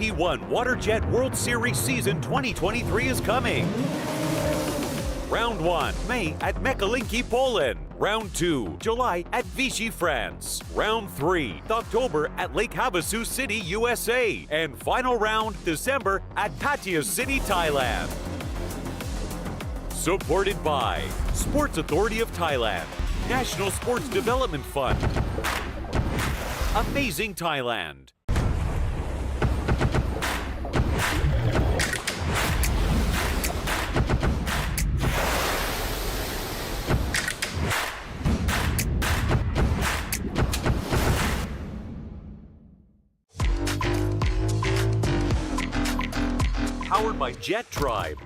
WGP1 WaterJet World Series Season 2023 is coming. Round 1, May at Mechelinký, Poland. Round 2, July at Vichy, France. Round 3, October at Lake Havasu City, USA. And final round, December at Pattaya City, Thailand. Supported by Sports Authority of Thailand, National Sports Development Fund, Amazing Thailand. Powered by Jet Tribe.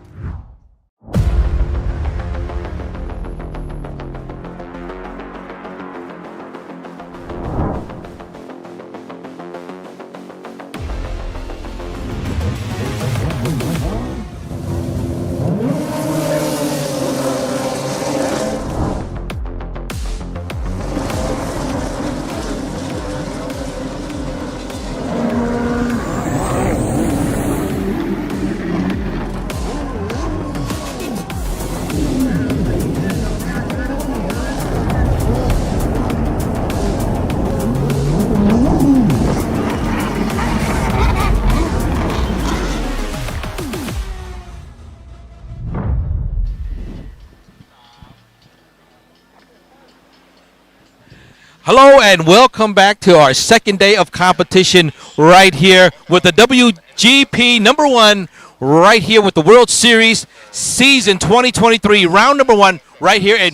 Hello and welcome back to our second day of competition right here with the WGP #1 right here with the World Series Season 2023 round #1 right here at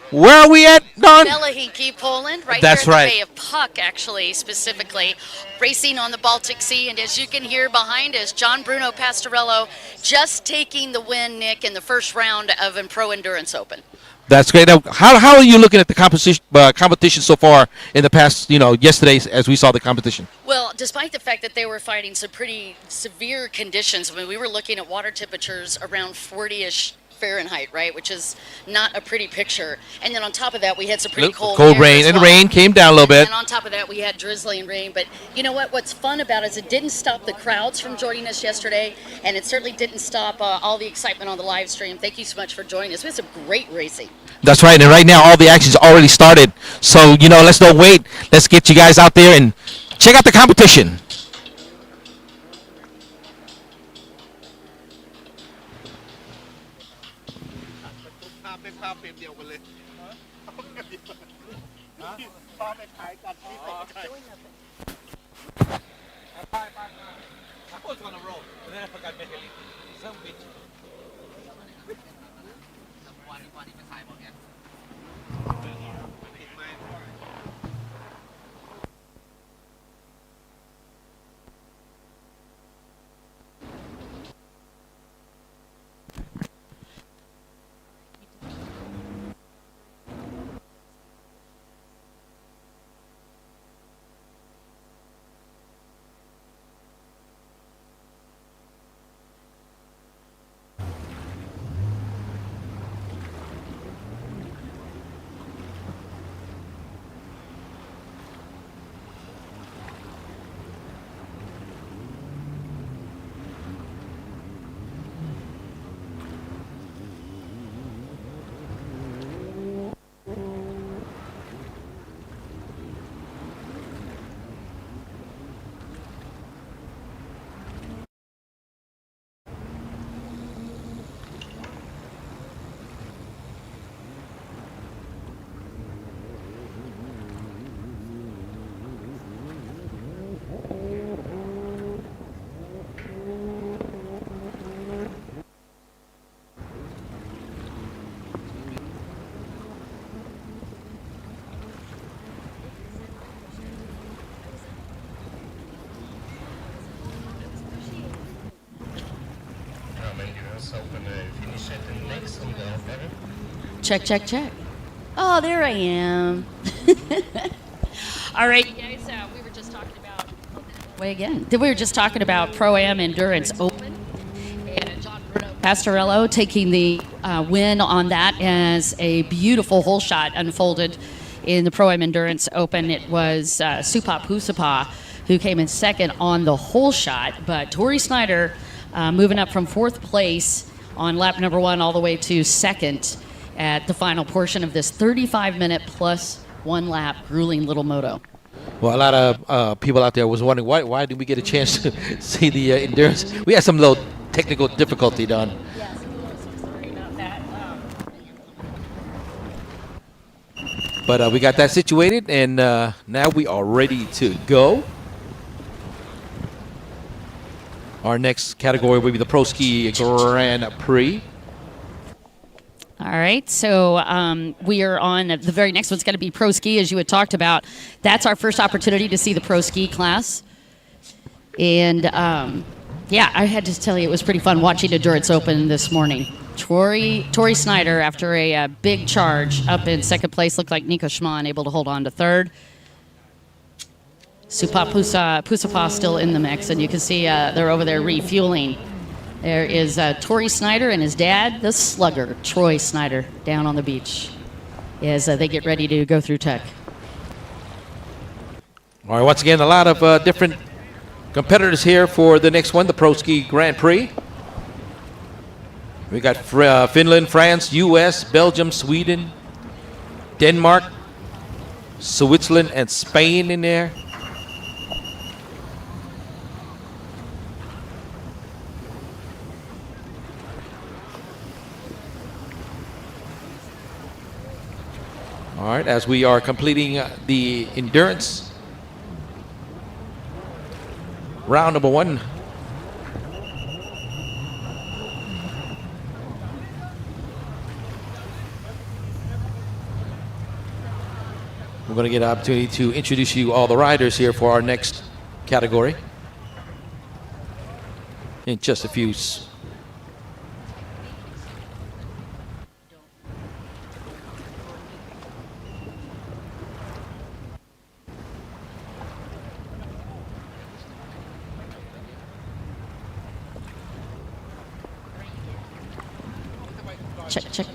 where are we at, Don? Mechelinký, Poland, right That's here in right. the Bay of Puck, actually, specifically, racing on the Baltic Sea. And as you can hear behind us, John Bruno Pastorello just taking the win, Nick, in the first round of a Pro Endurance Open. That's great. Now, how are you looking at the competition so far in the past, yesterday as we saw the competition? Well, despite the fact that they were fighting some pretty severe conditions, I mean, we were looking at water temperatures around 40-ish Fahrenheit, right, which is not a pretty picture. And then on top of that, we had some pretty cold rain, as and well. rain came down a little bit. And on top of that, we had drizzling rain. But you know what? What's fun about it is it didn't stop the crowds from joining us yesterday, and it certainly didn't stop all the excitement on the live stream. Thank you so much for joining us. We had some great racing. That's right, and right now all the action's already started. So, let's not wait. Let's get you guys out there and check out the competition. Check, check, check. Oh, there I am. All right, you guys, we were just talking about, we were just talking about Pro-Am Endurance Open. And John Bruno Pastorello taking the win on that as a beautiful hole shot unfolded in the Pro-Am Endurance Open. It was Supa Pusapa who came in second on the whole shot. But Tori Snyder moving up from 4th place on lap number 1 all the way to 2nd at the final portion of this 35-minute plus 1 lap grueling little moto. Well, a lot of people out there was wondering why did we get a chance to see the endurance? We had some little technical difficulty, Don. Yes, sorry about that. But we got that situated, and now we are ready to go. Our next category will be the Pro Ski Grand Prix. All right, so we are on the very next one's going to be Pro Ski, as you had talked about. That's our first opportunity to see the Pro Ski class. And, yeah, I had to tell you, it was pretty fun watching Endurance Open this morning. Tori Snyder, after a big charge, up in 2nd place, looked like Nico Schmann able to hold on to 3rd. Supa Pusapa still in the mix, and you can see they're over there refueling. There is Tori Snyder and his dad, the slugger, Troy Snyder, down on the beach as they get ready to go through tech. All right, once again, a lot of different competitors here for the next one, the Pro Ski Grand Prix. We got Finland, France, U.S., Belgium, Sweden, Denmark, Switzerland, and Spain in there. All right, as we are completing the endurance round number 1. We're going to get an opportunity to introduce you all the riders here for our next category in just a few. Check.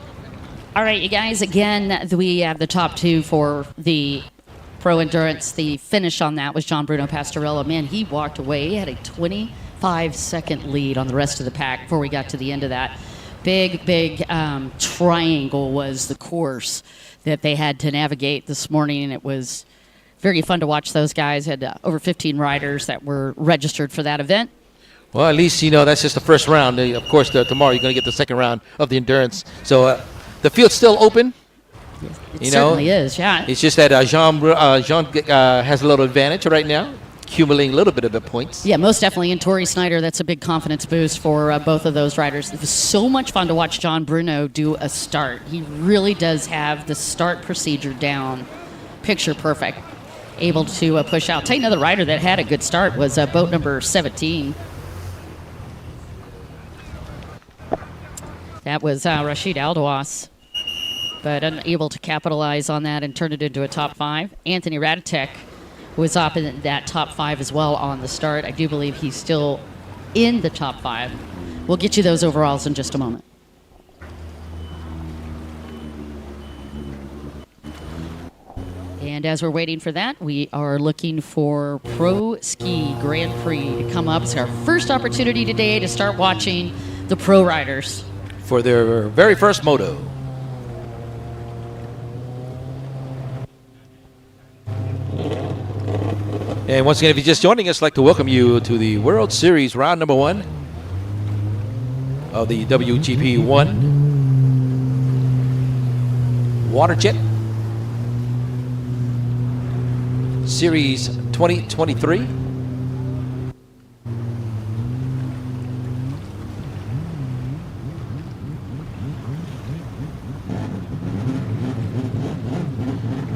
All right, you guys, again, we have the top 2 for the Pro Endurance. The finish on that was John Bruno Pastorello. Man, he walked away. He had a 25-second lead on the rest of the pack before we got to the end of that. Big triangle was the course that they had to navigate this morning, and it was very fun to watch those guys. Had over 15 riders that were registered for that event. Well, at least, that's just the first round. Of course, tomorrow you're going to get the second round of the endurance. So the field's still open. It certainly is, yeah. It's just that Jean has a little advantage right now, accumulating a little bit of the points. Yeah, most definitely. And Tori Snyder, that's a big confidence boost for both of those riders. It was so much fun to watch John Bruno do a start. He really does have the start procedure down, picture perfect, able to push out. Tell you another rider that had a good start was boat number 17. That was Rashid Aldawas, but unable to capitalize on that and turn it into a top 5. Anthony Radatek was up in that top 5 as well on the start. I do believe he's still in the top 5. We'll get you those overalls in just a moment. And as we're waiting for that, we are looking for Pro Ski Grand Prix to come up. It's our first opportunity today to start watching the pro riders for their very first moto. And once again, if you're just joining us, I'd like to welcome you to the World Series round number 1 of the WGP 1 Water Jet Series 2023.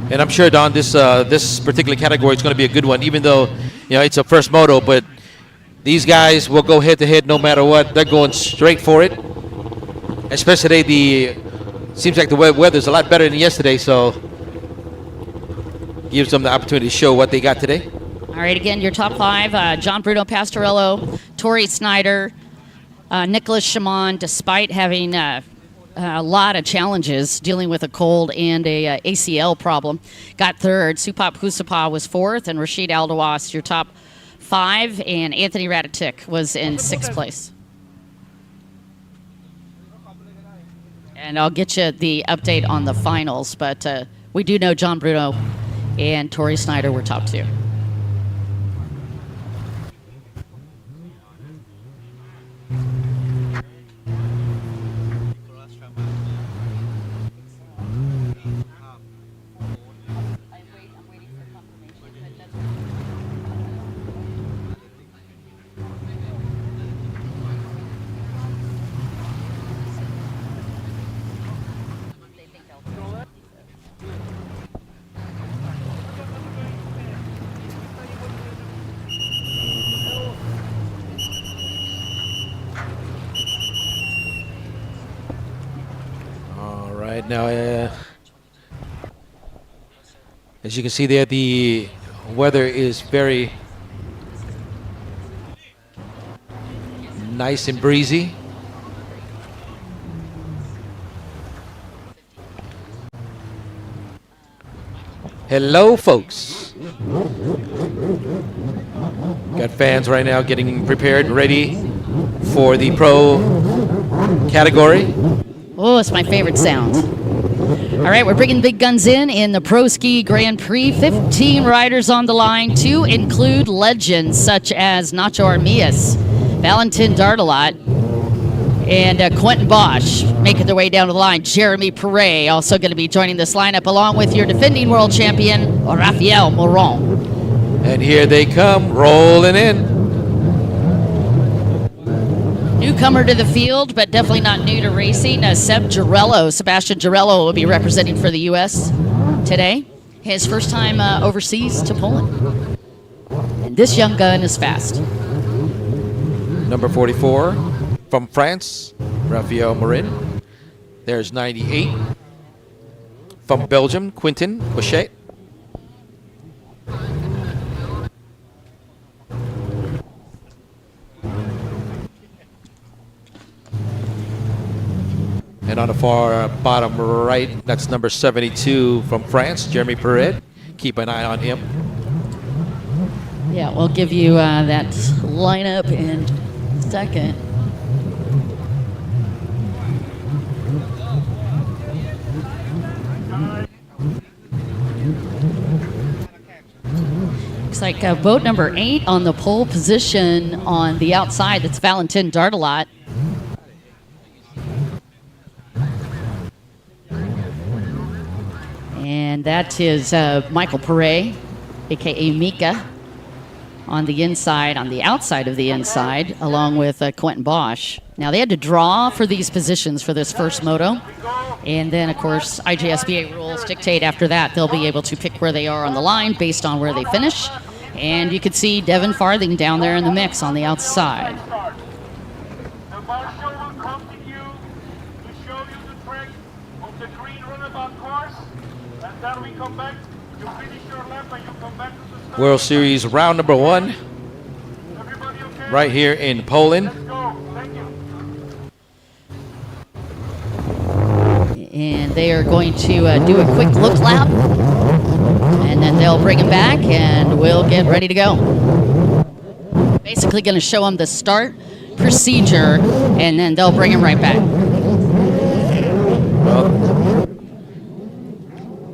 And I'm sure, Don, this particular category is going to be a good one, even though it's a first moto. But these guys will go head-to-head no matter what. They're going straight for it. Especially today, seems like the weather's a lot better than yesterday, so gives them the opportunity to show what they got today. All right, again, your top 5, John Bruno Pastorello, Tori Snyder, Nicholas Shimon, despite having a lot of challenges dealing with a cold and a ACL problem, got 3rd. Supap Husapa was 4th, and Rashid Aldawas, your top 5, and Anthony Radatic was in 6th place. And I'll get you the update on the finals, but we do know John Bruno and Tori Snyder were top 2. Right now, as you can see there, the weather is very nice and breezy. Hello, folks. Got fans right now getting prepared, ready for the pro category. Oh, it's my favorite sound. All right, we're bringing big guns in the Pro Ski Grand Prix. 15 riders on the line to include legends such as Nacho Armias, Valentin Dardelot, and Quentin Bosch making their way down to the line. Jeremy Perret also going to be joining this lineup along with your defending world champion, Raphael Moron. And here they come, rolling in. Newcomer to the field, but definitely not new to racing. Sebastian Girello will be representing for the U.S. today. His first time overseas to Poland. And this young gun is fast. Number 44 from France, Raphael Morin. There's 98 from Belgium, Quentin Bochet. And on the far bottom right, that's number 72 from France, Jeremy Perret. Keep an eye on him. Yeah, we'll give you that lineup in a second. Looks like boat number 8 on the pole position on the outside. That's Valentin Dardelot. And that is Michael Perret, a.k.a. Mika, on the inside, on the outside of the inside, along with Quentin Bosch. Now, they had to draw for these positions for this first moto. And then, of course, IJSBA rules dictate after that they'll be able to pick where they are on the line based on where they finish. And you can see Devin Farthing down there in the mix on the outside. The marshal will come to you to show you the trick of the green runabout course. And then we come back, you finish your lap and you come back to the start. World Series round number 1, Everybody okay? right here in Poland. Let's go. Thank you. And they are going to do a quick look lap. And then they'll bring him back and we'll get ready to go. Basically going to show them the start procedure and then they'll bring him right back.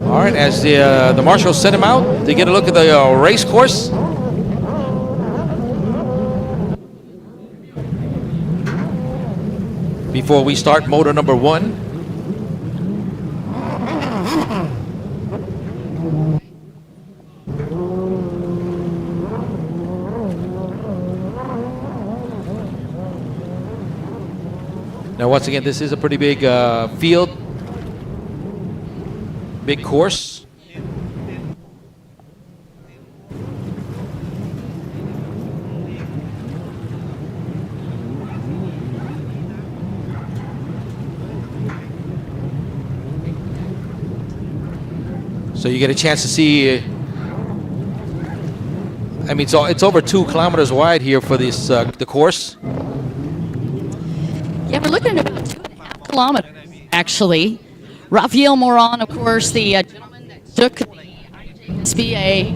All right, as the marshals send him out to get a look at the race course. Before we start motor number 1. Now, once again, this is a pretty big field, big course. So you get a chance to see. I mean, it's over 2 kilometers wide here for this the course. Yeah, we're looking at about 2.5 kilometers, actually. Raphael Moron, of course, the gentleman that took the IJSBA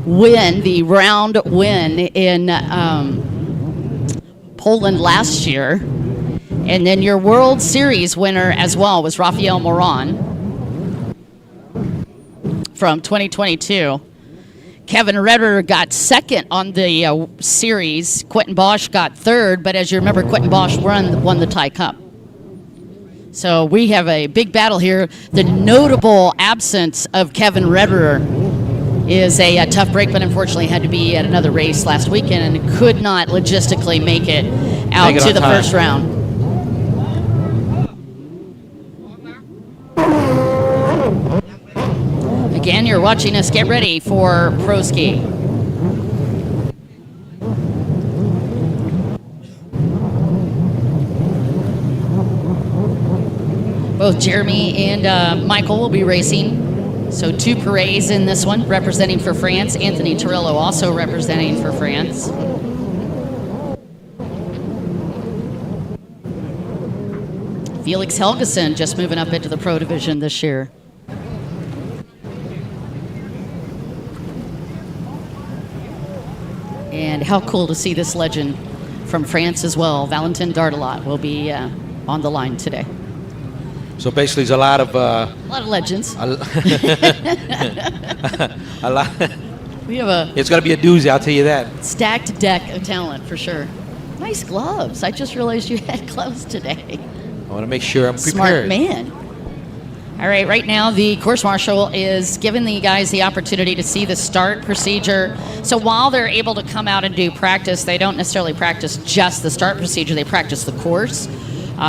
win, the round win in Poland last year. And then your World Series winner as well was Rafael Moran from 2022. Kevin Redder got second on the series. Quentin Bosch got third, but as you remember, Quentin Bosch won the Thai Cup. So we have a big battle here. The notable absence of Kevin Redder is a tough break, but unfortunately had to be at another race last weekend and could not logistically make it out to the first round. Again, you're watching us get ready for Pro Ski. Both Jeremy and Michael will be racing. So 2 parades in this one, representing for France. Anthony Torello also representing for France. Felix Helgeson just moving up into the Pro Division this year. And how cool to see this legend from France as well. Valentin Dardelat will be on the line today. So basically, there's a lot of legends. a lot. We have a It's going to be a doozy, I'll tell you that. stacked deck of talent for sure. Nice gloves. I just realized you had gloves today. I want to make sure I'm Smart prepared. man. All right, right now the course marshal is giving the guys the opportunity to see the start procedure. So while they're able to come out and do practice, they don't necessarily practice just the start procedure, they practice the course.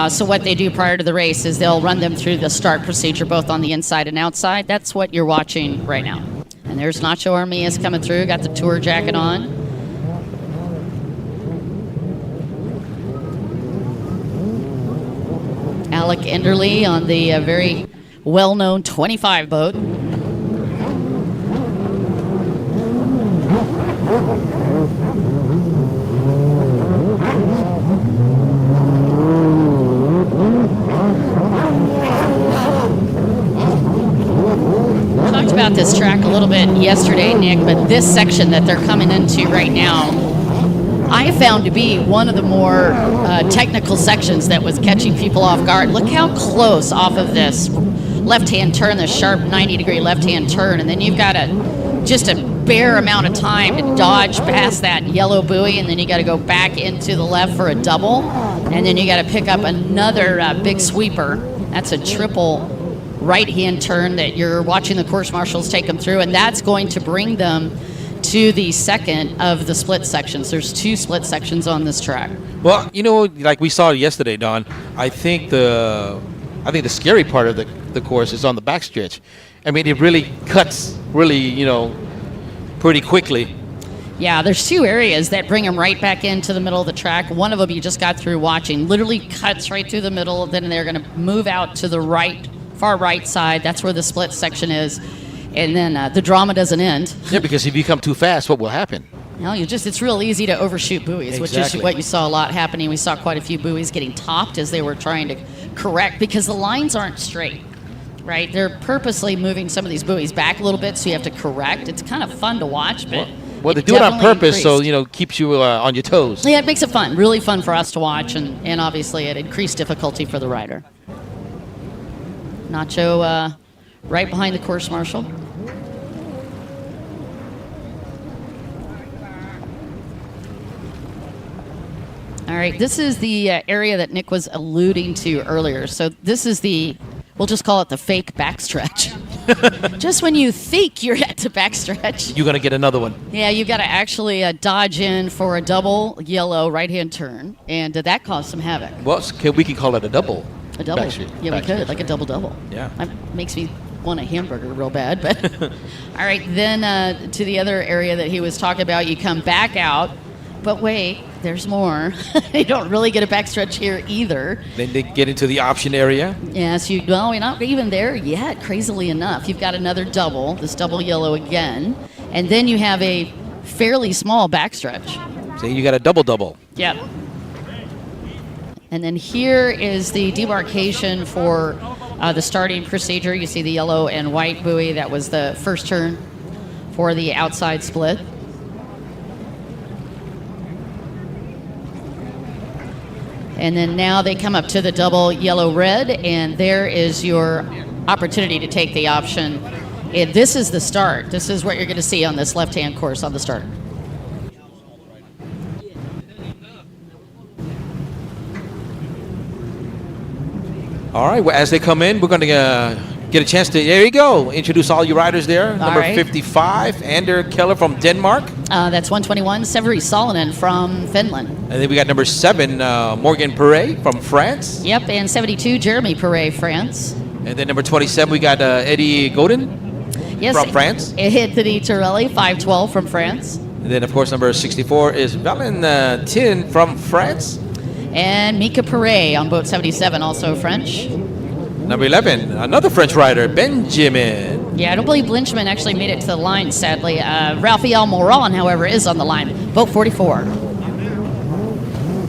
So what they do prior to the race is they'll run them through the start procedure both on the inside and outside. That's what you're watching right now. And there's Nacho Armias coming through, got the tour jacket on. Alec Enderly on the very well-known 25 boat. Talked about this track a little bit yesterday, Nick, but this section that they're coming into right now, I found to be one of the more technical sections that was catching people off guard. Look how close off of this left-hand turn, this sharp 90-degree left-hand turn, and then you've got just a bare amount of time to dodge past that yellow buoy, and then you got to go back into the left for a double, and then you got to pick up another big sweeper. That's a triple right-hand turn that you're watching the course marshals take them through, and that's going to bring them to the second of the split sections. There's 2 split sections on this track. Well, you know, like we saw yesterday, Don, I think the scary part of the course is on the backstretch. I mean, it really cuts pretty quickly. Yeah, there's 2 areas that bring them right back into the middle of the track. One of them you just got through watching, literally cuts right through the middle. Then they're going to move out to the far right side. That's where the split section is. And then the drama doesn't end. Yeah, because if you come too fast, what will happen? It's real easy to overshoot buoys, which is what you saw a lot happening. We saw quite a few buoys getting topped as they were trying to correct because the lines aren't straight, right? They're purposely moving some of these buoys back a little bit, so you have to correct. It's kind of fun to watch, but well, they do it on purpose, so keeps you on your toes. Yeah, it makes it fun, really fun for us to watch, and obviously it increased difficulty for the rider. Nacho right behind the course marshal. All right, this is the area that Nick was alluding to earlier. So this is we'll just call it the fake backstretch. Just when you think you're at the backstretch, you're going to get another one. Yeah, you've got to actually dodge in for a double yellow right-hand turn, and that caused some havoc. Well, we can call it a double. A double. Backstretch. Yeah, we could, like a double-double. Yeah. That makes me want a hamburger real bad. But all right, then to the other area that he was talking about, you come back out. But wait, there's more. You don't really get a backstretch here either. Then they get into the option area. Yes, you're not even there yet, crazily enough. You've got another double, this double yellow again. And then you have a fairly small backstretch. So you got a double-double. Yep. And then here is the demarcation for the starting procedure. You see the yellow and white buoy. That was the first turn for the outside split. And then now they come up to the double yellow-red, and there is your opportunity to take the option. And this is the start. This is what you're going to see on this left-hand course on the start. All right, well, as they come in, we're going to get a chance to, there you go, introduce all your riders there. Number 55, Ander Keller from Denmark. That's 121, Severi Salonen from Finland. And then we got number 7, Morgan Perret from France. Yep, and 72, Jeremy Perret, France. And then number 27, we got Eddie Godin from France. Anthony Torelli, 512 from France. And then, of course, number 64 is Valentin from France. And Mika Perret on boat 77, also French. Number 11, another French rider, Benjamin. Yeah, I don't believe Blinchman actually made it to the line, sadly. Raphael Moran, however, is on the line. Boat 44.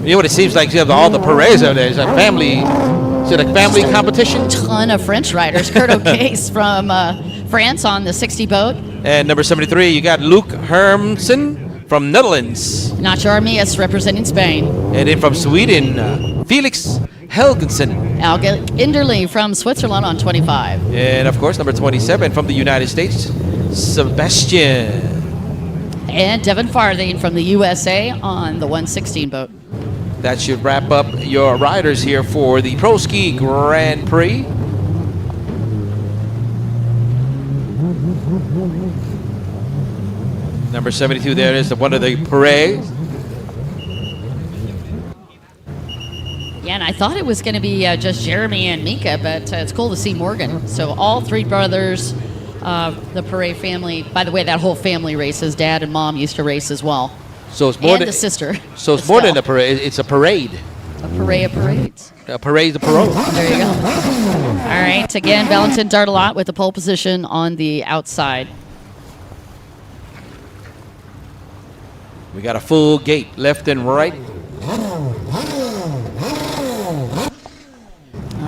You know what it seems like? You have all the Perrets out there. It's a family, is it a family competition? Ton of French riders. Kurt O'Case from France on the 60 boat. And number 73, you got Luke Hermsen from Netherlands. Nacho Armias representing Spain. And then from Sweden, Felix Helgensen. Alge Inderli from Switzerland on 25. And of course, number 27 from the United States, Sebastian. And Devin Farthing from the USA on the 116 boat. That should wrap up your riders here for the Pro Ski Grand Prix. Number 72 there is one of the Perrets. Yeah, and I thought it was going to be just Jeremy and Mika, but it's cool to see Morgan. So all three brothers, the Perret family. By the way, that whole family races. Dad and Mom used to race as well. So it's more and than the sister. So it's more than a parade. It's a parade. A parade of parades. A parade, the parade. There you go. All right. Again, Valentin Dardelot with the pole position on the outside. We got a full gate, left and right.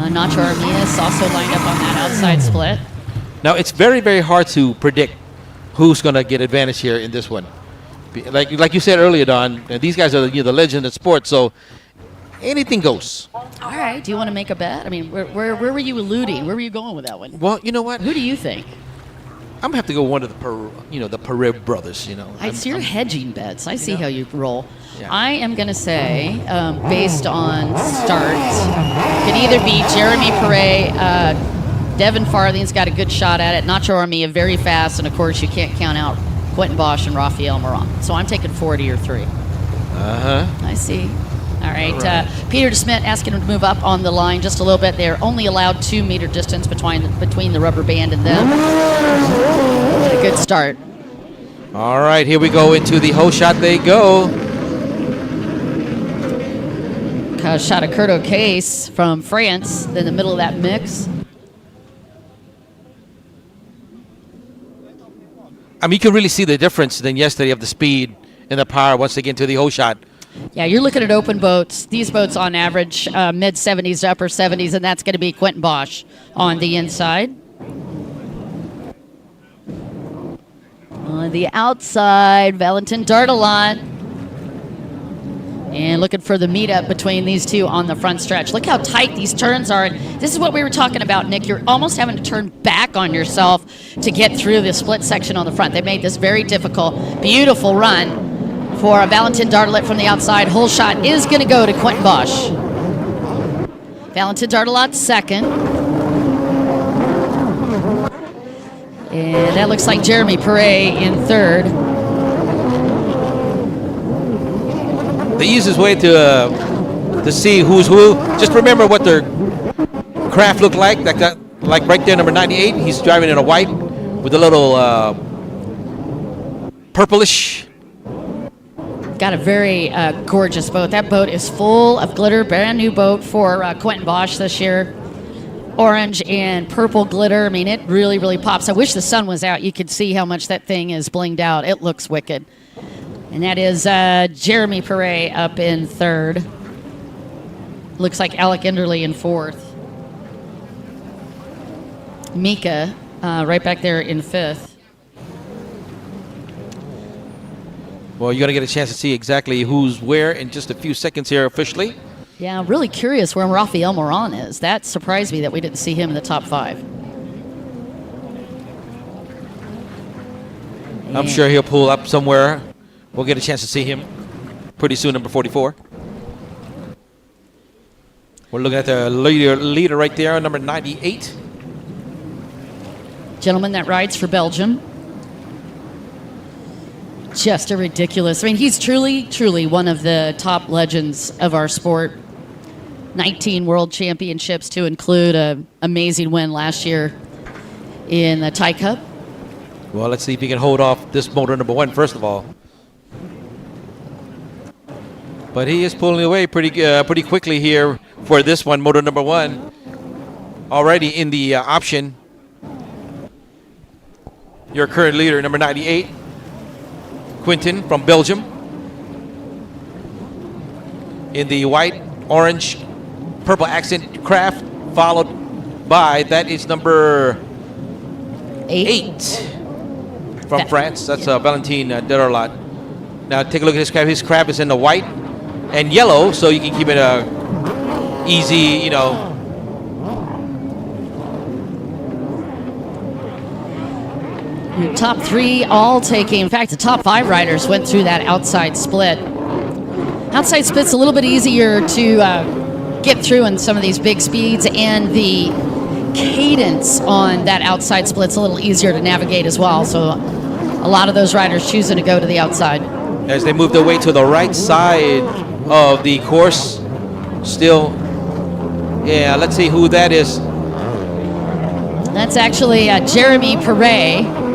Nacho Armias also lined up on that outside split. Now, it's very, very hard to predict who's going to get advantage here in this one. Like you said earlier, Don, these guys are the legend of sports, so anything goes. All right. Do you want to make a bet? I mean, where were you alluding? Where were you going with that one? Well, you know what? Who do you think? I'm gonna have to go one of the Perret brothers. I see you're hedging bets. I see how you roll. Yeah. I am going to say, based on starts, could either be Jeremy Perret, Devin Farthing's got a good shot at it, Nacho Armia very fast, and of course you can't count out Quentin Bosch and Raphael Moran. So I'm taking 40 or 3. I see. All right. Peter DeSmit asking him to move up on the line just a little bit. They're only allowed 2-meter distance between the rubber band and them. A good start. All right, here we go into the whole shot. They go. Shot of Kurt O'Case from France in the middle of that mix. I mean, you can really see the difference than yesterday of the speed and the power once they get into the whole shot. Yeah, you're looking at open boats. These boats on average mid-70s to upper 70s, and that's going to be Quentin Bosch on the inside. On the outside, Valentin Dardelot. And looking for the meetup between these two on the front stretch. Look how tight these turns are. And this is what we were talking about, Nick. You're almost having to turn back on yourself to get through the split section on the front. They made this very difficult. Beautiful run for Valentin Dardelot from the outside. Whole shot is going to go to Quentin Bosch. Valentin Dardelot second. And that looks like Jeremy Perret in third. The easiest way to see who's who, just remember what their craft looked like. Like right there, number 98, he's driving in a white with a little purplish. Got a very gorgeous boat. That boat is full of glitter. Brand new boat for Quentin Bosch this year. Orange and purple glitter. I mean, it really, really pops. I wish the sun was out. You could see how much that thing is blinged out. It looks wicked. And that is Jeremy Perret up in third. Looks like Alec Enderley in fourth. Mika right back there in fifth. Well, you're going to get a chance to see exactly who's where in just a few seconds here officially. Yeah, I'm really curious where Rafael Moran is. That surprised me that we didn't see him in the top 5. I'm sure he'll pull up somewhere. We'll get a chance to see him pretty soon, number 44. We're looking at the leader right there, number 98. Gentleman that rides for Belgium. Just a ridiculous. I mean, he's truly one of the top legends of our sport. 19 world championships to include an amazing win last year in the Thai Cup. Well, let's see if he can hold off this motor number 1, first of all. But he is pulling away pretty quickly here for this one, motor number 1. Already in the option. Your current leader, number 98, Quinten from Belgium. In the white, orange, purple accent craft, followed by, that is number 8 from France. That's Valentin Derolot. Now take a look at his craft. His craft is in the white and yellow, so you can keep it easy, you know. The top 3 all taking, in fact, the top 5 riders went through that outside split. Outside split's a little bit easier to get through in some of these big speeds, and the cadence on that outside split's a little easier to navigate as well. So a lot of those riders choosing to go to the outside. As they move their way to the right side of the course, still, yeah, let's see who that is. That's actually Jeremy Perret.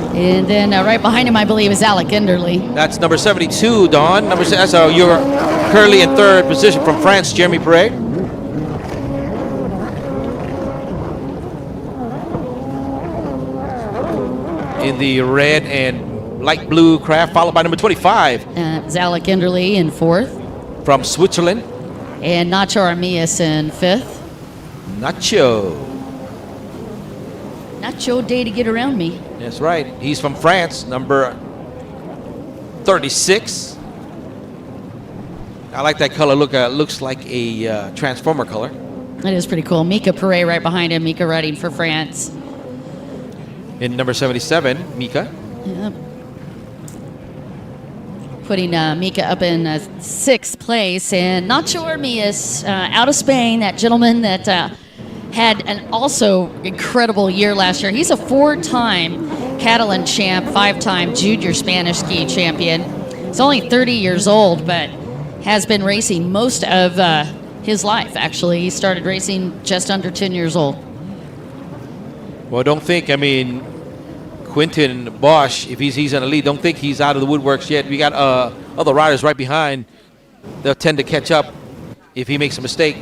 And then right behind him, I believe, is Alec Enderley. That's number 72, Dawn. That's you're currently in 3rd position from France, Jeremy Perret. In the red and light blue craft, followed by number 25. It's Alec Enderley in 4th. From Switzerland. And Nacho Armias in 5th. Nacho day to get around me. That's right. He's from France, number 36. I like that color. Looks like a transformer color. That is pretty cool. Mika Perret right behind him. Mika riding for France. In number 77, Mika. Yep. Putting Mika up in 6th place. And Nacho Armias out of Spain, that gentleman that had an also incredible year last year. He's a 4-time Catalan champ, 5-time junior Spanish ski champion. He's only 30 years old, but has been racing most of his life, actually. He started racing just under 10 years old. Well, don't think, I mean, Quinten Bosch, if he's in the lead, don't think he's out of the woodworks yet. We got other riders right behind. They'll tend to catch up if he makes a mistake.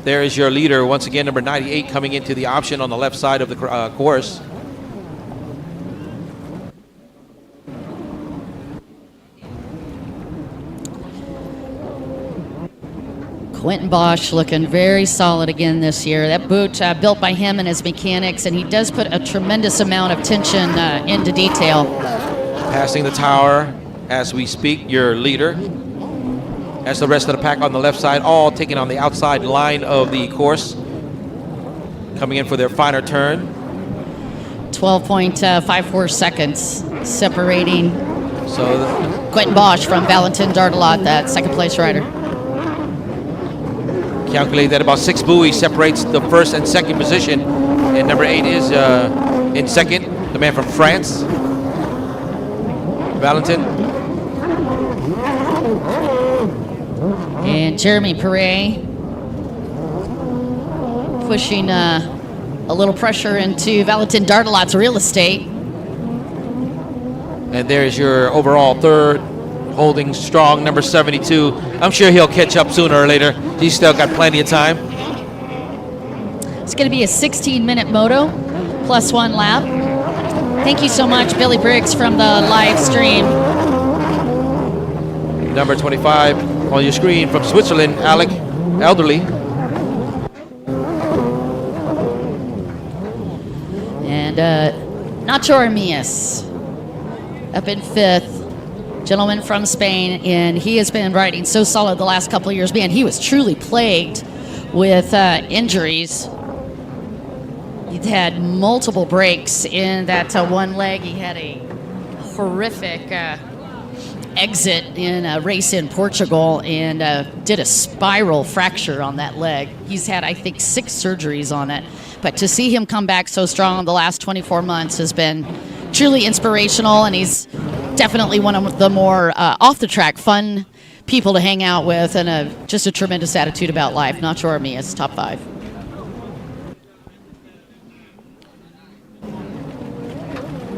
There is your leader, once again, number 98, coming into the option on the left side of the course. Quinten Bosch looking very solid again this year. That boot built by him and his mechanics, and he does put a tremendous amount of tension into detail. Passing the tower as we speak, your leader. As the rest of the pack on the left side, all taking on the outside line of the course. Coming in for their final turn. 12.54 seconds separating So Quinten Bosch from Valentin Dardelot, that 2nd place rider. Calculate that about 6 buoys separates the 1st and 2nd position. And number 8 is in 2nd, the man from France, Valentin. And Jeremy Perret pushing a little pressure into Valentin Dardelot's real estate. And there's your overall 3rd, holding strong, number 72. I'm sure he'll catch up sooner or later. He's still got plenty of time. It's going to be a 16-minute moto, plus 1 lap. Thank you so much, Billy Briggs, from the live stream. Number 25 on your screen from Switzerland, Alec Elderly. And Nacho Armias up in 5th. gentleman from Spain, and he has been riding so solid the last couple of years. Man, he was truly plagued with injuries. He'd had multiple breaks in that one leg. He had a horrific exit in a race in Portugal and did a spiral fracture on that leg. He's had, I think, 6 surgeries on it. But to see him come back so strong in the last 24 months has been truly inspirational, and he's definitely one of the more off-the-track fun people to hang out with, and just a tremendous attitude about life. Nacho Armias, top 5.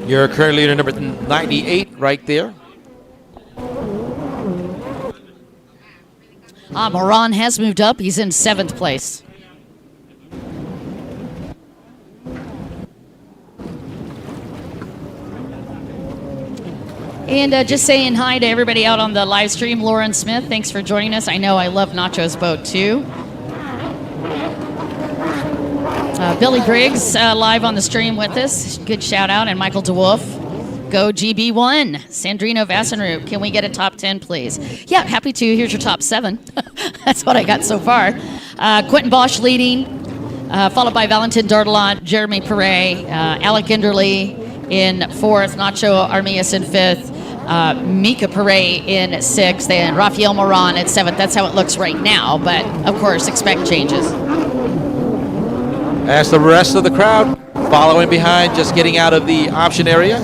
Your current leader, number 98, right there. Moran has moved up. He's in 7th place. And just saying hi to everybody out on the live stream. Lauren Smith, thanks for joining us. I know I love Nacho's boat too. Billy Briggs live on the stream with us. Good shout out. And Michael DeWolf. Go GB1. Sandrino Vassenroot. Can we get a top 10, please? Yeah, happy to. Here's your top 7. That's what I got so far. Quentin Bosch leading, followed by Valentin Dardelot, Jeremy Perret, Alec Enderle in 4th, Nacho Armias in 5th, Mika Perret in 6th, and Rafael Moran at 7th. That's how it looks right now, but of course, expect changes. As the rest of the crowd following behind, just getting out of the option area.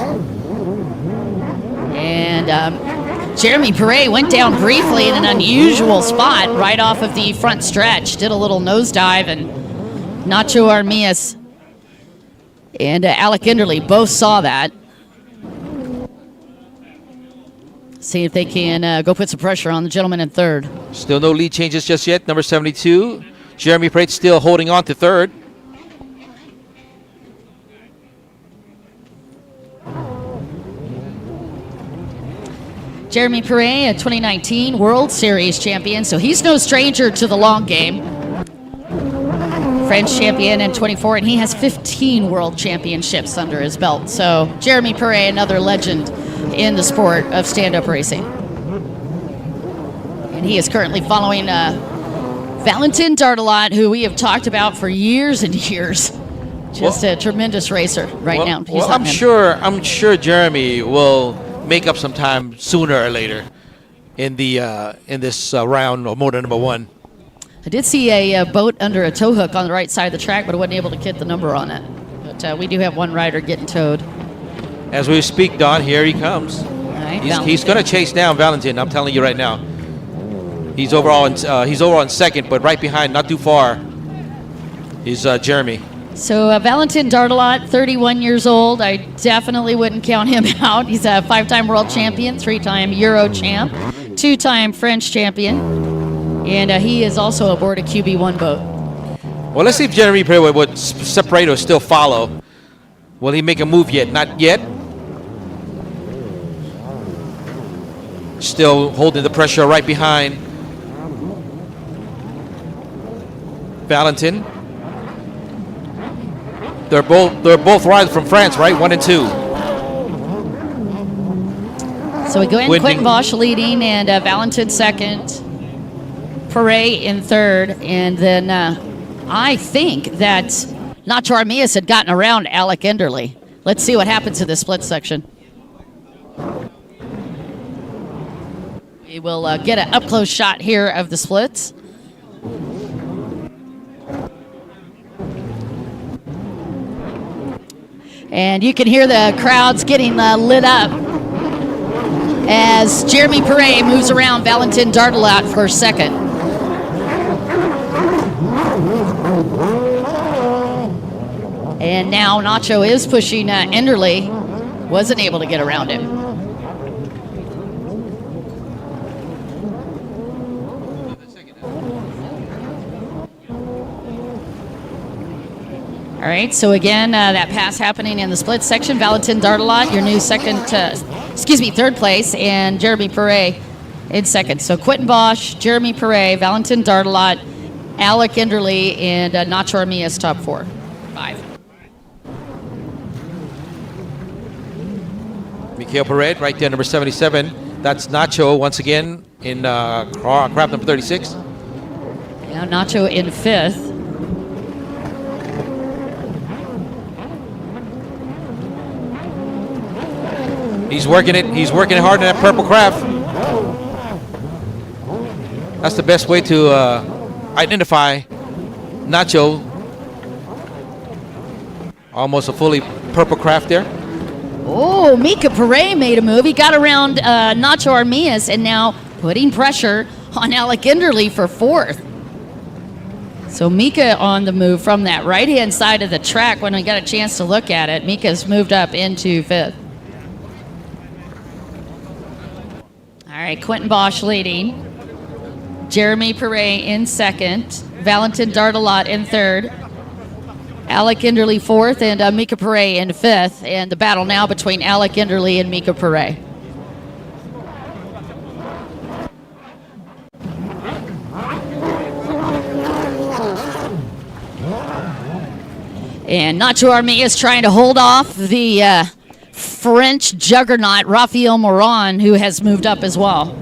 And Jeremy Perret went down briefly in an unusual spot right off of the front stretch, did a little nosedive, and Nacho Armias and Alec Enderle both saw that. See if they can go put some pressure on the gentleman in 3rd. Still no lead changes just yet. Number 72, Jeremy Perret still holding on to 3rd. Jeremy Perret, a 2019 World Series champion, so he's no stranger to the long game. French champion in 24, and he has 15 world championships under his belt. So Jeremy Perret, another legend in the sport of stand-up racing. And he is currently following Valentin Dardelot, who we have talked about for years and years. Just a tremendous racer now. Well, I'm sure Jeremy will make up some time sooner or later in this round of motor number 1. I did see a boat under a tow hook on the right side of the track, but I wasn't able to get the number on it. But we do have one rider getting towed. As we speak, Don, here he comes. All right, He's going to chase down Valentin. I'm telling you right now. He's over on 2nd, but right behind, not too far, is Jeremy. So Valentin Dardelot, 31 years old. I definitely wouldn't count him out. He's a 5-time world champion, 3-time Euro champ, 2-time French champion, and he is also aboard a QB1 boat. Well, let's see if Jeremy Perret would separate or still follow. Will he make a move yet? Not yet. Still holding the pressure right behind Valentin. They're both riders from France, right? 1 and 2. So we go in, Quentin Bosch leading, and Valentin 2nd, Perret in 3rd, and then I think that Nacho Armias had gotten around Alec Enderle. Let's see what happens in this split section. We will get an up-close shot here of the splits. And you can hear the crowds getting lit up as Jeremy Perret moves around Valentin Dardelot for 2nd. And now Nacho is pushing Enderle. Wasn't able to get around him. All right, so again, that pass happening in the split section. Valentin Dardelot, your new 3rd place, and Jeremy Perret in 2nd. So Quentin Bosch, Jeremy Perret, Valentin Dardelot, Alec Enderle, and Nacho Armias top 4. 5. Mikhail Perret right there, number 77. That's Nacho once again in craft number 36. Now Nacho in 5th. He's working it. He's working it hard in that purple craft. That's the best way to identify Nacho. Almost a fully purple craft there. Oh, Mika Pere made a move. He got around Nacho Armias and now putting pressure on Alec Enderle for 4th. So Mika on the move from that right-hand side of the track. When we got a chance to look at it, Mika's moved up into 5th. All right, Quentin Bosch leading. Jeremy Pere in 2nd. Valentin Dardelot in 3rd. Alec Enderle 4th and Mika Pere in 5th. And the battle now between Alec Enderle and Mika Pere. And Nacho Armia is trying to hold off the French juggernaut Raphael Moran, who has moved up as well.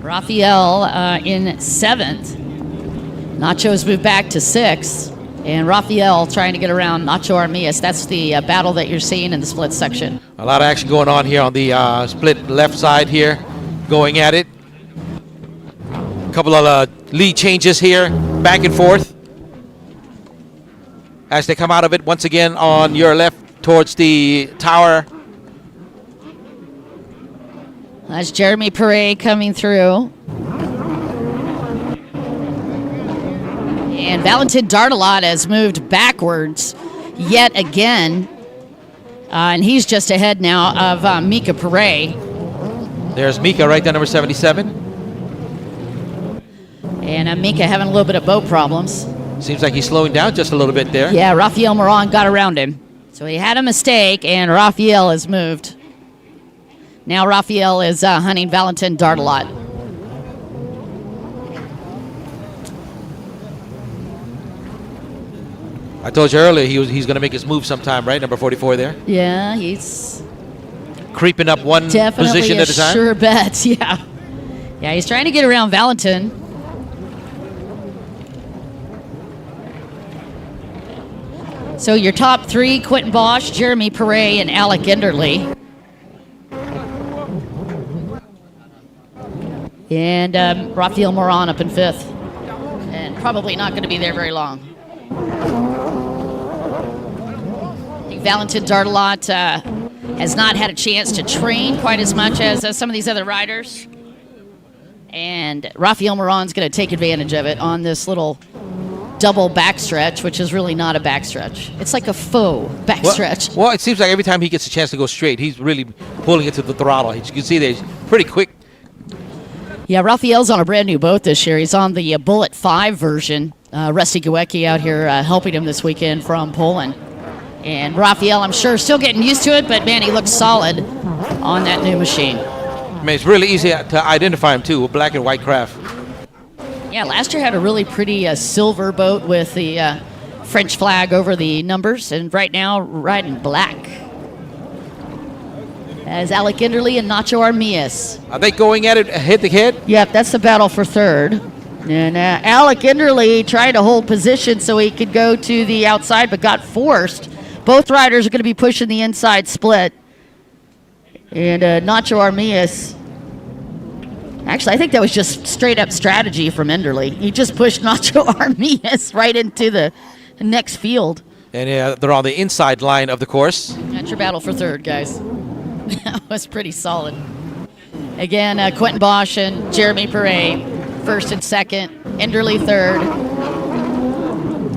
Raphael in 7th. Nacho's moved back to 6th. And Raphael trying to get around Nacho Armias. That's the battle that you're seeing in the split section. A lot of action going on here on the split left side here, going at it. A couple of lead changes here, back and forth. As they come out of it once again on your left towards the tower. That's Jeremy Pere coming through. And Valentin Dardelot has moved backwards yet again. And he's just ahead now of Mika Pere. There's Mika right there, number 77. And Mika having a little bit of boat problems. Seems like he's slowing down just a little bit there. Yeah, Raphael Moran got around him. So he had a mistake, and Raphael has moved. Now Raphael is hunting Valentin Dardelot. I told you earlier he's going to make his move sometime, right? Number 44 there. Yeah, he's creeping up one position at a time. Sure bet, yeah. Yeah, he's trying to get around Valentin. So your top 3, Quentin Bosch, Jeremy Pere, and Alec Enderle. And Raphael Moran up in 5th. And probably not going to be there very long. I think Valentin Dardelot has not had a chance to train quite as much as some of these other riders. And Raphael Moran's going to take advantage of it on this little double backstretch, which is really not a backstretch. It's like a faux backstretch. Well, it seems like every time he gets a chance to go straight, he's really pulling it to the throttle. As you can see there, he's pretty quick. Yeah, Raphael's on a brand new boat this year. He's on the Bullet 5 version. Rusty Gawecki out here helping him this weekend from Poland. And Raphael, I'm sure, still getting used to it, but man, he looks solid on that new machine. I mean, it's really easy to identify him too, a black and white craft. Yeah, last year had a really pretty silver boat with the French flag over the numbers, and right now riding black. As Alec Enderle and Nacho Armias. Are they going at it head to head? Yep, that's the battle for 3rd. And Alec Enderle tried to hold position so he could go to the outside, but got forced. Both riders are going to be pushing the inside split. And Nacho Armias. Actually, I think that was just straight up strategy from Enderle. He just pushed Nacho Armias right into the next field. And they're on the inside line of the course. That's your battle for 3rd, guys. That was pretty solid. Again, Quentin Bosch and Jeremy Pere, 1st and 2nd. Enderle 3rd.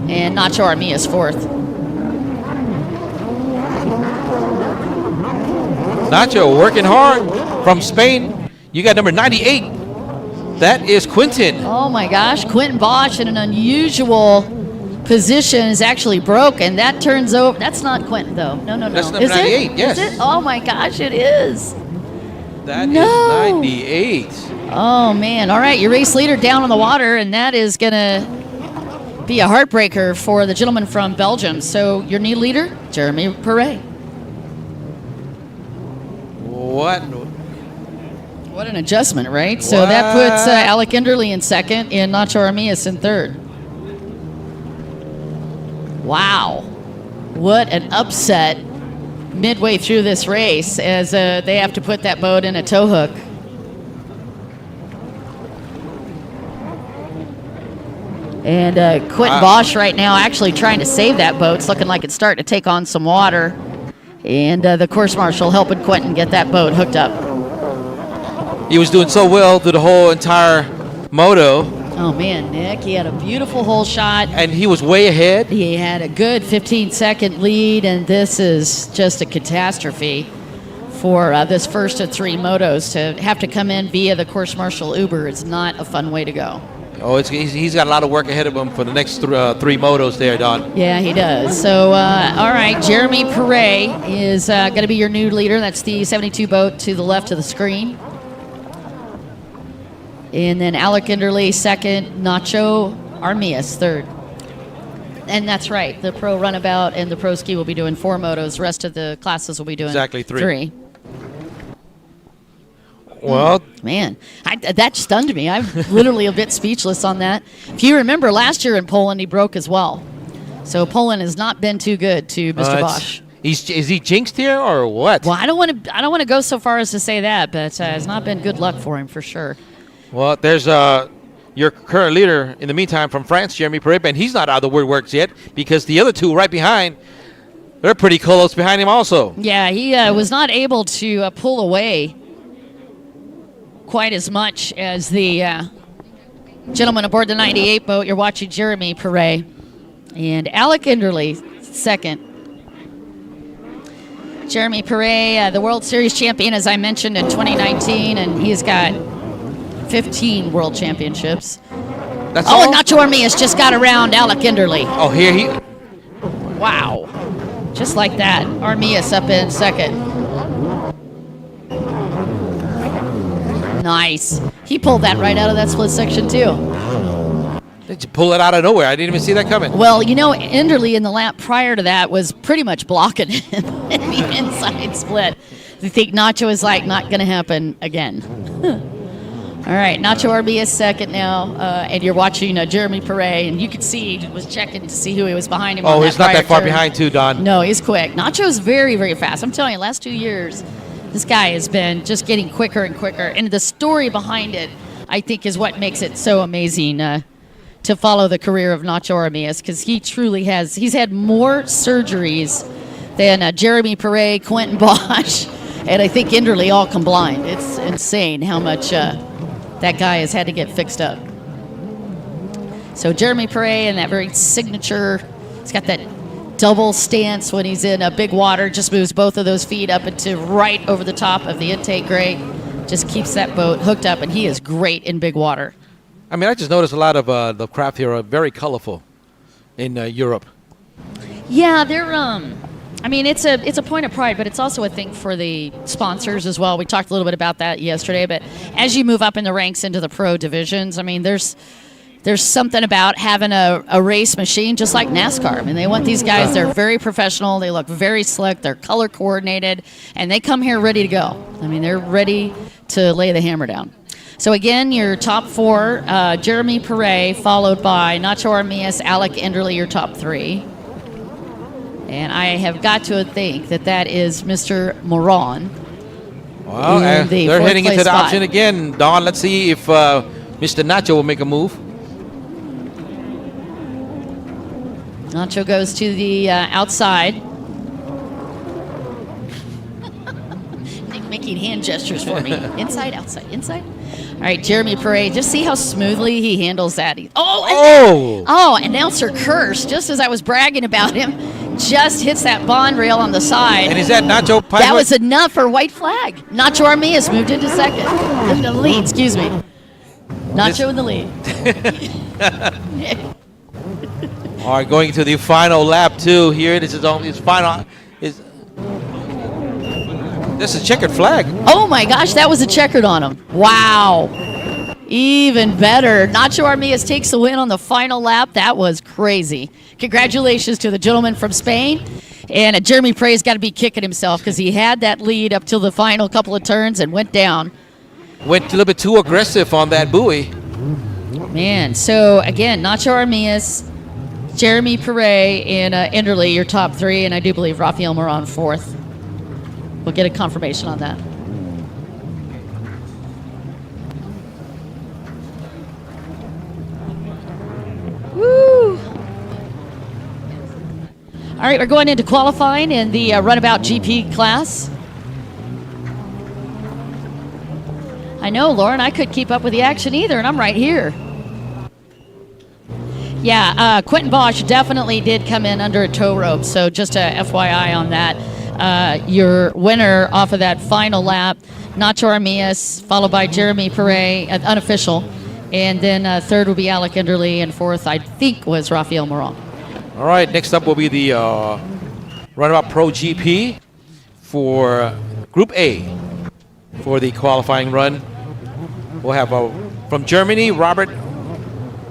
And Nacho Armias 4th. Nacho working hard from Spain. You got number 98. That is Quentin. Oh my gosh, Quentin Bosch in an unusual position is actually broken. That turns over. That's not Quentin though. No. That's number 98, yes. Is it? Oh my gosh, it is. That is 98. Oh man. All right, your race leader down on the water, and that is gonna be a heartbreaker for the gentleman from Belgium. So your new leader, Jeremy Perret. What an adjustment, right? So that puts Alec Enderle in second and Nacho Armias in third. Wow. What an upset midway through this race as they have to put that boat in a tow hook. And Quentin Bosch right now actually trying to save that boat. It's looking like it's starting to take on some water. And the course marshal helping Quentin get that boat hooked up. He was doing so well through the whole entire moto. Oh, man, Nick, he had a beautiful hole shot. And he was way ahead. He had a good 15-second lead, and this is just a catastrophe for this first of three motos. To have to come in via the course marshal Uber is not a fun way to go. Oh, he's got a lot of work ahead of him for the next three motos there, Don. Yeah, he does. So, all right, Jeremy Perret is going to be your new leader. That's the 72 boat to the left of the screen. And then Alec Enderle second, Nacho Armias third. And that's right, the pro runabout and the pro ski will be doing 4 motos. The rest of the classes will be doing exactly three. Well, man, that stunned me. I'm literally a bit speechless on that. If you remember last year in Poland, he broke as well. So Poland has not been too good to Mr. Bosch. Is he jinxed here or what? Well, I don't want to go so far as to say that, but it's not been good luck for him for sure. Well, there's your current leader in the meantime from France, Jeremy Perret, and he's not out of the woodworks yet because the other two right behind, they're pretty close behind him also. Yeah, he was not able to pull away quite as much as the gentleman aboard the 98 boat. You're watching Jeremy Perret and Alec Enderle second. Jeremy Perret, the World Series champion, as I mentioned, in 2019, and he's got 15 World Championships. That's all? And Nacho Armias just got around Alec Enderle. Oh, here he... Wow. Just like that. Armias up in second. Nice. He pulled that right out of that split section, too. Did you pull it out of nowhere? I didn't even see that coming. Well, you know, Enderle in the lap prior to that was pretty much blocking him in the inside split. I think Nacho is like, not going to happen again. All right, Nacho Armias second now, and you're watching Jeremy Perret, and you could see he was checking to see who he was behind him. Oh, he's not that far behind, too, Don. No, he's quick. Nacho's very, very fast. I'm telling you, last 2 years, this guy has been just getting quicker and quicker. And the story behind it, I think, is what makes it so amazing to follow the career of Nacho Armias, because he truly has. He's had more surgeries than Jeremy Perret, Quentin Bosch, and I think Enderle all combined. It's insane how much that guy has had to get fixed up. So Jeremy Perret and that very signature, he's got that double stance when he's in a big water, just moves both of those feet up into right over the top of the intake grate, just keeps that boat hooked up, and he is great in big water. I mean, I just noticed a lot of the craft here are very colorful in Europe. Yeah, they're I mean, it's a point of pride, but it's also a thing for the sponsors as well. We talked a little bit about that yesterday, but as you move up in the ranks into the pro divisions, I mean, there's something about having a race machine just like NASCAR. I mean, they want these guys, they're very professional, they look very slick, they're color coordinated, and they come here ready to go. I mean, they're ready to lay the hammer down. So again, your top 4, Jeremy Perret, followed by Nacho Armias, Alec Enderle, your top 3. And I have got to think that is Mr. Moran. Well, they're heading into the option again, Don. Let's see if Mr. Nacho will make a move. Nacho goes to the outside. Nick making hand gestures for me. Inside, outside, inside. All right, Jeremy Perret, just see how smoothly he handles that. Announcer curse, just as I was bragging about him, just hits that bond rail on the side. And is that Nacho? That was enough for white flag. Nacho Armias moved into second. In the lead, excuse me. Nacho in the lead. All right, going to the final lap, too. Here, this is his final. This is checkered flag. Oh, my gosh, that was a checkered on him. Wow. Even better. Nacho Armias takes the win on the final lap. That was crazy. Congratulations to the gentleman from Spain. And Jeremy Prey's got to be kicking himself because he had that lead up till the final couple of turns and went down. Went a little bit too aggressive on that buoy. Man, so again, Nacho Armias, Jeremy Perez, and Enderley, your top three, and I do believe Rafael Moran fourth. We'll get a confirmation on that. Woo! All right, we're going into qualifying in the Runabout GP class. I know, Lauren, I couldn't keep up with the action either, and I'm right here. Yeah, Quentin Bosch definitely did come in under a tow rope, so just a FYI on that. Your winner off of that final lap, Nacho Armias, followed by Jeremy Perez, unofficial, and then third will be Alec Enderley, and fourth, I think, was Rafael Moran. All right, next up will be the Runabout Pro GP for Group A for the qualifying run. We'll have from Germany, Robert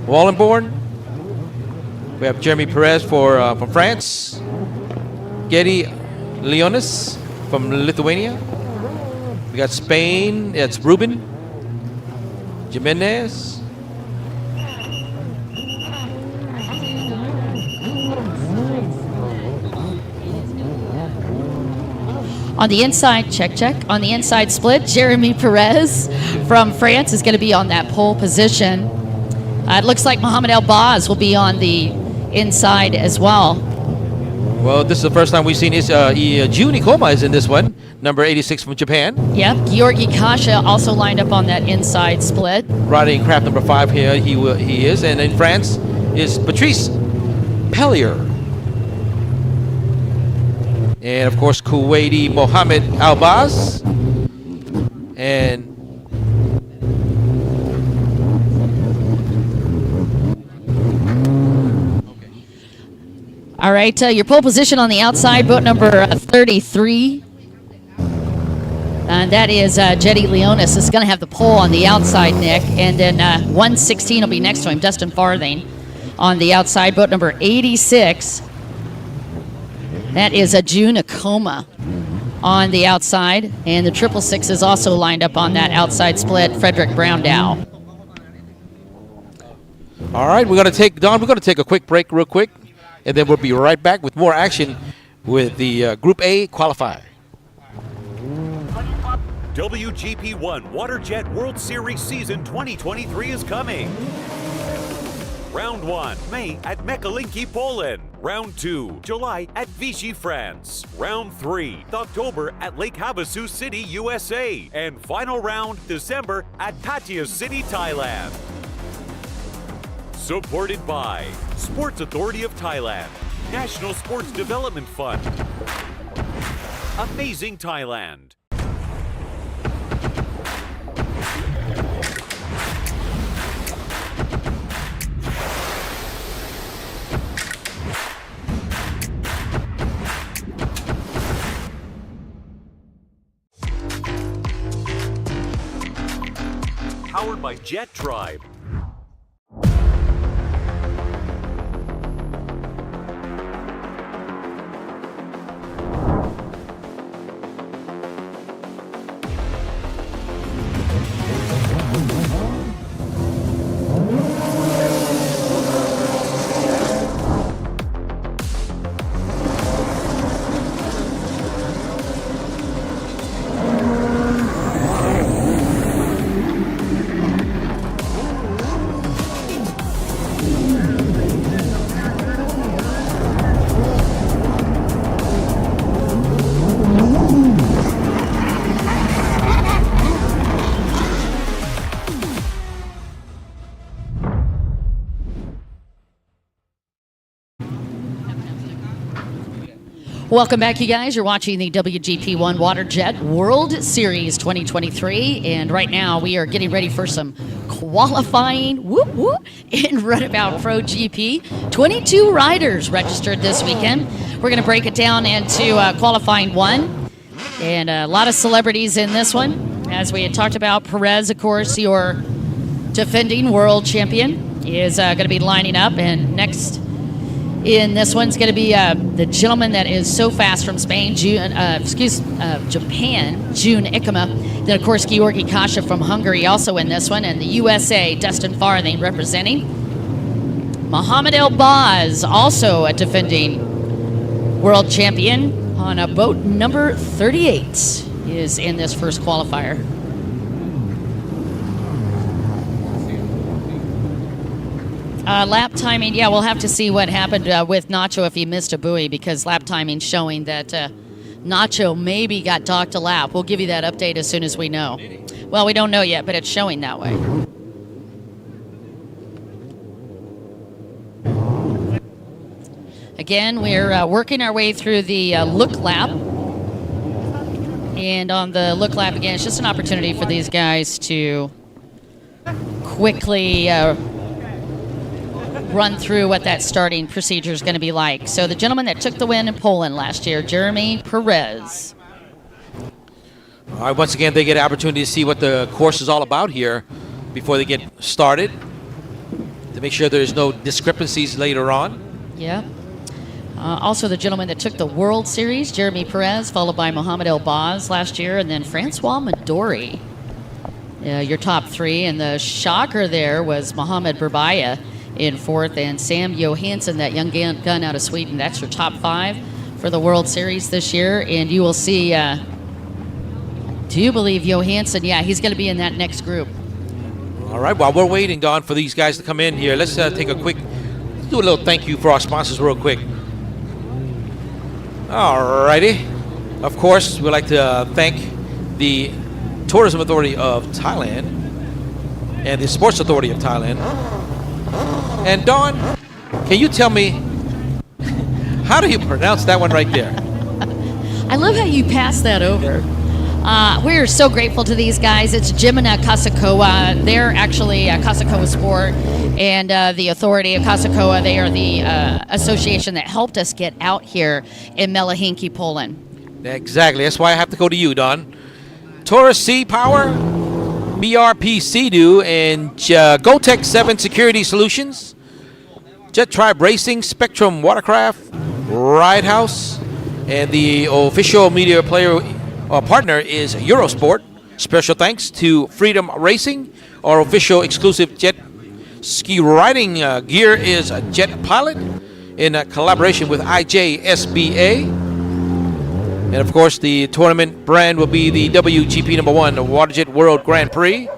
Wallenborn. We have Jeremy Perez from France. Getty Leonis from Lithuania. We got Spain, it's Ruben Jimenez. On the inside, check. On the inside split, Jeremy Perez from France is going to be on that pole position. It looks like Mohamed El Baz will be on the inside as well. Well, this is the first time we've seen Jun Ikoma is in this one, number 86 from Japan. Yep, Georgi Kasha also lined up on that inside split. Riding craft number 5 here, he is. And in France is Patrice Pellier. And of course, Kuwaiti Mohamed Albaz. And all right, your pole position on the outside, boat number 33. And that is Jetty Leonis is going to have the pole on the outside, Nick. And then 116 will be next to him, Dustin Farthing on the outside, boat number 86. That is a Jun Ikoma on the outside. And the 666 is also lined up on that outside split, Frederick Browndow. all right, we're going to take a quick break real quick. And then we'll be right back with more action with the Group A qualifier. WGP1 WaterJet World Series Season 2023 is coming. Round 1, May at Mekalinki, Poland. Round 2, July at Vichy, France. Round 3, October at Lake Havasu City, USA. And final round, December at Pattaya City, Thailand. Supported by Sports Authority of Thailand, National Sports Development Fund, Amazing Thailand. Powered by Jet Tribe. Welcome back, you guys. You're watching the WGP1 WaterJet World Series 2023, and right now we are getting ready for some qualifying in Runabout Pro GP. 22 riders registered this weekend. We're going to break it down into qualifying one, and a lot of celebrities in this one. As we had talked about, Perez, of course, your defending world champion, is going to be lining up. And next in this one's going to be the gentleman that is so fast from Spain, Japan, June Ikema. Then, of course, Georgi Kasha from Hungary also in this one. And the USA, Dustin Farthing representing. Mohamed El Baz, also a defending world champion on a boat number 38, is in this first qualifier. Lap timing, yeah, we'll have to see what happened with Nacho if he missed a buoy, because lap timing showing that Nacho maybe got docked a lap. We'll give you that update as soon as we know. Well, we don't know yet, but it's showing that way. Again, we're working our way through the look lap. And on the look lap, again, it's just an opportunity for these guys to quickly run through what that starting procedure is going to be like. So the gentleman that took the win in Poland last year, Jeremy Perez. All right, once again, they get an opportunity to see what the course is all about here before they get started, to make sure there's no discrepancies later on. Yeah. Also the gentleman that took the World Series, Jeremy Perez, followed by Mohamed El Baz last year, and then Francois Midori. Your top three, and the shocker there was Mohamed Berbaya in fourth, and Sam Johansson, that young gun out of Sweden. That's your top five for the World Series this year. And you will see, do you believe Johansson? Yeah, he's going to be in that next group. All right, while we're waiting, Don, for these guys to come in here, let's take a quick, do a little thank you for our sponsors real quick. All righty. Of course, we'd like to thank the Tourism Authority of Thailand and the Sports Authority of Thailand. And Dawn, can you tell me, how do you pronounce that one right there? I love how you passed that over. We're so grateful to these guys. It's Jimina Kasakoa. They're actually Kasakoa Sport, and the authority of Kasakoa, they are the association that helped us get out here in Melahinki, Poland. Exactly. That's why I have to go to you, Don. Taurus Sea Power, BRP Sea-Doo, and GoTech 7 Security Solutions, Jet Tribe Racing, Spectrum Watercraft, Ride House, and the official media player partner is Eurosport. Special thanks to Freedom Racing. Our official exclusive jet ski riding gear is Jet Pilot in collaboration with IJSBA. And of course, the tournament brand will be the WGP #1 Waterjet World Grand Prix,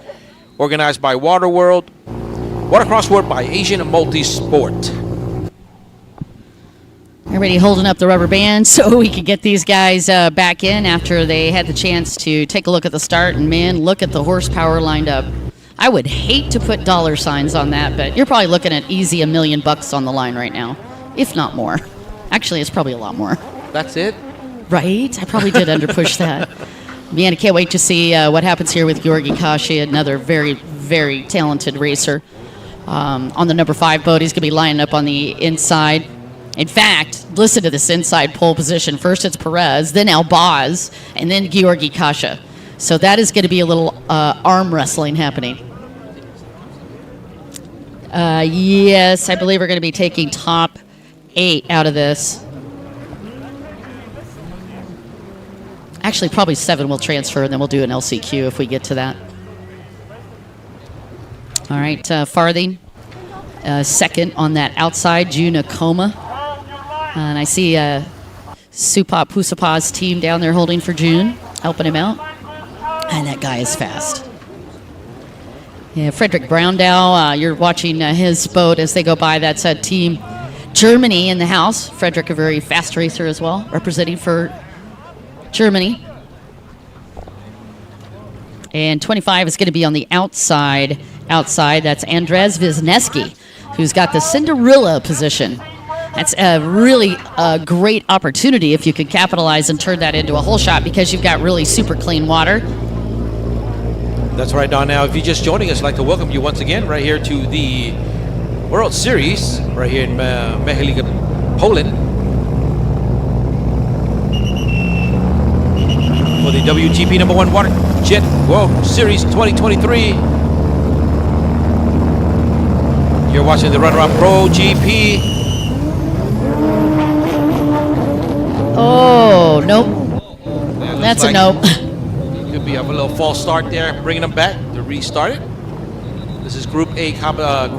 organized by Water World, Watercross World by Asian Multisport. Everybody holding up the rubber band so we can get these guys back in after they had the chance to take a look at the start. And man, look at the horsepower lined up. I would hate to put dollar signs on that, but you're probably looking at easy $1 million on the line right now, if not more. Actually, it's probably a lot more. That's it? Right? I probably did underpush that. Man, I can't wait to see what happens here with Georgi Kasha, another very, very talented racer. On the number 5 boat, he's going to be lining up on the inside. In fact, listen to this inside pole position. First it's Perez, then El Baz, and then Georgi Kasha. So that is going to be a little arm wrestling happening. Yes, I believe we're going to be taking top 8 out of this. Actually, probably 7 will transfer, and then we'll do an LCQ if we get to that. All right, Farthing, second on that outside, June Ikoma. And I see Supap Pusapa's team down there holding for June, helping him out. And that guy is fast. Yeah, Frederick Browndow, you're watching his boat as they go by. That's Team Germany in the house. Frederick, a very fast racer as well, representing for Germany. And 25 is going to be on the outside. That's Andres Wisniewski, who's got the Cinderella position. That's a really great opportunity if you could capitalize and turn that into a hole shot, because you've got really super clean water. That's right, Don. Now, if you're just joining us, I'd like to welcome you once again right here to the World Series right here in Mecheliga, Poland, for the WGP #1 Waterjet World Series 2023. You're watching the Run Around Pro GP. Oh, nope. That looks That's a like nope. Could be a little false start there, bringing them back to restart it. This is Group A qualifier.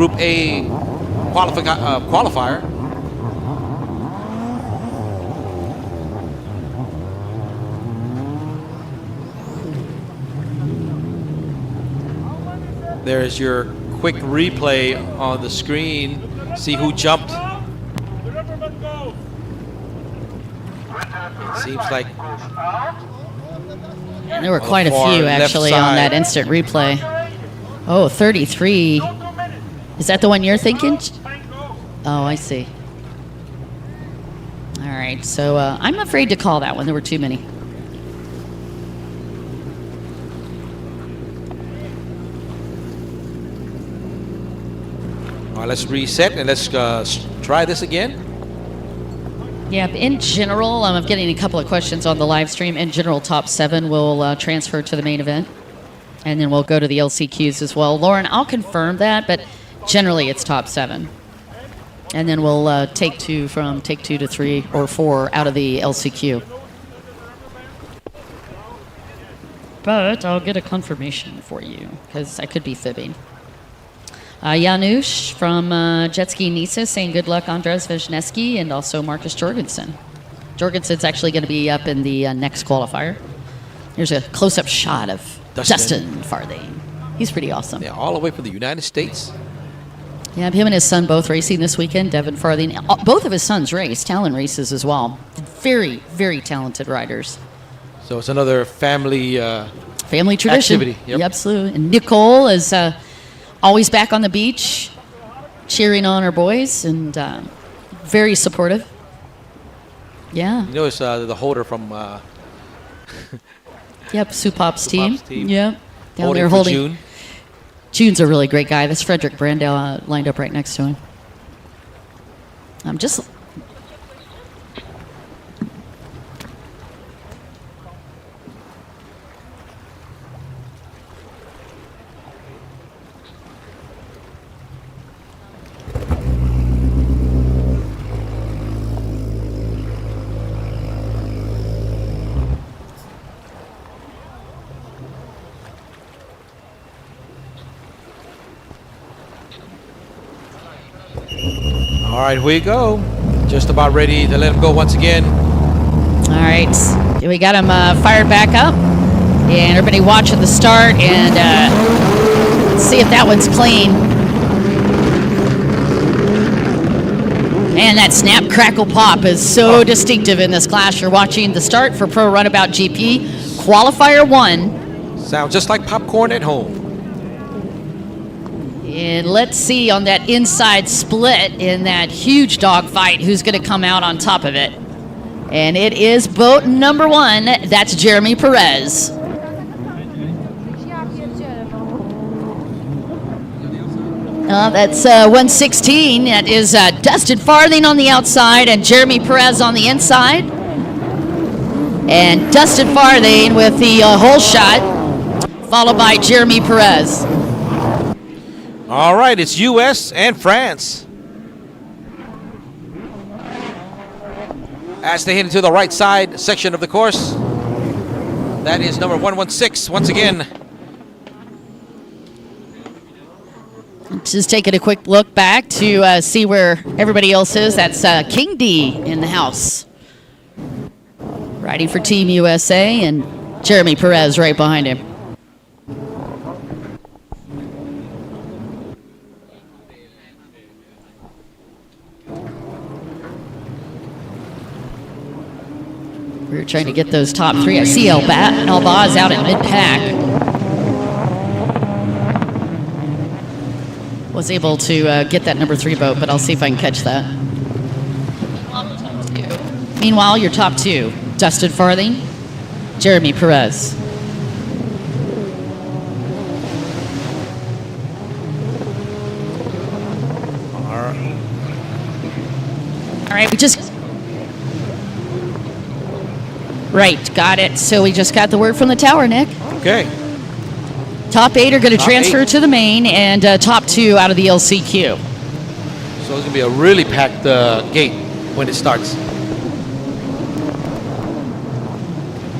There's your quick replay on the screen. See who jumped. Seems like There were quite a far few left actually on side. that instant replay. Oh, 33. Is that the one you're thinking? Oh, I see. All right, so I'm afraid to call that one. There were too many. All right, let's reset and let's try this again. Yeah, in general, I'm getting a couple of questions on the live stream. In general, top 7 will transfer to the main event. And then we'll go to the LCQs as well. Lauren, I'll confirm that, but generally it's top 7. And then we'll take 2 to 3 or 4 out of the LCQ. But I'll get a confirmation for you, because I could be fibbing. Janusz from Jet Ski Nisa saying good luck, Andres Wisniewski, and also Marcus Jorgensen. Jorgensen's actually going to be up in the next qualifier. Here's a close-up shot of Justin Farthing. He's pretty awesome. Yeah, all the way from the United States. Yeah, him and his son both racing this weekend. Devin Farthing. Both of his sons race, Talon races as well. Very, very talented riders. So it's another family tradition. activity. Yep. Yeah, absolutely. And Nicole is always back on the beach, cheering on her boys, and very supportive. Yeah. You know, it's the holder from Yep, Supop's team. team. Yep. Down holding there for holding. June. June's a really great guy. That's Frederick Brandau lined up right next to him. I'm just. All right, here we go. Just about ready to let him go once again. All right, we got him fired back up, and everybody watching the start, and let's see if that one's clean. Man, that snap, crackle, pop is so distinctive in this class. You're watching the start for Pro Runabout GP, Qualifier 1. Sounds just like popcorn at home. And let's see on that inside split in that huge dogfight who's going to come out on top of it. And it is boat number 1. That's Jeremy Perez. That's 116. That is Dustin Farthing on the outside and Jeremy Perez on the inside. And Dustin Farthing with the hole shot, followed by Jeremy Perez. All right, it's U.S. and France. As they head into the right side section of the course, that is number 116 once again. Just taking a quick look back to see where everybody else is. That's King D in the house, riding for Team USA, and Jeremy Perez right behind him. We were trying to get those top 3. I see Elbaz out in mid-pack. Was able to get that number 3 boat, but I'll see if I can catch that. Meanwhile, your top 2, Dustin Farthing, Jeremy Perez. All right, we just... Right, got it. So we just got the word from the tower, Nick. Okay. Top 8 are going to Top transfer 8. to the main, and top 2 out of the LCQ. So it's going to be a really packed gate when it starts.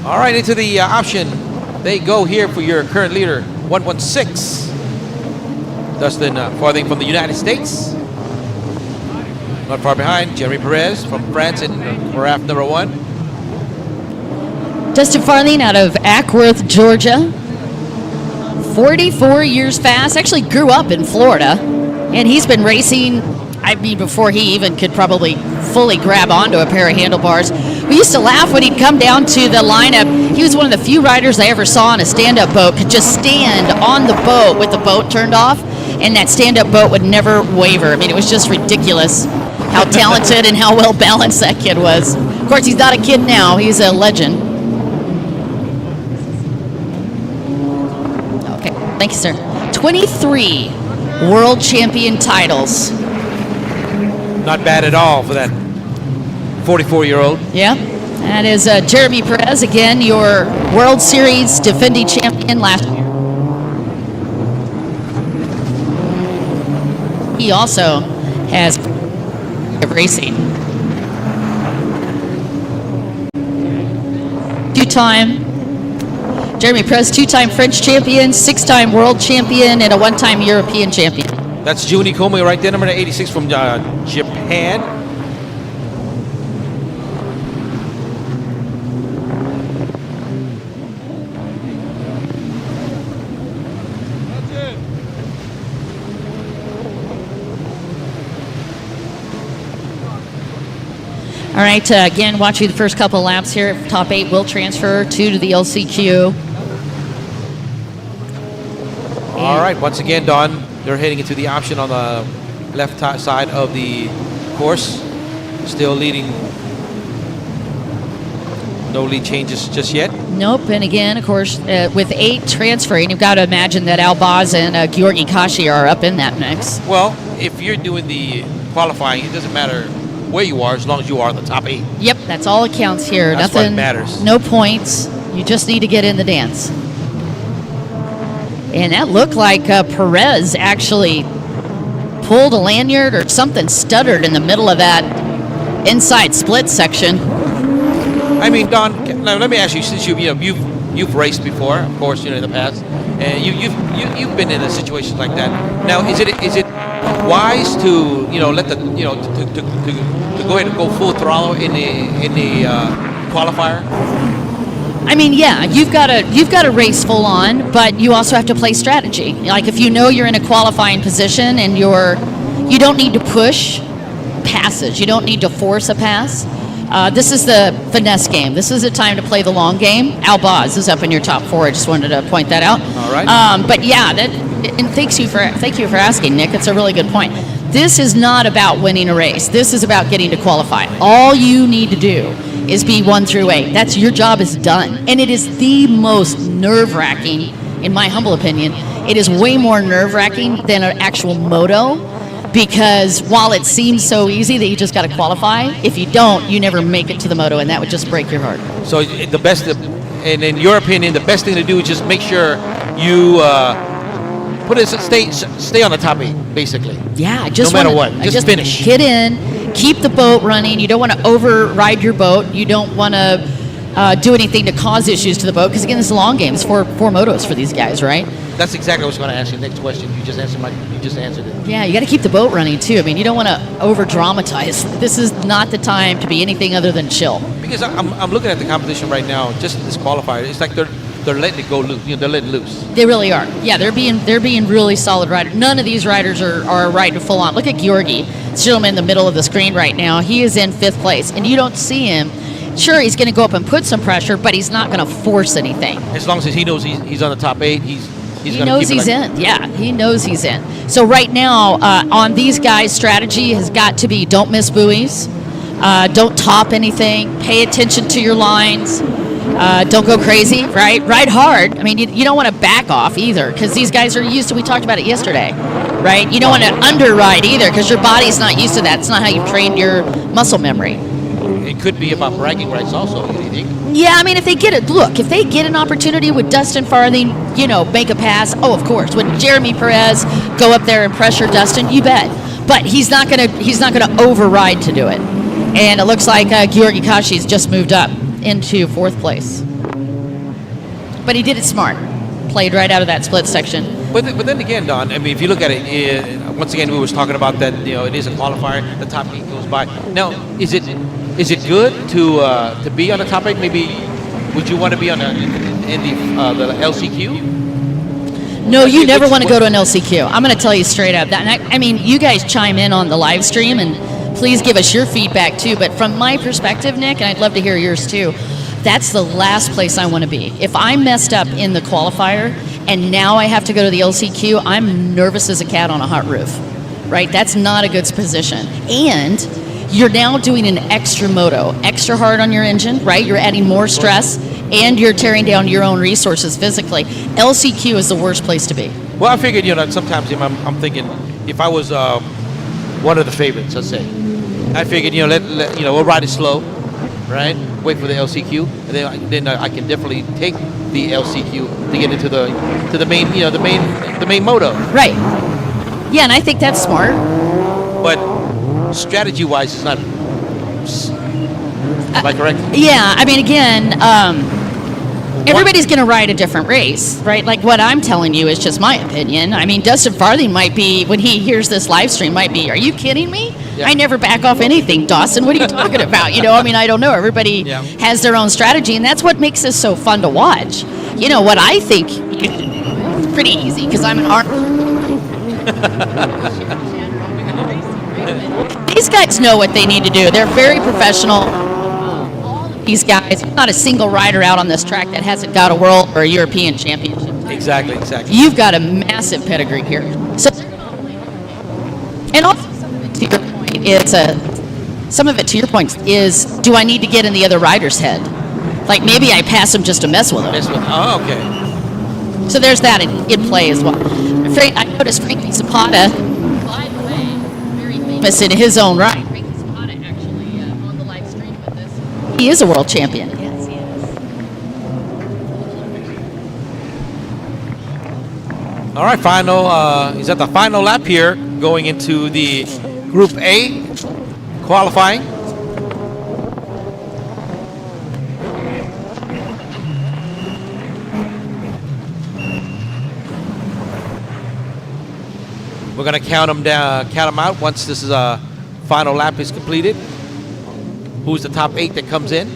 All right, into the option. They go here for your current leader, 116. Dustin Farthing from the United States. Not far behind, Jeremy Perez from France in RAF number 1. Dustin Farthing out of Ackworth, Georgia. 44 years fast. Actually grew up in Florida. And he's been racing, I mean, before he even could probably fully grab onto a pair of handlebars. We used to laugh when he'd come down to the lineup. He was one of the few riders I ever saw on a stand-up boat, could just stand on the boat with the boat turned off, and that stand-up boat would never waver. I mean, it was just ridiculous how talented and how well balanced that kid was. Of course, he's not a kid now. He's a legend. Okay, thank you, sir. 23 world champion titles. Not bad at all for that 44-year-old. Yeah, that is Jeremy Perez, again, your World Series defending champion last year. He also has racing. Jeremy Perez, 2-time French champion, 6-time world champion, and a 1-time European champion. That's Jun Ikomi right there, number 86 from Japan. All right, again, watching the first couple of laps here. Top 8 will transfer, 2 to the LCQ. All right, once again, Don, they're heading into the option on the left side of the course. Still leading. No lead changes just yet. Nope, and again, of course, with 8 transferring, you've got to imagine that Albaz and Georgi Kashi are up in that mix. Well, if you're doing the qualifying, it doesn't matter where you are as long as you are in the top 8. Yep, that's all that counts here. That's Nothing what matters. No points. You just need to get in the dance. And that looked like Perez actually pulled a lanyard or something, stuttered in the middle of that inside split section. I mean, Don, now let me ask you, since you've raced before, of course, in the past, and you've been in a situation like that. Now, is it wise to let the to go ahead and go full throttle in the qualifier? I mean, yeah, you've got to race full on, but you also have to play strategy. Like if you know you're in a qualifying position and you don't need to push passes, you don't need to force a pass. This is the finesse game. This is a time to play the long game. Albaz is up in your top 4. I just wanted to point that out. All right. But yeah, and thank you for asking, Nick. It's a really good point. This is not about winning a race. This is about getting to qualify. All you need to do is be 1 through 8. That's your job is done. And it is the most nerve-wracking, in my humble opinion. It is way more nerve-wracking than an actual moto, because while it seems so easy that you just got to qualify, if you don't, you never make it to the moto, and that would just break your heart. So the best, and in your opinion, the best thing to do is just make sure you stay on the top 8, basically. Yeah, no matter what, just finish. Get in, keep the boat running. You don't want to override your boat. You don't want to do anything to cause issues to the boat, because again, this is a long game. It's four motos for these guys, right? That's exactly what I was going to ask you. Next question. You just answered it. Yeah, you got to keep the boat running too. I mean, you don't want to over dramatize. This is not the time to be anything other than chill. Because I'm looking at the competition right now, just this qualifier. It's like they're letting it go loose. They're letting loose. They really are. Yeah, they're being really solid riders. None of these riders are riding full on. Look at Georgi. This gentleman in the middle of the screen right now. He is in 5th place, and you don't see him. Sure, he's going to go up and put some pressure, but he's not going to force anything. As long as he knows he's on the top 8, he knows he's in. Yeah, he knows he's in. So right now, on these guys, strategy has got to be don't miss buoys, don't top anything, pay attention to your lines, don't go crazy, right? Ride hard. I mean, you don't want to back off either, because these guys are used to, we talked about it yesterday, right? You don't want to underride either, because your body's not used to that. It's not how you trained your muscle memory. It could be about bragging rights also, you think? Yeah, I mean, if they get an opportunity with Dustin Farthing, make a pass, oh, of course. Would Jeremy Perez go up there and pressure Dustin? You bet. but he's not gonna override to do it. And it looks like Georgi Kashi's just moved up into 4th place. But he did it smart. Played right out of that split section. But then again, Don, I mean, if you look at it, once again, we was talking about that, it is a qualifier, the top 8 goes by. Now, is it good to be on the top 8? Maybe, would you want to be on the LCQ? No, you never want to go to an LCQ. I'm going to tell you straight up. That, and I mean, you guys chime in on the live stream, and please give us your feedback too. But from my perspective, Nick, and I'd love to hear yours too, that's the last place I want to be. If I messed up in the qualifier and now I have to go to the LCQ, I'm nervous as a cat on a hot roof, right? That's not a good position. And you're now doing an extra moto, extra hard on your engine, right? You're adding more stress and you're tearing down your own resources physically. LCQ is the worst place to be. Well, I figured, sometimes I'm thinking if I was one of the favorites, let's say, I figured, we'll ride it slow, right? Wait for the LCQ, and then I can definitely take the LCQ to get into the main, the main moto. Right. Yeah, and I think that's smart. But strategy-wise, it's not. Am I correct? Yeah, I mean, again, everybody's going to ride a different race, right? Like what I'm telling you is just my opinion. I mean, Dustin Farthing might be, when he hears this live stream, might be, are you kidding me? Yeah. I never back off anything, Dawson. What are you talking about? I mean, I don't know. Everybody has their own strategy, and that's what makes this so fun to watch. What I think is pretty easy, because I'm an art. These guys know what they need to do. They're very professional. These guys, not a single rider out on this track that hasn't got a world or a European championship. Exactly. You've got a massive pedigree here. So, and also some of it to your point is, do I need to get in the other rider's head? Like maybe I pass him just to mess with him. Oh, okay. So there's that in play as well. I noticed Frankie Zapata, by the way, very famous in his own right. Frankie Zapata actually on the live stream with this. He is a world champion. Yes, he is. All right, he's at the final lap here, going into the Group A qualifying. We're going to count them out once this is final lap is completed. Who's the top 8 that comes in?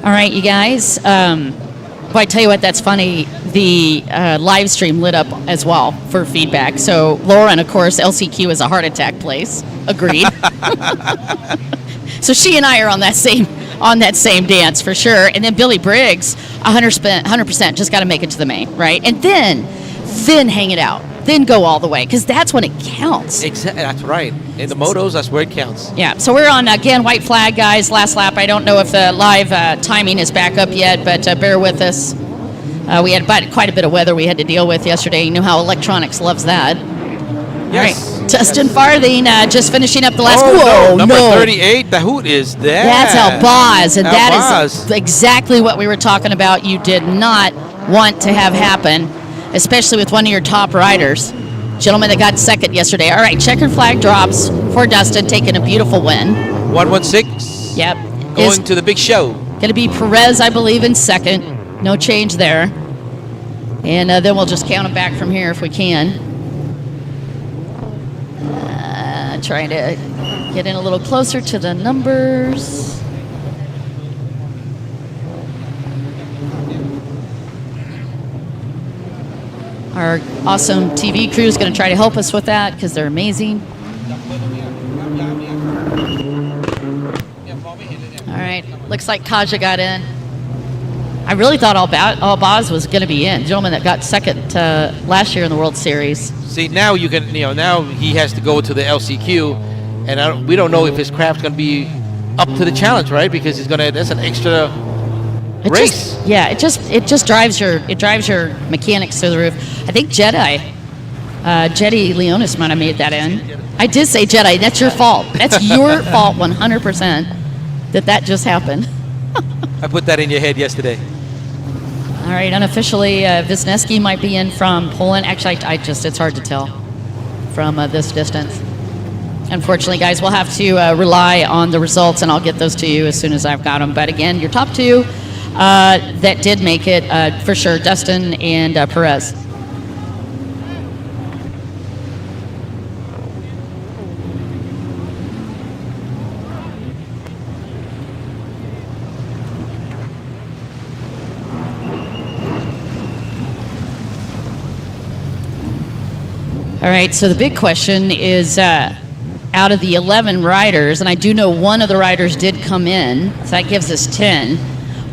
All right, you guys. Well, I tell you what, that's funny. The live stream lit up as well for feedback. So Lauren, of course, LCQ is a heart attack place. Agreed. So she and I are on that same dance for sure. And then Billy Briggs, 100%, just got to make it to the main, right? And then hang it out. Then go all the way, because that's when it counts. Exactly, that's right. In the motos, that's where it counts. Yeah, so we're on, again, white flag, guys, last lap. I don't know if the live timing is back up yet, but bear with us. We had quite a bit of weather we had to deal with yesterday. You know how electronics loves that. Yes. All right. Dustin Farthing just finishing up the last. Whoa, number 38, the hoot is there. That's Albaz, and that Albaz. is exactly what we were talking about. You did not want to have happen, especially with one of your top riders. Gentleman that got second yesterday. All right, checkered flag drops for Dustin, taking a beautiful win. 116. Yep. Going to the big show. Going to be Perez, I believe, in second. No change there. And then we'll just count them back from here if we can. Trying to get in a little closer to the numbers. Our awesome TV crew is going to try to help us with that because they're amazing. All right, looks like Kaja got in. I really thought Albaz was going to be in. The gentleman that got second last year in the World Series. See, now you can, now he has to go to the LCQ, and we don't know if his craft's going to be up to the challenge, right? Because that's an extra race. It just drives your mechanics through the roof. I think Jedi Leonis might have made that in. I did say Jedi. That's your fault. That's your fault 100% that just happened. I put that in your head yesterday. All right, unofficially, Wisniewski might be in from Poland. Actually, it's hard to tell from this distance. Unfortunately, guys, we'll have to rely on the results, and I'll get those to you as soon as I've got them. But again, your top two that did make it, for sure, Dustin and Perez. All right, so the big question is, out of the 11 riders, and I do know one of the riders did come in, so that gives us 10.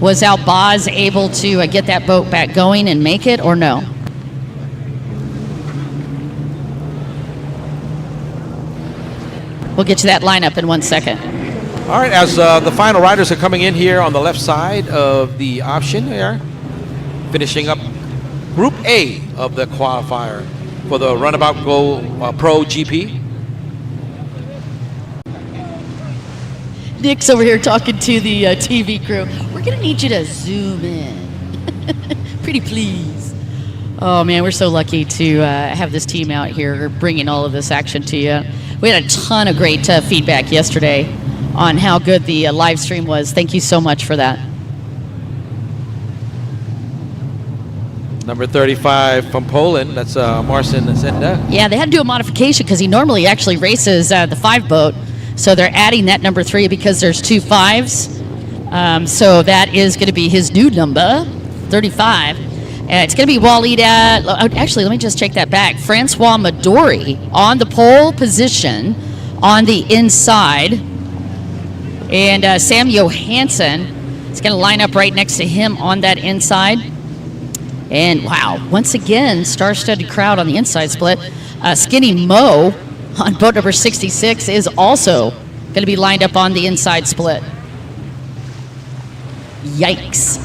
Was Albaz able to get that boat back going and make it, or no? We'll get to that lineup in 1 second. All right, as the final riders are coming in here on the left side of the option here, finishing up Group A of the qualifier for the Runabout Go Pro GP. Nick's over here talking to the TV crew. We're going to need you to zoom in. Pretty please. Oh, man, we're so lucky to have this team out here bringing all of this action to you. We had a ton of great feedback yesterday on how good the live stream was. Thank you so much for that. Number 35 from Poland, that's Marcin Zenda. Yeah, they had to do a modification because he normally actually races the 5 boat. So they're adding that number 3 because there's 2 5s. So that is going to be his new number, 35. It's going to be Walida. Actually, let me just take that back. Francois Midori on the pole position on the inside. And Sam Johansson is going to line up right next to him on that inside. And wow, once again, star-studded crowd on the inside split. Skinny Mo on boat number 66 is also going to be lined up on the inside split. Yikes.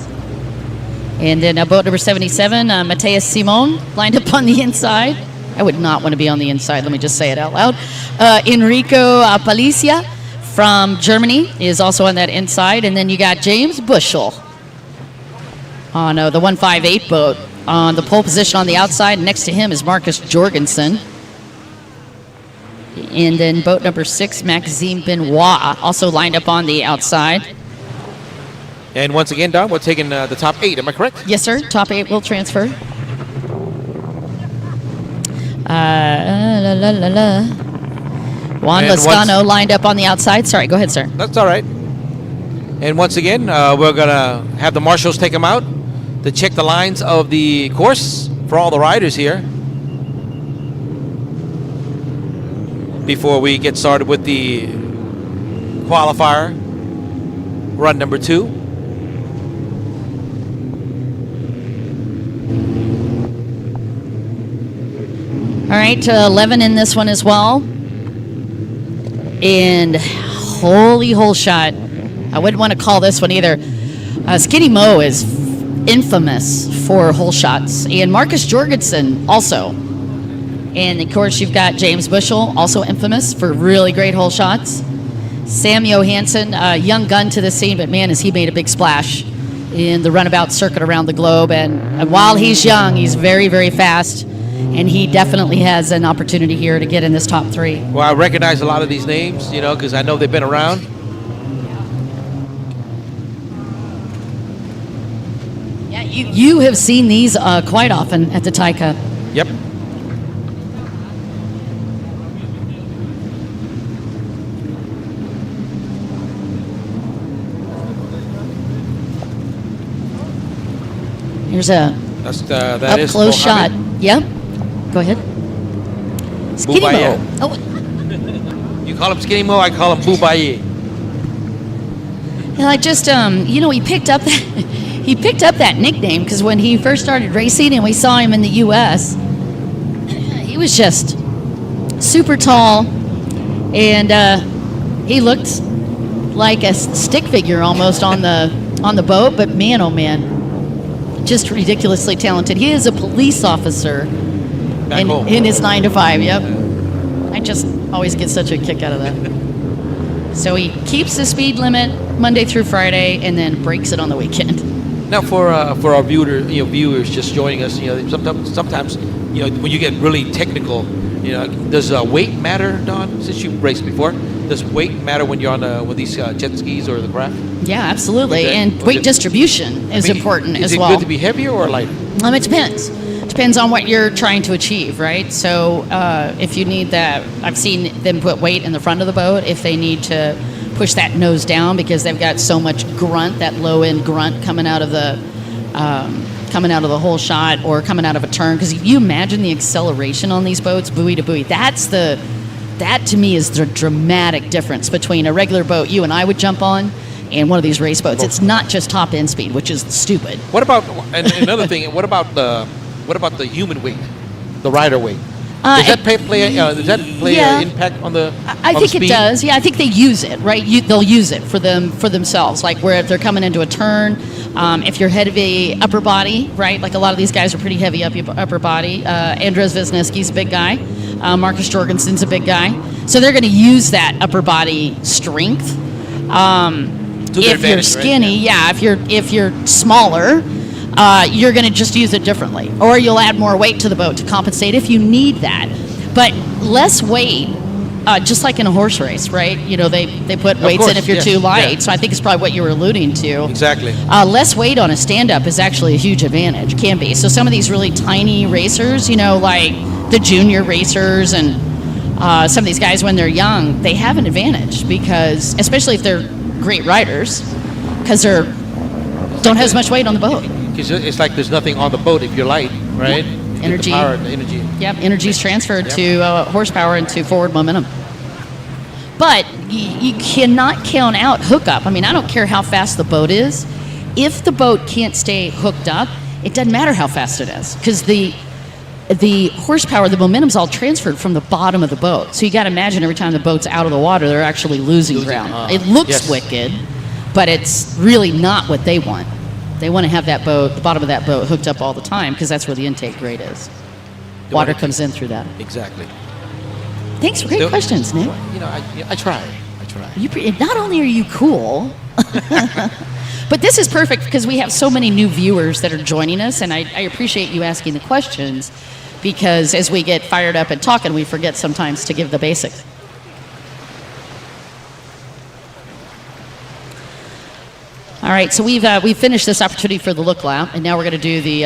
And then boat number 77, Mateus Simon, lined up on the inside. I would not want to be on the inside, let me just say it out loud. Enrico Palicia from Germany is also on that inside. And then you got James Bushel on the 158 boat on the pole position on the outside. Next to him is Marcus Jorgensen. And then boat number 6, Maxime Benoit, also lined up on the outside. And once again, Don, we're taking the top 8, am I correct? Yes, sir. Top 8 will transfer. Juan Lascano lined up on the outside. Sorry, go ahead, sir. That's all right. And once again, we're going to have the marshals take them out to check the lines of the course for all the riders here before we get started with the qualifier, run number 2. All right, 11 in this one as well. And holy hole shot. I wouldn't want to call this one either. Skinny Mo is infamous for hole shots. And Marcus Jorgensen also. And of course, you've got James Bushel, also infamous for really great hole shots. Sam Johansson, a young gun to the scene, but man, has he made a big splash in the runabout circuit around the globe. And while he's young, he's very, very fast. And he definitely has an opportunity here to get in this top 3. Well, I recognize a lot of these names, you know, because I know they've been around. Yeah, you have seen these quite often at the Thai Cup. Yep. Here's a that up close shot. Yep. Go ahead. Skinny Mo. Oh. You call him Skinny Mo, I call him Bubaye. And I just, he picked up that nickname because when he first started racing and we saw him in the U.S., he was just super tall, and he looked like a stick figure almost on the boat. But man, oh man, just ridiculously talented. He is a police officer in his 9 to 5. Yep. I just always get such a kick out of that. So he keeps the speed limit Monday through Friday and then breaks it on the weekend. Now, for our viewers just joining us, sometimes when you get really technical, does weight matter, Don? Since you've raced before, does weight matter when you're on one of these jet skis or the craft? Yeah, absolutely. And weight distribution is important as well. Is it good to be heavier or lighter? It depends. Depends on what you're trying to achieve, right? So if you need that, I've seen them put weight in the front of the boat if they need to push that nose down because they've got so much grunt, that low end grunt coming out of the whole shot or coming out of a turn. Because if you imagine the acceleration on these boats, buoy to buoy, that to me is the dramatic difference between a regular boat you and I would jump on and one of these race boats. It's not just top end speed, which is stupid. What about another thing? What about the human weight, the rider weight? Does that play an impact on the? I think it does. Yeah, I think they use it, right? They'll use it for themselves. Like where if they're coming into a turn, if you're heavy upper body, right? Like a lot of these guys are pretty heavy upper body. Andres Wisniewski's a big guy. Marcus Jorgensen's a big guy. So they're going to use that upper body strength. If you're skinny, right? If you're smaller. You're going to just use it differently, or you'll add more weight to the boat to compensate if you need that. But less weight, just like in a horse race, right? They put weights in if you're too light. Yeah. So I think it's probably what you were alluding to. Exactly. Less weight on a stand-up is actually a huge advantage. Can be. So some of these really tiny racers, like the junior racers and some of these guys when they're young, they have an advantage because, especially if they're great riders, because they don't have as much weight on the boat. Because it's like there's nothing on the boat if you're light, right? Yeah. Energy. The power, the energy. Yep, energy's transferred to horsepower into forward momentum. But you cannot count out hookup. I mean, I don't care how fast the boat is. If the boat can't stay hooked up, it doesn't matter how fast it is. Because the horsepower, the momentum's all transferred from the bottom of the boat. So you got to imagine every time the boat's out of the water, they're actually losing ground. It looks wicked, but it's really not what they want. They want to have that boat, the bottom of that boat, hooked up all the time because that's where the intake grate is. Water comes in through that. Exactly. Thanks for great questions, Nick. I try. Not only are you cool, but this is perfect because we have so many new viewers that are joining us, and I appreciate you asking the questions because as we get fired up and talking, we forget sometimes to give the basics. All right, so we've finished this opportunity for the look lap, and now we're going to do the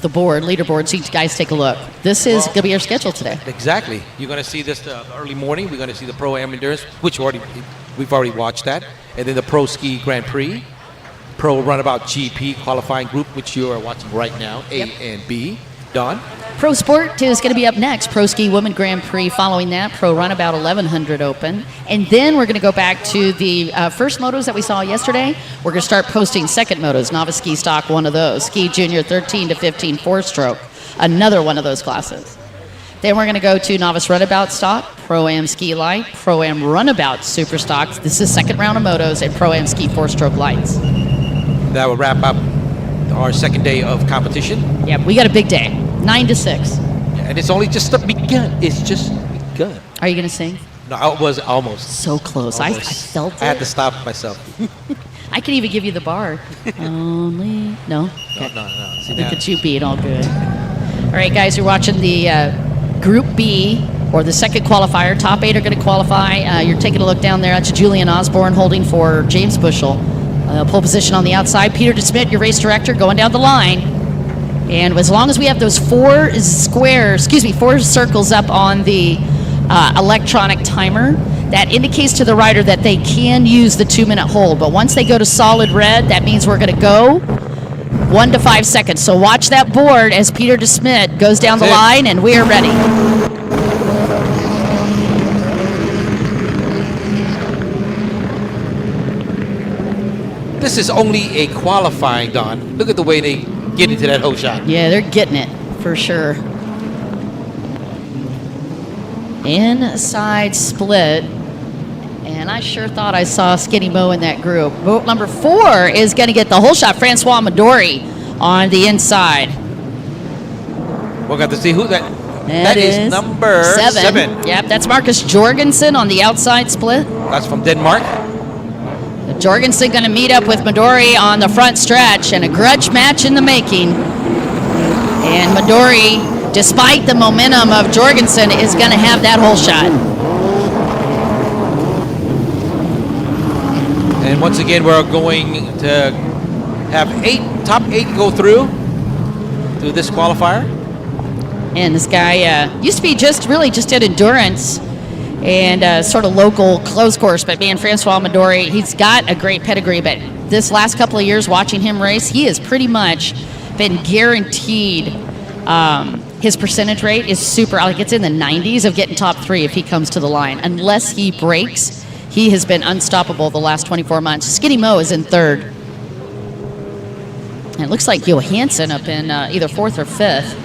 leaderboard, so you guys take a look. This is going to be our schedule today. Exactly. You're going to see this early morning. We're going to see the Pro-Am Endurance, which we've already watched that, and then the Pro Ski Grand Prix, Pro Runabout GP qualifying group, which you are watching right now, A and B. Don? Pro Sport is going to be up next. Pro Ski Women Grand Prix following that. Pro Runabout 1100 Open. And then we're going to go back to the first motos that we saw yesterday. We're going to start posting second motos. Novice Ski Stock, one of those. Ski Junior 13 to 15 four-stroke, another one of those classes. Then we're going to go to Novice Runabout Stock, Pro-Am Ski Light, Pro-Am Runabout Super Stocks. This is second round of motos, and Pro-Am Ski four-stroke lights. That will wrap up our second day of competition. Yep, we got a big day, 9 to 6. And it's only just begun. It's just begun. Are you going to sing? No, I was almost. So close. Almost. I felt it. I had to stop myself. I can even give you the bar. Only. No? Okay. No. See, look at you being all good. All right, guys, you're watching the Group B, or the second qualifier. Top 8 are going to qualify. You're taking a look down there. That's Julian Osborne holding for James Bushell. Pole position on the outside. Peter DeSmit, your race director, going down the line. And as long as we have those four circles up on the electronic timer, that indicates to the rider that they can use the 2-minute hold. But once they go to solid red, that means we're going to go 1 to 5 seconds. So watch that board as Peter DeSmit goes down the line, and we are ready. This is only a qualifying, Don. Look at the way they get into that whole shot. Yeah, they're getting it, for sure. Inside split. And I sure thought I saw Skinny Mo in that group. Boat number 4 is going to get the whole shot. Francois Midori on the inside. We'll get to see who that is number 7. Yep, that's Marcus Jorgensen on the outside split. That's from Denmark. Jorgensen going to meet up with Midori on the front stretch, and a grudge match in the making. And Midori, despite the momentum of Jorgensen, is going to have that whole shot. And once again, we're going to have top eight go through this qualifier. And this guy used to be just at endurance and sort of local close course. But man, Francois Midori, he's got a great pedigree. But this last couple of years watching him race, he has pretty much been guaranteed. His percentage rate is super, like it's in the 90s of getting top 3 if he comes to the line. Unless he breaks, he has been unstoppable the last 24 months. Skinny Mo is in 3rd. And it looks like Johansson up in either 4th or 5th.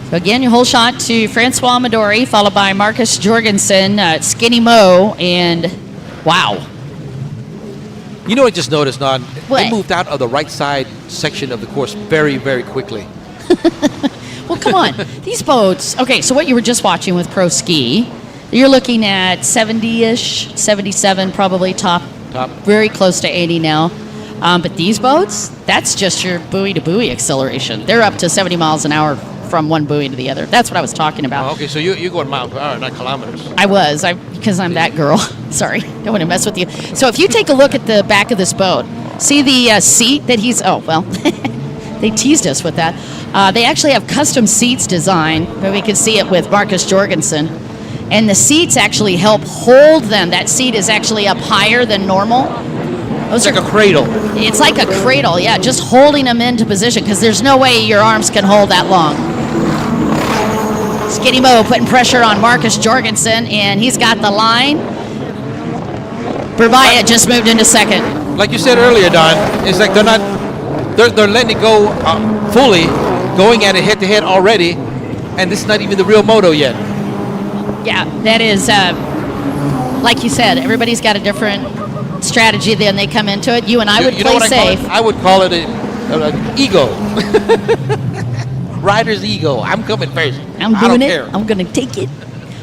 So again, your whole shot to Francois Midori, followed by Marcus Jorgensen, Skinny Mo, and wow. You know what I just noticed, Nan? What? They moved out of the right side section of the course very, very quickly. Well, come on. These boats, okay, so what you were just watching with Pro Ski, you're looking at 70-ish, 77 probably top, very close to 80 now. But these boats, that's just your buoy-to-buoy acceleration. They're up to 70 miles an hour from one buoy to the other. That's what I was talking about. Oh, okay, so you're going miles per hour, not kilometers. Because I'm that girl. Sorry, don't want to mess with you. So if you take a look at the back of this boat, see the seat that he's, they teased us with that. They actually have custom seats designed, but we can see it with Marcus Jorgensen. And the seats actually help hold them. That seat is actually up higher than normal. It's like a cradle. It's like a cradle, yeah, just holding them into position because there's no way your arms can hold that long. Skinny Mo putting pressure on Marcus Jorgensen, and he's got the line. Burbaya just moved into 2nd. Like you said earlier, Don, it's like they're letting it go fully, going at it head-to-head already, and this is not even the real moto yet. Yeah, that is, like you said, everybody's got a different strategy then they come into it. You and I would play safe. I would call it an ego. Rider's ego. I'm coming first. I'm doing it. I'm going to take it.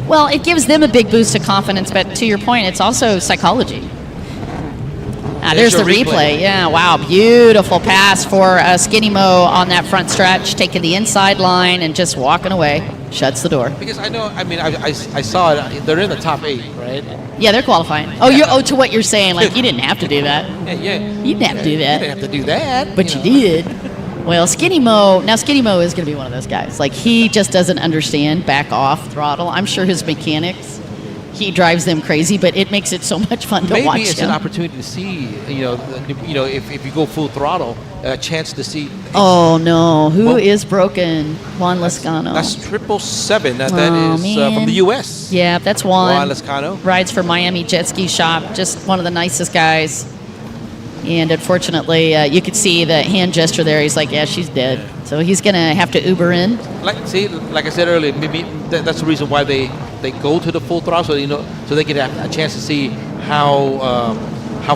Well, it gives them a big boost of confidence, but to your point, it's also psychology. There's the replay. Yeah, wow. Beautiful pass for Skinny Mo on that front stretch, taking the inside line and just walking away. Shuts the door. Because I saw it. They're in the top 8, right? Yeah, they're qualifying. To what you're saying, like you didn't have to do that. Yeah. You didn't have to do that. You didn't have to do that. But you did. Well, Skinny Mo is going to be one of those guys. Like, he just doesn't understand back off throttle. I'm sure his mechanics, he drives them crazy, but it makes it so much fun to watch. Maybe it's an opportunity to see, if you go full throttle, a chance to see. Oh, no. Who is broken? Juan Lescano. That's 777. That is from the U.S. Yeah, that's Juan. Juan Lescano. Rides for Miami Jet Ski Shop. Just one of the nicest guys. And unfortunately, you could see the hand gesture there. He's like, yeah, she's dead. So he's going to have to Uber in. Like I said earlier, maybe that's the reason why they go to the full throttle, so they can have a chance to see how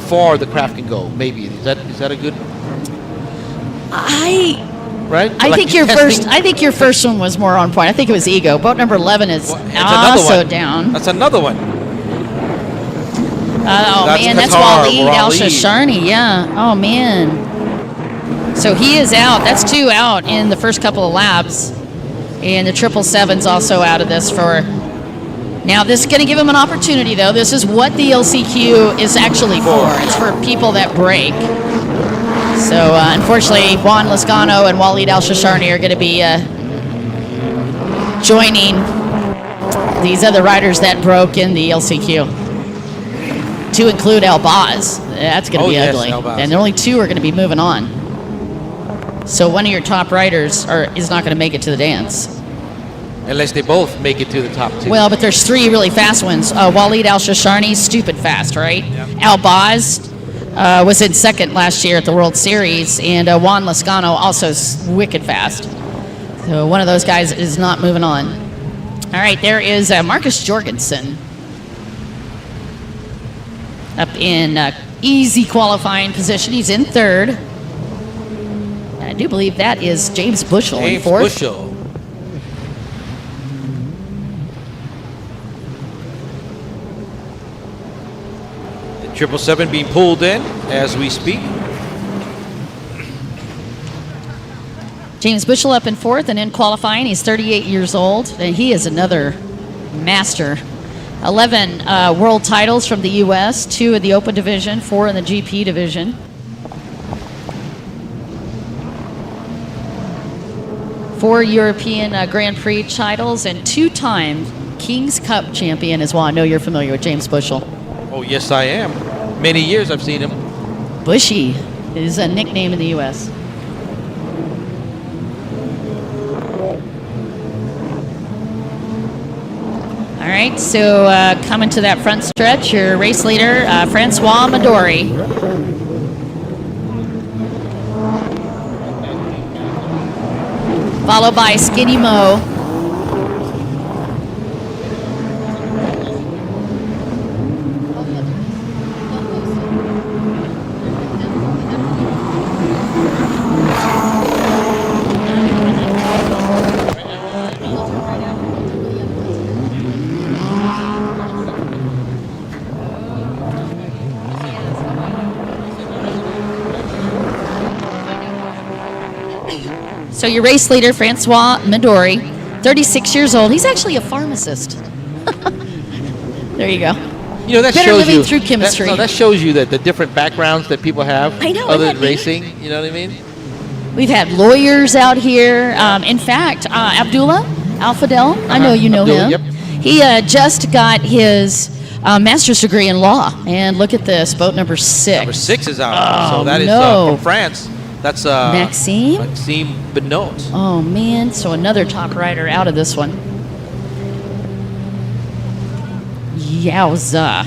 far the craft can go. Maybe is that a good? Right. I think your first one was more on point. I think it was Ego. Boat number 11 is also down. That's another one. That's Walid Al-Shasharni, yeah. Oh, man. So he is out. That's 2 out in the first couple of laps. And the 777's also out of this for... Now, this is going to give him an opportunity, though. This is what the LCQ is actually for. It's for people that break. So, unfortunately, Juan Lescano and Walid Al-Shasharni are going to be joining these other riders that broke in the LCQ. To include Albaz. That's going to be ugly. Albaz. And only 2 are going to be moving on. So one of your top riders is not going to make it to the dance. Unless they both make it to the top 2. Well, but there's 3 really fast ones. Walid Al-Shasharni, stupid fast, right? Yep. Albaz was in 2nd last year at the World Series, and Juan Lescano also wicked fast. So one of those guys is not moving on. All right, there is Marcus Jorgensen. Up in easy qualifying position. He's in 3rd. do believe that is James Bushell in James fourth. Bushell. The 777 being pulled in as we speak. James Bushell up in fourth, and in qualifying, he's 38 years old, and he is another master. 11 world titles from the U.S., 2 in the Open division, 4 in the GP division. Four European Grand Prix titles and 2-time King's Cup champion as well. I know you're familiar with James Bushell. Oh, yes, I am. Many years I've seen him. Bushy is a nickname in the U.S. All right, so coming to that front stretch, your race leader, Francois Midori. Followed by Skinny Mo. So your race leader, Francois Midori, 36 years old. He's actually a pharmacist. There you go. You know, that Better shows living you through chemistry. That shows you that the different backgrounds that people have I know, other isn't than that neat? racing. You know what I mean? We've had lawyers out here. In fact, Abdullah Al-Fadel, I know you know Abdullah, him. yep. He just got his master's degree in law. And look at this, boat number 6. Number 6 is out. Oh, So that is no. from France. That's Maxime? Maxime Benoit. Oh, man. So another top rider out of this one. Yowza.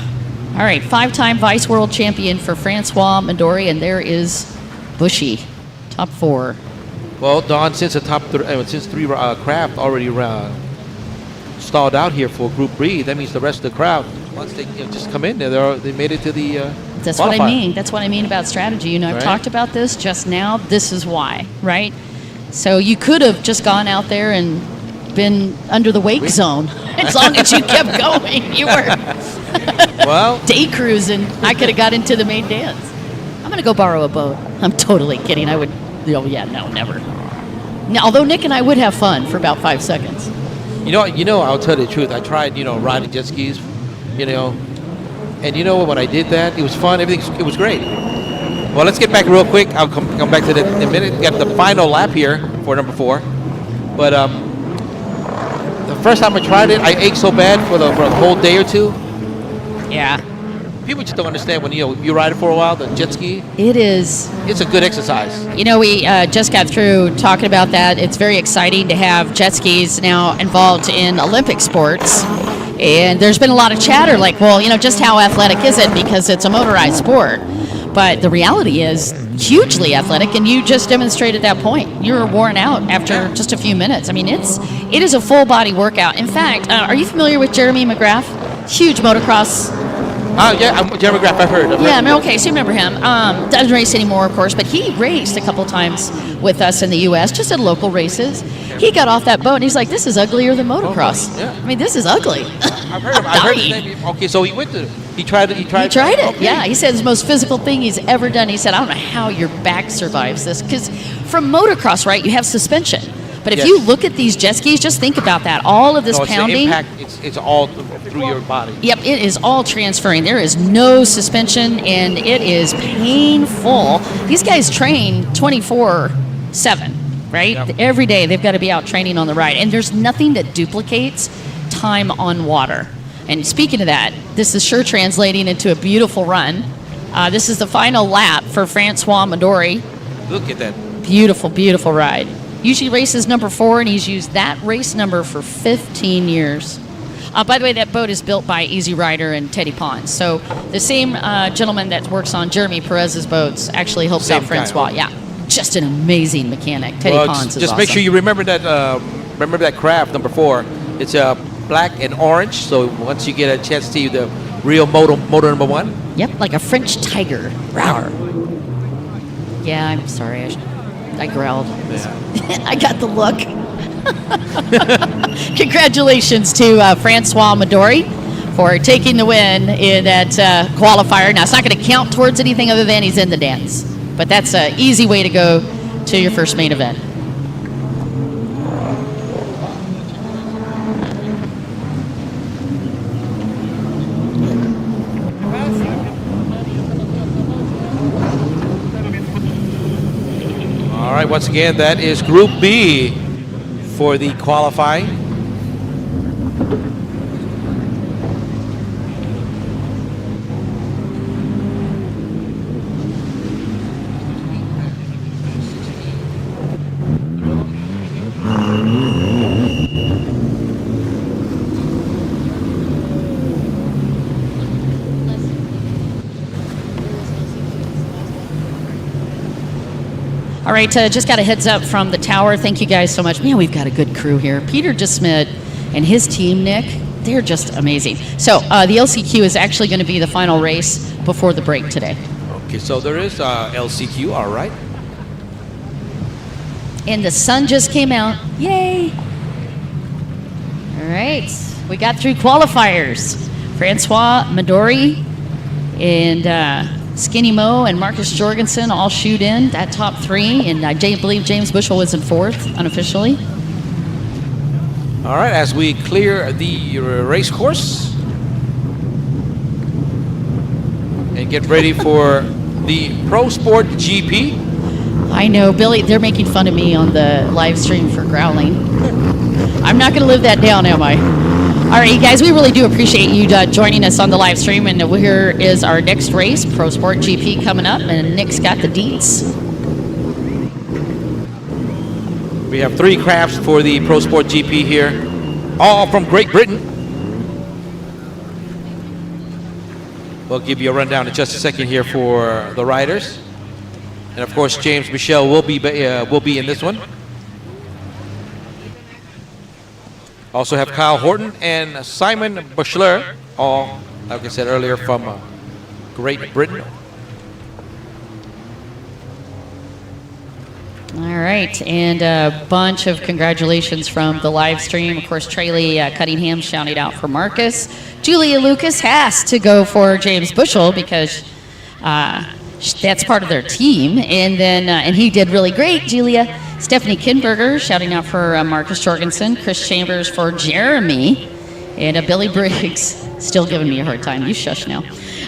All right, 5-time vice world champion for Francois Midori, and there is Bushy, top 4. Well, Don, since since 3 craft already stalled out here for Group B, that means the rest of the crowd, once they just come in there, they made it to the That's what I qualifier. mean. That's what I mean about strategy. You know, I've Right. talked about this just now. This is why, right? So you could have just gone out there and been under the wake zone as long as you kept going. You were Well, day cruising. I could have got into the main dance. I'm going to go borrow a boat. I'm totally kidding. I would, oh, yeah, no, never. Now, although Nick and I would have fun for about 5 seconds. you know, I'll tell you the truth. I tried, riding jet skis, and you know what? When I did that, it was fun. It was great. Well, let's get back real quick. I'll come back to that in a minute. Got the final lap here for number 4, but the first time I tried it, I ached so bad for the whole day or two. Yeah. People just don't understand when you ride it for a while. The jet ski, It is. it's a good exercise. You know, we just got through talking about that. It's very exciting to have jet skis now involved in Olympic sports. And there's been a lot of chatter like, well, just how athletic is it because it's a motorized sport? But the reality is hugely athletic, and you just demonstrated that point. You were worn out after just a few minutes. I mean, it is a full body workout. In fact, are you familiar with Jeremy McGrath? Huge motocross. Yeah, Jeremy Graff, I've heard. Yeah, okay, so you remember him. Doesn't race anymore, of course, but he raced a couple times with us in the U.S., just at local races. He got off that boat, and he's like, this is uglier than motocross. Yeah. I mean, this is ugly. I've heard his name. Okay, so he went to. He tried it. He tried it, Okay. yeah. He said it's the most physical thing he's ever done. He said, I don't know how your back survives this. Because from motocross, right, you have suspension. But if Yes. you look at these jet skis, just think about that. All of this No, it's the pounding. impact. It's all through your body. Yep, it is all transferring. There is no suspension, and it is painful. These guys train 24/7, right? Yep. Every day they've got to be out training on the ride, and there's nothing that duplicates time on water. And speaking of that, this is sure translating into a beautiful run. This is the final lap for Francois Midori. Look at that. Beautiful, beautiful ride. Usually races number 4, and he's used that race number for 15 years. By the way, that boat is built by Easy Rider and Teddy Pons. So the same gentleman that works on Jeremy Perez's boats actually helps Same out Francois. guy. Yeah, just an amazing mechanic. Teddy Well, Pons is just awesome. make sure you remember that craft number 4. It's black and orange. So once you get a chance to see the real motor number 1. Yep, like a French tiger. Rawr. Yeah, I'm sorry. I growled. I got the look. Congratulations to Francois Midori for taking the win in that qualifier. Now, it's not going to count towards anything other than he's in the dance. But that's an easy way to go to your first main event. All right, once again, that is Group B for the qualifying. All right, just got a heads up from the tower. Thank you guys so much. Man, we've got a good crew here. Peter DeSmit and his team, Nick, they're just amazing. So the LCQ is actually going to be the final race before the break today. Okay, so there is LCQ, all right. And the sun just came out. Yay! All right, we got through qualifiers. Francois Midori and Skinny Mo and Marcus Jorgensen all shoot in that top three, and I believe James Bushell was in fourth unofficially. All right, as we clear the race course and get ready for the Pro Sport GP. I know, Billy, they're making fun of me on the live stream for growling. I'm not going to live that down, am I? All right, you guys, we really do appreciate you joining us on the live stream. And here is our next race, Pro Sport GP, coming up. And Nick's got the deets. We have 3 crafts for the Pro Sport GP here, all from Great Britain. We'll give you a rundown in just a second here for the riders. And of course, James Michel will be in this one. Also have Kyle Horton and Simon Bushler, all, like I said earlier, from Great Britain. All right, and a bunch of congratulations from the live stream. Of course, Traley Cunningham shouting out for Marcus. Julia Lucas has to go for James Bushell because that's part of their team. And then, and he did really great, Julia. Stephanie Kinberger shouting out for Marcus Jorgensen. Chris Chambers for Jeremy. And Billy Briggs still giving me a hard time. You shush now.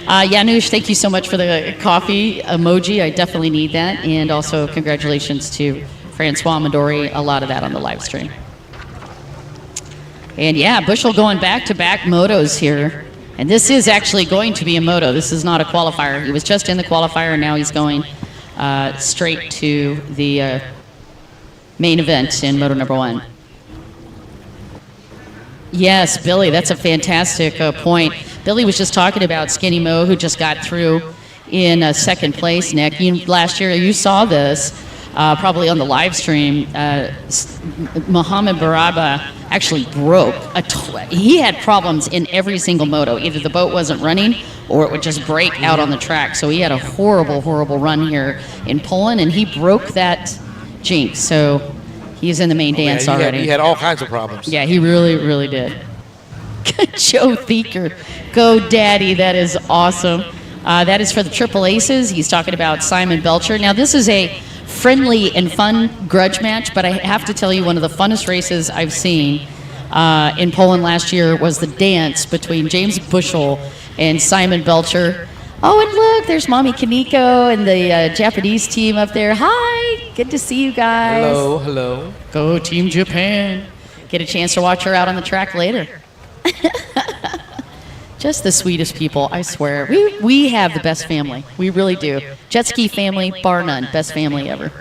Janusz, thank you so much for the coffee emoji. I definitely need that. And also congratulations to Francois Midori. A lot of that on the live stream. And yeah, Bushell going back-to-back motos here. And this is actually going to be a moto. This is not a qualifier. He was just in the qualifier, and now he's going straight to the main event in Moto number 1. Yes, Billy, that's a fantastic point. Billy was just talking about Skinny Mo, who just got through in second place, Nick. Last year, you saw this probably on the live stream. Mohamed Baraba actually broke. He had problems in every single moto. Either the boat wasn't running or it would just break out on the track. So he had a horrible, horrible run here in Poland, and he broke that jinx. So he's in the main dance already. He had all kinds of problems. Yeah, he really, really did. Joe Thieker, go daddy, that is awesome. That is for the Triple Aces. He's talking about Simon Belcher. Now, this is a friendly and fun grudge match, but I have to tell you, one of the funnest races I've seen in Poland last year was the dance between James Bushell and Simon Belcher. Oh, and look, there's Mommy Kaneko and the Japanese team up there. Hi, good to see you guys. Hello, hello. Go Team Japan. Get a chance to watch her out on the track later. Just the sweetest people, I swear. We have the best family. We really do. Jet ski family, bar none. Best family ever.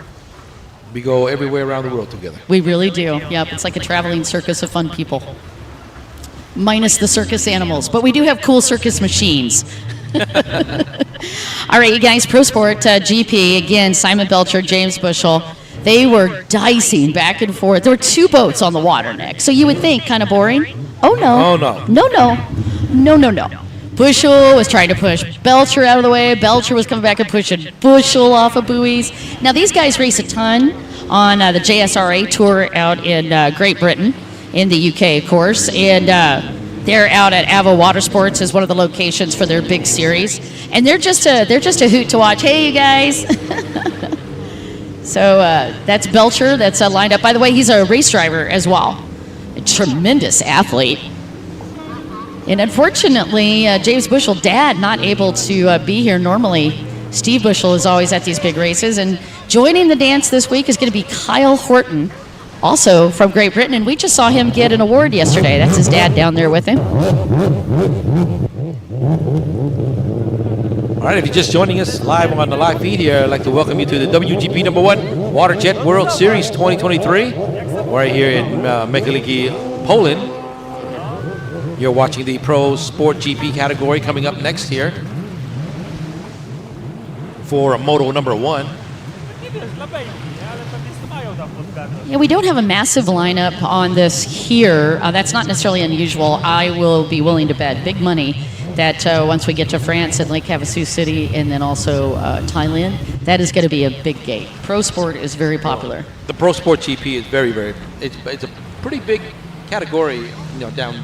We go everywhere around the world together. We really do. Yep, it's like a traveling circus of fun people. Minus the circus animals. But we do have cool circus machines. All right, you guys, Pro Sport GP, again, Simon Belcher, James Bushell. They were dicing back and forth. There were 2 boats on the water, Nick. So you would think kind of boring. Oh, no. Oh, no. No, no. No, no, no. Bushel was trying to push Belcher out of the way. Belcher was coming back and pushing Bushel off of buoys. Now, these guys race a ton on the JSRA tour out in Great Britain, in the UK, of course. And they're out at Avo Watersports as one of the locations for their big series. And they're just a hoot to watch. Hey, you guys. So that's Belcher that's lined up. By the way, he's a race driver as well. A tremendous athlete. And unfortunately, James Bushel, dad, not able to be here normally. Steve Bushel is always at these big races. And joining the dance this week is going to be Kyle Horton, also from Great Britain. And we just saw him get an award yesterday. That's his dad down there with him. All right, if you're just joining us live on the live feed here, I'd like to welcome you to the WGP #1 Water Jet World Series 2023. Right here in Mechelice, Poland. You're watching the Pro Sport GP category coming up next here for Moto #1. Yeah, we don't have a massive lineup on this here. That's not necessarily unusual. I will be willing to bet big money that once we get to France and Lake Havasu City and then also Thailand, that is going to be a big gate. Pro Sport is very popular. The Pro Sport GP is very, very, it's a pretty big category, down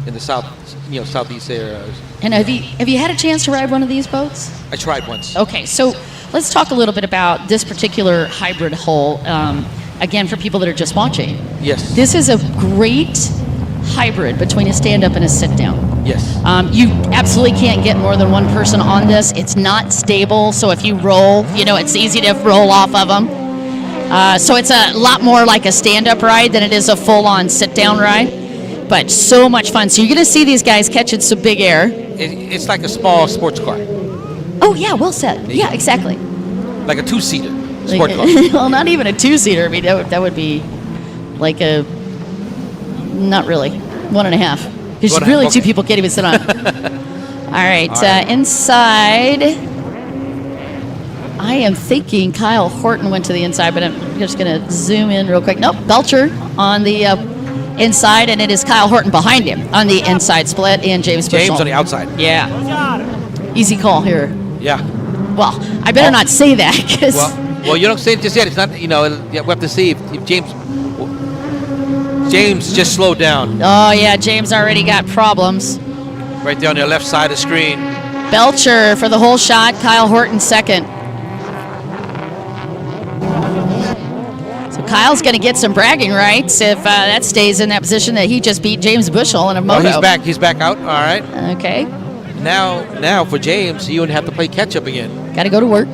in the southeast area. And have you had a chance to ride one of these boats? I tried once. Okay, so let's talk a little bit about this particular hybrid hull. Again, for people that are just watching. Yes. This is a great hybrid between a stand-up and a sit-down. Yes. You absolutely can't get more than one person on this. It's not stable, so if you roll, it's easy to roll off of them. So it's a lot more like a stand-up ride than it is a full-on sit-down ride, but so much fun. So you're going to see these guys catching some big air. It's like a small sports car. Oh, yeah, well said. Yeah, exactly. Like a two-seater sport car. Well, not even a two-seater. I mean, that would be like a, not really, 1.5. Because really okay. Two people can't even sit on it. All right, inside, I am thinking Kyle Horton went to the inside, but I'm just going to zoom in real quick. Nope, Belcher on the inside, and it is Kyle Horton behind him on the inside split, and James Bushel. James on the outside. Yeah. Easy call here. Yeah. Well, I better not say that, because... Well, you don't say it just yet. It's not, we have to see if James just slowed down. Oh, yeah, James already got problems. Right there on the left side of the screen. Belcher for the whole shot, Kyle Horton second. So Kyle's going to get some bragging rights if that stays in that position that he just beat James Bushel in a moto. Oh, he's back out. All right. Okay. Now for James, you would have to play catch up again. Got to go to work.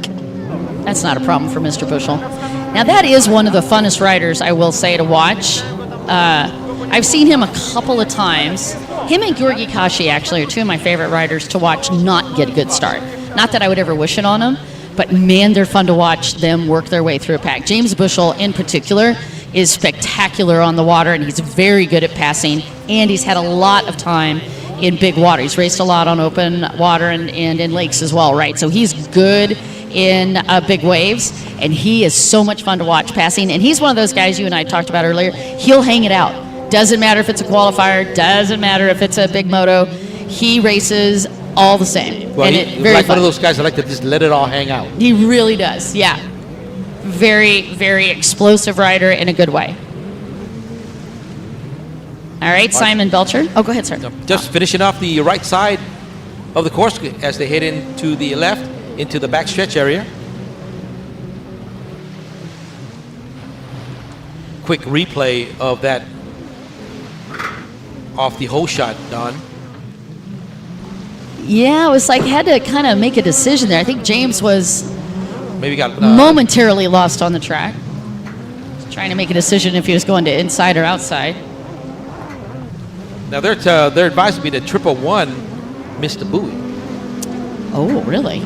That's not a problem for Mr. Bushel. Now that is one of the funnest riders, I will say, to watch. I've seen him a couple of times. Him and Georgi Kashi actually are two of my favorite riders to watch not get a good start. Not that I would ever wish it on them, but man, they're fun to watch them work their way through a pack. James Bushel in particular is spectacular on the water, and he's very good at passing, and he's had a lot of time in big water. He's raced a lot on open water and in lakes as well, right? So he's good in big waves, and he is so much fun to watch passing. And he's one of those guys you and I talked about earlier. He'll hang it out. Doesn't matter if it's a qualifier. Doesn't matter if it's a big moto. He races all the same. Well, and he's very like fun. one of those guys that like to just let it all hang out. He really does, yeah. Very, very explosive rider in a good way. All right, Simon Belcher. Oh, go ahead, sir. Just finishing off the right side of the course as they head into the left, into the backstretch area. Quick replay of that off the hole shot, Don. Yeah, it was like had to kind of make a decision there. I think James was Maybe got momentarily lost on the track. Trying to make a decision if he was going to inside or outside. Now they're advising me that 111 missed the buoy. Oh, really?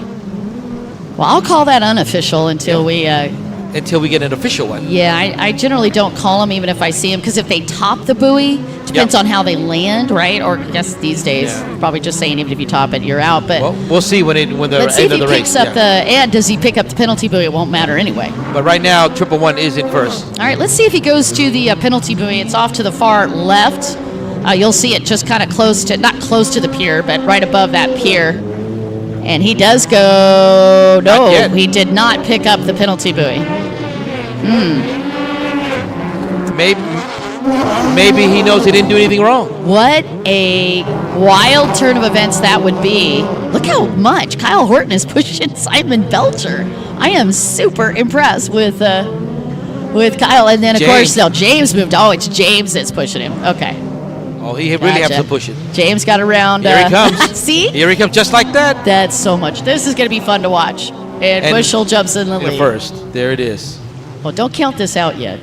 Well, I'll call that unofficial until we... Until we get an official one. Yeah, I generally don't call them even if I see them, because if they top the buoy, depends on how they land, right? Or I guess these days, probably just saying even if you top it, you're out. But well, we'll see when they're let's see end if of he the picks race. up and does he pick up the penalty buoy? It won't matter anyway. But right now, 111 is in first. All right, let's see if he goes to the penalty buoy. It's off to the far left. You'll see it just kind of close to, not close to the pier, but right above that pier. And he does go, no, he did not pick up the penalty buoy. Maybe he knows he didn't do anything wrong. What a wild turn of events that would be. Look how much Kyle Horton is pushing Simon Belcher. I am super impressed with Kyle. And then, of course, no, James moved. Oh, it's James that's pushing him. Okay. Oh, he really has to push it. James got around. Here he comes. See? Here he comes, just like that. That's so much. This is going to be fun to watch. And Bushell jumps in the lead. First. There it is. Well, don't count this out yet.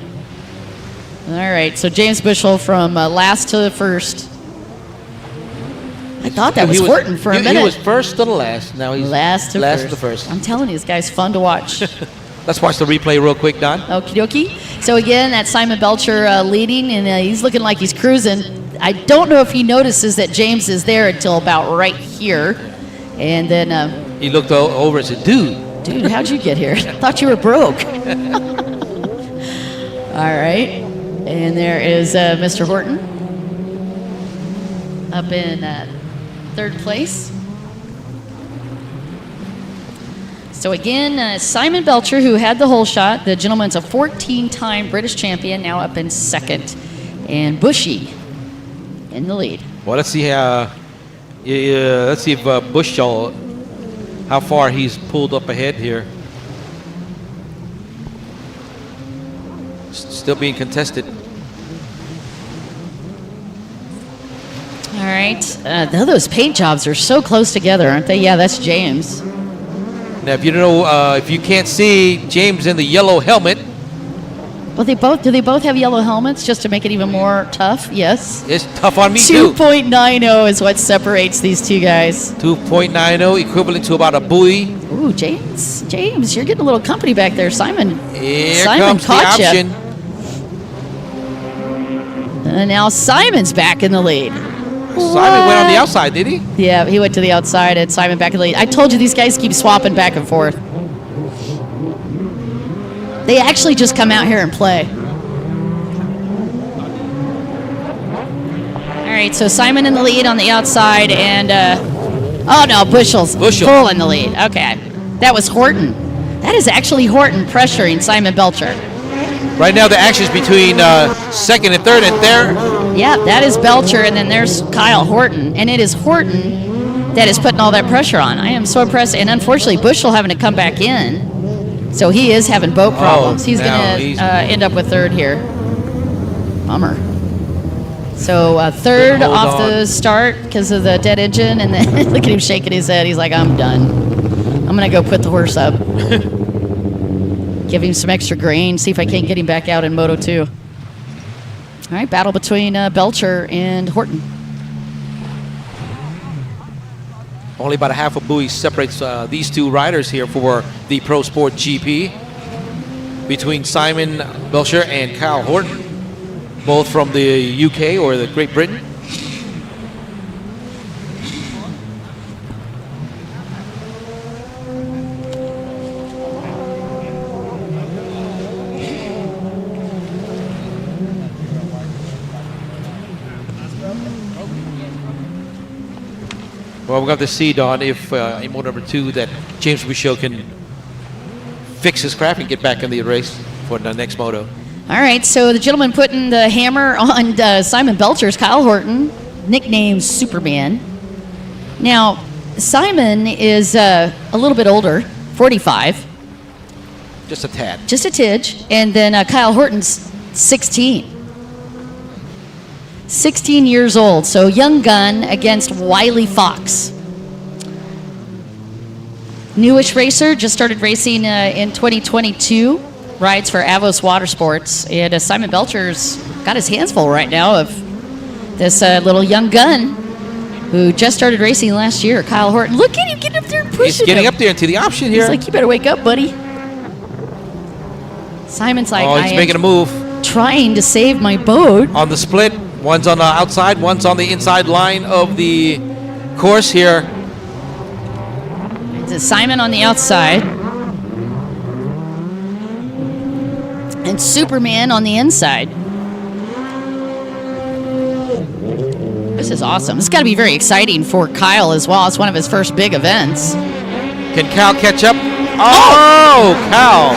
All right, so James Bushell from last to first. I thought that was Horton for a minute. He was first to the last. Now he's last to first. I'm telling you, this guy's fun to watch. Let's watch the replay real quick, Don. Okie dokie. So again, that's Simon Belcher leading, and he's looking like he's cruising. I don't know if he notices that James is there until about right here. And then he looked over and said, Dude, how'd you get here? Thought you were broke. All right. And there is Mr. Horton up in third place. So again, Simon Belcher, who had the hole shot, the gentleman's a 14-time British champion, now up in second. And Bushy in the lead. Well, let's see if Bushell, how far he's pulled up ahead here. Still being contested. All right. Those paint jobs are so close together, aren't they? Yeah, that's James. Now, if you don't know, if you can't see James in the yellow helmet. Well, do they both have yellow helmets just to make it even more tough? Yes. It's tough on me too. 2.90 is what separates these two guys. 2.90, equivalent to about a buoy. Ooh, James, you're getting a little company back there, Simon. Here Simon comes the option. And now Simon's back in the lead. Simon went on the outside, did he? Yeah, he went to the outside and Simon back in the lead. I told you these guys keep swapping back and forth. They actually just come out here and play. All right, so Simon in the lead on the outside, and oh no, Bushell full in the lead. Okay, that was Horton. That is actually Horton pressuring Simon Belcher. Right now, the action's between second and third, and there. Yeah, that is Belcher, and then there's Kyle Horton, and it is Horton that is putting all that pressure on. I am so impressed, and unfortunately, Bushell having to come back in. So he is having boat problems. He's going to end up with third here. Bummer. So third off the start because of the dead engine, and then look at him shaking his head. He's like, I'm done. I'm going to go put the horse up. Give him some extra grain, see if I can't get him back out in Moto 2. All right, battle between Belcher and Horton. Only about a half a buoy separates these two riders here for the Pro Sport GP between Simon Belcher and Kyle Horton, both from the UK or the Great Britain. Well, we're going to see, Don, if in moto number 2 that James Bushell can fix his craft and get back in the race for the next moto. All right, so the gentleman putting the hammer on Simon Belcher's Kyle Horton, nicknamed Superman. Now, Simon is a little bit older, 45. Just a tad. Just a tidge. And then Kyle Horton's 16. 16 years old, so young gun against Wiley Fox. Newish racer, just started racing in 2022, rides for Avos Watersports, and Simon Belcher's got his hands full right now of this little young gun who just started racing last year, Kyle Horton. Look at him getting up there and pushing He's getting up there into the option here. He's like, you better wake up, buddy. Simon's like, oh, he's making a move. Trying to save my boat. On the split, one's on the outside, one's on the inside line of the course here. It's Simon on the outside. And Superman on the inside. This is awesome. It's got to be very exciting for Kyle as well. It's one of his first big events. Can Cal catch up? Oh, Cal.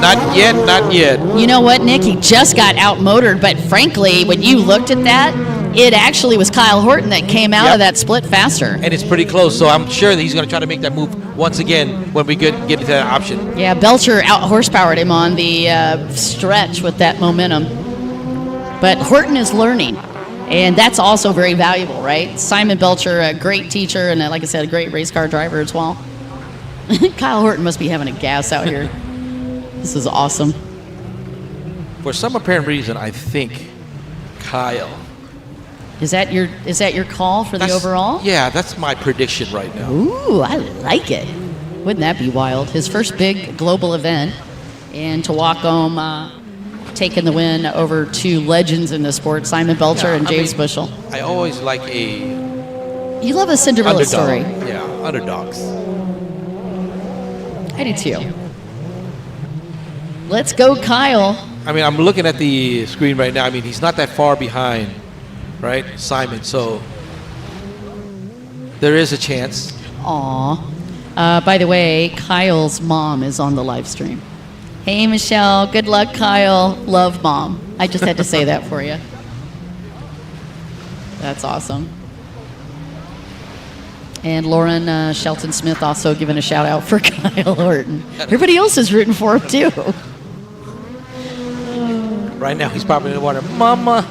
Not yet, not yet. You know what, Nick? He just got outmotored, but frankly, when you looked at that, it actually was Kyle Horton that came out of that split faster. And it's pretty close, so I'm sure that he's going to try to make that move once again when we get into that option. Yeah, Belcher out-horsepowered him on the stretch with that momentum. But Horton is learning, and that's also very valuable, right? Simon Belcher, a great teacher, and like I said, a great race car driver as well. Kyle Horton must be having a gas out here. This is awesome. For some apparent reason, I think Kyle. Is that your call for the overall? Yeah, that's my prediction right now. Ooh, I like it. Wouldn't that be wild? His first big global event, and to walk home taking the win over two legends in the sport, Simon Belcher and James Bushell. I always like You love a Cinderella story. Yeah, underdogs. I do too. Let's go, Kyle. I mean, I'm looking at the screen right now. I mean, he's not that far behind, right, Simon? So there is a chance. Aw. By the way, Kyle's mom is on the live stream. Hey, Michelle. Good luck, Kyle. Love, Mom. I just had to say that for you. That's awesome. And Lauren Shelton Smith also giving a shout out for Kyle Horton. Everybody else is rooting for him, too. Right now, he's probably in the water. Mama.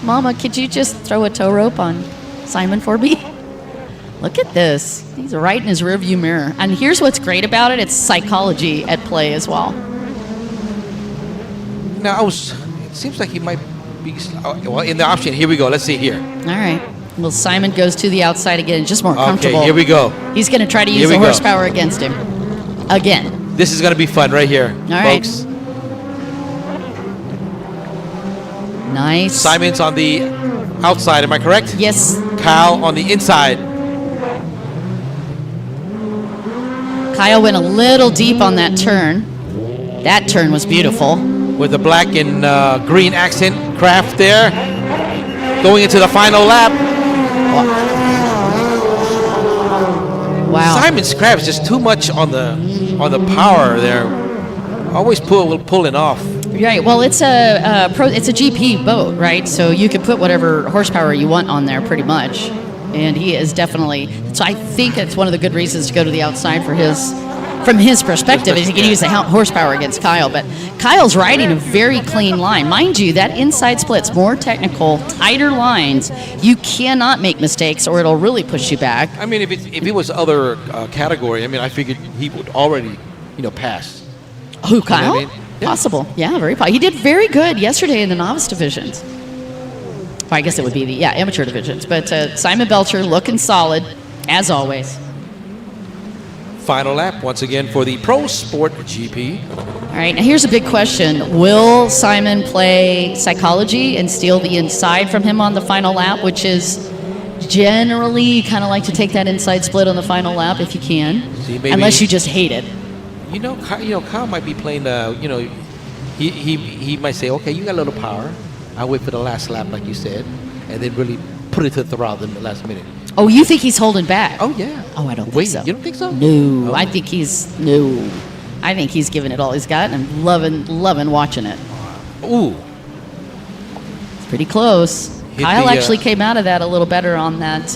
Mama, could you just throw a tow rope on Simon for me? Look at this. He's right in his rearview mirror. And here's what's great about it. It's psychology at play as well. Now, it seems like he might be, well, in the option. Here we go. Let's see here. All right. Well, Simon goes to the outside again, just more comfortable. Okay, here we go. He's going to try to use the horsepower against him. Again. This is going to be fun right here, folks. Right. Nice. Simon's on the outside, am I correct? Yes. Kyle on the inside. Kyle went a little deep on that turn. That turn was beautiful. With the black and green accent craft there. Going into the final lap. Wow. Simon's craft is just too much on the power there. Always pulling off. Right. Well, it's a GP boat, right? So you can put whatever horsepower you want on there, pretty much. And he is definitely. So I think it's one of the good reasons to go to the outside for from his perspective, is he can use the horsepower against Kyle. But Kyle's riding a very clean line, mind you. That inside split's more technical, tighter lines. You cannot make mistakes, or it'll really push you back. I mean, if it was other category, I mean, I figured he would already, pass. Who, Kyle? You know what I mean? Yeah. Possible. Yeah, very possible. He did very good yesterday in the novice divisions. Well, I guess it would be the amateur divisions. But Simon Belcher looking solid, as always. Final lap, once again, for the Pro Sport GP. All right, now here's a big question. Will Simon play psychology and steal the inside from him on the final lap, which is generally you kind of like to take that inside split on the final lap if you can, unless you just hate it. Kyle might be playing. He might say, "Okay, you got a little power. I'll wait for the last lap, like you said, and then really put it to the throttle in the last minute." Oh, you think he's holding back? Oh yeah. Oh, I don't think so. You don't think so? No, Oh. I think he's giving it all he's got, and I'm loving watching it. Ooh. It's pretty close. Kyle actually came out of that a little better on that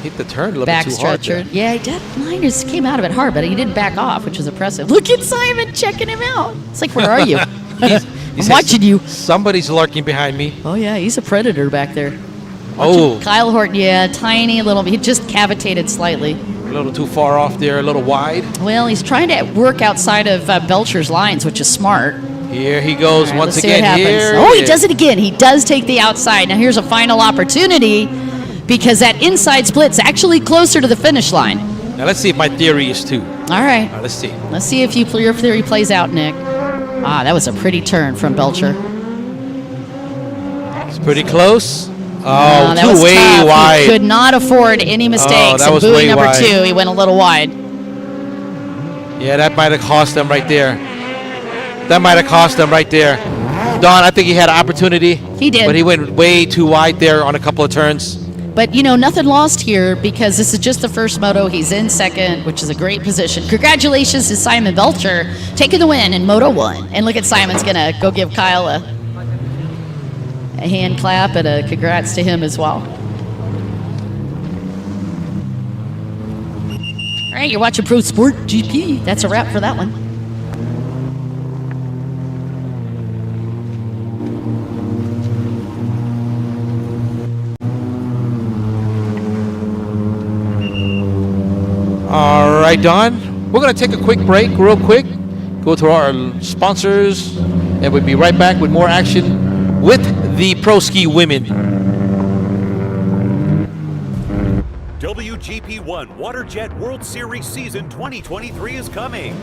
hit the turn a little bit too hard. backstretcher. Yeah, he did. Mine just came out of it hard, but he didn't back off, which was impressive. Look at Simon checking him out. It's like, where are you? I'm watching you. Somebody's lurking behind me. Oh, yeah, he's a predator back there. Oh. Kyle Horton, tiny little. He just cavitated slightly. A little too far off there, a little wide. Well, he's trying to work outside of Belcher's lines, which is smart. Here he goes All right, once let's see what again. happens. Here He does it again. He does take the outside. Now here's a final opportunity because that inside split's actually closer to the finish line. Now let's see if my theory is too. All right. Let's see. Let's see if your theory plays out, Nick. That was a pretty turn from Belcher. It's pretty close. That was way tough. wide. He could not afford any mistakes. that was buoy way number wide. 2, he went a little wide. Yeah, that might have cost them right there. Don, I think he had an opportunity. He did. But he went way too wide there on a couple of turns. But, you know, nothing lost here because this is just the first moto. He's in second, which is a great position. Congratulations to Simon Belcher taking the win in Moto 1. And look at Simon's going to go give Kyle a hand clap and a congrats to him as well. All right, you're watching Pro Sport GP. That's a wrap for that one. All right, Don. We're going to take a quick break real quick, go to our sponsors, and we'll be right back with more action with the Pro Ski women. WGP1 WaterJet World Series Season 2023 is coming.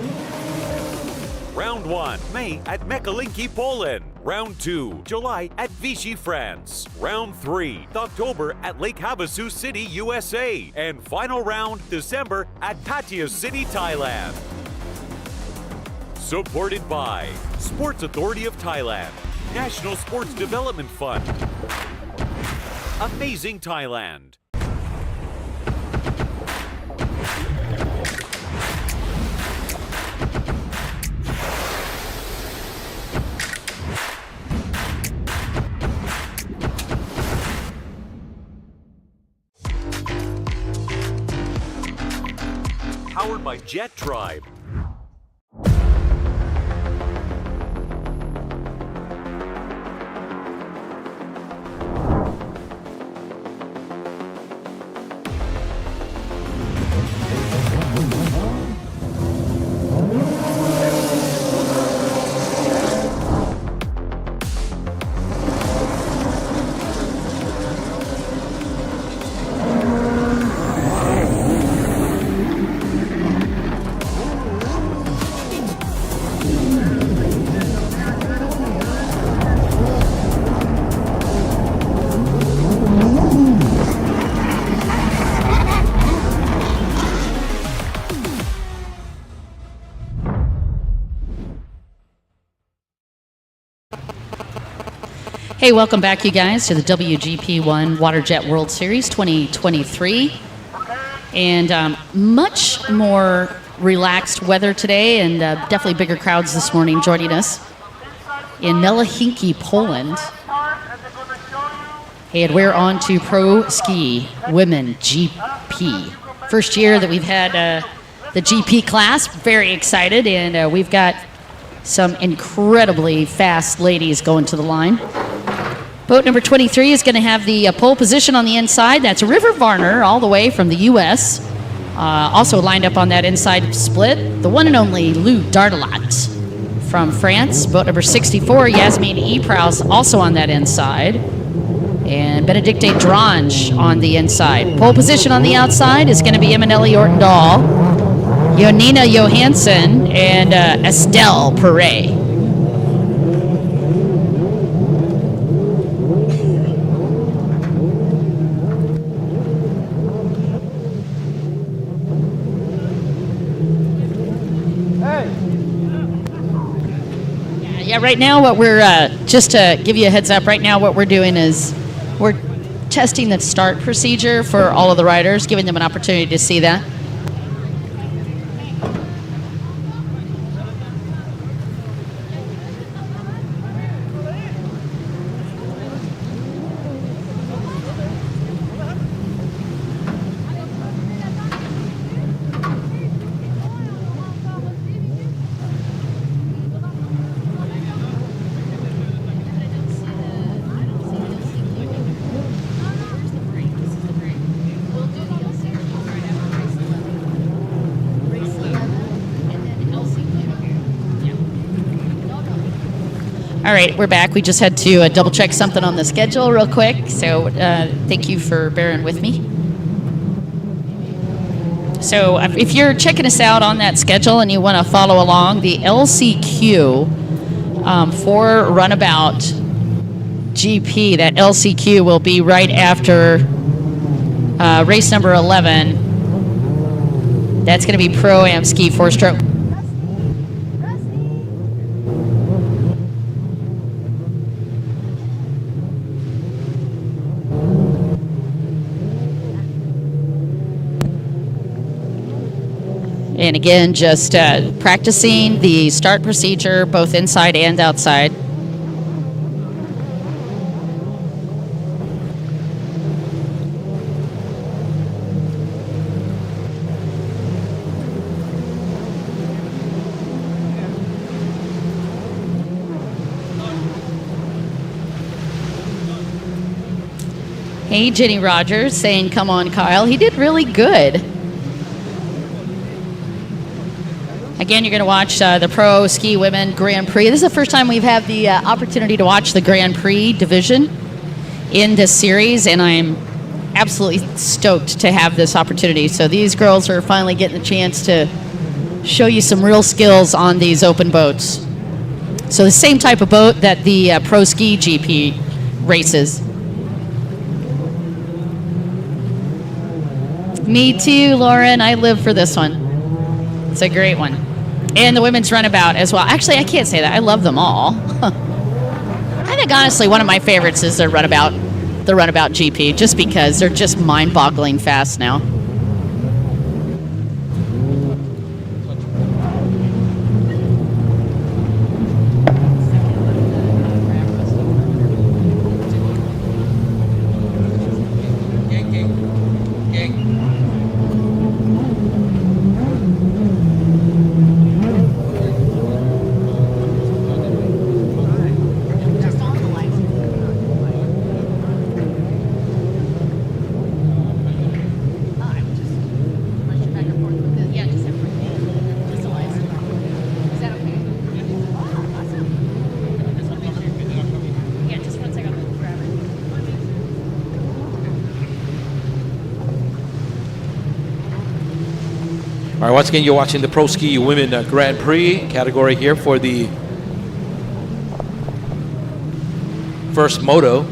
Round 1, May at Mekalinki, Poland. Round 2, July at Vichy, France. Round 3, October at Lake Havasu City, USA. And final round, December at Pattaya City, Thailand. Supported by Sports Authority of Thailand, National Sports Development Fund, Amazing Thailand. Powered by Jet Tribe. Hey, welcome back, you guys, to the WGP1 WaterJet World Series 2023. And much more relaxed weather today, and definitely bigger crowds this morning joining us in Mekalinki, Poland. And we're on to Pro Ski Women GP. First year that we've had the GP class. Very excited, and we've got some incredibly fast ladies going to the line. Boat number 23 is going to have the pole position on the inside. That's River Varner, all the way from the U.S. Also lined up on that inside split, the one and only Lou Dardelat from France. Boat number 64, Yasmin Epraus, also on that inside. And Benedicte Drange on the inside. Pole position on the outside is going to be Eminelli Ortendahl, Jonina Johansson, and Estelle Perret. Yeah, right now what we're, just to give you a heads up, right now what we're doing is we're testing the start procedure for all of the riders, giving them an opportunity to see that. All right, we're back. We just had to double check something on the schedule real quick, so thank you for bearing with me. So if you're checking us out on that schedule and you want to follow along, the LCQ for Runabout GP, that LCQ will be right after race number 11. That's going to be Pro-Am Ski 4-stroke. And again, just practicing the start procedure both inside and outside. Hey, Jenny Rogers saying, come on, Kyle. He did really good. Again, you're going to watch the Pro Ski Women Grand Prix. This is the first time we've had the opportunity to watch the Grand Prix division in this series, and I'm absolutely stoked to have this opportunity. So these girls are finally getting a chance to show you some real skills on these open boats. So the same type of boat that the Pro Ski GP races. Me too, Lauren. I live for this one. It's a great one. And the women's runabout as well. Actually, I can't say that. I love them all. I think, honestly, one of my favorites is the runabout GP, just because they're just mind-boggling fast now. All right, once again, you're watching the Pro Ski Women Grand Prix category here for the first moto.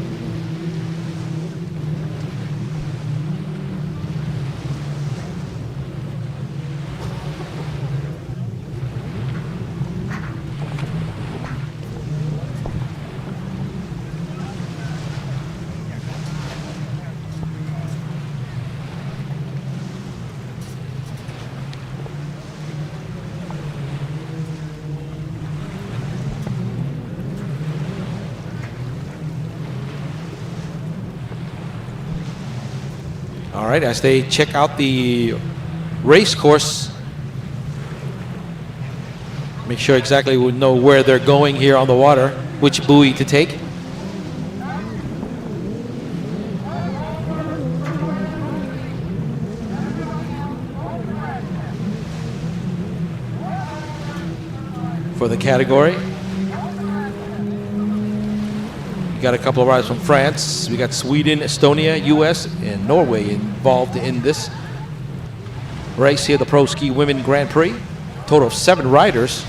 All right, as they check out the race course, make sure exactly we know where they're going here on the water, which buoy to take. For the category. We got a couple of riders from France. We got Sweden, Estonia, US, and Norway involved in this race here, the Pro Ski Women Grand Prix. Total of 7 riders.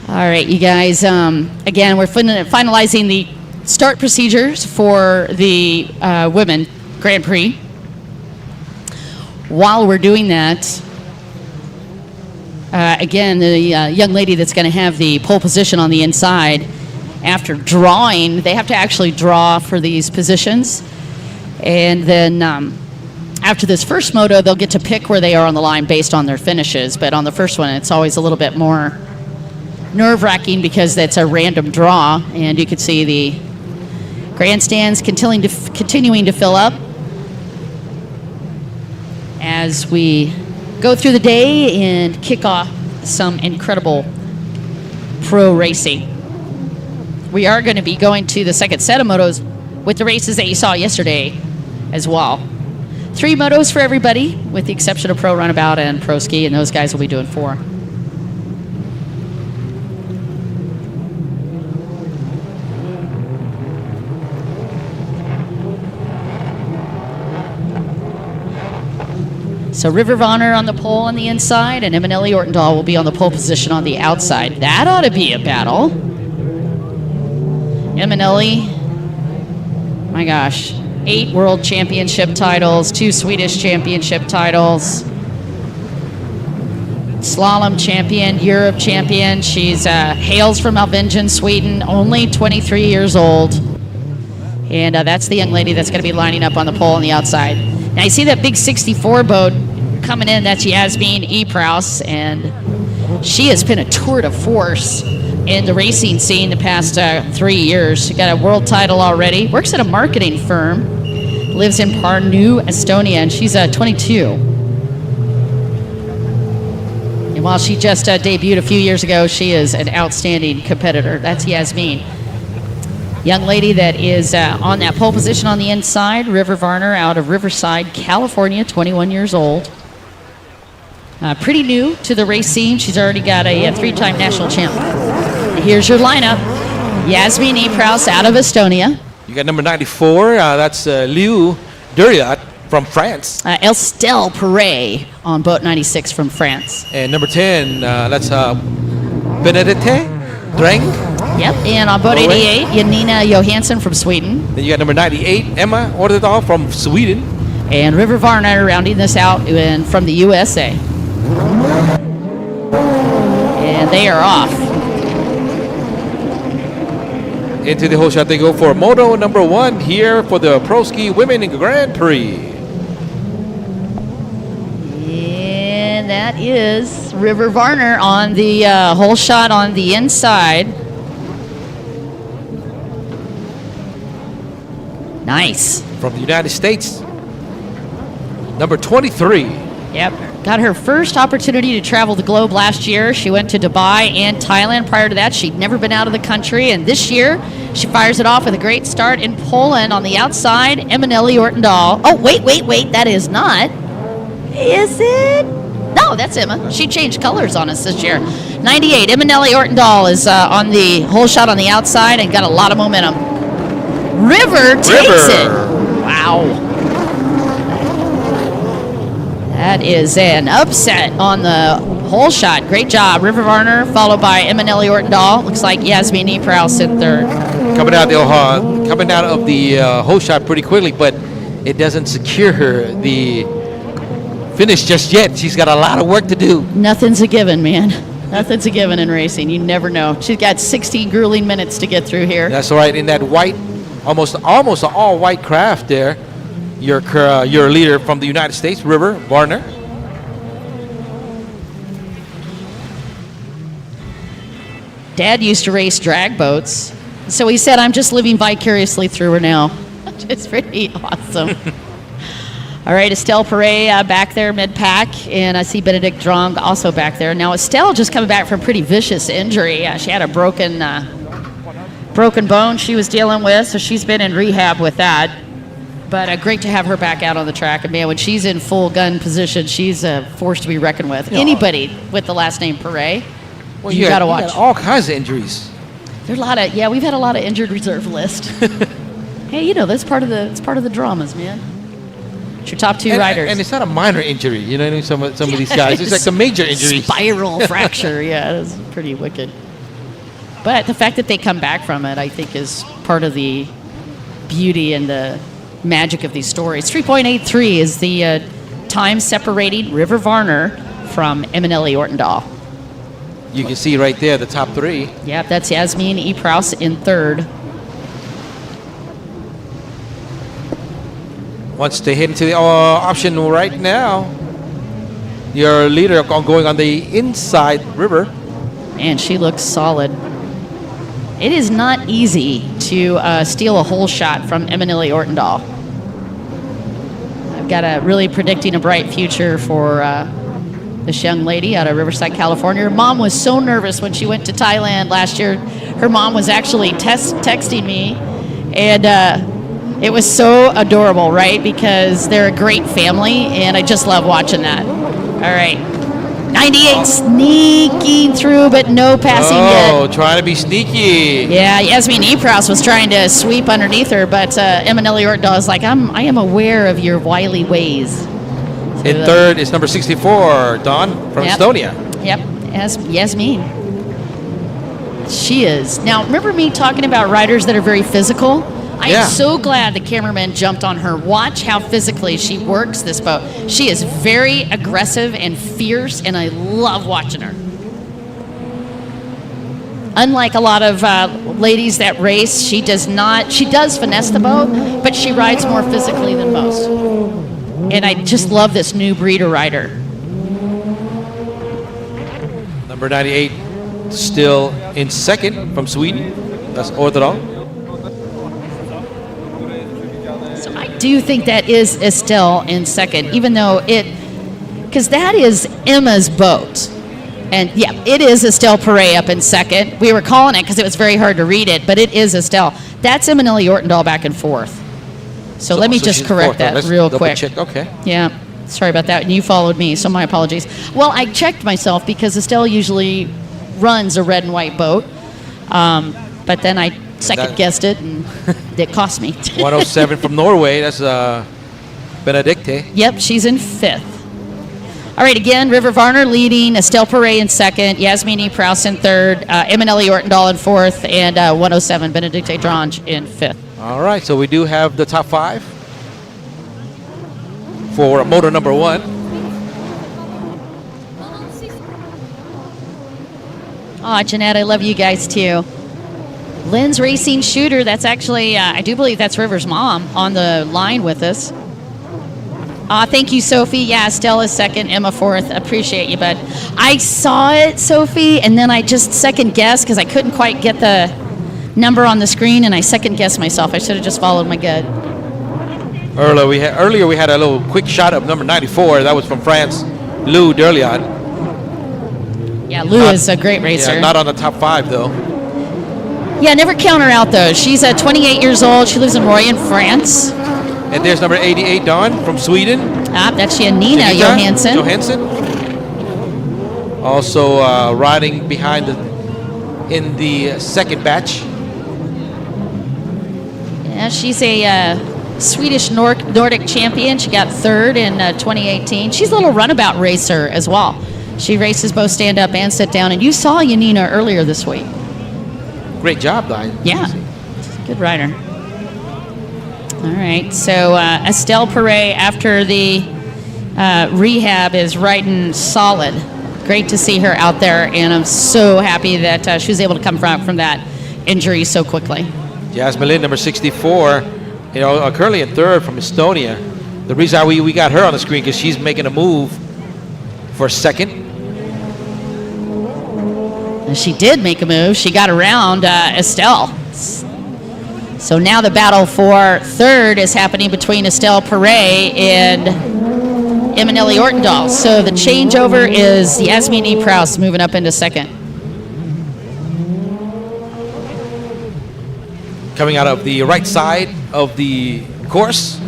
All right, you guys, again, we're finalizing the start procedures for the Women Grand Prix. While we're doing that, again, the young lady that's going to have the pole position on the inside, after drawing, they have to actually draw for these positions. And then after this first moto, they'll get to pick where they are on the line based on their finishes. But on the first one, it's always a little bit more nerve-wracking because that's a random draw, and you can see the grandstands continuing to fill up as we go through the day and kick off some incredible pro racing. We are going to be going to the second set of motos with the races that you saw yesterday as well. 3 motos for everybody, with the exception of Pro Runabout and Pro Ski, and those guys will be doing 4. So River of Honor on the pole on the inside, and Eminelli Ortendahl will be on the pole position on the outside. That ought to be a battle. Eminelli, my gosh, 8 world championship titles, 2 Swedish championship titles. slalom champion, Europe champion. She's hails from Alvingen, Sweden, only 23 years old. And that's the young lady that's going to be lining up on the pole on the outside. Now you see that big 64 boat coming in. That's Yasmin Epraus, and she has been a tour de force in the racing scene the past 3 years. She got a world title already. Works at a marketing firm. Lives in Pärnu, Estonia, and she's 22. And while she just debuted a few years ago, she is an outstanding competitor. That's Yasmin. Young lady that is on that pole position on the inside, River Varner out of Riverside, California, 21 years old. Pretty new to the race scene. She's already got a 3-time national champ. Here's your lineup. Yasmin Epraus out of Estonia. You got number 94. That's Liu Duriat from France. Estelle Perret on boat 96 from France. And number 10, that's Benedette Dreng. Yep, and on boat 88, Janina Johansson from Sweden. Then you got number 98, Emma Ordedal from Sweden. And River Varner rounding this out from the USA. And they are off. Into the whole shot they go for moto number 1 here for the Pro Ski Women Grand Prix. And that is River Varner on the whole shot on the inside. Nice. From the United States, number 23. Yep. Got her first opportunity to travel the globe last year. She went to Dubai and Thailand. Prior to that, she'd never been out of the country. And this year, she fires it off with a great start in Poland on the outside. Eminelli Ortendahl. Oh, wait. That is not. Is it? No, that's Emma. She changed colors on us this year. 98. Eminelli Ortendahl is on the whole shot on the outside and got a lot of momentum. River takes it. Wow. That is an upset on the whole shot. Great job. River Varner, followed by Eminelli Ortendahl. Looks like Yasmin Epraus in third. Coming out of the whole shot pretty quickly, but it doesn't secure her the finish just yet. She's got a lot of work to do. Nothing's a given, man. Nothing's a given in racing. You never know. She's got 60 grueling minutes to get through here. That's right. In that white, almost an all-white craft there. Your leader from the United States, River Varner. Dad used to race drag boats, so he said, I'm just living vicariously through her now. It's pretty awesome. All right, Estelle Perret back there mid-pack, and I see Benedict Drong also back there. Now, Estelle just coming back from a pretty vicious injury. She had a broken bone she was dealing with, so she's been in rehab with that. But great to have her back out on the track. And, man, when she's in full gun position, she's a force to be reckoned with. Anybody with the last name Perret, well, you got to watch. You got all kinds of injuries. There's a lot of, we've had a lot of injured reserve list. Hey, that's part of the dramas, man. It's your top two riders. And it's not a minor injury, you know what I mean? Some of these guys, it's like a major injury. Spiral fracture, it's pretty wicked. But the fact that they come back from it, I think, is part of the beauty and the magic of these stories. 3.83 is the time separating River Varner from Eminelli Ortendahl. You can see right there the top three. Yep, that's Yasmin Epraus in third. Once they head into the option right now, your leader going on the inside River. And she looks solid. It is not easy to steal a hole shot from Eminelli Ortendahl. I've got a really predicting a bright future for this young lady out of Riverside, California. Her mom was so nervous when she went to Thailand last year. Her mom was actually texting me, and it was so adorable, right? Because they're a great family, and I just love watching that. All right. 98 sneaking through, but no passing yet. Oh, trying to be sneaky. Yeah, Yasmin Epraus was trying to sweep underneath her, but Eminelli Ortendahl is like, I am aware of your wily ways. So in third is number 64, Dawn from Estonia. Yep, Yasmin. She is. Now, remember me talking about riders that are very physical? I am so glad the cameraman jumped on her. Watch how physically she works this boat. She is very aggressive and fierce, and I love watching her. Unlike a lot of ladies that race, she does finesse the boat, but she rides more physically than most. And I just love this new breeder rider. Number 98 still in second from Sweden. That's Orthodal. So I do think that is Estelle in second, even though because that is Emma's boat. And yeah, it is Estelle Perret up in second. We were calling it because it was very hard to read it, but it is Estelle. That's Emanelli Ortendahl back and forth. So let me just correct that real quick. Check. Okay. Yeah, sorry about that. And you followed me, so my apologies. Well, I checked myself because Estelle usually runs a red and white boat, but then I second-guessed it, and it cost me. 107 from Norway. That's Benedicte. Yep, she's in fifth. All right, again, River Varner leading, Estelle Perret in second, Yasmini Prouse in third, Emanelli Ortendahl in fourth, and 107, Benedicte Drange in fifth. All right, so we do have the top 5 for motor number 1. Oh, Jeanette, I love you guys too. Lynn's Racing Shooter, that's actually, I do believe that's River's mom on the line with us. Thank you, Sophie. Yeah, Stella's second, Emma fourth. Appreciate you, bud. I saw it, Sophie, and then I just second-guessed because I couldn't quite get the number on the screen, and I second-guessed myself. I should have just followed my gut. Earlier we had a little quick shot of number 94. That was from France, Lou Derliot. Yeah, Lou is a great racer. Yeah, not on the top 5, though. Yeah, never count her out, though. She's 28 years old. She lives in Royan, France. And there's number 88, Dawn, from Sweden. That's Janina Johansson. Also riding behind in the second batch. Yeah, she's a Swedish Nordic champion. She got third in 2018. She's a little runabout racer as well. She races both stand-up and sit-down. And you saw Janina earlier this week. Great job, Dawn. Yeah, good rider. All right, so Estelle Perret, after the rehab, is riding solid. Great to see her out there, and I'm so happy that she was able to come from that injury so quickly. Jasmine, number 64, currently in third from Estonia. The reason why we got her on the screen because she's making a move for second. And she did make a move. She got around Estelle. So now the battle for third is happening between Estelle Perret and Emanelli Ortendahl. So the changeover is Yasmini Prouse moving up into second. Coming out of the right side of the course.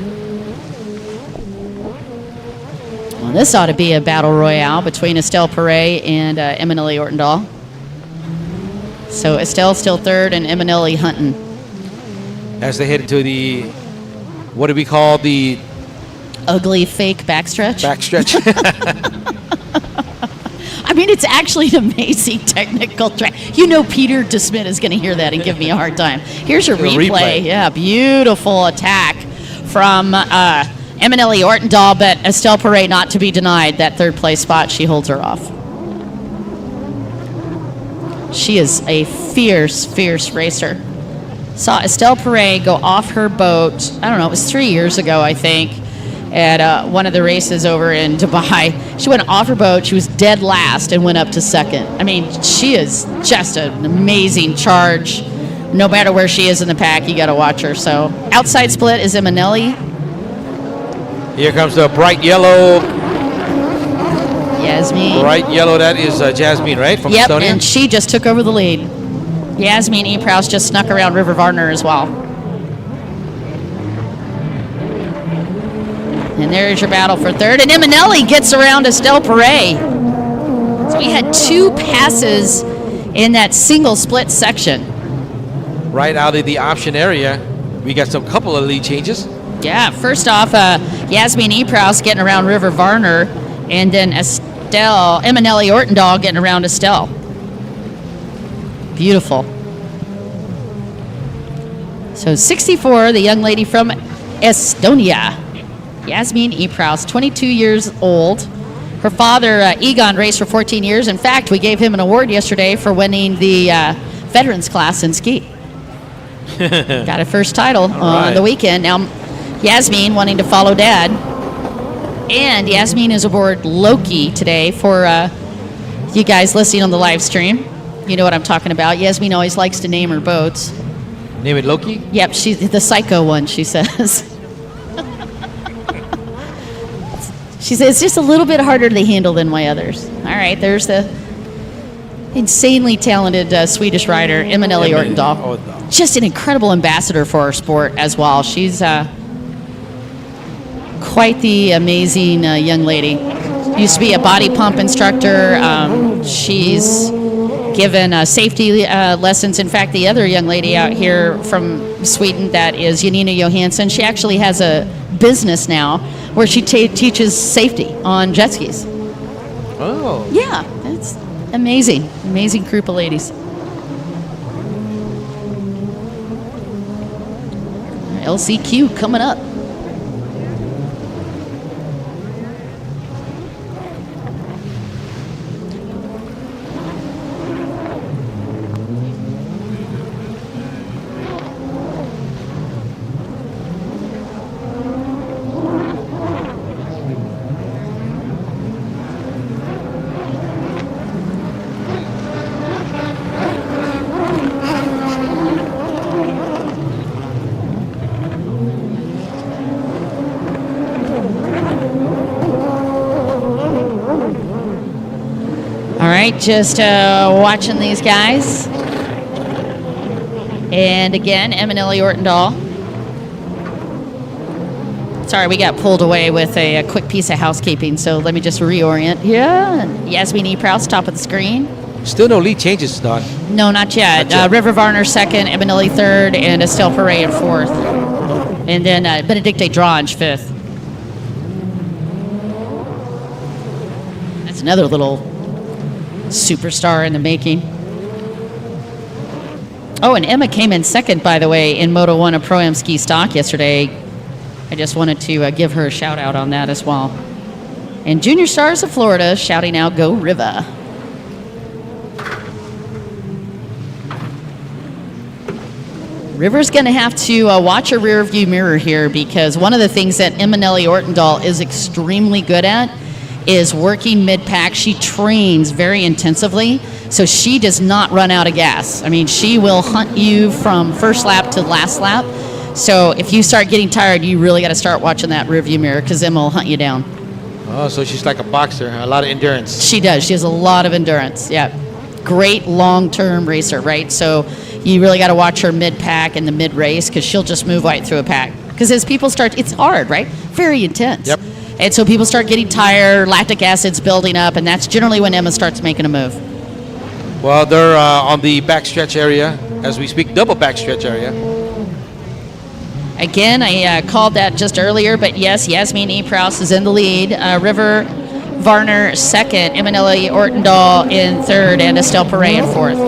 Well, this ought to be a battle royale between Estelle Perret and Emanelli Ortendahl. So Estelle still third and Emanelli hunting. As they head into the, what do we call the ugly fake backstretch? I mean, it's actually an amazing technical track. Peter DeSmit is going to hear that and give me a hard time. Here's your replay. Yeah, beautiful attack from Emanelli Ortendahl, but Estelle Perret not to be denied. That third place spot, she holds her off. She is a fierce, fierce racer. Saw Estelle Perret go off her boat, I don't know, it was 3 years ago, I think, at one of the races over in Dubai. She went off her boat, she was dead last and went up to second. I mean, she is just an amazing charge. No matter where she is in the pack, you got to watch her. So outside split is Emanelli. Here comes the bright yellow. Yasmin. Bright yellow, that is Jasmine, right? From Estonia? Yep, and she just took over the lead. Yasmin Prouse just snuck around River Varner as well. And there's your battle for third. And Emanelli gets around Estelle Perret. So we had 2 passes in that single split section. Right out of the option area, we got some couple of lead changes. Yeah, first off, Yasmin Prouse getting around River Varner, and then Emanelli Ortendahl getting around Estelle. Beautiful. So 64, the young lady from Estonia, Yasmin Epraus, 22 years old. Her father, Egon, raced for 14 years. In fact, we gave him an award yesterday for winning the veterans class in ski. Got a first title on the weekend. Now, Yasmin wanting to follow Dad. And Yasmin is aboard Loki today for you guys listening on the live stream. You know what I'm talking about. Yasmin always likes to name her boats. Name it Loki? Yep, she's the psycho one, she says. She says it's just a little bit harder to handle than my others. All right, there's the insanely talented Swedish rider, Eminelli Ortendahl. Just an incredible ambassador for our sport as well. She's quite the amazing young lady. Used to be a body pump instructor. She's given safety lessons. In fact, the other young lady out here from Sweden that is Janina Johansson, she actually has a business now where she teaches safety on jet skis. Oh. Yeah, it's amazing. Amazing group of ladies. LCQ coming up. Just watching these guys. And again, Eminelli Ortendahl. Sorry, we got pulled away with a quick piece of housekeeping, so let me just reorient. Yeah, Yasmin Epraus, top of the screen. Still no lead changes, Don. No, not yet. River Varner second, Eminelli third, and Estelle Ferre in fourth. And then Benedicte Drange fifth. That's another little superstar in the making. Oh, and Emma came in second, by the way, in Moto 1 of Pro-Am Ski Stock yesterday. I just wanted to give her a shout out on that as well. And Junior Stars of Florida shouting out, "Go Riva." River's going to have to watch her rear view mirror here, because one of the things that Eminelli Ortendahl is extremely good at is working mid-pack. She trains very intensively, so she does not run out of gas. I mean, she will hunt you from first lap to last lap. So if you start getting tired, you really got to start watching that rearview mirror, because Emma will hunt you down. Oh, so she's like a boxer, a lot of endurance. She does. She has a lot of endurance. Yeah, great long-term racer, right? So you really got to watch her mid-pack and the mid-race, because she'll just move right through a pack. Because as people start, it's hard, right? Very intense. Yep. And so people start getting tired, lactic acid's building up, and that's generally when Emma starts making a move. Well, they're on the backstretch area as we speak, double backstretch area. Again, I called that just earlier, but yes, Yasmin Epraus is in the lead. River Varner second, Eminelli Ortendahl in third, and Estelle Ferre in fourth.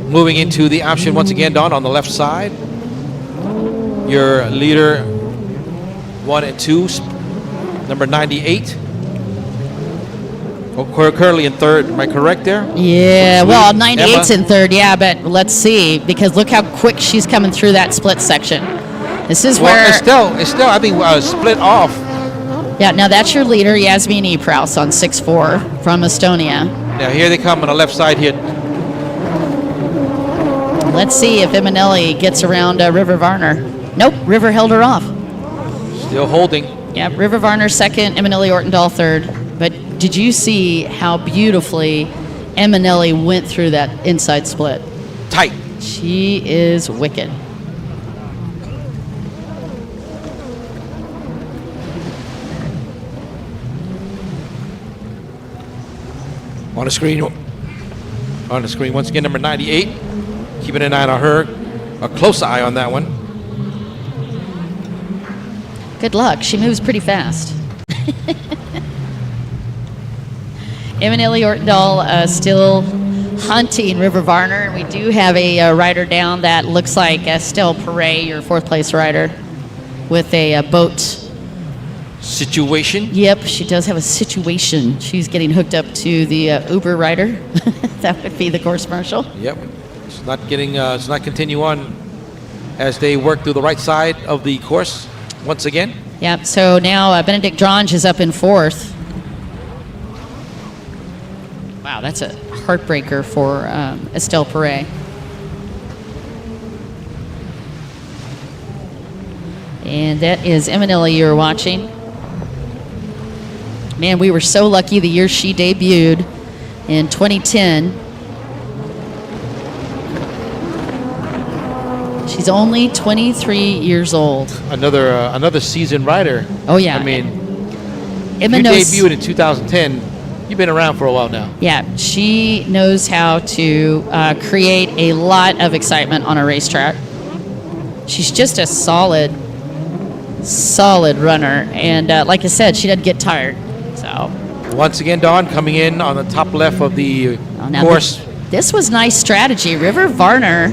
Moving into the option once again, Don, on the left side. Your leader, 1 and 2, number 98. Oh, currently in third. Am I correct there? Yeah, well, 98's Emma. in third, yeah, but let's see, because look how quick she's coming through that split section. This is where... Estelle, I think, split off. Yeah, now that's your leader, Yasmin Epraus on 6'4" from Estonia. Now here they come on the left side here. Let's see if Eminelli gets around River Varner. Nope, River held her off. Still holding. Yeah, River Varner second, Eminelli Ortendahl third. But did you see how beautifully Eminelli went through that inside split? Tight. She is wicked. On the screen once again, number 98. Keeping an eye on her. A close eye on that one. Good luck. She moves pretty fast. Eminelli Ortendahl still hunting River Varner. And we do have a rider down that looks like Estelle Perret, your fourth place rider, with a boat situation. Yep, she does have a situation. She's getting hooked up to the Uber rider. That would be the course marshal. Yep. It's not getting. It's not continue on as they work through the right side of the course once again. Yep. So now Benedict Drange is up in fourth. Wow, that's a heartbreaker for Estelle Perret. And that is Eminelli you're watching. Man, we were so lucky the year she debuted in 2010. She's only 23 years old. Another seasoned rider. Oh, yeah. I mean, Emma you knows, debuted in 2010. You've been around for a while now. Yeah, she knows how to create a lot of excitement on a racetrack. She's just a solid runner. And like I said, she doesn't get tired. So once again, Dawn coming in on the top left of the course. This was nice strategy. River Varner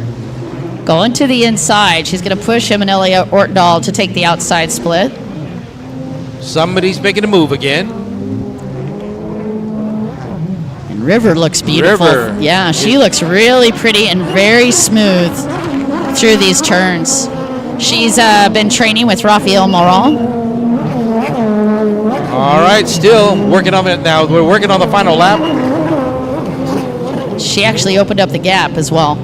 going to the inside. She's going to push Eminelli Ortendal to take the outside split. Somebody's making a move again. And River looks beautiful. River. Yeah, she looks really pretty and very smooth through these turns. She's been training with Rafael Moral. All right, still working on it now. We're working on the final lap. She actually opened up the gap as well.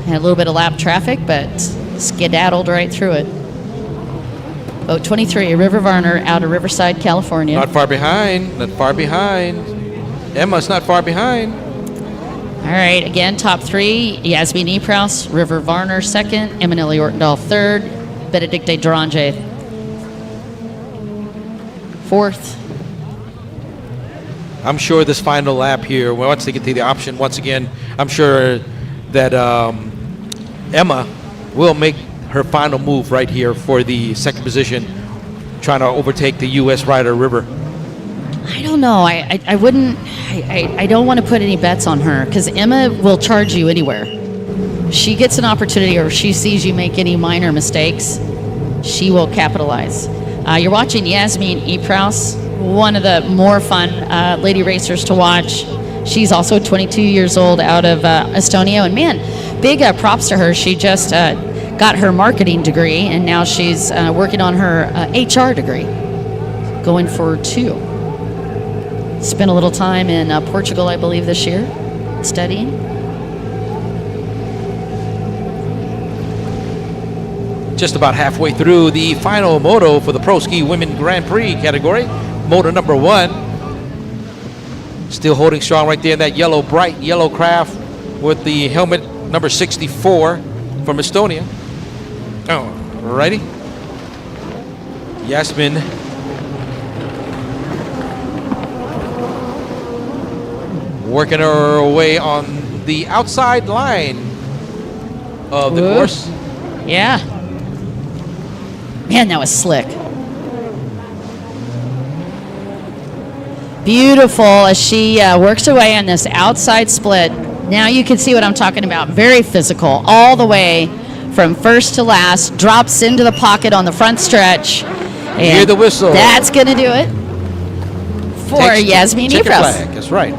Had a little bit of lap traffic, but skedaddled right through it. Boat 23, River Varner out of Riverside, California. Not far behind. Not far behind. Emma's not far behind. All right, again, top three. Yasmin Epraus, River Varner second, Eminelli Ortendal third, Benedicte Drange fourth. I'm sure this final lap here, once they get to the option, once again, I'm sure that Emma will make her final move right here for the second position, trying to overtake the U.S. rider River. I don't know. I wouldn't. I don't want to put any bets on her because Emma will charge you anywhere. She gets an opportunity, or if she sees you make any minor mistakes, she will capitalize. You're watching Yasmin Epraus, one of the more fun lady racers to watch. She's also 22 years old out of Estonia. And man, big props to her. She just got her marketing degree, and now she's working on her HR degree, going for 2. Spent a little time in Portugal, I believe, this year, studying. Just about halfway through the final moto for the Pro Ski Women Grand Prix category. Moto number 1. Still holding strong right there in that yellow, bright yellow craft with the helmet number 64 from Estonia. Oh, righty. Yasmin. Working her way on the outside line of the course. Yeah. Man, that was slick. Beautiful as she works her way on this outside split. Now you can see what I'm talking about. Very physical, all the way from first to last. Drops into the pocket on the front stretch. And hear the whistle. That's going to do it for Yasmin Epraus. That's right.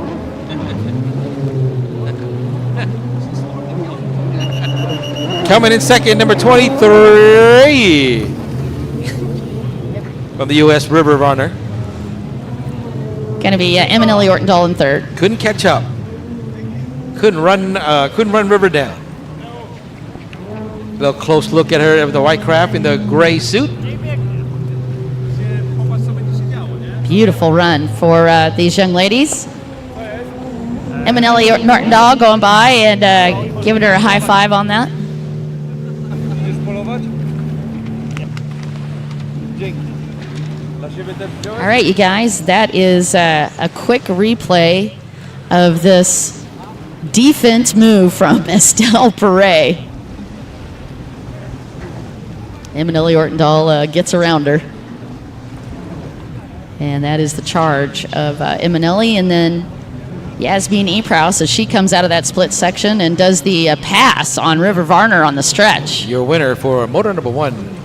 Coming in second, number 23 from the U.S. River Varner. Going to be Eminelli Ortendal in third. Couldn't catch up. Couldn't run River down. A little close look at her with the white craft in the gray suit. Beautiful run for these young ladies. Eminelli Ortendal going by and giving her a high five on that. All right, you guys, that is a quick replay of this defense move from Estelle Perret. Eminelli Ortendal gets around her. And that is the charge of Eminelli. And then Yasmin Eprouse as she comes out of that split section and does the pass on River Varner on the stretch. Your winner for motor number 1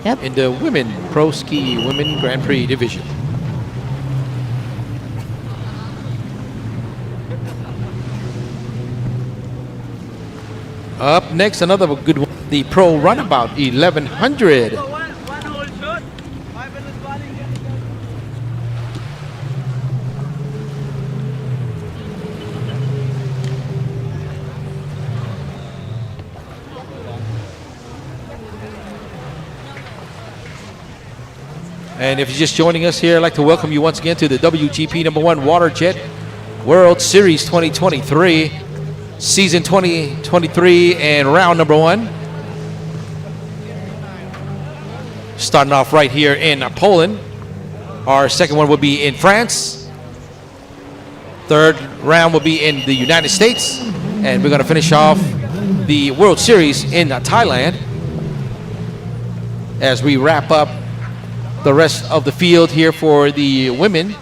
Yep. in the Women Pro Ski Women Grand Prix division. Up next, another good one, the Pro Runabout 1100. And if you're just joining us here, I'd like to welcome you once again to the WGP number 1 Water Jet World Series 2023. Season 2023 and round number 1. Starting off right here in Poland. Our second one will be in France. Third round will be in the United States. And we're going to finish off the World Series in Thailand as we wrap up the rest of the field here for the women.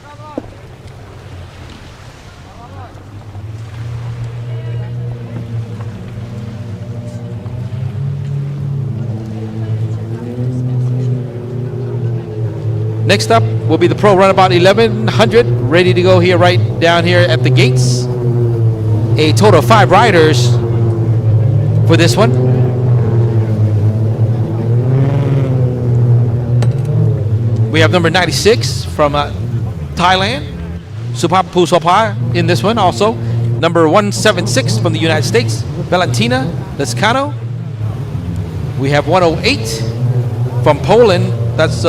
Next up will be the Pro Runabout 1100, ready to go here, right down here at the gates. A total of 5 riders for this one. We have number 96 from Thailand, Supapu Sopa in this one also. Number 176 from the United States, Valentina Lescano. We have 108 from Poland, that's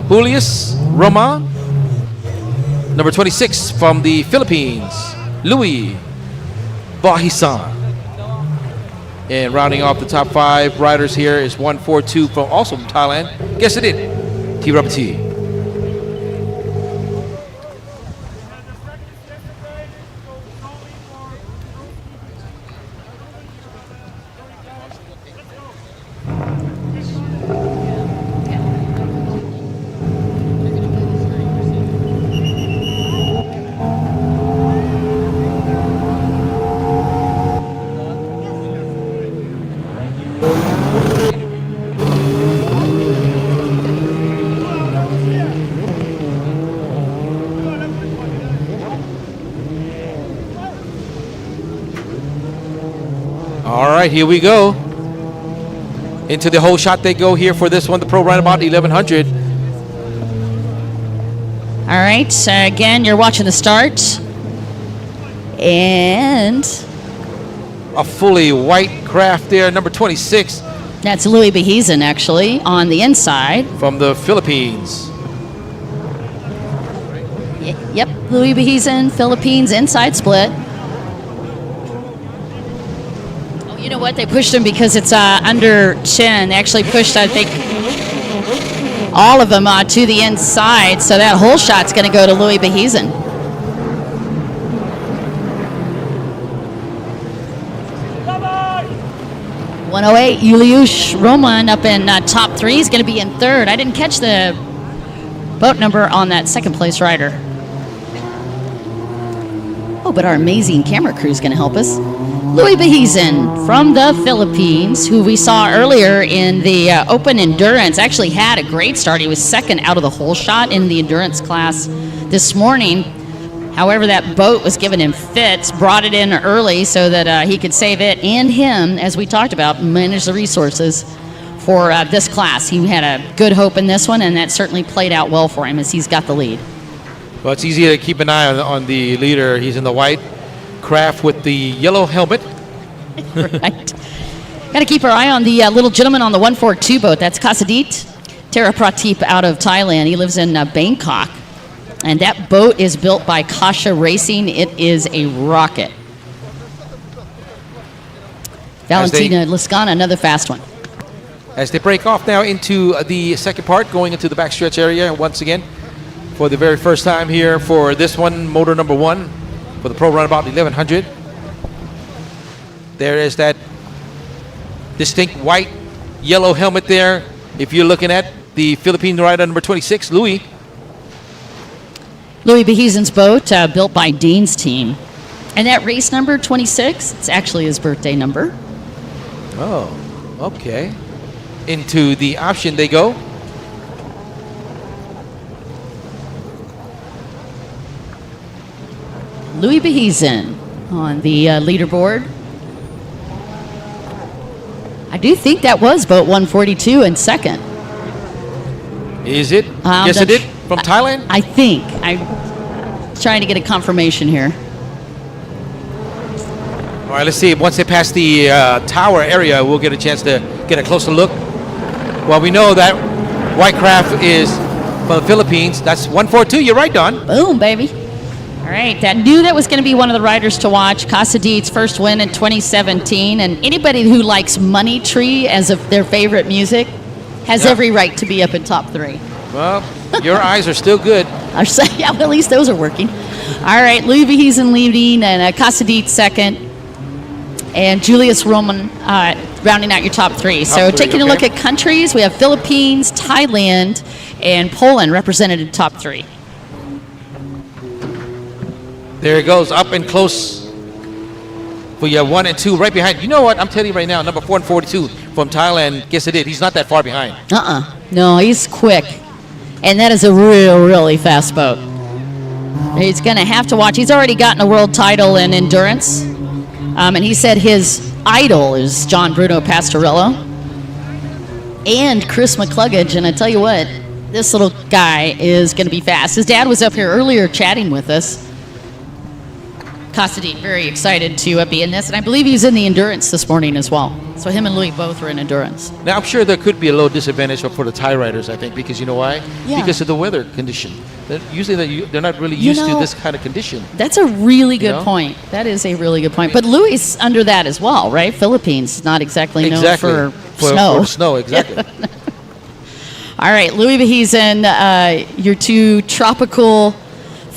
Julius Roman. Number 26 from the Philippines, Louis Bahisan. And rounding off the top 5 riders here is 142 from also from Thailand. Guess it did. T Rubber T. All right, here we go. Into the whole shot they go here for this one, the Pro Runabout 1100. All right, so again, you're watching the start. And A fully white craft there, number 26 that's Louis Bahisan, actually, on the inside. from the Philippines. Yep, Louis Bahisan, Philippines, inside split. Oh, you know what? They pushed him because it's under chin. They actually pushed, I think, all of them to the inside. So that whole shot's going to go to Louis Bahisan. Come on! 108, Julius Roman up in top 3. He's going to be in third. I didn't catch the boat number on that second place rider. Oh, but our amazing camera crew is going to help us. Louis Bahisan from the Philippines, who we saw earlier in the Open Endurance, actually had a great start. He was second out of the whole shot in the endurance class this morning. However, that boat was giving him fits, brought it in early so that he could save it and him, as we talked about, manage the resources for this class. He had a good hope in this one, and that certainly played out well for him as he's got the lead. Well, it's easy to keep an eye on the leader. He's in the white craft with the yellow helmet. Right. Got to keep our eye on the little gentleman on the 142 boat. That's Kasadit Teraprateep out of Thailand. He lives in Bangkok. And that boat is built by Kasha Racing. It is a rocket. Valentina Lescana, another fast one. As they break off now into the second part, going into the backstretch area once again for the very first time here for this one, motor number 1 for the Pro Runabout 1100. There is that distinct white yellow helmet there. If you're looking at the Philippine rider number 26, Louis. Louis Behezen's boat, built by Dean's team. And that race number 26, it's actually his birthday number. Oh, okay. Into the option they go. Louis Behezen on the leaderboard. I do think that was boat 142 in second. Is it? Yes, it did. From Thailand? I think. I'm trying to get a confirmation here. All right, let's see. Once they pass the tower area, we'll get a chance to get a closer look. Well, we know that white craft is from the Philippines. That's 142. You're right, Don. Boom, baby. All right, I knew that was going to be one of the riders to watch. Casadit's first win in 2017. And anybody who likes Money Tree as of their favorite music has every right to be up in top 3. Well, your eyes are still good. I'm saying, yeah, well, at least those are working. All right, Louis Behezen leading and Casadit second. And Julius Roman rounding out your top 3. So taking a look at countries, we have Philippines, Thailand, and Poland represented in top 3. There it goes, up and close for your 1 and 2 right behind. You know what? I'm telling you right now, number 4 and 42 from Thailand, guess it did. He's not that far behind. No, he's quick. And that is a really fast boat. He's going to have to watch. He's already gotten a world title in endurance. And he said his idol is John Bruno Pastorello and Chris McCluggage. And I tell you what, this little guy is going to be fast. His dad was up here earlier chatting with us. Casadit, very excited to be in this. And I believe he's in the endurance this morning as well. So him and Louis both are in endurance. Now, I'm sure there could be a little disadvantage for the Thai riders, I think, because you know why? Yeah. Because of the weather condition. Usually they're not really used to this kind of condition. That's a really good point. That is a really good point. But Louis is under that as well, right? Philippines, not exactly known for snow. For snow, exactly. All right, Louis Behezen, your 2 tropical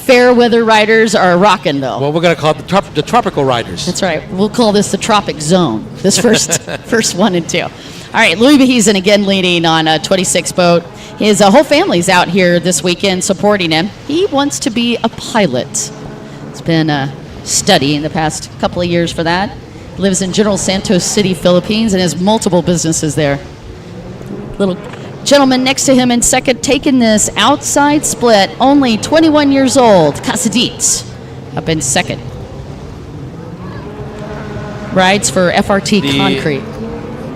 fair weather riders are rocking, though. Well, we're going to call it the tropical riders. That's right. We'll call this the tropic zone, this first 1 and 2. All right, Louis Behezen again leading on a 26 boat. His whole family's out here this weekend supporting him. He wants to be a pilot. It's been studying the past couple of years for that. Lives in General Santos City, Philippines, and has multiple businesses there. Little gentleman next to him in second, taking this outside split, only 21 years old, Casadit, up in second. Rides for FRT Concrete.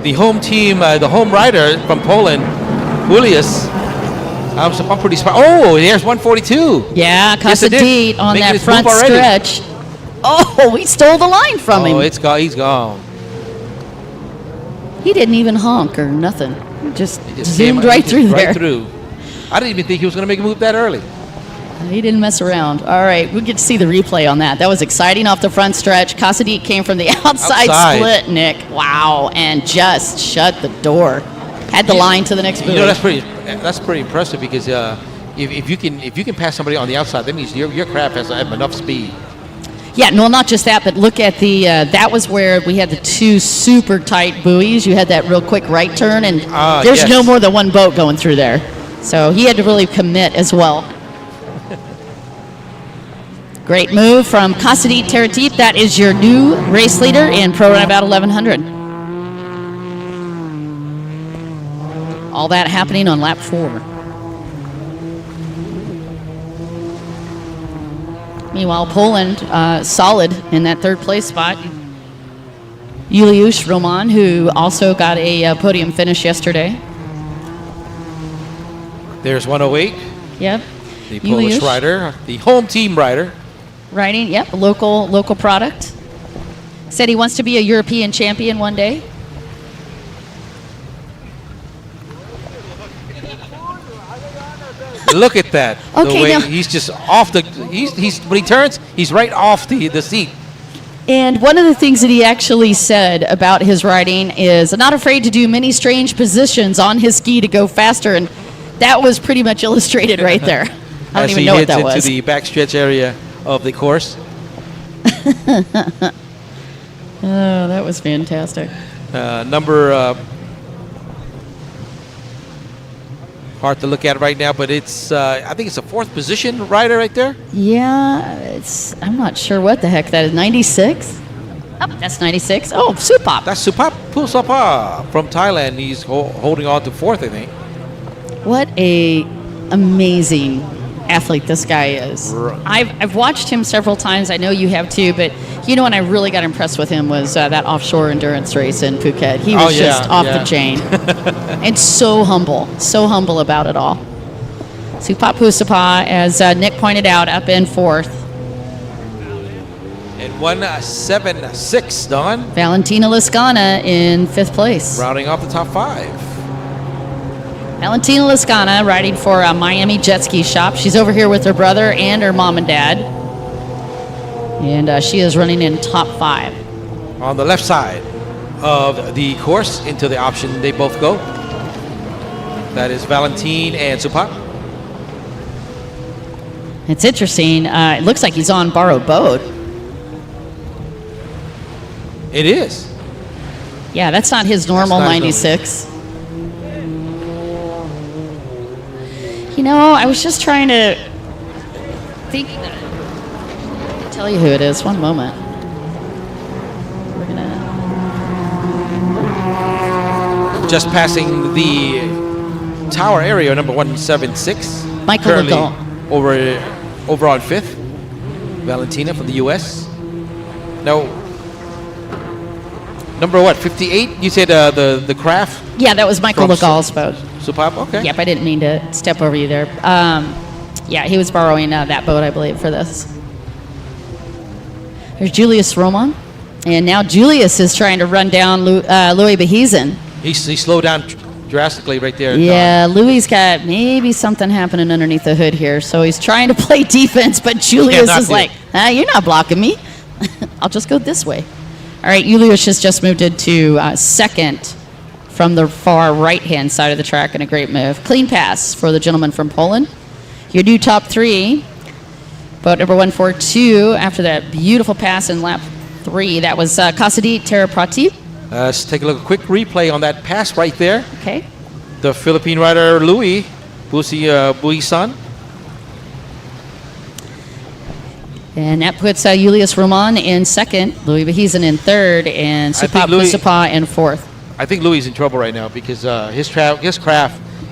The home team, the home rider from Poland, Julius. I'm pretty surprised. Oh, there's 142. Yeah, Casadit yes, on that front stretch. Oh, we stole the line from him. Oh, he's gone. He didn't even honk or nothing. Just zoomed right through there. Right through. I didn't even think he was going to make a move that early. He didn't mess around. All right, we get to see the replay on that. That was exciting off the front stretch. Casadit came from the outside split, Nick. Wow, and just shut the door. Had the line to the next buoy. You know, that's pretty impressive because if you can pass somebody on the outside, that means your craft has enough speed. Yeah, no, not just that, but look at the, that was where we had the 2 super tight buoys. You had that real quick right turn, and there's no more than 1 boat going through there. So he had to really commit as well. Great move from Casadit Teratip. That is your new race leader in Pro Runabout 1100. All that happening on lap 4. Meanwhile, Poland solid in that 3rd place spot. Julius Roman, who also got a podium finish yesterday. There's 108. Yep. The Polish rider, the home team rider. Riding, yep, local product. Said he wants to be a European champion one day. Look at that. Okay, the way now he's just off the. He's when he turns, he's right off the seat. And one of the things that he actually said about his riding is not afraid to do many strange positions on his ski to go faster, and that was pretty much illustrated right there. I don't even know what that was. Into the backstretch area of the course. Oh, that was fantastic. Number Hard to look at right now, but it's I think it's a 4th position rider right there. Yeah, I'm not sure what the heck that is. 96? Oh, that's 96. Oh, Supap. That's Supap Pusapa from Thailand. He's holding on to 4th, I think. What a amazing athlete this guy is. Right. I've watched him several times. I know you have too, but you know when I really got impressed with him was that offshore endurance race in Phuket. He was just off the chain. And so humble about it all. Supap Pusapa, as Nick pointed out, up in 4th. And 1.76, Don. Valentina Liscana in 5th place. Rounding off the top 5. Valentina Liscana riding for a Miami Jet Ski Shop. She's over here with her brother and her mom and dad. And she is running in top 5. On the left side of the course into the option, they both go. That is Valentine and Supap. It's interesting. It looks like he's on borrowed boat. It is. Yeah, that's not his normal 96. You know, I was just trying to think. I'll tell you who it is. One moment. We're gonna Just passing the tower area, number 176. Michael Currently Legault. over on 5th. Valentina from the U.S. No. Number what? 58? You said the craft. Yeah, that was Michael From Legault's boat. Supap. Okay. Yep, I didn't mean to step over you there. Yeah, he was borrowing that boat, I believe, for this. There's Julius Roman. And now Julius is trying to run down Louis Behizan. He slowed down drastically right there. Yeah, Louis got maybe something happening underneath the hood here. So he's trying to play defense, but Julius is like, you're not blocking me. I'll just go this way. All right, Julius has just moved into 2nd from the far right-hand side of the track, and a great move. Clean pass for the gentleman from Poland. Your new top 3, boat number 142, after that beautiful pass in lap 3. That was Kasadit Teraprati. Let's take a look, a quick replay on that pass right there. Okay. The Philippine rider Louis Buisan. And that puts Julius Roman in 2nd, Louis Behizan in 3rd, and Supap Pusapa in 4th. I think Louis is in trouble right now because his craft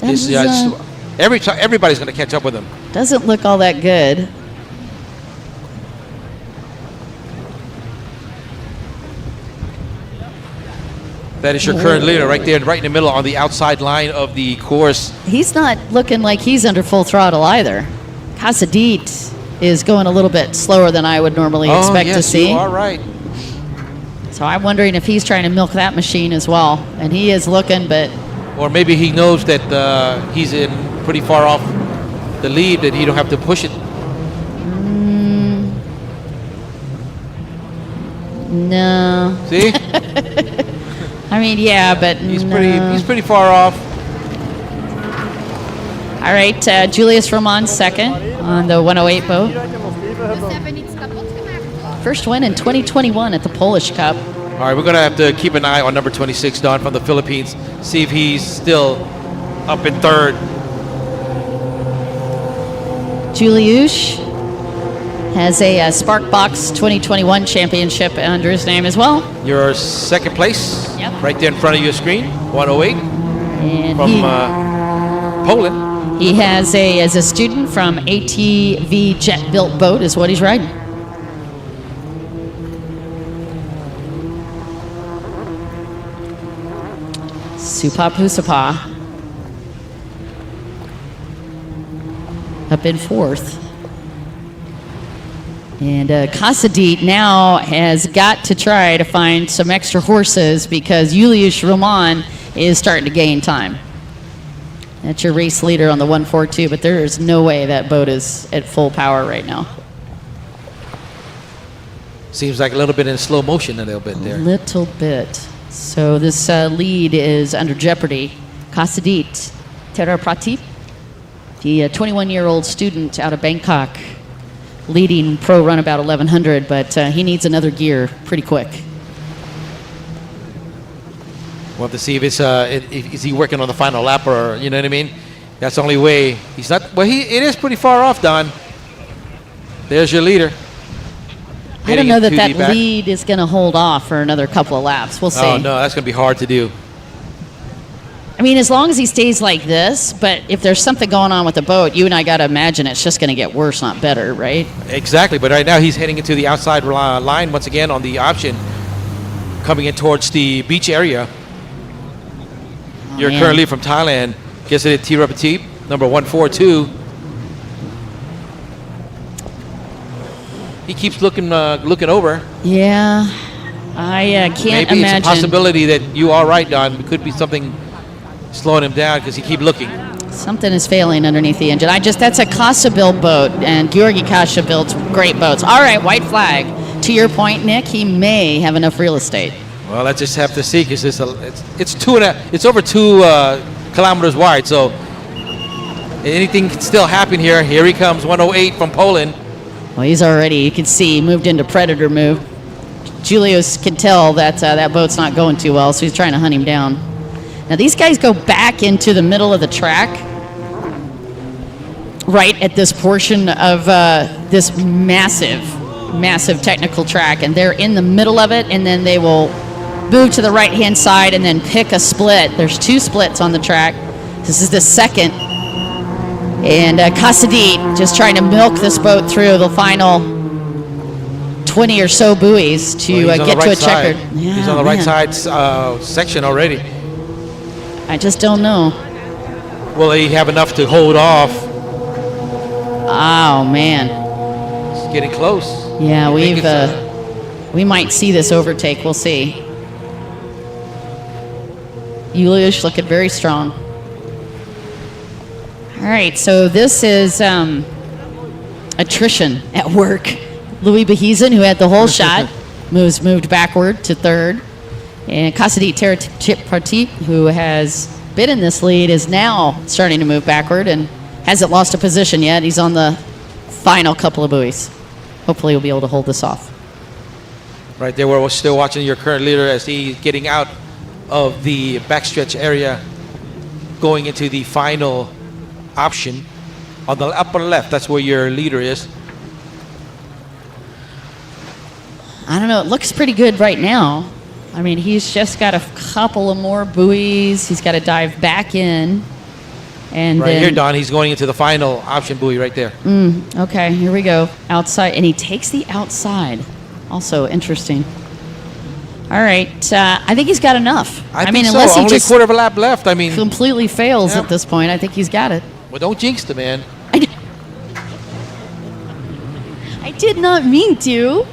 is everybody's going to catch up with him. Doesn't look all that good. That is your current leader right there, right in the middle on the outside line of the course. He's not looking like he's under full throttle either. Kasadit is going a little bit slower than I would normally expect to see. You are right. So I'm wondering if he's trying to milk that machine as well. And he is looking, but... Or maybe he knows that he's in pretty far off the lead, that he don't have to push it. No. See? I mean, yeah, but He's no. pretty far off. All right, Julius Roman 2nd on the 108 boat. First win in 2021 at the Polish Cup. All right, we're going to have to keep an eye on number 26, Don, from the Philippines. See if he's still up in 3rd. Juliusz has a Sparkbox 2021 championship under his name as well. Your 2nd place, Yep. right there in front of your screen, 108 And from Poland. he has as a student from ATV Jet Built Boat is what he's riding. Supap Pusapa up in 4th. And Kasadit now has got to try to find some extra horses because Julius Roman is starting to gain time. That's your race leader on the 142, but there is no way that boat is at full power right now. Seems like a little bit in slow motion, a little bit there. Little bit. So this lead is under jeopardy. Kasadit Teraprati, the 21-year-old student out of Bangkok, leading pro run about 1100, but he needs another gear pretty quick. We'll have to see if it's is he working on the final lap, or you know what I mean. That's the only way. He's not. Well, it is pretty far off, Don. There's your leader. I don't know that lead is going to hold off for another couple of laps. We'll see. Oh, no, that's going to be hard to do. I mean, as long as he stays like this, but if there's something going on with the boat, you and I got to imagine it's just going to get worse, not better, right? Exactly, but right now he's heading into the outside line once again on the option, coming in towards the beach area. Oh, You're man. currently from Thailand. Guess it is Tirapatip, number 142. He keeps looking over. Yeah, I can't Maybe imagine. it's a possibility that you are right, Don. It could be something slowing him down because he keeps looking. Something is failing underneath the engine. That's a Casa built boat, and Georgi Kasha builds great boats. All right, white flag. To your point, Nick, he may have enough real estate. Well, let's just have to see because it's over 2 kilometers wide, so anything can still happen here. Here he comes, 108 from Poland. Well, he's already, you can see, moved into predator move. Julius can tell that that boat's not going too well, so he's trying to hunt him down. Now, these guys go back into the middle of the track, right at this portion of this massive technical track, and they're in the middle of it, and then they will move to the right-hand side and then pick a split. There's 2 splits on the track. This is the second. And Casadit just trying to milk this boat through the final 20 or so buoys to get to a checkered. Yeah, he's on the right side section already. I just don't know. Will he have enough to hold off? Oh, man. It's getting close. Yeah, we might see this overtake. We'll see. Julius looking very strong. All right, so this is attrition at work. Louis Behezen, who had the whole shot, moved backward to third. And Casadit Tirapatip, who has been in this lead, is now starting to move backward and hasn't lost a position yet. He's on the final couple of buoys. Hopefully he'll be able to hold this off. Right there, we're still watching your current leader as he's getting out of the backstretch area, going into the final option on the upper left. That's where your leader is. I don't know. It looks pretty good right now. I mean, he's just got a couple of more buoys. He's got to dive back in. And right then, here, Don, he's going into the final option buoy right there. Okay, here we go. Outside. And he takes the outside. Also interesting. All right. I think he's got enough. I mean, think unless so. he Only just a quarter of a lap left. I mean, completely fails yeah. at this point, I think he's got it. Well, don't jinx the man. I did not mean to.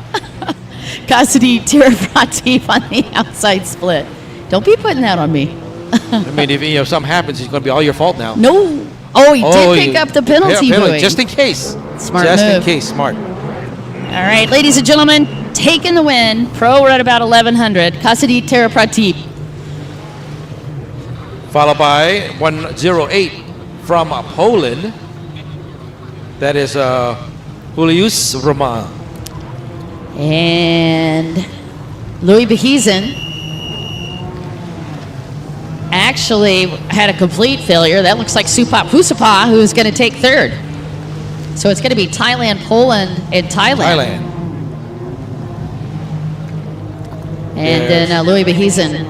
Casadit Tirapatip on the outside split. Don't be putting that on me. I mean, if something happens, it's going to be all your fault now. No. Oh, he did pick up the penalty buoy. Just in case. Smart just move. in case. Smart. All right, ladies and gentlemen, taking the win. Pro right about 1100. Casadit Tirapatip. Followed by 108 from Poland. That is Julius Roman. And Louis Behezen actually had a complete failure. That looks like Supap Husapa, who's going to take third. So it's going to be Thailand, Poland, and Thailand. And then Louis Behezen,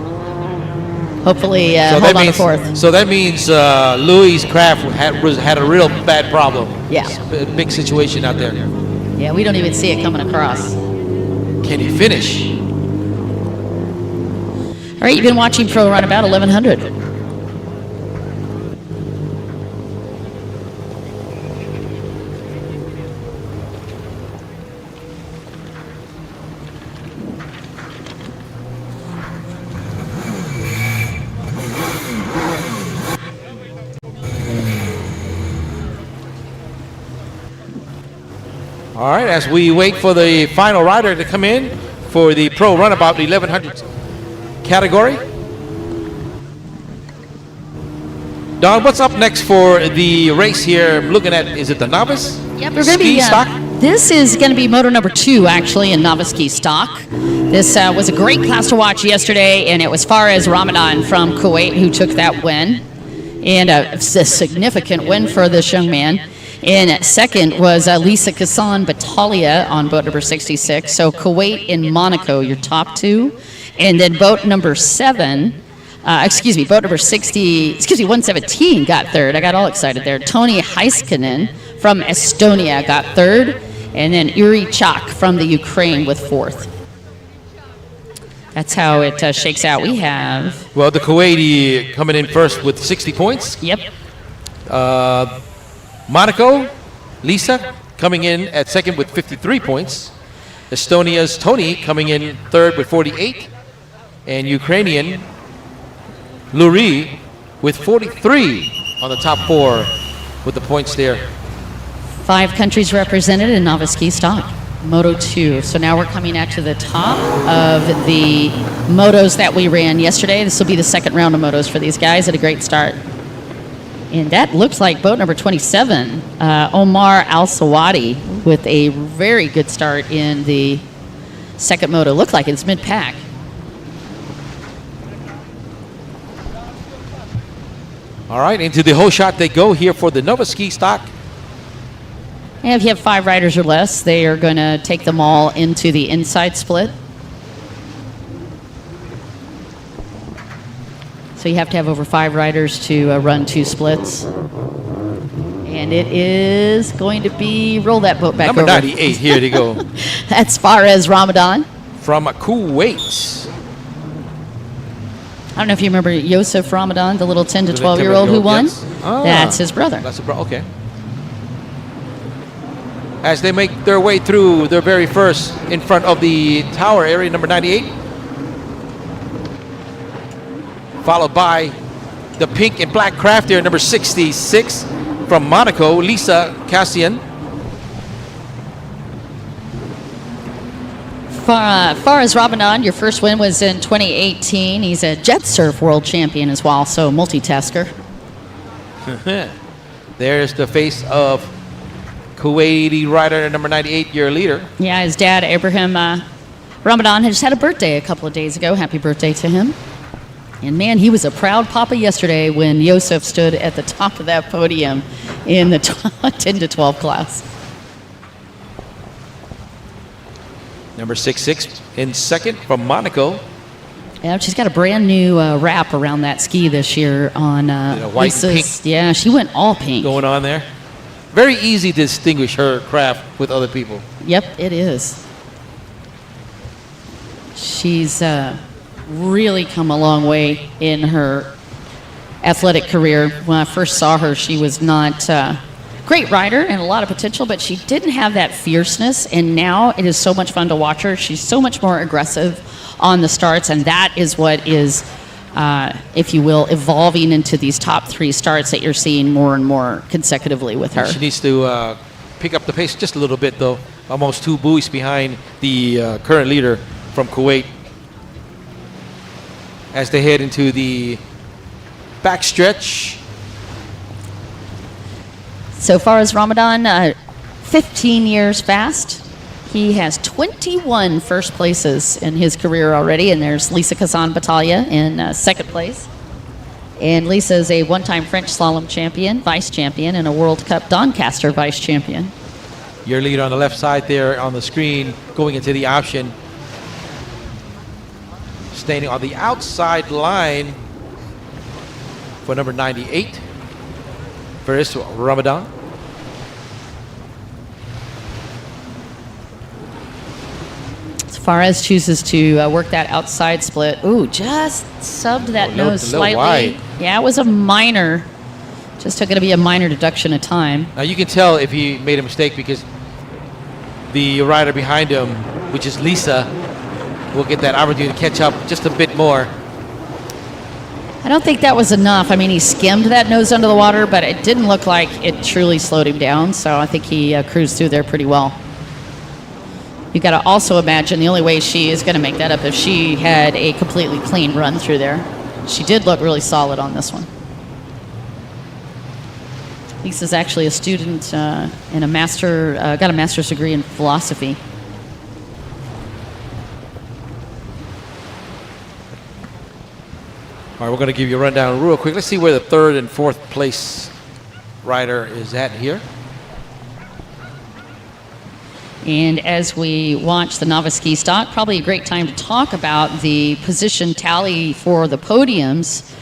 hopefully hold on to fourth. So that means Louis' craft had a real bad problem. Yeah. It's a big situation out there. Yeah, we don't even see it coming across. Can he finish? All right, you've been watching Pro Runabout 1100. All right, as we wait for the final rider to come in for the Pro Runabout 1100 category. Don, what's up next for the race here? I'm looking at, is it the novice? Yep, we're going to be stock? This is going to be moto number 2, actually, in novice ski stock. This was a great class to watch yesterday, and it was Faraz Ramadan from Kuwait who took that win. And a significant win for this young man. And second was Lisa Kassan Batalha on boat number 66. So Kuwait and Monaco, your top two. And then boat number 7, boat number 117 got third. I got all excited there. Toni Heiskanen from Estonia got third. And then Yuri Chak from the Ukraine with fourth. That's how it shakes out. We have... Well, the Kuwaiti coming in first with 60 points. Yep. Monaco, Lisa, coming in at second with 53 points. Estonia's Toni coming in third with 48. And Ukrainian Luri with 43 on the top 4 with the points there. 5 countries represented in novice ski stock. Moto 2. So now we're coming out to the top of the motos that we ran yesterday. This will be the second round of motos for these guys at a great start. And that looks like boat number 27, Omar Al-Sawadi, with a very good start in the second moto. Looked like it's mid-pack. All right, into the whole shot they go here for the Nova Ski Stock. And if you have 5 riders or less, they are going to take them all into the inside split. So you have to have over 5 riders to run 2 splits. And it is going to be, roll that boat back Number over. 98, here they go. That's Faraz Ramadan. From Kuwait. I don't know if you remember Yosef Ramadan, the little 10 to 12-year-old who won. Yes. Ah, That's his brother. That's a okay. As they make their way through their very first in front of the tower area, number 98. Followed by the pink and black craft there, number 66 from Monaco, Lisa Cassian. Faraz Ramadan, your first win was in 2018. He's a jet surf world champion as well, so multitasker. There's the face of Kuwaiti rider number 98, your leader. Yeah, his dad, Abraham Ramadan, had just had a birthday a couple of days ago. Happy birthday to him. And man, he was a proud papa yesterday when Yosef stood at the top of that podium in the 10 to 12 class. Number 66 in second from Monaco. Yeah, she's got a brand new wrap around that ski this year on white and pink. Yeah, she went all pink. Going on there. Very easy to distinguish her craft with other people. Yep, it is. She's really come a long way in her athletic career. When I first saw her, she was not a great rider and a lot of potential, but she didn't have that fierceness, and now it is so much fun to watch her. She's so much more aggressive on the starts, and that is what is, if you will, evolving into these top 3 starts that you're seeing more and more consecutively with her. She needs to pick up the pace just a little bit, though. Almost 2 buoys behind the current leader from Kuwait as they head into the backstretch. So far as Ramadan, 15 years fast. He has 21 first places in his career already, and there's Lisa Kassan Batalha in second place. And Lisa is a one-time French slalom champion, vice champion, and a World Cup Doncaster vice champion. Your leader on the left side there on the screen going into the option. Standing on the outside line for number 98. Faraz Ramadan. Faraz chooses to work that outside split. Ooh, just subbed that nose slightly. Wide. Yeah, it was a minor. Just took it to be a minor deduction of time. Now you can tell if he made a mistake because the rider behind him, which is Lisa, will get that opportunity to catch up just a bit more. I don't think that was enough. I mean, he skimmed that nose under the water, but it didn't look like it truly slowed him down. So I think he cruised through there pretty well. You got to also imagine the only way she is going to make that up if she had a completely clean run through there. She did look really solid on this one. Lisa's actually a student and got a master's degree in philosophy. All right, we're going to give you a rundown real quick. Let's see where the third and fourth place rider is at here. And as we watch the novice ski stock, probably a great time to talk about the position tally for the podiums.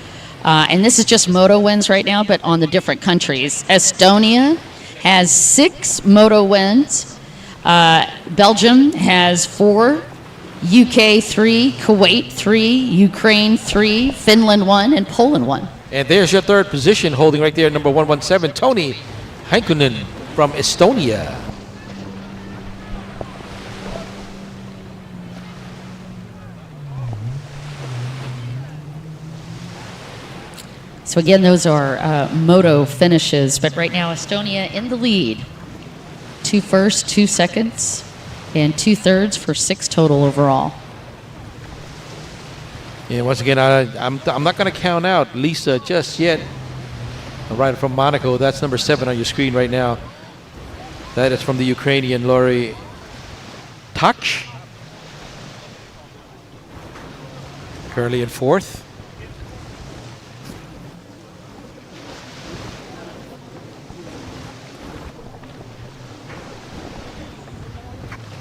And this is just moto wins right now, but on the different countries. Estonia has 6 moto wins. Belgium has 4. UK 3, Kuwait 3, Ukraine 3, Finland 1, and Poland 1. And there's your third position, holding right there, number 117, Toni Heikkinen from Estonia. So again, those are moto finishes, but right now Estonia in the lead. 2 firsts, 2 seconds, and 2 thirds for 6 total overall. And once again, I'm not going to count out Lisa just yet. A rider from Monaco, that's number 7 on your screen right now. That is from the Ukrainian Lori Takch. Currently in 4th.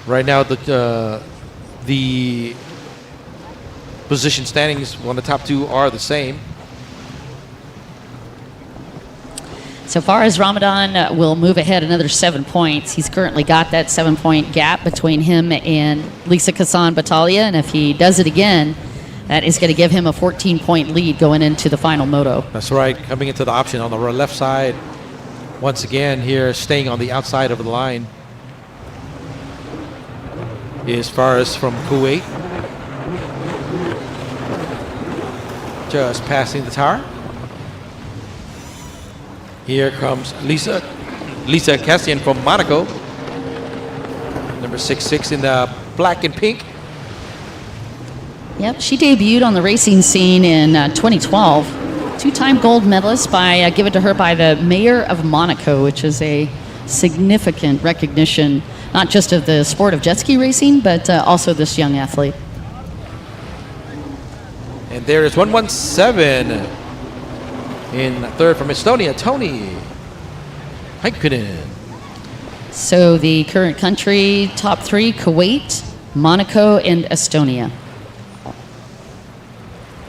Right now, the position standings on the top 2 are the same. So far as Ramadan will move ahead another 7 points. He's currently got that 7-point gap between him and Lisa Kassan Batalha, and if he does it again, that is going to give him a 14-point lead going into the final moto. That's right, coming into the option on the left side. Once again here, staying on the outside of the line is Faris from Kuwait. Just passing the tower. Here comes Lisa Cassian from Monaco. Number 6'6" in the black and pink. Yep, she debuted on the racing scene in 2012. 2-time gold medalist given to her by the mayor of Monaco, which is a significant recognition, not just of the sport of jet ski racing, but also this young athlete. And there is 117 in third from Estonia, Toni Heikkinen. So the current country top 3, Kuwait, Monaco, and Estonia.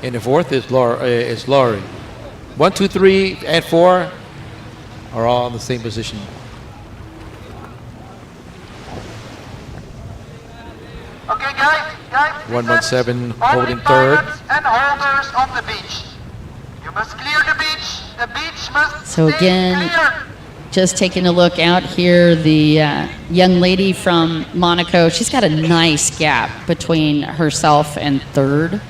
And the 4th is Laurie. 1, 2, 3, and 4 are all in the same position. Okay, guys. 117 holding Only third. pilots and holders on the beach. You must clear the beach. The beach must So stay again, clear. just taking a look out here, the young lady from Monaco, she's got a nice gap between herself and third,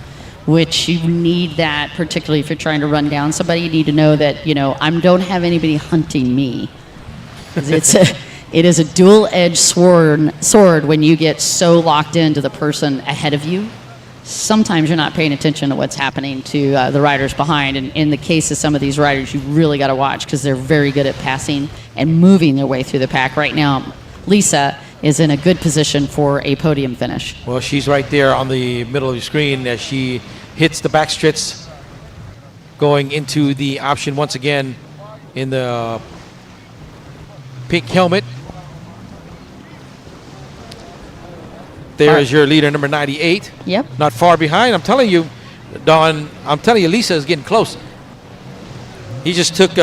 which you need that, particularly if you're trying to run down somebody. You need to know that, I don't have anybody hunting me. 'Cause it is a dual-edged sword when you get so locked into the person ahead of you. Sometimes you're not paying attention to what's happening to the riders behind. And in the case of some of these riders, you really got to watch because they're very good at passing and moving their way through the pack. Right now, Lisa is in a good position for a podium finish. Well, she's right there on the middle of your screen as she hits the back stretch going into the option once again in the pink helmet. There is your leader, number 98. Yep. Not far behind. I'm telling you, Dawn, Lisa is getting close. He just took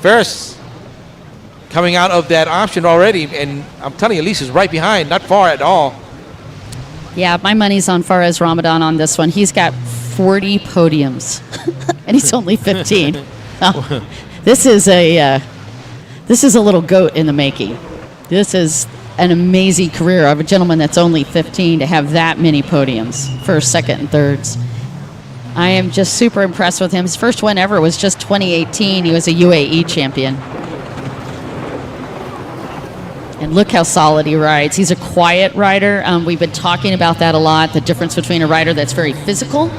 Ferris coming out of that option already, and I'm telling you, Lisa's right behind, not far at all. Yeah, my money's on Fares Ramadan on this one. He's got 40 podiums, and he's only 15. Oh, this is a little goat in the making. This is an amazing career of a gentleman that's only 15 to have that many podiums, first, second, and thirds. I am just super impressed with him. His first win ever was just 2018. He was a UAE champion. And look how solid he rides. He's a quiet rider. We've been talking about that a lot, the difference between a rider that's very physical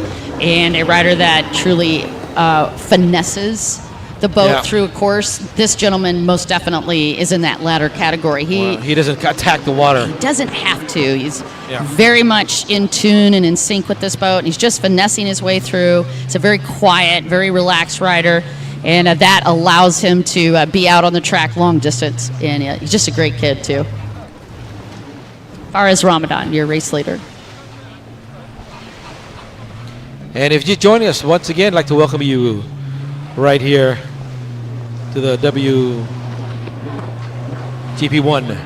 and a rider that truly finesses the boat Yeah. through a course. This gentleman most definitely is in that latter category. He doesn't attack the water. Doesn't have to. He's Yeah. very much in tune and in sync with this boat, and he's just finessing his way through. He's a very quiet, very relaxed rider, and that allows him to be out on the track long distance. And he's just a great kid, too. Faraz Ramadan, your race leader. And if you're joining us once again, I'd like to welcome you right here to the WGP1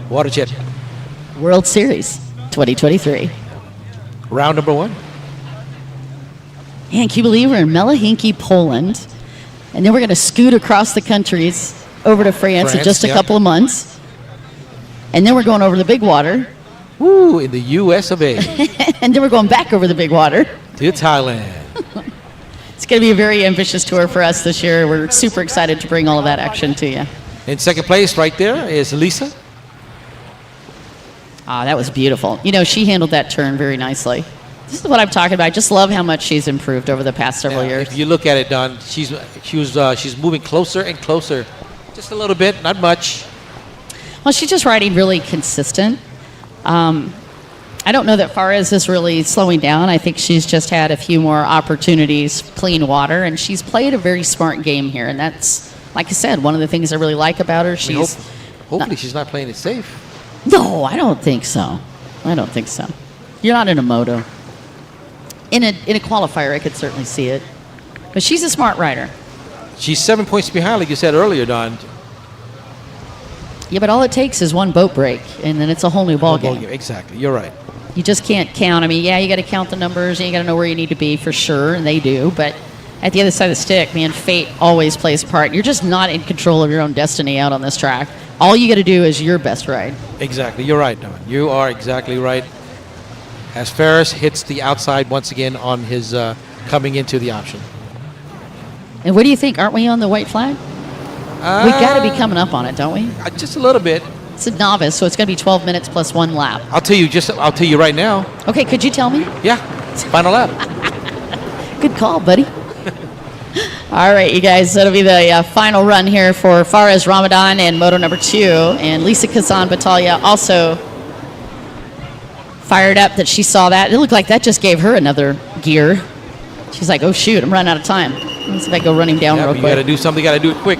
Water Jet World Series 2023. round number 1. And can you believe we're in Melahinki, Poland? And then we're going to scoot across the countries over to France in just a yeah. couple of months. And then we're going over the big water. Woo, in the US of A. And then we're going back over the big water. To Thailand. It's going to be a very ambitious tour for us this year. We're super excited to bring all of that action to you. In second place right there is Lisa. Ah, that was beautiful. You know, she handled that turn very nicely. This is what I'm talking about. I just love how much she's improved over the past several years. If you look at it, Don, she's moving closer and closer. Just a little bit, not much. Well, she's just riding really consistent. I don't know that Faraz is really slowing down. I think she's just had a few more opportunities, clean water, and she's played a very smart game here. And that's, like I said, one of the things I really like about her. Hopefully she's not playing it safe. No, I don't think so. I don't think so. You're not in a moto. In a qualifier, I could certainly see it. But she's a smart rider. She's 7 points behind, like you said earlier, Don. Yeah, but all it takes is one boat break, and then it's a whole new ball game. Exactly, you're right. You just can't count. I mean, yeah, you got to count the numbers, and you got to know where you need to be for sure, and they do. But at the other side of the stick, man, fate always plays a part. You're just not in control of your own destiny out on this track. All you got to do is your best ride. Exactly, you're right, Don. You are exactly right. As Ferris hits the outside once again on his coming into the option. And what do you think? Aren't we on the white flag? We got to be coming up on it, don't we? Just a little bit. It's a novice, so it's going to be 12 minutes plus one lap. I'll tell you right now. Okay, could you tell me? Yeah, final lap. Good call, buddy. All right, you guys, that'll be the final run here for Faraz Ramadan and Moto number 2. And Lisa Kazan Batalya also fired up that she saw that. It looked like that just gave her another gear. She's like, oh, shoot, I'm running out of time. Let's see if I go running down real quick. You got to do something. You got to do it quick.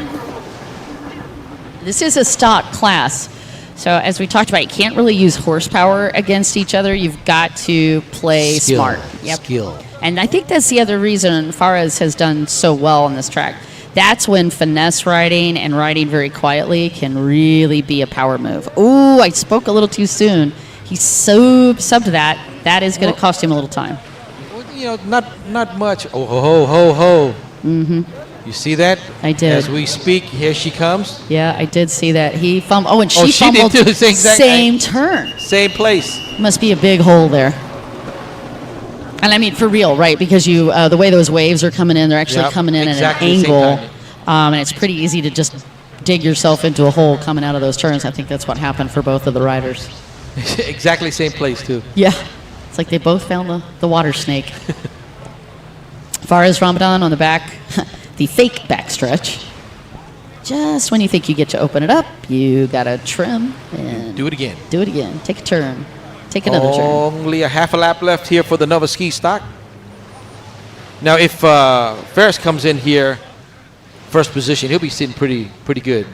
This is a stock class. So as we talked about, you can't really use horsepower against each other. You've got to play smart. Skill. And I think that's the other reason Faraz has done so well on this track. That's when finesse riding and riding very quietly can really be a power move. Ooh, I spoke a little too soon. He's so subbed that. That is going to cost him a little time. Well, you know, not much. Oh, ho, ho, ho. Mm-hmm. You see that? I did. As we speak, here she comes. Yeah, I did see that. He fumbled. Oh, and she she fumbled did too. same turn. Same place. Must be a big hole there. And I mean, for real, right? Because you, the way those waves are coming in, they're actually coming in exactly at an angle. And it's pretty easy to just dig yourself into a hole coming out of those turns. I think that's what happened for both of the riders. Exactly same place, too. Yeah. It's like they both found the water snake. Faraz Ramadan on the back, the fake backstretch. Just when you think you get to open it up, you got to trim and do it again. Do it again. Take a turn. Take another turn. Only a half a lap left here for the Nova Ski stock. Now, if Ferris comes in here, first position, he'll be sitting pretty good.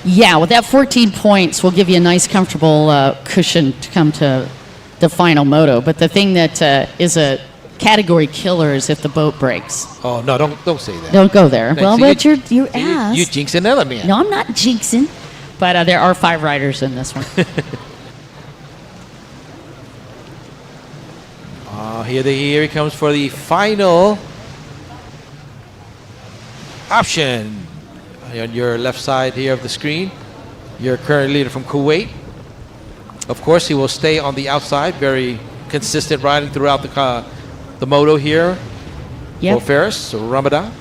Yeah, with that 14 points, will give you a nice, comfortable cushion to come to the final moto. But the thing that is a category killer is if the boat breaks. Oh, no, don't say that. Don't go there. Well, but you asked. You jinxed another man. No, I'm not jinxing. But there are 5 riders in this one. Here he comes for the final option. On your left side here of the screen, your current leader from Kuwait. Of course, he will stay on the outside. Very consistent riding throughout the moto here. For Ferris Ramadan.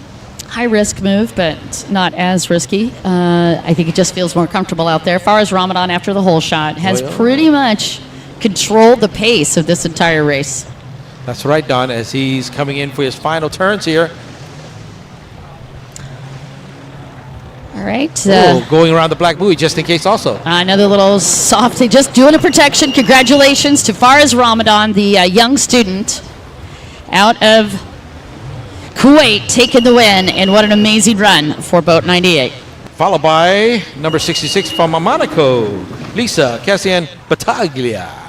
High risk move, but not as risky. I think it just feels more comfortable out there. As far as Ramadan after the hole shot has pretty much controlled the pace of this entire race. That's right, Don, as he's coming in for his final turns here. All right. Going around the black buoy just in case also. Another little softy, just doing a protection. Congratulations to Faraz Ramadan, the young student out of Kuwait, taking the win. And what an amazing run for boat 98. Followed by number 66 from Monaco, Lisa Cassian Battaglia.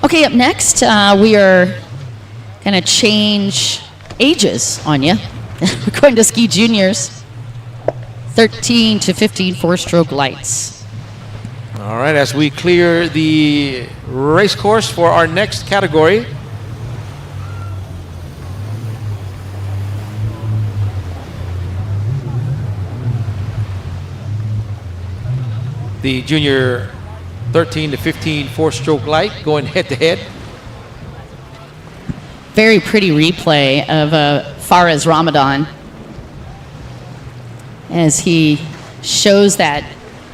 Okay, up next, we are going to change ages on you. We're going to ski juniors, 13 to 15 four-stroke lights. All right, as we clear the race course for our next category. The junior 13 to 15 four-stroke light going head-to-head. Very pretty replay of Faraz Ramadan as he shows that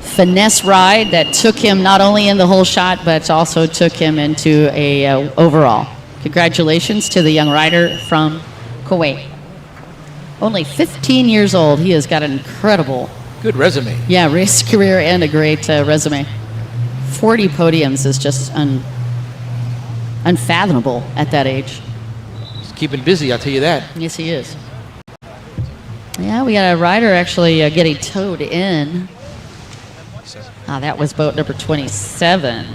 finesse ride that took him not only in the whole shot, but also took him into a overall. Congratulations to the young rider from Kuwait. Only 15 years old. He has got an incredible, good resume. Yeah, race career and a great resume. 40 podiums is just unfathomable at that age. He's keeping busy, I'll tell you that. Yes, he is. Yeah, we got a rider actually getting towed in. That was boat number 27.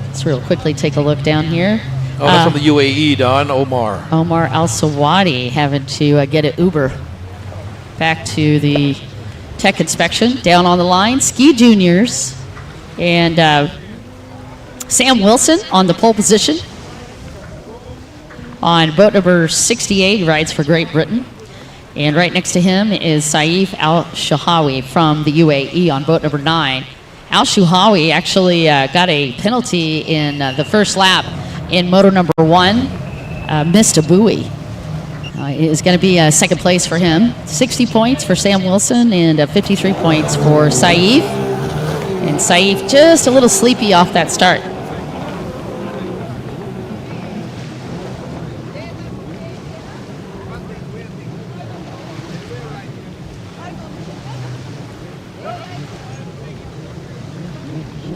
Let's real quickly take a look down here. Oh, that's from the UAE, Don. Omar Al Sawadi having to get an Uber back to the tech inspection. Down on the line, ski juniors, and Sam Wilson on the pole position. On boat number 68, he rides for Great Britain. And right next to him is Saif Al-Shahawi from the UAE on boat number 9. Al-Shahawi actually got a penalty in the first lap in moto number 1, missed a buoy. It is going to be second place for him. 60 points for Sam Wilson and 53 points for Saif. And Saif just a little sleepy off that start.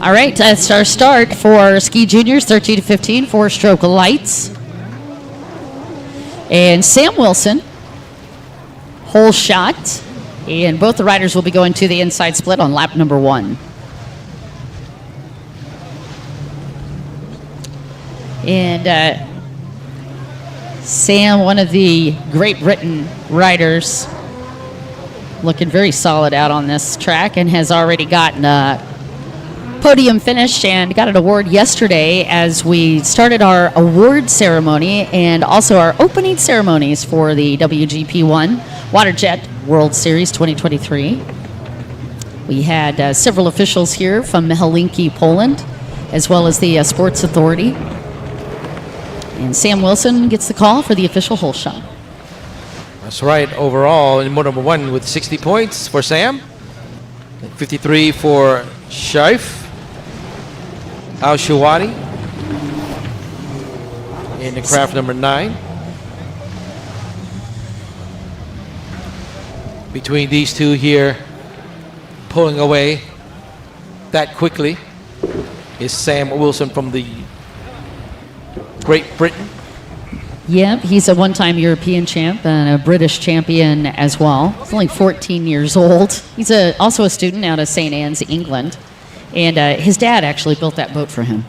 All right, that's our start for ski juniors, 13 to 15, four-stroke lights. And Sam Wilson, whole shot. And both the riders will be going to the inside split on lap number 1. And Sam, one of the Great Britain riders, looking very solid out on this track and has already gotten a podium finish and got an award yesterday as we started our award ceremony and also our opening ceremonies for the WGP1 Waterjet World Series 2023. We had several officials here from Helsinki, Poland, as well as the Sports Authority. And Sam Wilson gets the call for the official hole shot. That's right. Overall, in moto number 1 with 60 points for Sam, 53 for Shaif Al-Shawadi in the craft number 9. Between these two here, pulling away that quickly is Sam Wilson from the Great Britain. Yep, he's a one-time European champ and a British champion as well. He's only 14 years old. He's also a student out of St. Anne's, England. And his dad actually built that boat for him.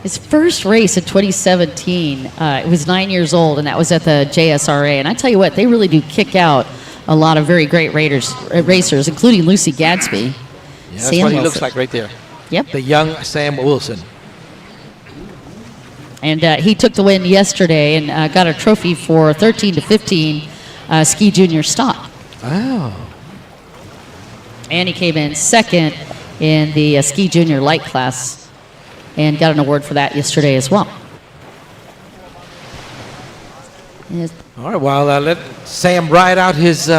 His first race in 2017, it was 9 years old, and that was at the JSRA. And I tell you what, they really do kick out a lot of very great racers, including Lucy Gadsby. Yeah, that's what he looks like right there. Yep. The young Sam Wilson. And he took the win yesterday and got a trophy for 13 to 15 ski junior stock. Wow. And he came in second in the ski junior light class and got an award for that yesterday as well. Yes. All right, well, let Sam ride out his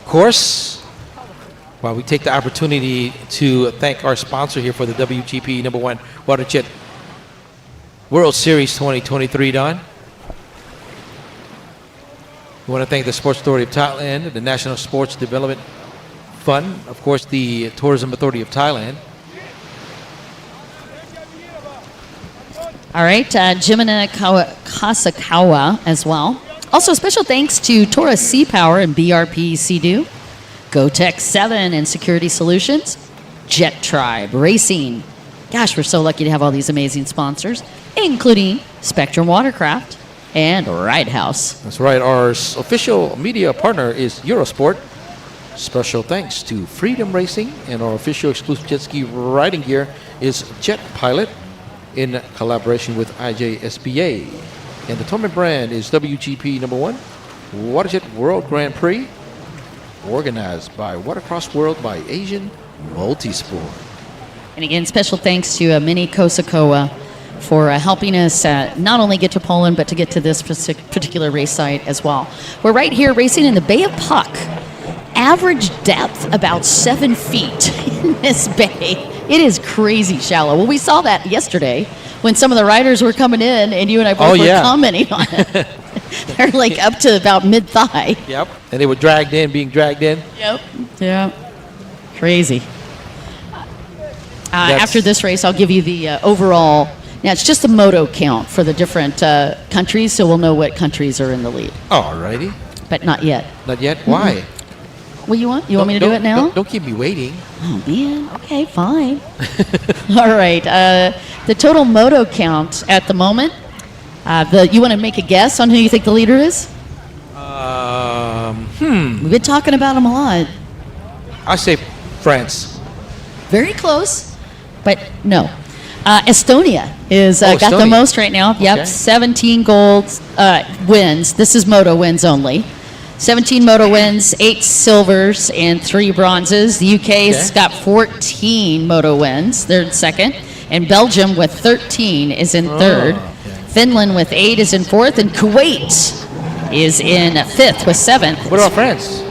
course, while we take the opportunity to thank our sponsor here for the WGP #1 Water Jet World Series 2023, Don. We want to thank the Sports Authority of Thailand, the National Sports Development Fund, of course, the Tourism Authority of Thailand. All right, Jimena Kasakawa as well. Also, special thanks to Taurus Sea Power and BRP Sea-Doo, GoTech 7 and Security Solutions, Jet Tribe Racing. Gosh, we're so lucky to have all these amazing sponsors, including Spectrum Watercraft and Ride House. That's right. Our official media partner is Eurosport. Special thanks to Freedom Racing, and our official exclusive jet ski riding gear is Jet Pilot in collaboration with IJSBA. And the tournament brand is WGP #1 Waterjet World Grand Prix, organized by Watercross World by Asian Multisport. And again, special thanks to Minnie Kosakoa for helping us not only get to Poland, but to get to this particular race site as well. We're right here racing in the Bay of Puck. Average depth about 7 feet in this bay. It is crazy shallow. Well, we saw that yesterday when some of the riders were coming in, and you and I both were commenting on it. They're like up to about mid-thigh. Yep. And they were being dragged in. Yep. Yeah. Crazy. After this race, I'll give you the overall. Now, it's just the moto count for the different countries, so we'll know what countries are in the lead. Alrighty. But not yet. Not yet? Why? What you want? You want me to do it now? Don't keep me waiting. Oh, man. Okay, fine. All right. The total moto count at the moment. You want to make a guess on who you think the leader is? We've been talking about him a lot. I say France. Very close, but no. Estonia is got the Estonia. most right now. Yep, Okay. 17 golds wins. This is moto wins only. 17 moto wins, 8 silvers, and 3 bronzes. The UK's got 14 moto wins. They're in second. And Belgium with 13 is in third. Finland with 8 is in fourth. And Kuwait is in fifth with 7th. What about France?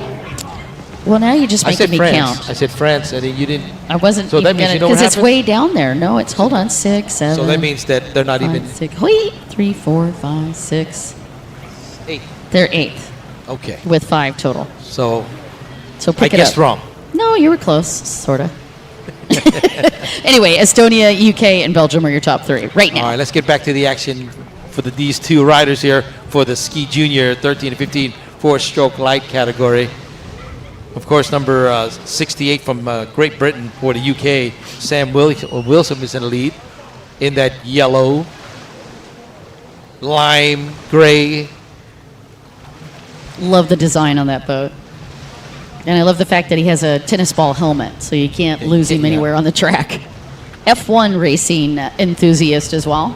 Well, now you're just making me count. I said France, and then you didn't. I wasn't So that even means going you know to, what because it's happened? way down there. No, it's, hold on, 6, 7. So that means that they're not even 6. Wait, 3, 4, 5, 6. 8. They're 8th Okay. with 5 total. So So I pick it guessed up. wrong. No, you were close, sort of. Anyway, Estonia, UK, and Belgium are your top 3 right now. All right, let's get back to the action for these two riders here for the Ski Junior 13 and 15 4-stroke light category. Of course, number 68 from Great Britain for the UK, Sam Wilson is in the lead in that yellow, lime, gray. Love the design on that boat. And I love the fact that he has a tennis ball helmet, so you can't lose him anywhere on the track. F1 racing enthusiast as well.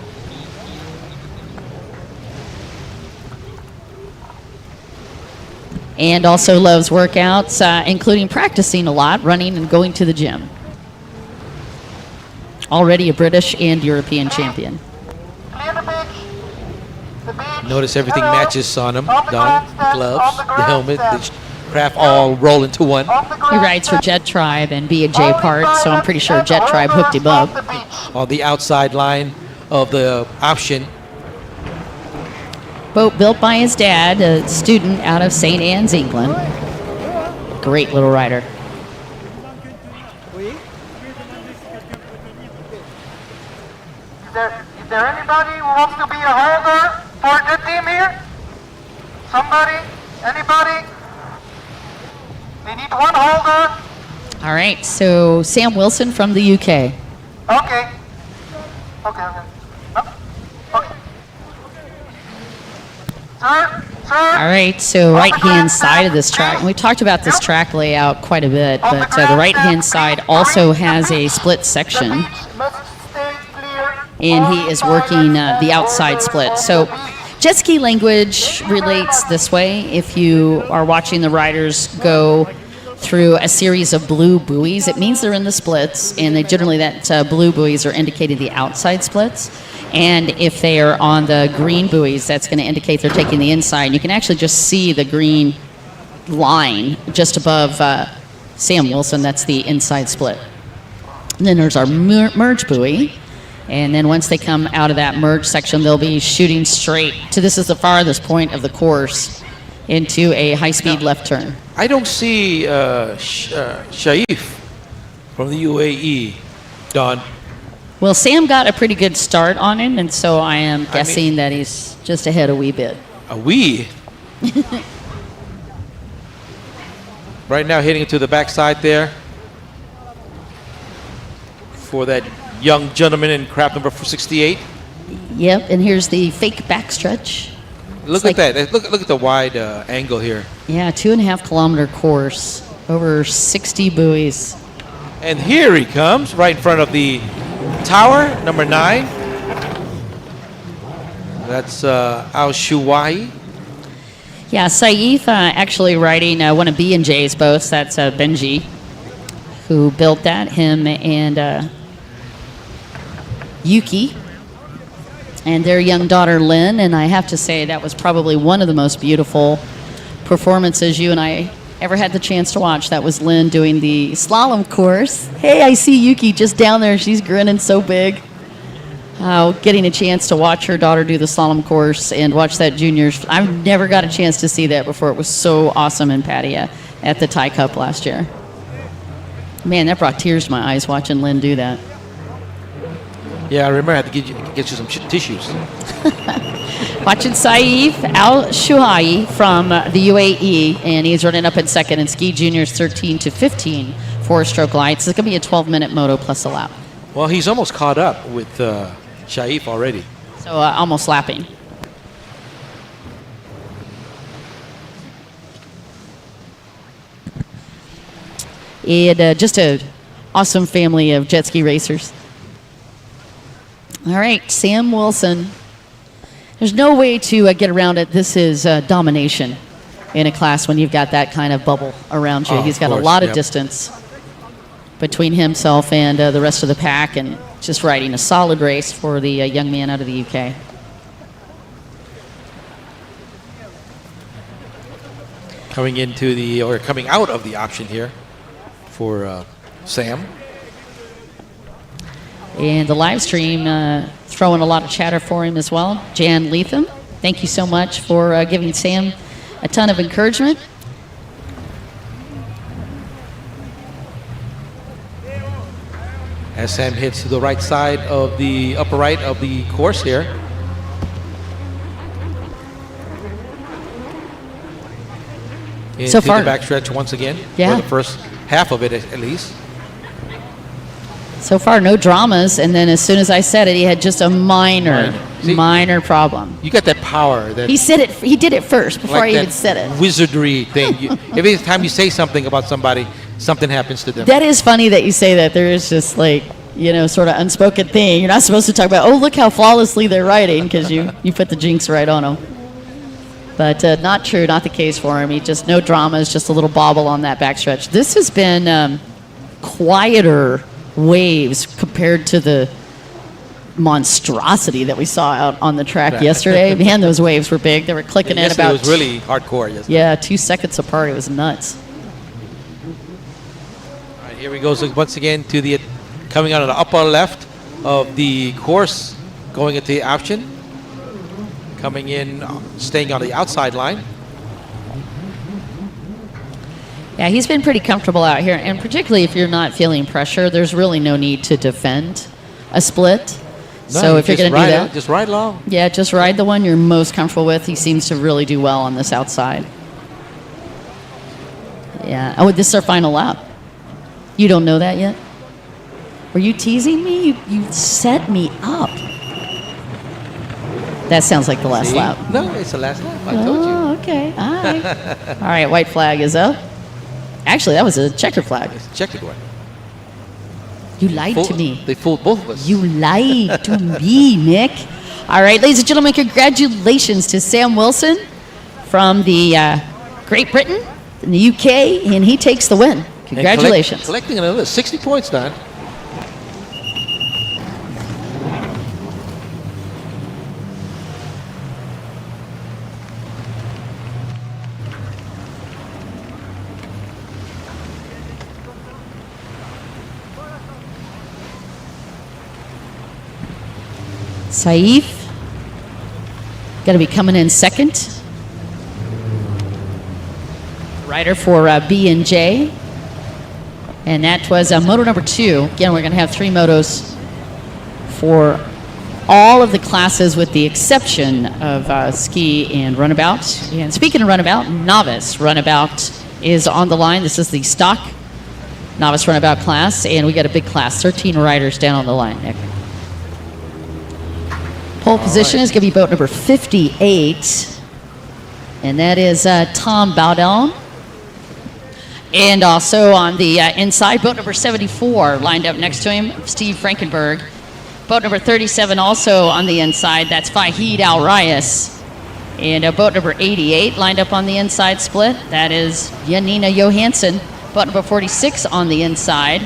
And also loves workouts, including practicing a lot, running and going to the gym. Already a British and European champion. Clear the beach. The beach. Notice everything Hello. matches on him. On the Don, grandstand, gloves, on the the helmet, grandstand. the craft all roll into one. On the He rides for Jet Tribe and B&J parts, so I'm pretty sure Jet Tribe hooked him up. On the outside line of the option. Boat built by his dad, a student out of St. Anne's, England. Great little rider. Is there anybody who wants to be a holder for the team here? Somebody? Anybody? They need one holder. All right, so Sam Wilson from the UK. Okay. Okay, okay. No? Okay. Sir? Sir? All right, so right-hand side of this track, and we talked about this track layout quite a bit, but the right-hand side also has a split section, The beach must stay clear. and he is working the outside split. So jet ski language relates this way. If you are watching the riders go through a series of blue buoys, it means they're in the splits, and they generally, that blue buoys are indicating the outside splits. And if they are on the green buoys, that's going to indicate they're taking the inside. You can actually just see the green line just above Sam Wilson. That's the inside split. And then there's our merge buoy. And then once they come out of that merge section, they'll be shooting straight to, this is the farthest point of the course, into a high-speed left turn. I don't see Shaif from the UAE, Don. Well, Sam got a pretty good start on him, and so I am guessing that he's just ahead a wee bit. A wee? Right now hitting it to the backside there for that young gentleman in crab number 68. Yep, and here's the fake backstretch. Look at that. Look at the wide angle here. Yeah, 2.5 kilometer course, over 60 buoys. And here he comes, right in front of the tower, number 9. That's Al Shuwai. Yeah, Saif actually riding one of B&J's boats. That's Benji, who built that, him and Yuki, and their young daughter Lynn. And I have to say that was probably one of the most beautiful performances you and I ever had the chance to watch. That was Lynn doing the slalom course. Hey, I see Yuki just down there. She's grinning so big. Getting a chance to watch her daughter do the slalom course and watch that juniors. I've never got a chance to see that before. It was so awesome in Pattaya at the Thai Cup last year. Man, that brought tears to my eyes watching Lynn do that. Yeah, I remember I had to get you some tissues. Watching Saif Al Shuhai from the UAE, and he's running up in second in Ski Juniors 13 to 15 four-stroke lights. It's going to be a 12-minute moto plus a lap. Well, he's almost caught up with Shaif already. So almost lapping. And just an awesome family of jet ski racers. All right, Sam Wilson. There's no way to get around it. This is domination in a class when you've got that kind of bubble around you. He's got a lot of distance between himself and the rest of the pack, and just riding a solid race for the young man out of the UK. Coming out of the option here for Sam. And the live stream throwing a lot of chatter for him as well. Jan Leatham, thank you so much for giving Sam a ton of encouragement. As Sam hits to the right side of the upper right of the course here. So far, the backstretch once again. Yeah. For the first half of it at least. So far, no dramas. And then as soon as I said it, he had just a minor problem. You got that power. That He said it. He did it first before I even said it. Wizardry thing. Every time you say something about somebody, something happens to them. That is funny that you say that. There is just like, sort of unspoken thing. You're not supposed to talk about, oh, look how flawlessly they're riding, because you put the jinx right on them. But not true, not the case for him. He just, no dramas, just a little bobble on that backstretch. This has been quieter waves compared to the monstrosity that we saw out on the track yesterday. Man, those waves were big. They were clicking in about... It was really hardcore yesterday. Yeah, 2 seconds apart. It was nuts. All right, here we go once again to the coming out of the upper left of the course, going into the option. Coming in, staying on the outside line. Yeah, he's been pretty comfortable out here, and particularly if you're not feeling pressure, there's really no need to defend a split. So if you're going to do that, just ride along. Yeah, just ride the one you're most comfortable with. He seems to really do well on this outside. Yeah. Oh, this is our final lap. You don't know that yet? Were you teasing me? You set me up. That sounds like the last lap. No, it's the last lap. I told you. Oh, okay. All right. All right, white flag is up. Actually, that was a checkered flag. It's a checkered one. You lied to me. They fooled both of us. You lied to me, Nick. All right, ladies and gentlemen, congratulations to Sam Wilson from the Great Britain in the UK, and he takes the win. Congratulations. Collecting another 60 points, Don. Saif going to be coming in second. Rider for B&J. And that was moto number 2. Again, we're going to have 3 motos for all of the classes with the exception of ski and runabout. And speaking of runabout, novice runabout is on the line. This is the stock novice runabout class, and we got a big class, 13 riders down on the line, Nick. Pole position is going to be boat number 58, and that is Tom Bowdown. And also on the inside, boat number 74 lined up next to him, Steve Frankenberg. Boat number 37 also on the inside, that's Fahid Al Rayas. And boat number 88 lined up on the inside split, that is Janina Johansson. Boat number 46 on the inside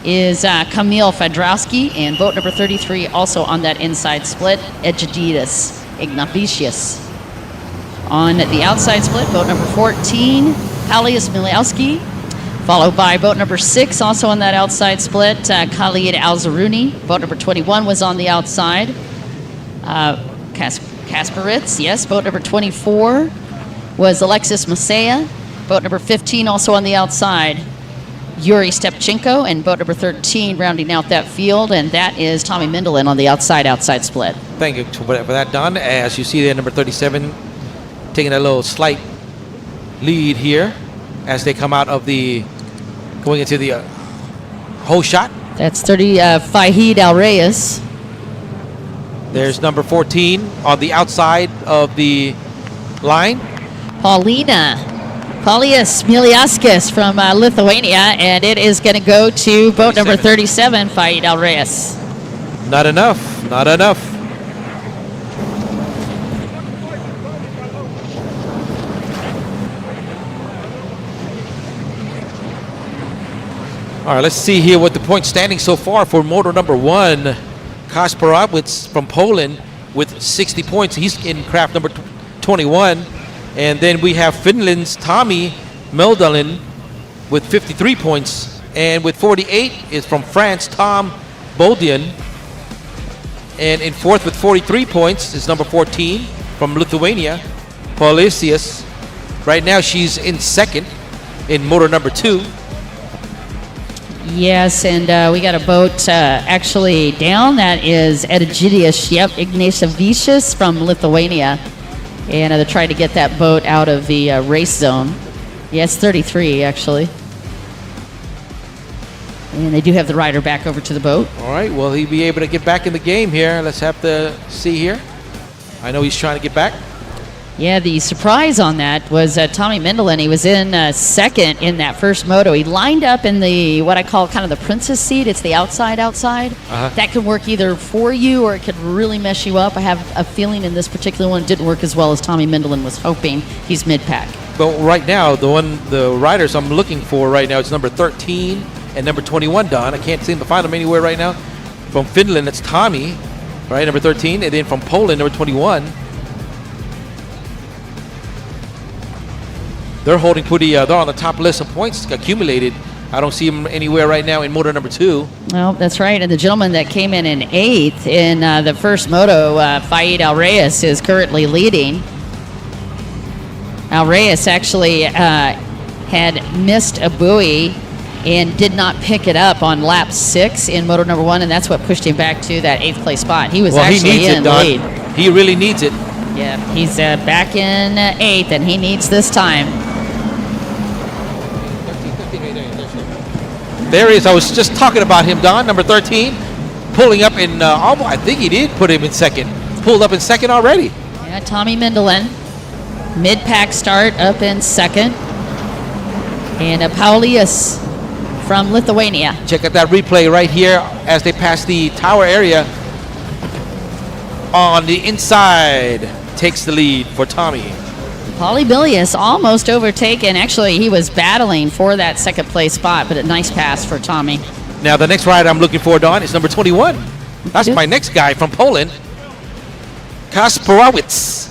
is Camille Fadrowski, and boat number 33 also on that inside split, Edjadidis Ignavicius. On the outside split, boat number 14, Alias Milowski, followed by boat number 6, also on that outside split, Khalid Al-Zaruni. Boat number 21 was on the outside. Kasparitz, yes. Boat number 24 was Alexis Masea. Boat number 15 also on the outside, Yuri Stepchenko. And boat number 13 rounding out that field, and that is Tommy Mendelin on the outside split. Thank you for that, Don. As you see there, number 37 taking a little slight lead here as they come out of going into the hole shot. That's 30, Fahid Al Reyes. There's number 14 on the outside of the line. Paulius Miliaskis from Lithuania, and it is going to go to boat number 37, Fahid Al Reyes. Not enough, not enough. All right, let's see here what the point standing so far for motor number 1. Kasparowicz from Poland with 60 points. He's in craft number 21. And then we have Finland's Tommy Meldelin with 53 points. And with 48 is from France, Tom Boldian. And in fourth with 43 points is number 14 from Lithuania, Paulisius. Right now she's in second in motor number 2. Yes, and we got a boat actually down. That is Edgidius, Ignacevicius from Lithuania. And they're trying to get that boat out of the race zone. Yes, 33 actually. And they do have the rider back over to the boat. All right, will he be able to get back in the game here? Let's have to see here. I know he's trying to get back. Yeah, the surprise on that was Tommy Mendelin. He was in second in that first moto. He lined up in the, what I call kind of the princess seat. It's the outside. That can work either for you or it could really mess you up. I have a feeling in this particular one it didn't work as well as Tommy Mendelin was hoping. He's mid-pack. But right now, the riders I'm looking for right now is number 13 and number 21, Don. I can't seem to find them anywhere right now. From Finland, it's Tommy, right, number 13. And then from Poland, number 21. They're holding pretty, they're on the top list of points accumulated. I don't see them anywhere right now in motor number 2. Well, that's right. And the gentleman that came in 8th in the first moto, Fahid Al Reyes, is currently leading. Al Reyes actually had missed a buoy and did not pick it up on lap 6 in moto number 1, and that's what pushed him back to that 8th place spot. He was actually in lead. He really needs it. Yeah, he's back in 8th, and he needs this time. There he is. I was just talking about him, Don. Number 13, pulling up in, I think he did put him in second. Pulled up in second already. Yeah, Tommy Mendelin. Mid-pack start up in second. And Paulius from Lithuania. Check out that replay right here as they pass the tower area. On the inside, takes the lead for Tommy. Paulie Bilius almost overtaken. Actually, he was battling for that second place spot, but a nice pass for Tommy. Now, the next rider I'm looking for, Don, is number 21. That's my next guy from Poland, Kasparowicz.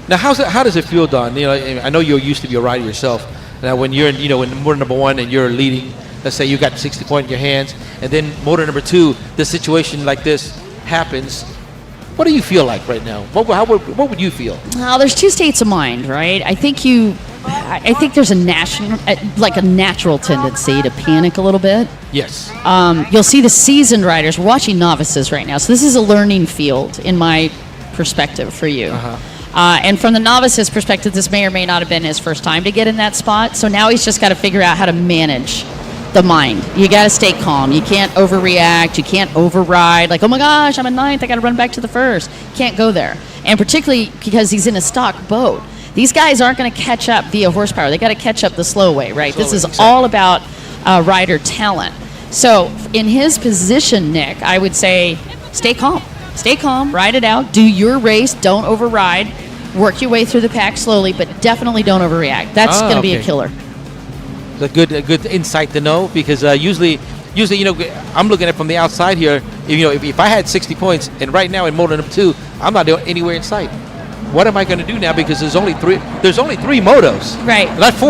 Now, how does it feel, Don? You know, I know you're used to be a rider yourself. Now, when you're in motor number 1 and you're leading, let's say you got 60 points in your hands, and then motor number 2, the situation like this happens. What do you feel like right now? What would you feel? Well, there's two states of mind, right? I think there's a natural tendency to panic a little bit. Yes. You'll see the seasoned riders. We're watching novices right now, so this is a learning field in my perspective for you. And from the novice's perspective, this may or may not have been his first time to get in that spot. So now he's just got to figure out how to manage the mind. You got to stay calm. You can't overreact. You can't override. Like, oh my gosh, I'm in 9th. I got to run back to the 1st. Can't go there. And particularly because he's in a stock boat. These guys aren't going to catch up via horsepower. They got to catch up the slow way, right? This is all about rider talent. So in his position, Nick, I would say stay calm. Stay calm. Ride it out. Do your race. Don't override. Work your way through the pack slowly, but definitely don't overreact. That's going to be a killer. A good insight to know, because usually I'm looking at it from the outside here. If I had 60 points and right now in motor number 2, I'm not anywhere in sight. What am I going to do now? Because there's only three motos, right? Not 4.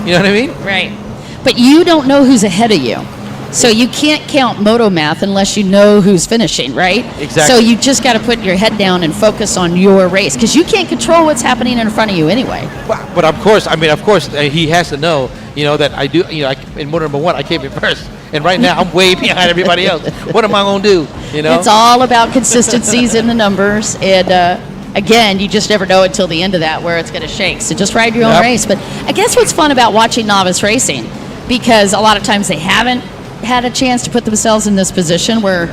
You know what I mean? Right. But you don't know who's ahead of you. So you can't count moto math unless you know who's finishing, right? Exactly. So you just got to put your head down and focus on your race, because you can't control what's happening in front of you anyway. But of course, he has to know, that I do. In motor number 1, I came in first, and right now I'm way behind everybody else. What am I gonna do? It's all about consistencies in the numbers, and again, you just never know until the end of that where it's going to shake. So just ride your own race. But I guess what's fun about watching novice racing, because a lot of times they haven't had a chance to put themselves in this position where,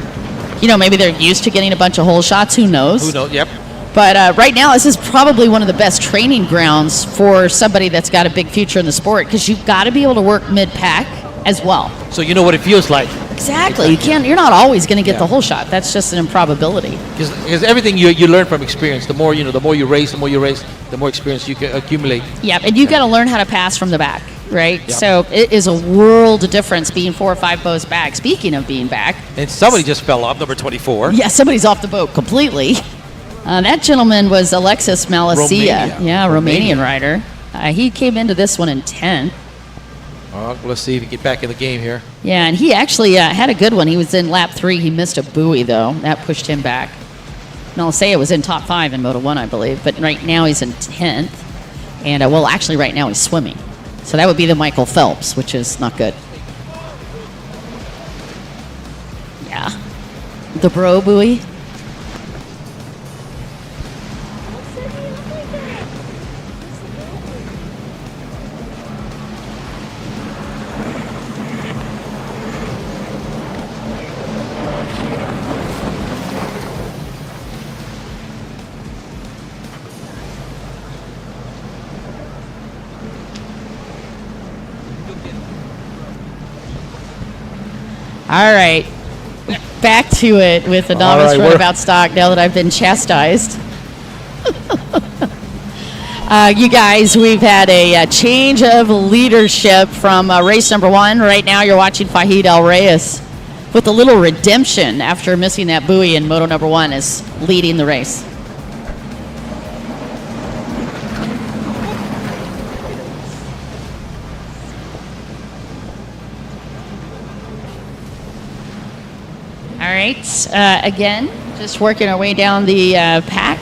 maybe they're used to getting a bunch of hole shots. Who knows? Who knows? Yep. But right now, this is probably one of the best training grounds for somebody that's got a big future in the sport, because you've got to be able to work mid-pack as well. So you know what it feels like. Exactly. You're not always going to get the whole shot. That's just an improbability. Because everything you learn from experience. The more you race, the more experience you can accumulate. Yep, and you got to learn how to pass from the back, right? Yep. So it is a world of difference being 4 or 5 bows back. Speaking of being back, and somebody just fell off, number 24. Yeah, somebody's off the boat completely. That gentleman was Alexis Malacia. Romanian rider. He came into this one in 10th. Let's see if he can get back in the game here. Yeah, and he actually had a good one. He was in lap 3. He missed a buoy, though. That pushed him back. Malacia was in top 5 in Moto 1, I believe, but right now he's in 10th. And, actually right now he's swimming. So that would be the Michael Phelps, which is not good. Yeah. The bro buoy. All right, back to it with the novice runabout stock now that I've been chastised. You guys, we've had a change of leadership from race number 1. Right now you're watching Fahid El Reyes with a little redemption after missing that buoy in Moto number 1 is leading the race. All right, again, just working our way down the pack.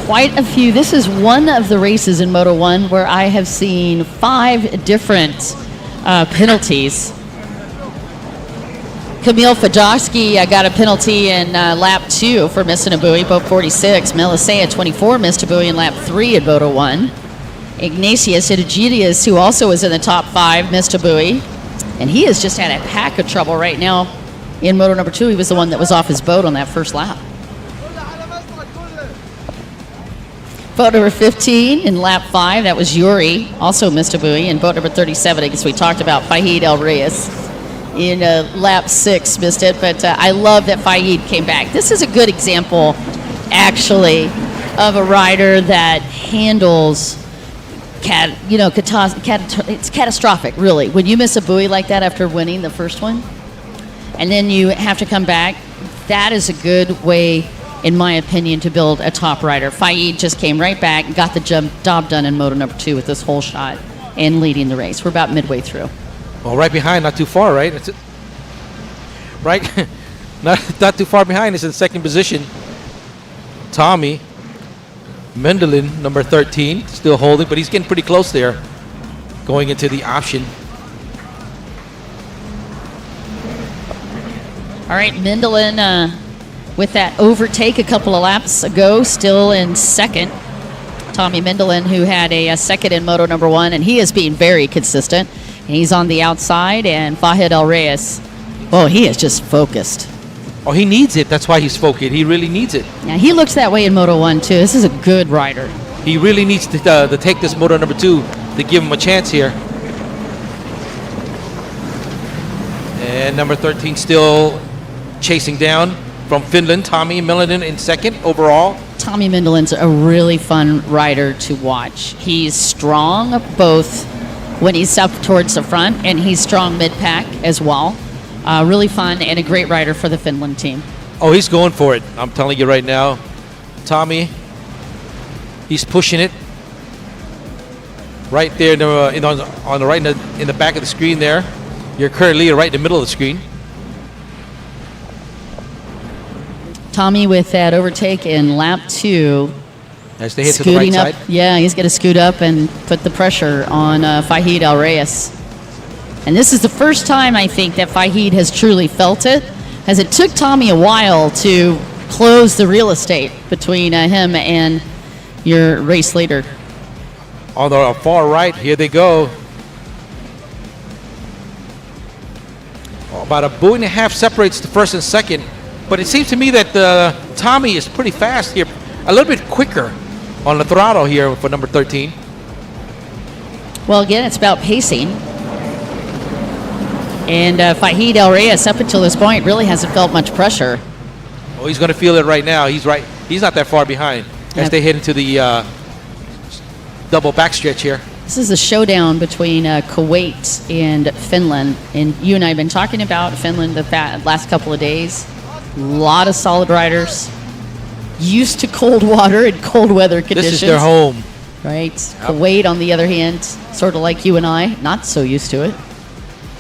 Quite a few. This is one of the races in Moto 1 where I have seen 5 different penalties. Kamil Fajowski got a penalty in lap 2 for missing a buoy, boat 46. Melisea, 24, missed a buoy in lap 3 in Moto 1. Ignatius Idigidius, who also was in the top 5, missed a buoy. And he has just had a pack of trouble right now. In Moto number 2, he was the one that was off his boat on that first lap. Boat number 15 in lap 5, that was Yuri, also missed a buoy. And boat number 37, I guess we talked about, Fahid El Reyes. In lap 6, missed it. But I love that Fahid came back. This is a good example, actually, of a rider that handles, it's catastrophic, really. When you miss a buoy like that after winning the first one, and then you have to come back, that is a good way, in my opinion, to build a top rider. Fahid just came right back and got the job done in Moto number 2 with this whole shot. and leading the race. We're about midway through. Well, right behind, not too far, right? It's right, not too far behind is in second position. Tommy Mendelin, number 13, still holding, but he's getting pretty close there, going into the option. All right, Mendelin with that overtake a couple of laps ago, still in second. Tommy Mendelin, who had a second in Moto number 1, and he is being very consistent. He's on the outside, and Fahid El Reyes, oh, he is just focused. Oh, he needs it. That's why he's focused. He really needs it. Yeah, he looks that way in Moto 1, too. This is a good rider. He really needs to take this Moto number 2 to give him a chance here. And number 13 still chasing down from Finland. Tommy Mendelin in second overall. Tommy Mendelin's a really fun rider to watch. He's strong both when he's up towards the front, and he's strong mid-pack as well. Really fun and a great rider for the Finland team. Oh, he's going for it. I'm telling you right now. Tommy, he's pushing it. Right there on the right in the back of the screen there. Your current leader right in the middle of the screen. Tommy with that overtake in lap 2. As they hit to the right up, side. Yeah, he's going to scoot up and put the pressure on Fahid El Reyes. And this is the first time, I think, that Fahid has truly felt it, as it took Tommy a while to close the real estate between him and your race leader. On the far right, here they go. About a buoy and a half separates the first and second, but it seems to me that Tommy is pretty fast here, a little bit quicker on the throttle here for number 13. Well, again, it's about pacing. And Fahid El Reyes, up until this point, really hasn't felt much pressure. Oh, he's going to feel it right now. He's right. He's not that far behind as they head into the double backstretch here. This is a showdown between Kuwait and Finland. And you and I have been talking about Finland the last couple of days. A lot of solid riders. Used to cold water and cold weather conditions. This is their home. Right. Yep. Kuwait, on the other hand, sort of like you and I, not so used to it.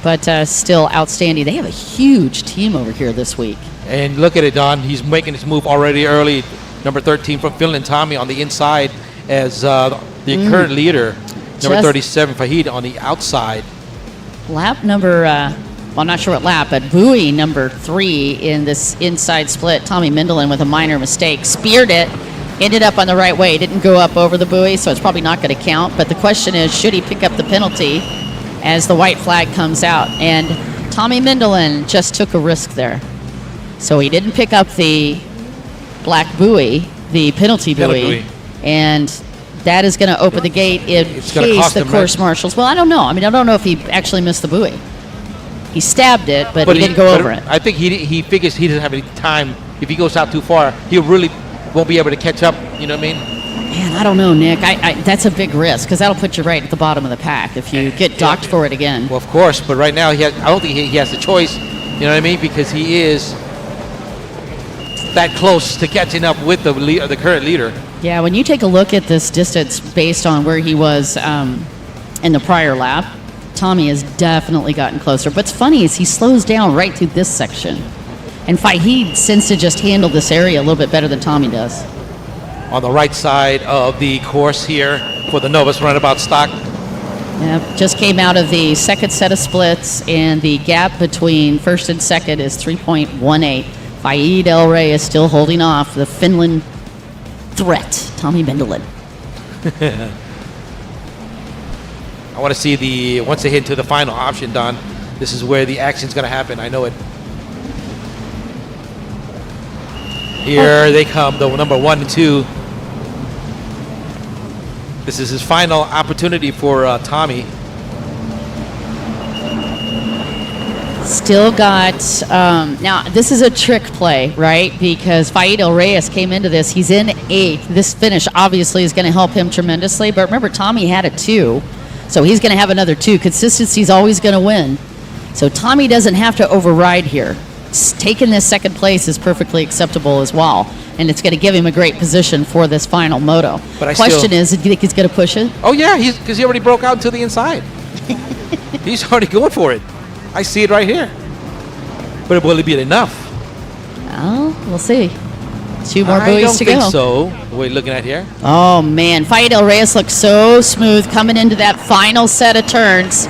But still outstanding. They have a huge team over here this week. And look at it, Don. He's making his move already early. Number 13 from Finland, Tommy on the inside as the current leader. Number 37, Fahid on the outside. Lap number, well, I'm not sure what lap, but buoy number 3 in this inside split. Tommy Mendelin with a minor mistake. Speared it, ended up on the right way. Didn't go up over the buoy, so it's probably not going to count. But the question is, should he pick up the penalty as the white flag comes out? And Tommy Mendelin just took a risk there. So he didn't pick up the black buoy, the penalty buoy. And that is going to open the gate in case the course marshals. Well, I don't know. I mean, I don't know if he actually missed the buoy. He stabbed it, but he didn't go over it. I think he figures he doesn't have any time. If he goes out too far, he really won't be able to catch up. You know what I mean? Man, I don't know, Nick. That's a big risk because that'll put you right at the bottom of the pack if you get docked for it again. Well, of course, but right now I don't think he has the choice. You know what I mean? Because he is that close to catching up with the current leader. Yeah, when you take a look at this distance based on where he was in the prior lap, Tommy has definitely gotten closer. But what's funny is he slows down right through this section. And Fahid seems to just handle this area a little bit better than Tommy does. On the right side of the course here for the Novus Runabout stock. Yeah, just came out of the second set of splits, and the gap between first and second is 3.18. Fahid El Reyes is still holding off the Finland threat, Tommy Mendelin. I want to see once they head into the final option, Don, this is where the action's going to happen. I know it. Here they come, the number 1 and 2. This is his final opportunity for Tommy. Still got, now this is a trick play, right? Because Fahid El Reyes came into this, he's in 8th. This finish obviously is going to help him tremendously, but remember Tommy had a 2, so he's going to have another 2. Consistency is always going to win. So Tommy doesn't have to override here taking this second place is perfectly acceptable as well. And it's going to give him a great position for this final moto. But Question is, do you think he's going to push it? Oh, yeah, because he already broke out to the inside. He's already going for it. I see it right here. But will it be enough? Well, we'll see. 2 more I buoys to don't go. think so. What are we looking at here? Oh, man. Faye Del Reyes looks so smooth coming into that final set of turns.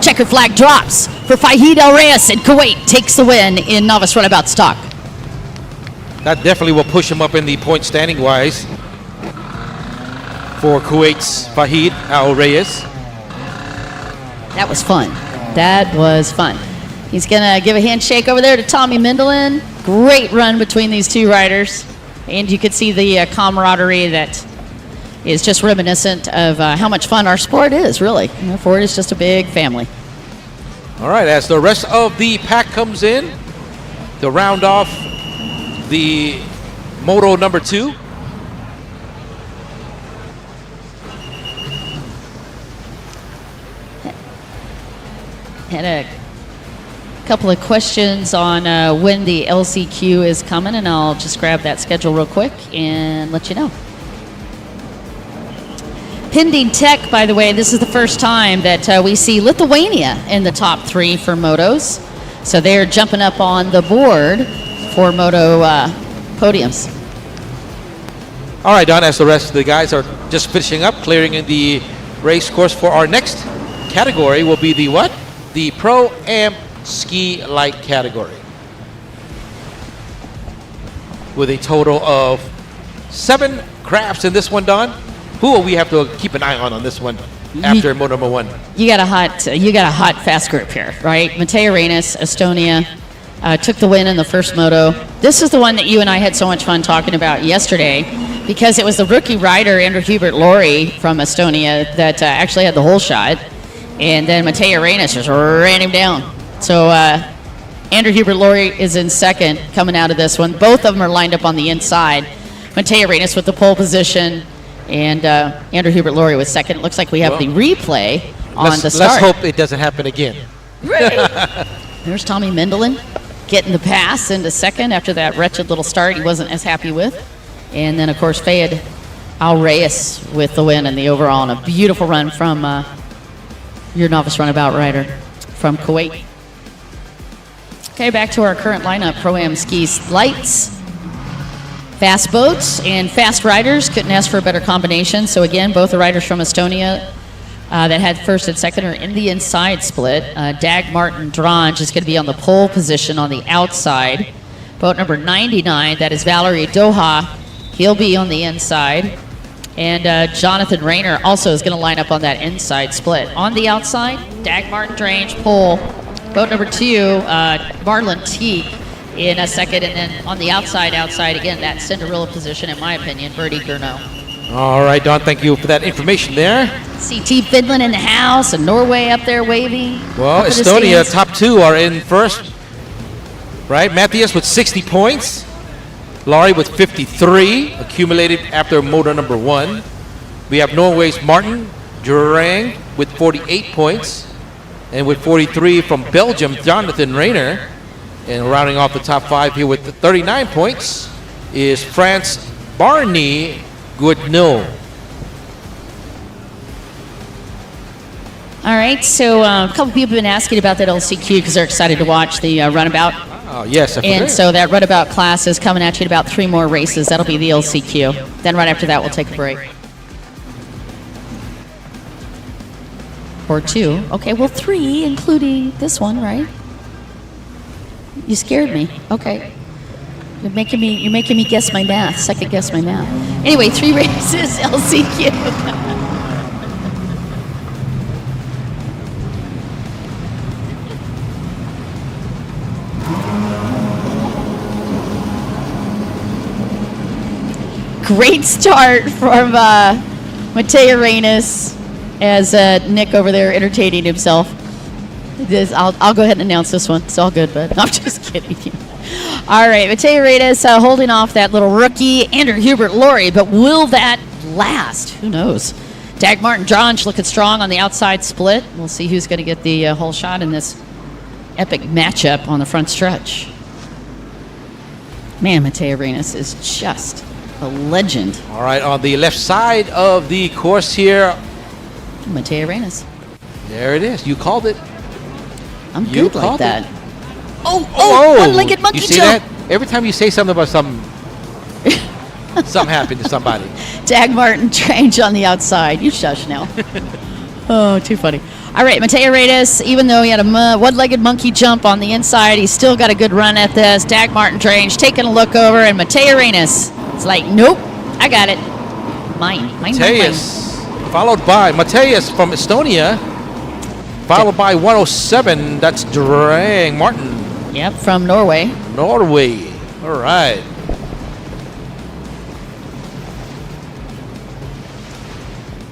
Checker flag drops for Faye Del Reyes, and Kuwait takes the win in novice runabout stock. That definitely will push him up in the point standing wise for Kuwait's Fahid Al Reyes. That was fun. That was fun. He's going to give a handshake over there to Tommy Mendelin. Great run between these 2 riders. And you could see the camaraderie that is just reminiscent of how much fun our sport is, really. Ford is just a big family. All right, as the rest of the pack comes in to round off the moto number 2. Had a couple of questions on when the LCQ is coming, and I'll just grab that schedule real quick and let you know. Pending Tech, by the way, this is the first time that we see Lithuania in the top 3 for motos. So they're jumping up on the board for moto podiums. All right, Don, as the rest of the guys are just finishing up, clearing the race course for our next category will be the what? The Pro-Am Ski Light category. With a total of 7 crafts in this one, Don. Who will we have to keep an eye on this one after moto number 1? You got a hot, fast group here, right? Mateo Reynes, Estonia, took the win in the first moto. This is the one that you and I had so much fun talking about yesterday, because it was the rookie rider, Andrew Hubert Laurie from Estonia, that actually had the whole shot. And then Mateo Reynes just ran him down. So Andrew Hubert Laurie is in second coming out of this one. Both of them are lined up on the inside. Mateo Reynes with the pole position, and Andrew Hubert Laurie was second. It looks like we have the replay on the start. Let's hope it doesn't happen again. Right. There's Tommy Mendelin getting the pass into second after that wretched little start he wasn't as happy with. And then, of course, Fayed Al Reyes with the win and the overall, and a beautiful run from your novice runabout rider from Kuwait. Okay, back to our current lineup. Pro-Am Skis Lights, fast boats, and fast riders. Couldn't ask for a better combination. So again, both the riders from Estonia that had first and second are in the inside split. Dag Martin Drange is going to be on the pole position on the outside. Boat number 99, that is Valerie Doha, he'll be on the inside. And Jonathan Rayner also is going to line up on that inside split. On the outside, Dag Martin Drange, pole. Boat number 2, Marlon Teague in a second. And then on the outside again, that Cinderella position, in my opinion, Bertie Gurno. All right, Don, thank you for that information there. CT Finland in the house, and Norway up there waving. Well, Estonia, top 2 are in first, right? Matthias with 60 points. Laurie with 53, accumulated after motor number 1. We have Norway's Martin Durang with 48 points. And with 43 from Belgium, Jonathan Rayner. And rounding off the top 5 here with 39 points is France Barney Goodnow. All right, so a couple people have been asking about that LCQ because they're excited to watch the runabout. Oh, yes. And so that runabout class is coming at you in about 3 more races. That'll be the LCQ. Then right after that, we'll take a break. Or 2. Okay, well, 3, including this one, right? You scared me. Okay. You're making me guess my math, second guess my math. Anyway, 3 races, LCQ. Great start from Mateo Reynes as Nick over there entertaining himself. I'll go ahead and announce this one. It's all good, but I'm just kidding you. All right, Mateo Reynes holding off that little rookie, Andrew Hubert Laurie, but will that last? Who knows? Dag Martin Drange looking strong on the outside split. We'll see who's going to get the whole shot in this epic matchup on the front stretch. Man, Mateo Arenas is just a legend. All right, on the left side of the course here. Mateo Arenas. There it is. You called it. I'm You good like called that. it. Oh, one-legged monkey you see jump. that? Every time you say something about something, something happened to somebody. Dag Martin Trange on the outside. You shush now. Oh, too funny. All right, Mateo Arenas, even though he had a one-legged monkey jump on the inside, he's still got a good run at this. Dag Martin Trange taking a look over, and Mateo Arenas is like, nope, I got it. Mine. Mateus, followed by Mateus from Estonia, followed by 107. That's Drang Martin. Yep, from Norway. Norway. All right.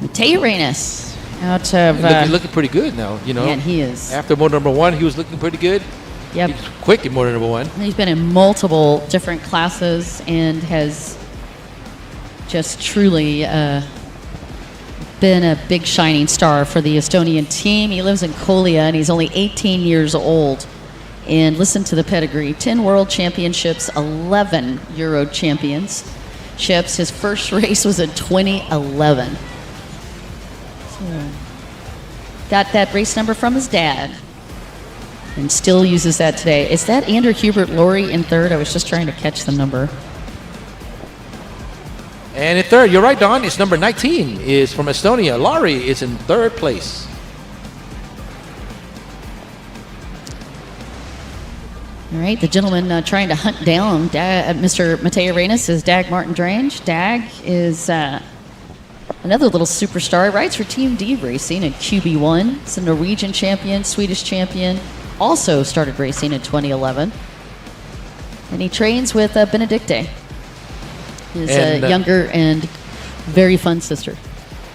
Mateo Arenas out of... He's looking pretty good now, you know. Man, he is. After motor number 1, he was looking pretty good. Yep. He's quick in motor number 1. He's been in multiple different classes and has just truly been a big shining star for the Estonian team. He lives in Kolia, and he's only 18 years old. And listen to the pedigree. 10 World Championships, 11 Euro Championships. His first race was in 2011. So, got that race number from his dad and still uses that today. Is that Andrew Hubert Laurie in third? I was just trying to catch the number. And in third, you're right, Don, it's number 19, is from Estonia. Laurie is in third place. All right, the gentleman trying to hunt down Mr. Mateo Arenas is Dag Martin Trange. Dag is another little superstar. He rides for Team D Racing in QB1. He's a Norwegian champion, Swedish champion. Also started racing in 2011. And he trains with Benedicte, his younger and very fun sister.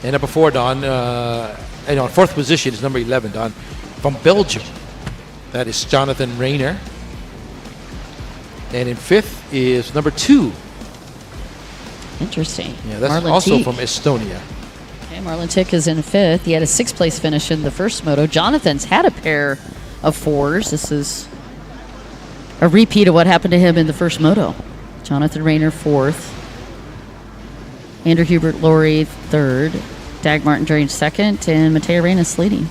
And number 4, Don, and on fourth position is number 11, Don, from Belgium. That is Jonathan Rayner. And in fifth is number 2. Interesting. Yeah, that's Marlon also Teague. from Estonia. Okay, Marlon Tick is in fifth. He had a 6th place finish in the first moto. Jonathan's had a pair of 4s. This is a repeat of what happened to him in the first moto. Jonathan Rayner 4th. Andrew Hubert Laurie 3rd. Dag Martin Trange 2nd. And Mateo Arenas leading.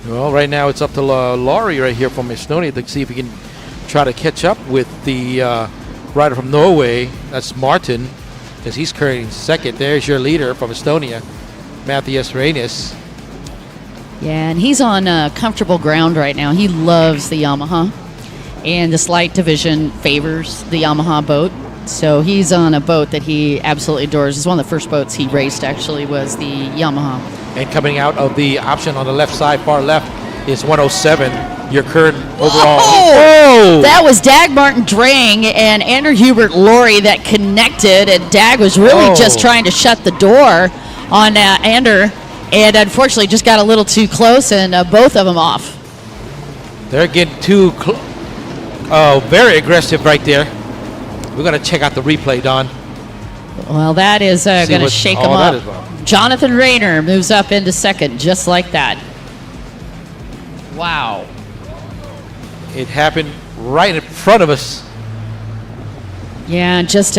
Well, right now it's up to Laurie right here from Estonia to see if he can try to catch up with the rider from Norway. That's Martin, because he's currently 2nd. There's your leader from Estonia, Matthias Reynes. Yeah, and he's on comfortable ground right now. He loves the Yamaha, and this light division favors the Yamaha boat. So he's on a boat that he absolutely adores. It's one of the first boats he raced, actually, was the Yamaha. And coming out of the option on the left side, far left, is 107. Your current overall. Oh! That was Dag Martin Drang and Andrew Hubert Laurie that connected, and Dag was really just trying to shut the door on Ander, and unfortunately just got a little too close, and both of them off. They're getting too very aggressive right there. We're going to check out the replay, Don. Well, that is going to shake him up. Jonathan Rayner moves up into 2nd, just like that. Wow. It happened right in front of us. Yeah, just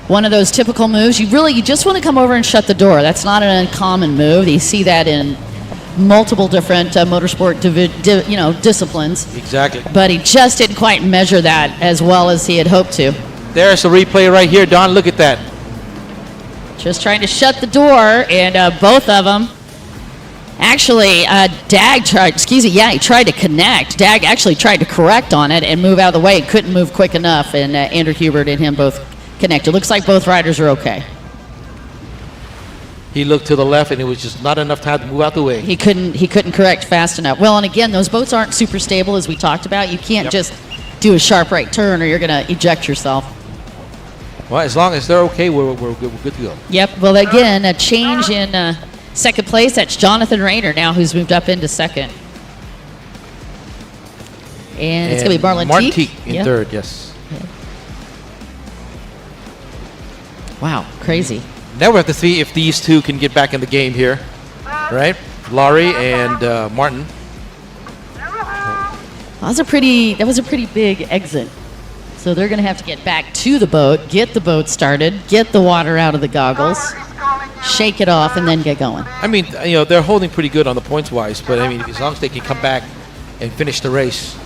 one of those typical moves. You just want to come over and shut the door. That's not an uncommon move. You see that in multiple different motorsport disciplines. Exactly. But he just didn't quite measure that as well as he had hoped to. There's the replay right here, Don. Look at that. Just trying to shut the door, and both of them. Actually, Dag tried, he tried to connect. Dag actually tried to correct on it and move out of the way. He couldn't move quick enough, and Andrew Hubert and him both connected. Looks like both riders are okay. He looked to the left, and it was just not enough time to move out the way. He couldn't correct fast enough. Well, and again, those boats aren't super stable, as we talked about. You can't just do a sharp right turn, or you're going to eject yourself. Well, as long as they're okay, we're good to go. Yep. Well, again, a change in 2nd place. That's Jonathan Rayner now, who's moved up into 2nd. And it's going to be Marlon Teague in 3rd, yes. Yep. Wow, crazy. Now we have to see if these two can get back in the game here, right? Laurie and Martin. That was a pretty big exit. So they're going to have to get back to the boat, get the boat started, get the water out of the goggles, shake it off, and then get going. I mean, they're holding pretty good on the points-wise, but I mean, as long as they can come back and finish the race.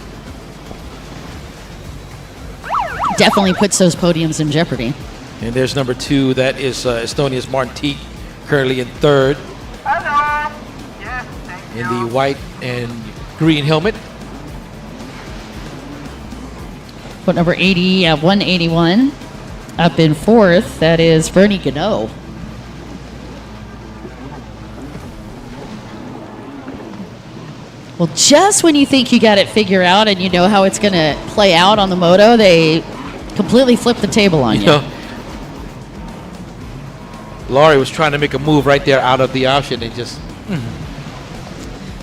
Definitely puts those podiums in jeopardy. And there's number 2. That is Estonia's Martin Teek, currently in 3rd. Hello. Yes, thank you. In the white and green helmet. Boat number 80 at 181. Up in 4th, that is Bernie Gano. Well, just when you think you got it figured out and you know how it's going to play out on the moto, they completely flip the table on you. Laurie was trying to make a move right there out of the option and just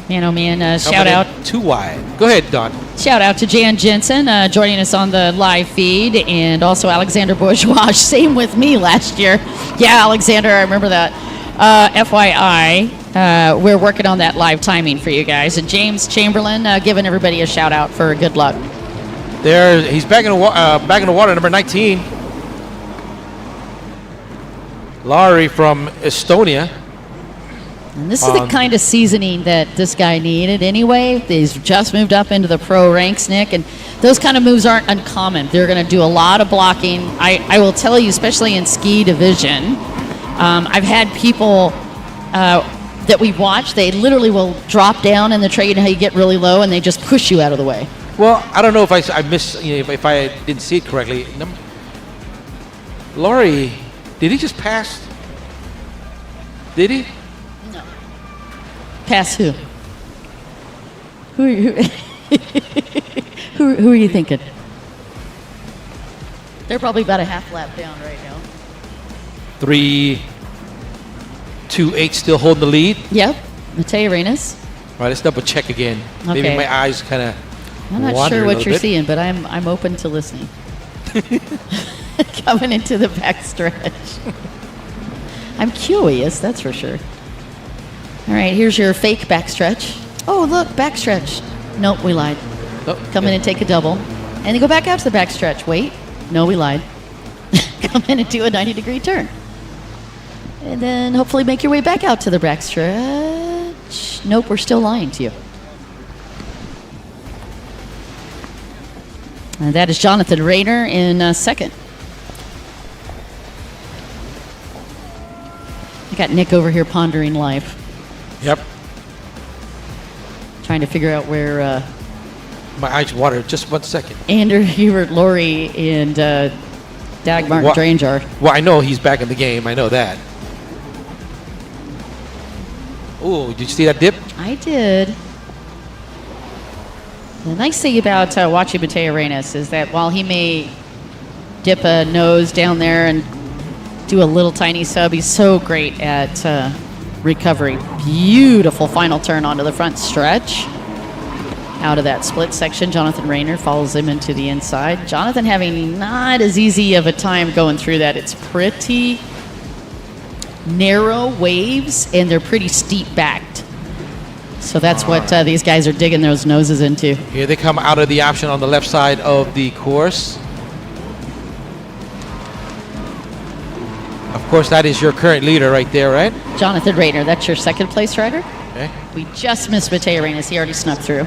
Man, oh man, shout out. Too wide. Go ahead, Don. Shout out to Jan Jensen joining us on the live feed, and also Alexander Bourgeois. Same with me last year. Yeah, Alexander, I remember that. FYI, we're working on that live timing for you guys. And James Chamberlain giving everybody a shout out for good luck. There, he's back in the water, number 19. Laurie from Estonia. And this is the kind of seasoning that this guy needed anyway. He's just moved up into the pro ranks, Nick, and those kind of moves aren't uncommon. They're going to do a lot of blocking. I will tell you, especially in ski division, I've had people that we watch, they literally will drop down in the tray, you know how you get really low, and they just push you out of the way. Well, I don't know if I missed, if I didn't see it correctly. Laurie, did he just pass? Did he? No. Pass who? Who are you, who are you thinking? They're probably about a half lap down right now. 3:28 still holding the lead. Yep. Matei Arenas. All right, let's double check again. Okay. Maybe my eyes kind of. I'm not sure what you're seeing, but I'm open to listening. Coming into the backstretch. I'm curious, that's for sure. All right, here's your fake backstretch. Oh, look, backstretch. Nope, we lied. Oh, Come in and take a double. And then go back out to the backstretch. Wait. No, we lied. Come in and do a 90-degree turn. And then hopefully make your way back out to the backstretch. Nope, we're still lying to you. And that is Jonathan Rayner in second. I got Nick over here pondering life. Yep. Trying to figure out where My eyes watered just 1 second. Andrew Hubert, Laurie, and Dag Martin Drange are. Well, I know he's back in the game. I know that. Oh, did you see that dip? I did. The nice thing about watching Matei Arenas is that while he may dip a nose down there and do a little tiny sub, he's so great at recovery. Beautiful final turn onto the front stretch. Out of that split section, Jonathan Rayner follows him into the inside. Jonathan having not as easy of a time going through that. It's pretty narrow waves, and they're pretty steep backed. So that's what these guys are digging those noses into. Here they come out of the option on the left side of the course. Of course, that is your current leader right there, right? Jonathan Rayner, that's your second place rider. Okay. We just missed Matei Arenas. He already snuck through.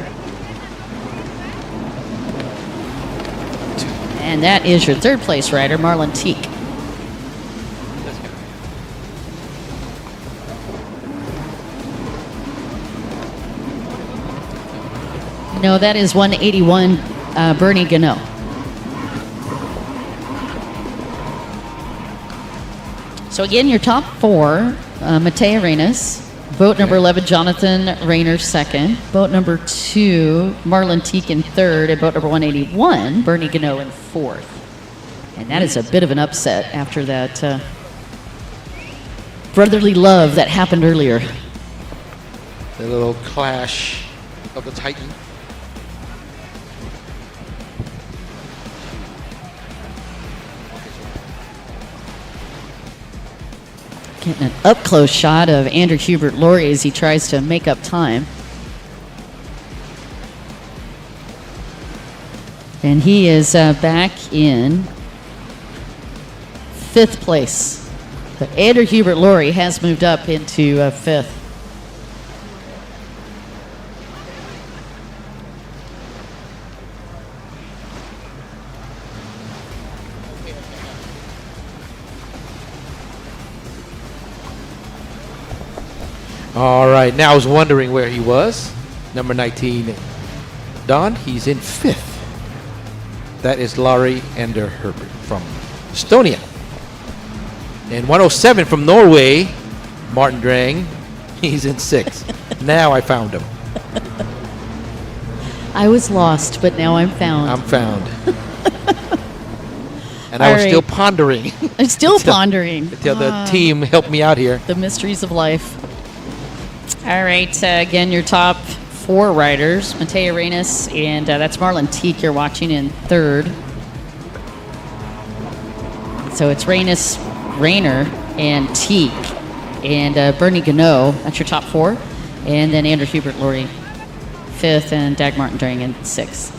And that is your third place rider, Marlon Teek. No, that is 181 Bernie Gano. So again, your top four, Matei Arenas. Boat number 11, Jonathan Rayner second. Boat number 2, Marlon Teek in third. And boat number 181, Bernie Gano in fourth. And that is a bit of an upset after that brotherly love that happened earlier. The little clash of the Titan. Getting an up-close shot of Andrew Hubert Laurie as he tries to make up time. And he is back in 5th place. But Andrew Hubert Laurie has moved up into 5th. All right, now I was wondering where he was. Number 19, Don, he's in 5th. That is Laurie Ender Herbert from Estonia. And 107 from Norway, Martin Drang, he's in 6th. Now I found him. I was lost, but now I'm found. I'm found. And I was still pondering. I'm still pondering. Until the team helped me out here. The mysteries of life. All right, again, your top 4 riders, Mateo Reynes, and that's Marlon Teek you're watching in 3rd. So it's Reynes, Rayner, and Teek, and Bernie Gano, that's your top 4. And then Andrew Hubert Laurie, 5th, and Dag Martin Drang in 6th.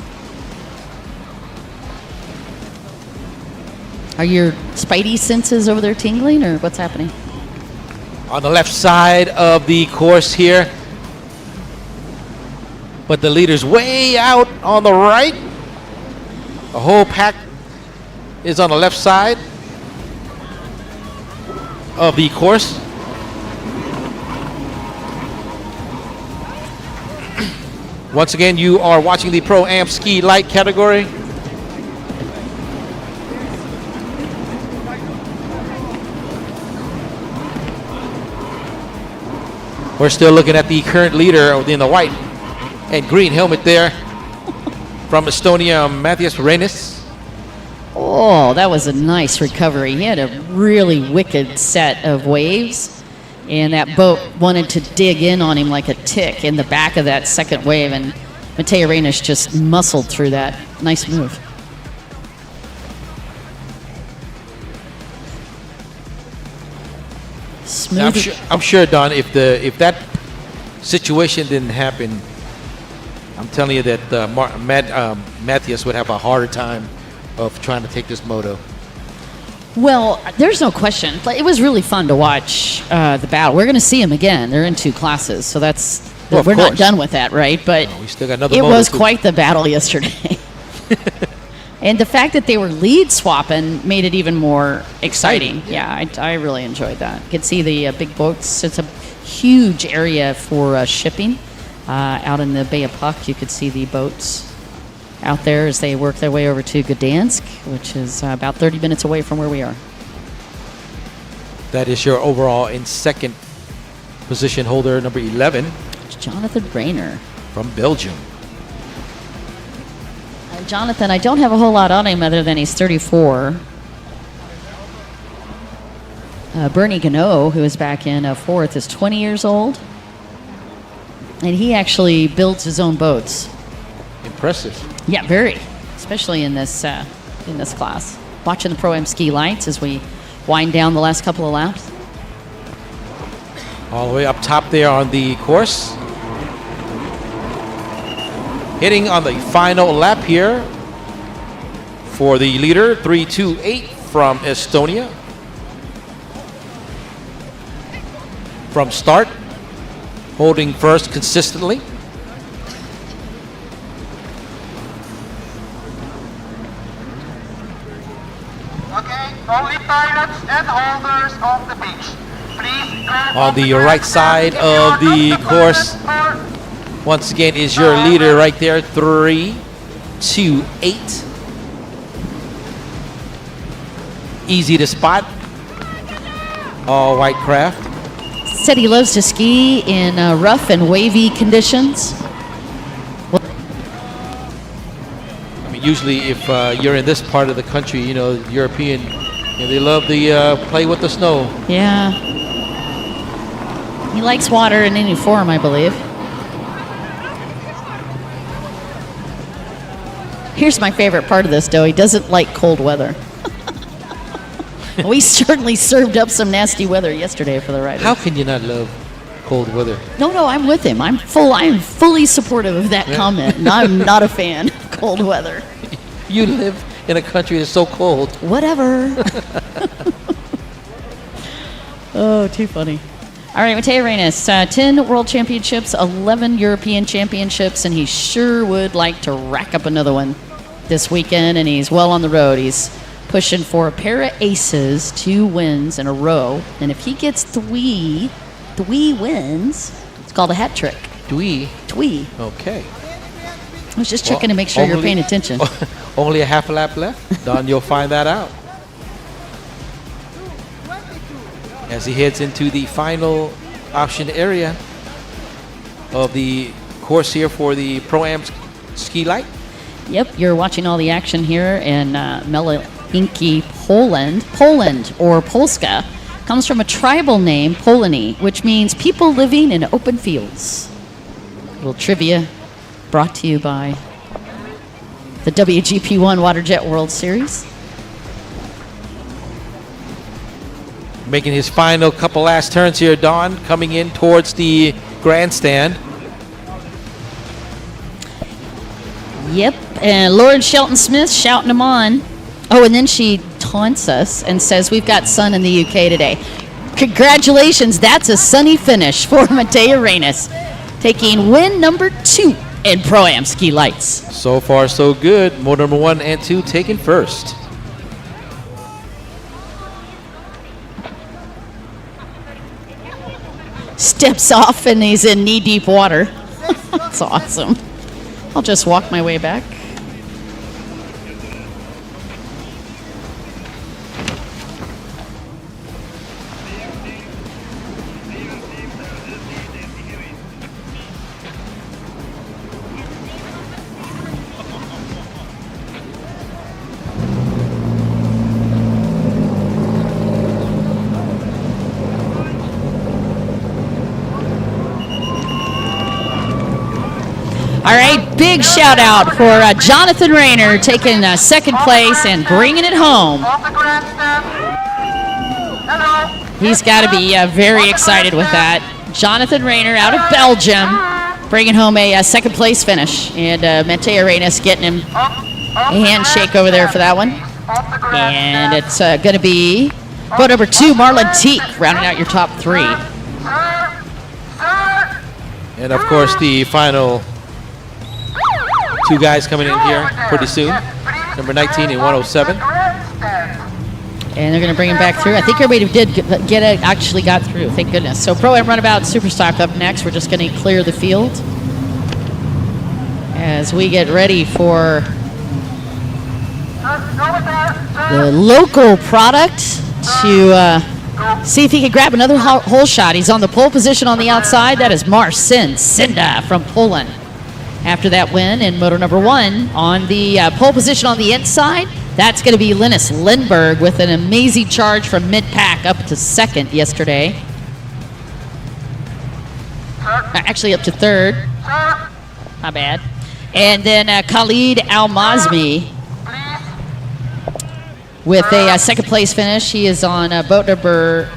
Are your spidey senses over there tingling, or what's happening? On the left side of the course here. But the leader's way out on the right. The whole pack is on the left side of the course. Once again, you are watching the Pro-Am Ski Light category. We're still looking at the current leader in the white and green helmet there from Estonia, Matthias Reynes. Oh, that was a nice recovery. He had a really wicked set of waves, and that boat wanted to dig in on him like a tick in the back of that second wave, and Mateo Reynes just muscled through that. Nice move. Smooth. I'm sure, Don, if that situation didn't happen, I'm telling you that Matthias would have a harder time of trying to take this moto. Well, there's no question. It was really fun to watch the battle. We're going to see him again. They're in 2 classes, so we're not done with that, right? But we still got another it moto was quite the battle yesterday. And the fact that they were lead swapping made it even more exciting. Yeah, I really enjoyed that. You could see the big boats. It's a huge area for shipping. Out in the Bay of Puck, you could see the boats out there as they work their way over to Gdansk, which is about 30 minutes away from where we are. That is your overall in 2nd position holder, number 11. It's Jonathan Rayner. From Belgium. Jonathan, I don't have a whole lot on him other than he's 34. Bernie Gano, who is back in 4th, is 20 years old. And he actually builds his own boats. Impressive. Yeah, very. Especially in this class. Watching the Pro-Am Ski Lights as we wind down the last couple of laps. All the way up top there on the course. Hitting on the final lap here for the leader, 3:28 from Estonia. From start, holding first consistently. Okay, only pilots and holders of the beach. Please On the right side of the course, once again, is your leader right there, 3:28. Easy to spot. All white craft. Said he loves to ski in rough and wavy conditions. I mean, usually if you're in this part of the country, European, they love to play with the snow. Yeah. He likes water in any form, I believe. Here's my favorite part of this, though. He doesn't like cold weather. We certainly served up some nasty weather yesterday for the riders. How can you not love cold weather? No, I'm with him. I am fully supportive of that comment, and I'm not a fan of cold weather. You live in a country that's so cold. Whatever. Oh, too funny. All right, Mateo Reyes, 10 World Championships, 11 European Championships, and he sure would like to rack up another one this weekend, and he's well on the road. He's pushing for a pair of aces, 2 wins in a row, and if he gets three wins, it's called a hat trick. Dwee. I Okay. was just checking to make sure you're paying attention. Only a half a lap left. Don, you'll find that out. As he heads into the final option area of the course here for the Pro-Am Ski Light. Yep, you're watching all the action here in Melinki, Poland. Poland, or Polska, comes from a tribal name, Polani, which means people living in open fields. A little trivia brought to you by the WGP1 Waterjet World Series. Making his final couple last turns here, Don, coming in towards the grandstand. Yep, and Lauren Shelton Smith shouting him on. Oh, and then she taunts us and says, we've got sun in the UK today. Congratulations, that's a sunny finish for Mateo Reyes, taking win number 2 in Pro-Am Ski Lights. So far, so good. Motor number 1 and 2 taken first. Steps off and he's in knee-deep water. That's awesome. I'll just walk my way back. All right, big shout out for Jonathan Rayner taking second place and bringing it home. He's got to be very excited with that. Jonathan Rayner out of Belgium bringing home a second place finish. And Mateo Reyes getting him a handshake over there for that one. And it's going to be boat number 2, Marlon Teak, rounding out your top 3. And of course, the final 2 guys coming in here pretty soon. Number 19 and 107. And they're going to bring him back through. I think everybody did actually got through. Thank goodness. So Pro-Am Runabout Superstock up next. We're just going to clear the field as we get ready for the local product to see if he can grab another hole shot. He's on the pole position on the outside. That is Marcin Sinda from Poland. After that win in moto number 1 on the pole position on the inside, that's going to be Linus Lindberg with an amazing charge from mid-pack up to 2nd yesterday. Actually up to 3rd. Not bad. And then Khalid Al-Mazmi with a 2nd place finish. He is on boat number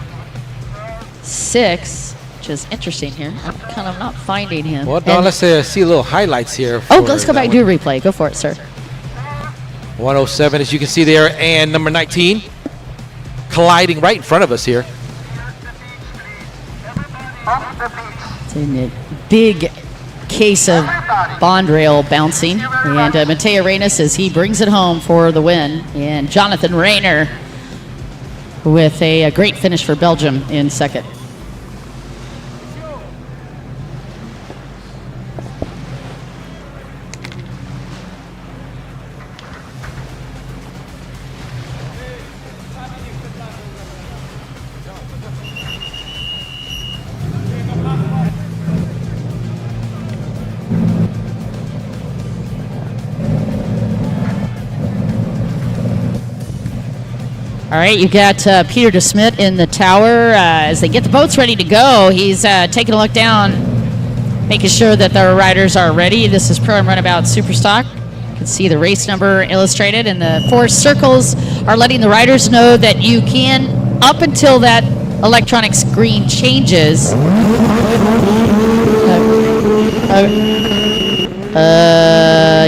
6. Which is interesting here. I'm kind of not finding him. Well, Don, let's see a little highlights here. Oh, let's go back and do a replay. Go for it, sir. 107, as you can see there, and number 19 colliding right in front of us here. It's in a big case of bond rail bouncing. And Mateo Reyes, as he brings it home for the win. And Jonathan Rayner with a great finish for Belgium in 2nd. All right, you got Peter DeSmit in the tower. As they get the boats ready to go, he's taking a look down, making sure that the riders are ready. This is Pro-Am Runabout Superstock. You can see the race number illustrated, and the 4 circles are letting the riders know that you can, up until that electronic screen changes.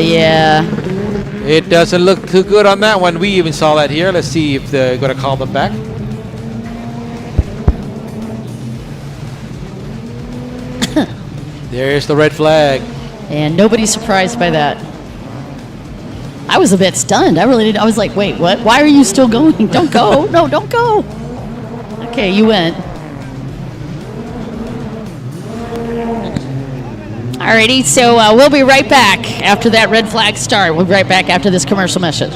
Yeah. It doesn't look too good on that one. We even saw that here. Let's see if they're going to call them back. There's the red flag. And nobody's surprised by that. I was a bit stunned. I was like, wait, what? Why are you still going? Don't go. No, don't go. Okay, you went. Alrighty, so we'll be right back after that red flag start. We'll be right back after this commercial message.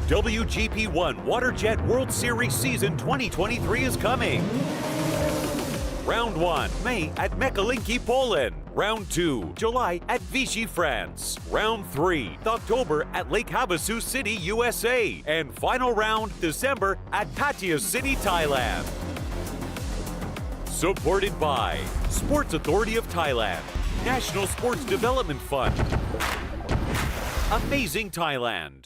WGP1 WaterJet World Series Season 2023 is coming. Round 1, May at Mechalinki, Poland. Round 2, July at Vichy, France. Round 3, October at Lake Havasu City, USA. And final round, December at Pattaya City, Thailand. Supported by Sports Authority of Thailand, National Sports Development Fund, Amazing Thailand.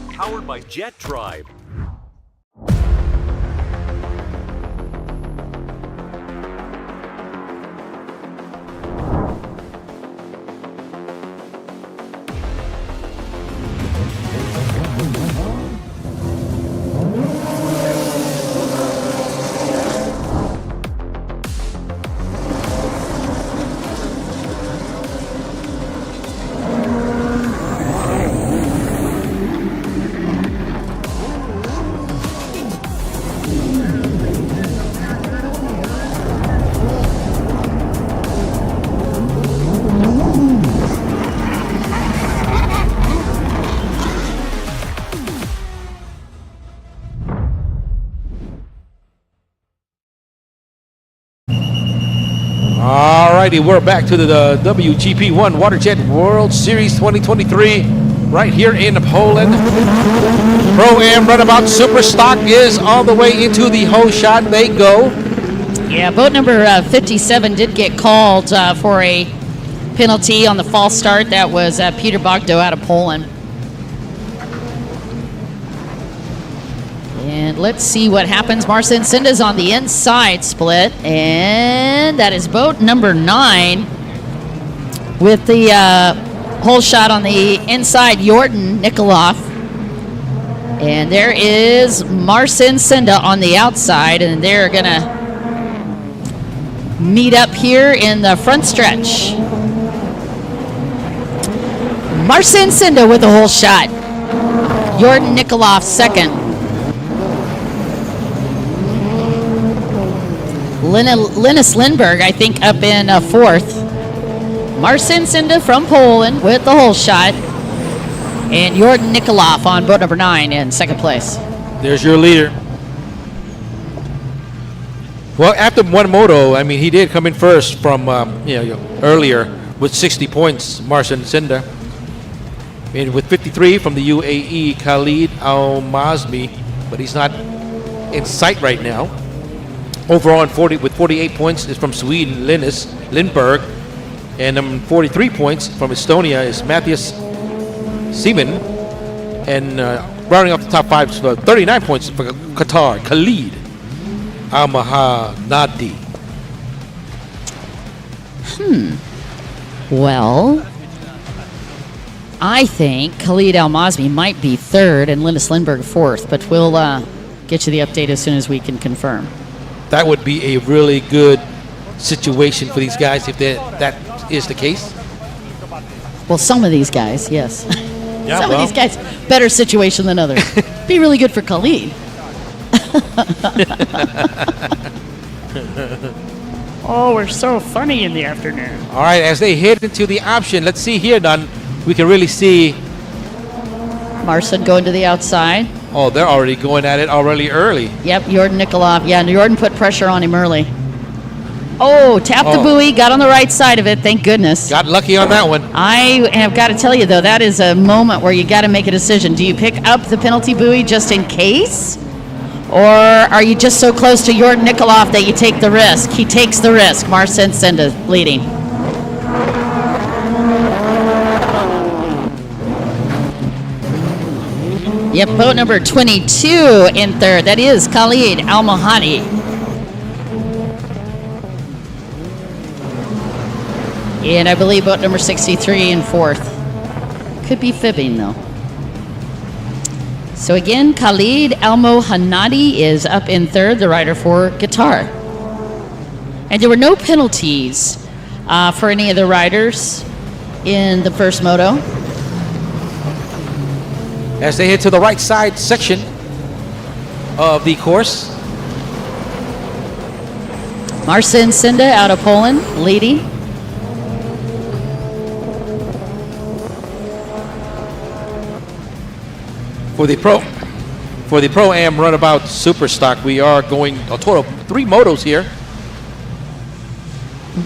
Powered by Jet Tribe. Alrighty, we're back to the WGP1 WaterJet World Series 2023 right here in Poland. Pro-Am Runabout Super Stock is on the way into the hole shot. They go. Yeah, boat number 57 did get called for a penalty on the false start. That was Peter Bogdo out of Poland. And let's see what happens. Marcin Sinda's on the inside split. And that is boat number 9 with the hole shot on the inside, Jordan Nikolov. And there is Marcin Sinda on the outside. And they're going to meet up here in the front stretch. Marcin Sinda with the hole shot. Jordan Nikolov second. Linus Lindberg, I think, up in fourth. Marcin Sinda from Poland with the hole shot. And Jordan Nikolov on boat number 9 in second place. There's your leader. Well, after one moto, I mean, he did come in first from earlier with 60 points, Marcin Sinda. And with 53 from the UAE, Khalid Al-Mazmi, but he's not in sight right now. Overall, with 48 points is from Sweden, Linus Lindberg. And 43 points from Estonia is Matthias Seaman. And rounding off the top 5, 39 points for Qatar, Khalid Al-Mahanadi. Well, I think Khalid Al-Mazmi might be third and Linus Lindberg fourth, but we'll get you the update as soon as we can confirm. That would be a really good situation for these guys if that is the case. Well, some of these guys, yes. Yeah, some of these guys, better situation than others. Be really good for Khalid. Oh, we're so funny in the afternoon. All right, as they head into the option, let's see here, Don. We can really see. Marcin going to the outside. Oh, they're already going at it already early. Yep, Jordan Nikolov. Yeah, Jordan put pressure on him early. Oh, tapped the buoy, got on the right side of it, thank goodness. Got lucky on that one. I have got to tell you, though, that is a moment where you got to make a decision. Do you pick up the penalty buoy just in case? Or are you just so close to Jordan Nikolov that you take the risk? He takes the risk. Marcin Senda leading. Yep, boat number 22 in third. That is Khalid Al-Mohadi. And I believe boat number 63 in fourth. Could be fibbing, though. So again, Khalid Al-Mohadi is up in third, the rider for Qatar. And there were no penalties for any of the riders in the first moto. As they head to the right side section of the course. Marcin Senda out of Poland, leading. For the Pro-Am Runabout Super Stock, we are going a total of 3 motos here.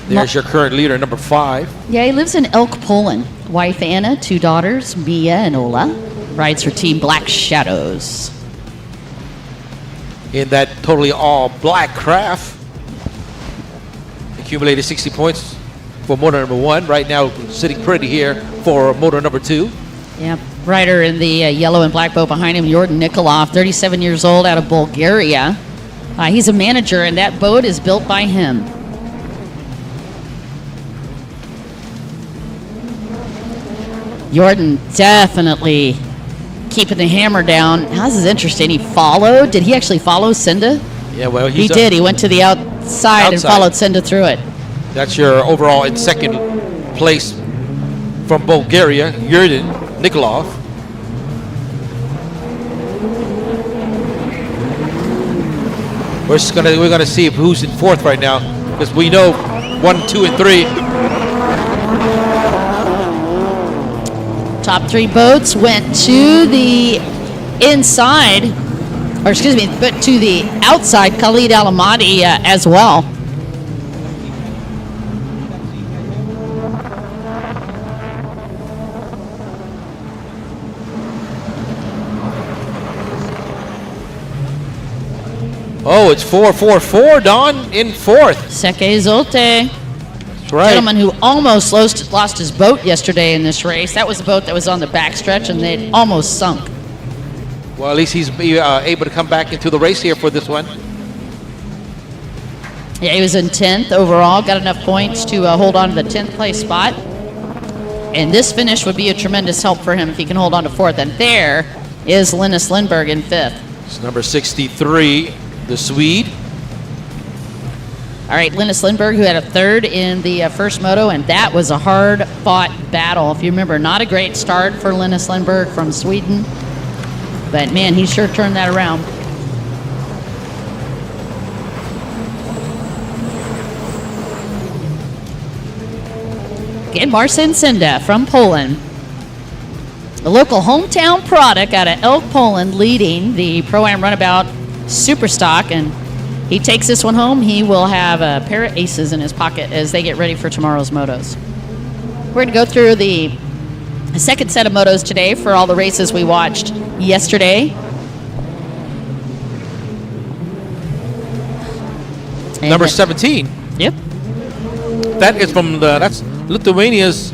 There's your current leader, number 5. Yeah, he lives in Elk, Poland. Wife Anna, 2 daughters, Mia and Ola. Rides for Team Black Shadows. In that totally all black craft. Accumulated 60 points for motor number 1. Right now sitting pretty here for motor number 2. Yep. Rider in the yellow and black boat behind him, Jordan Nikolov, 37 years old, out of Bulgaria. He's a manager, and that boat is built by him. Jordan definitely keeping the hammer down. This is interesting. He followed. Did he actually follow Senda? Yeah, well, he did. He went to the outside and followed Senda through it. That's your overall in second place from Bulgaria, Jordan Nikolov. We're gonna see who's in fourth right now, because we know 1, 2, and 3. Top 3 boats went to the inside, or excuse me, but to the outside. Khalid Al-Ahmadi as well. Oh, it's 4-4-4, Don, in fourth. Seke Zote. That's right. Gentleman who almost lost his boat yesterday in this race. That was the boat that was on the backstretch, and it almost sunk. Well, at least he's able to come back into the race here for this one. Yeah, he was in 10th overall, got enough points to hold on to the 10th place spot. And this finish would be a tremendous help for him if he can hold on to 4th. And there is Linus Lindberg in 5th. It's number 63, the Swede. All right, Linus Lindberg, who had a 3rd in the first moto, and that was a hard-fought battle. If you remember, not a great start for Linus Lindberg from Sweden. But, man, he sure turned that around. Again, Marcin Senda from Poland. A local hometown product out of Elk, Poland, leading the Pro-Am Runabout Superstock. And he takes this one home. He will have a pair of aces in his pocket as they get ready for tomorrow's motos. We're going to go through the second set of motos today for all the races we watched yesterday. And number 17. Yep. That is from that's Lithuania's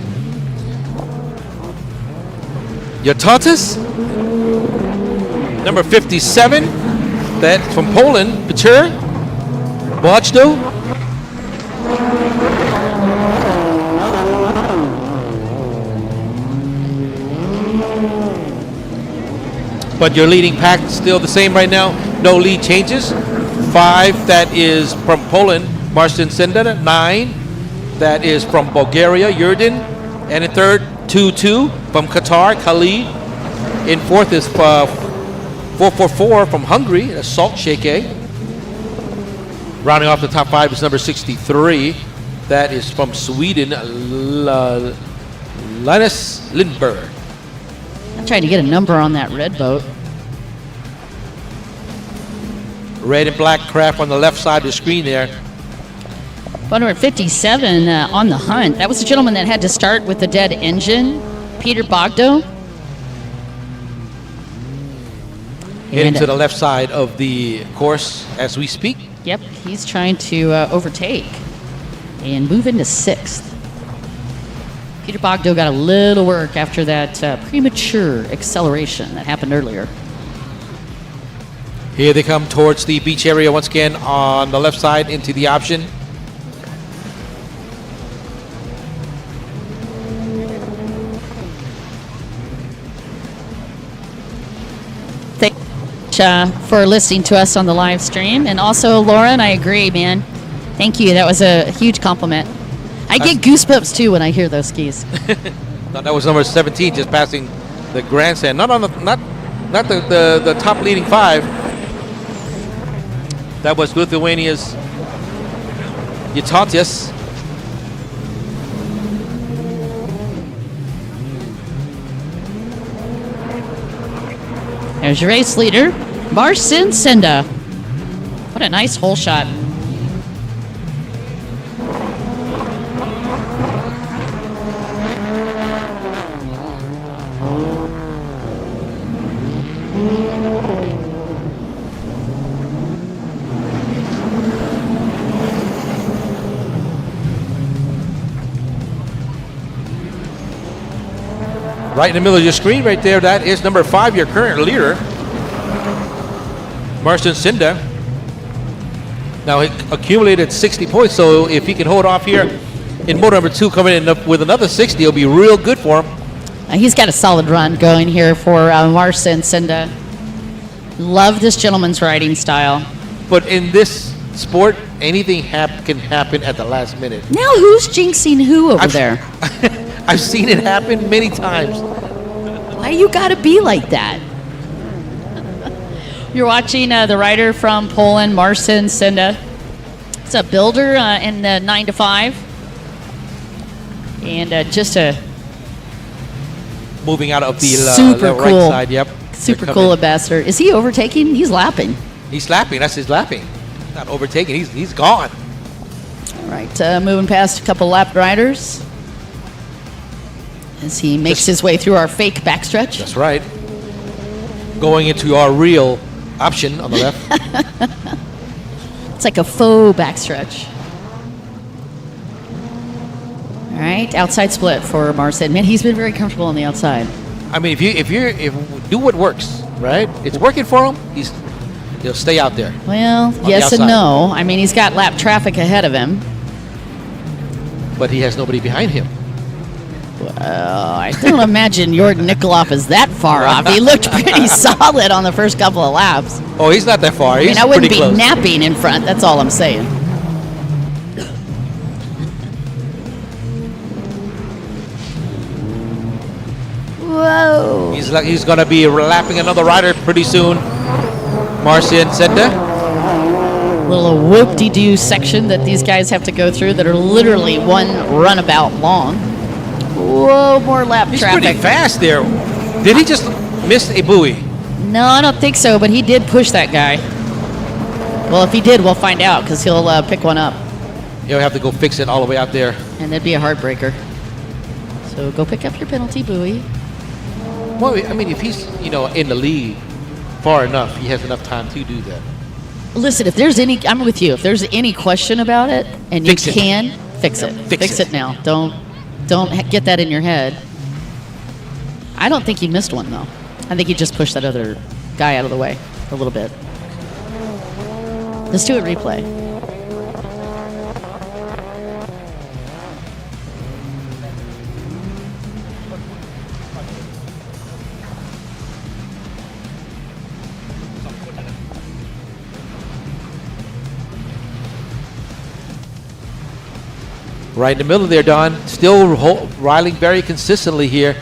Yotatis. Number 57. That's from Poland, Peter Bojdo. But your leading pack is still the same right now. No lead changes. 5, that is from Poland, Marcin Senda. 9, that is from Bulgaria, Jordan. And in third, 2-2 from Qatar, Khalid. In fourth is 4-4-4 from Hungary, that's Salt Shake. Rounding off the top 5 is number 63. That is from Sweden, Linus Lindberg. I'm trying to get a number on that red boat. Red and black craft on the left side of the screen there. Boat number 57 on the hunt. That was the gentleman that had to start with the dead engine, Peter Bogdo. Heading to the left side of the course as we speak. Yep, he's trying to overtake and move into 6th. Peter Bogdo got a little work after that premature acceleration that happened earlier. Here they come towards the beach area once again on the left side into the option. Thank you for listening to us on the live stream. And also, Lauren, I agree, man. Thank you. That was a huge compliment. I get goosebumps, too, when I hear those skis. Thought that was number 17, just passing the grandstand. Not the top leading 5. That was Lithuania's Yutatis. There's your race leader, Marcin Senda. What a nice hole shot. Right in the middle of your screen right there, that is number 5, your current leader, Marcin Senda. Now he accumulated 60 points, so if he can hold off here in motor number 2, coming in with another 60, it'll be real good for him. He's got a solid run going here for Marcin Senda. Love this gentleman's riding style. But in this sport, anything can happen at the last minute. Now who's jinxing who over there? I've seen it happen many times. Why you gotta be like that? You're watching the rider from Poland, Marcin Senda. It's a builder in the 9 to 5. And just a moving out of the super right cool side, yep. Super cool ambassador. Is he overtaking? He's lapping. He's lapping, that's his lapping. Not overtaking, he's gone. All right, moving past a couple lap riders as he makes his way through our fake backstretch. That's right. Going into our real option on the left. It's like a faux backstretch. All right, outside split for Marcin. Man, he's been very comfortable on the outside. I mean, if do what works, right? It's working for him. He'll stay out there. Well, yes and no. I mean, he's got lap traffic ahead of him. But he has nobody behind him. Well, I don't imagine Jordan Nikoloff is that far off. He looked pretty solid on the first couple of laps. Oh, he's not that far. He's I wouldn't pretty be close. napping in front. That's all I'm saying. Whoa. He's going to be lapping another rider pretty soon. Marcin Senda. Little whoop-de-doo section that these guys have to go through that are literally one runabout long. Whoa, more lap He's traffic. pretty fast there. Did he just miss a buoy? No, I don't think so, but he did push that guy. Well, if he did, we'll find out because he'll pick one up. He'll have to go fix it all the way out there. And that'd be a heartbreaker. So go pick up your penalty buoy. Well, I mean, if he's, in the lead far enough, he has enough time to do that. Listen, if there's any, I'm with you. If there's any question about it, and you Fix it. can, fix it. Fix it it. now. Don't get that in your head. I don't think he missed one, though. I think he just pushed that other guy out of the way a little bit. Let's do a replay. Right in the middle there, Don. Still riding very consistently here.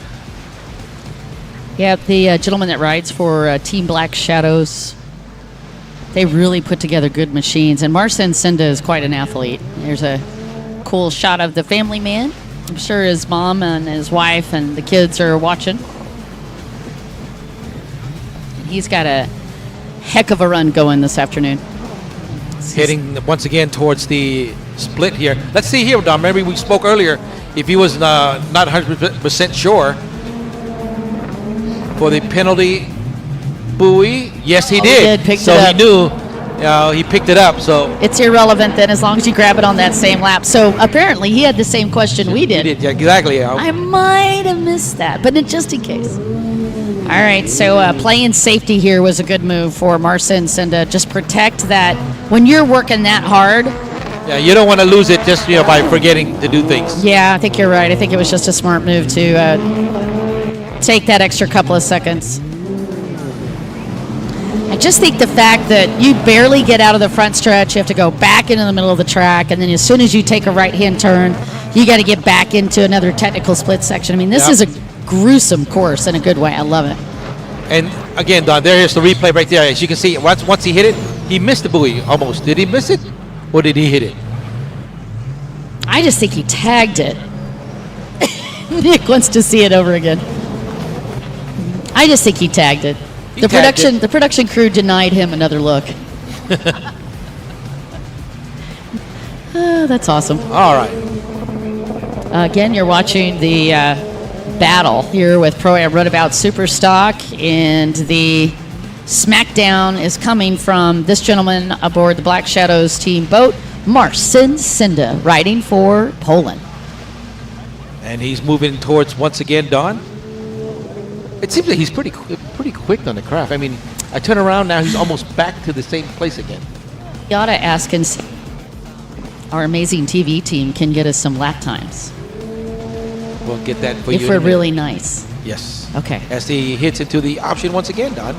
Yeah, the gentleman that rides for Team Black Shadows, they really put together good machines. And Marcin Senda is quite an athlete. There's a cool shot of the family man. I'm sure his mom and his wife and the kids are watching. And he's got a heck of a run going this afternoon. Heading once again towards the split here. Let's see here, Don. Remember we spoke earlier, if he was not 100% sure for the penalty buoy, Yes, he Oh, did. picked So it he up. knew he picked it up. So It's irrelevant then as long as you grab it on that same lap. So apparently he had the same question we he did. did. Yeah, exactly. I might have missed that, but just in case. All right, so playing safety here was a good move for Marcin Cinda. Just protect that. When you're working that hard, Yeah, you don't want to lose it just by forgetting to do things. yeah, I think you're right. I think it was just a smart move to take that extra couple of seconds. I just think the fact that you barely get out of the front stretch, you have to go back into the middle of the track, and then as soon as you take a right-hand turn, you got to get back into another technical split section. I mean, this is a gruesome course in a good way. I love it. And again, Don, there's the replay right there. As you can see, once he hit it, he missed the buoy almost. Did he miss it, or did he hit it? I just think he tagged it. Nick wants to see it over again. I just think he tagged it. He The tagged production, the production crew denied him another look. That's awesome. All right. Again, you're watching the battle here with Pro-Am Runabout Superstock, and the smackdown is coming from this gentleman aboard the Black Shadows team boat, Marcin Cinda, riding for Poland. And he's moving towards, once again, Don. It seems like he's pretty quick on the craft. I mean, I turn around now, he's almost back to the same place again. You ought to ask and see. Our amazing TV team can get us some lap times We'll get that for you. if in we're a minute. really nice. Yes. Okay. As he hits into the option once again, Don.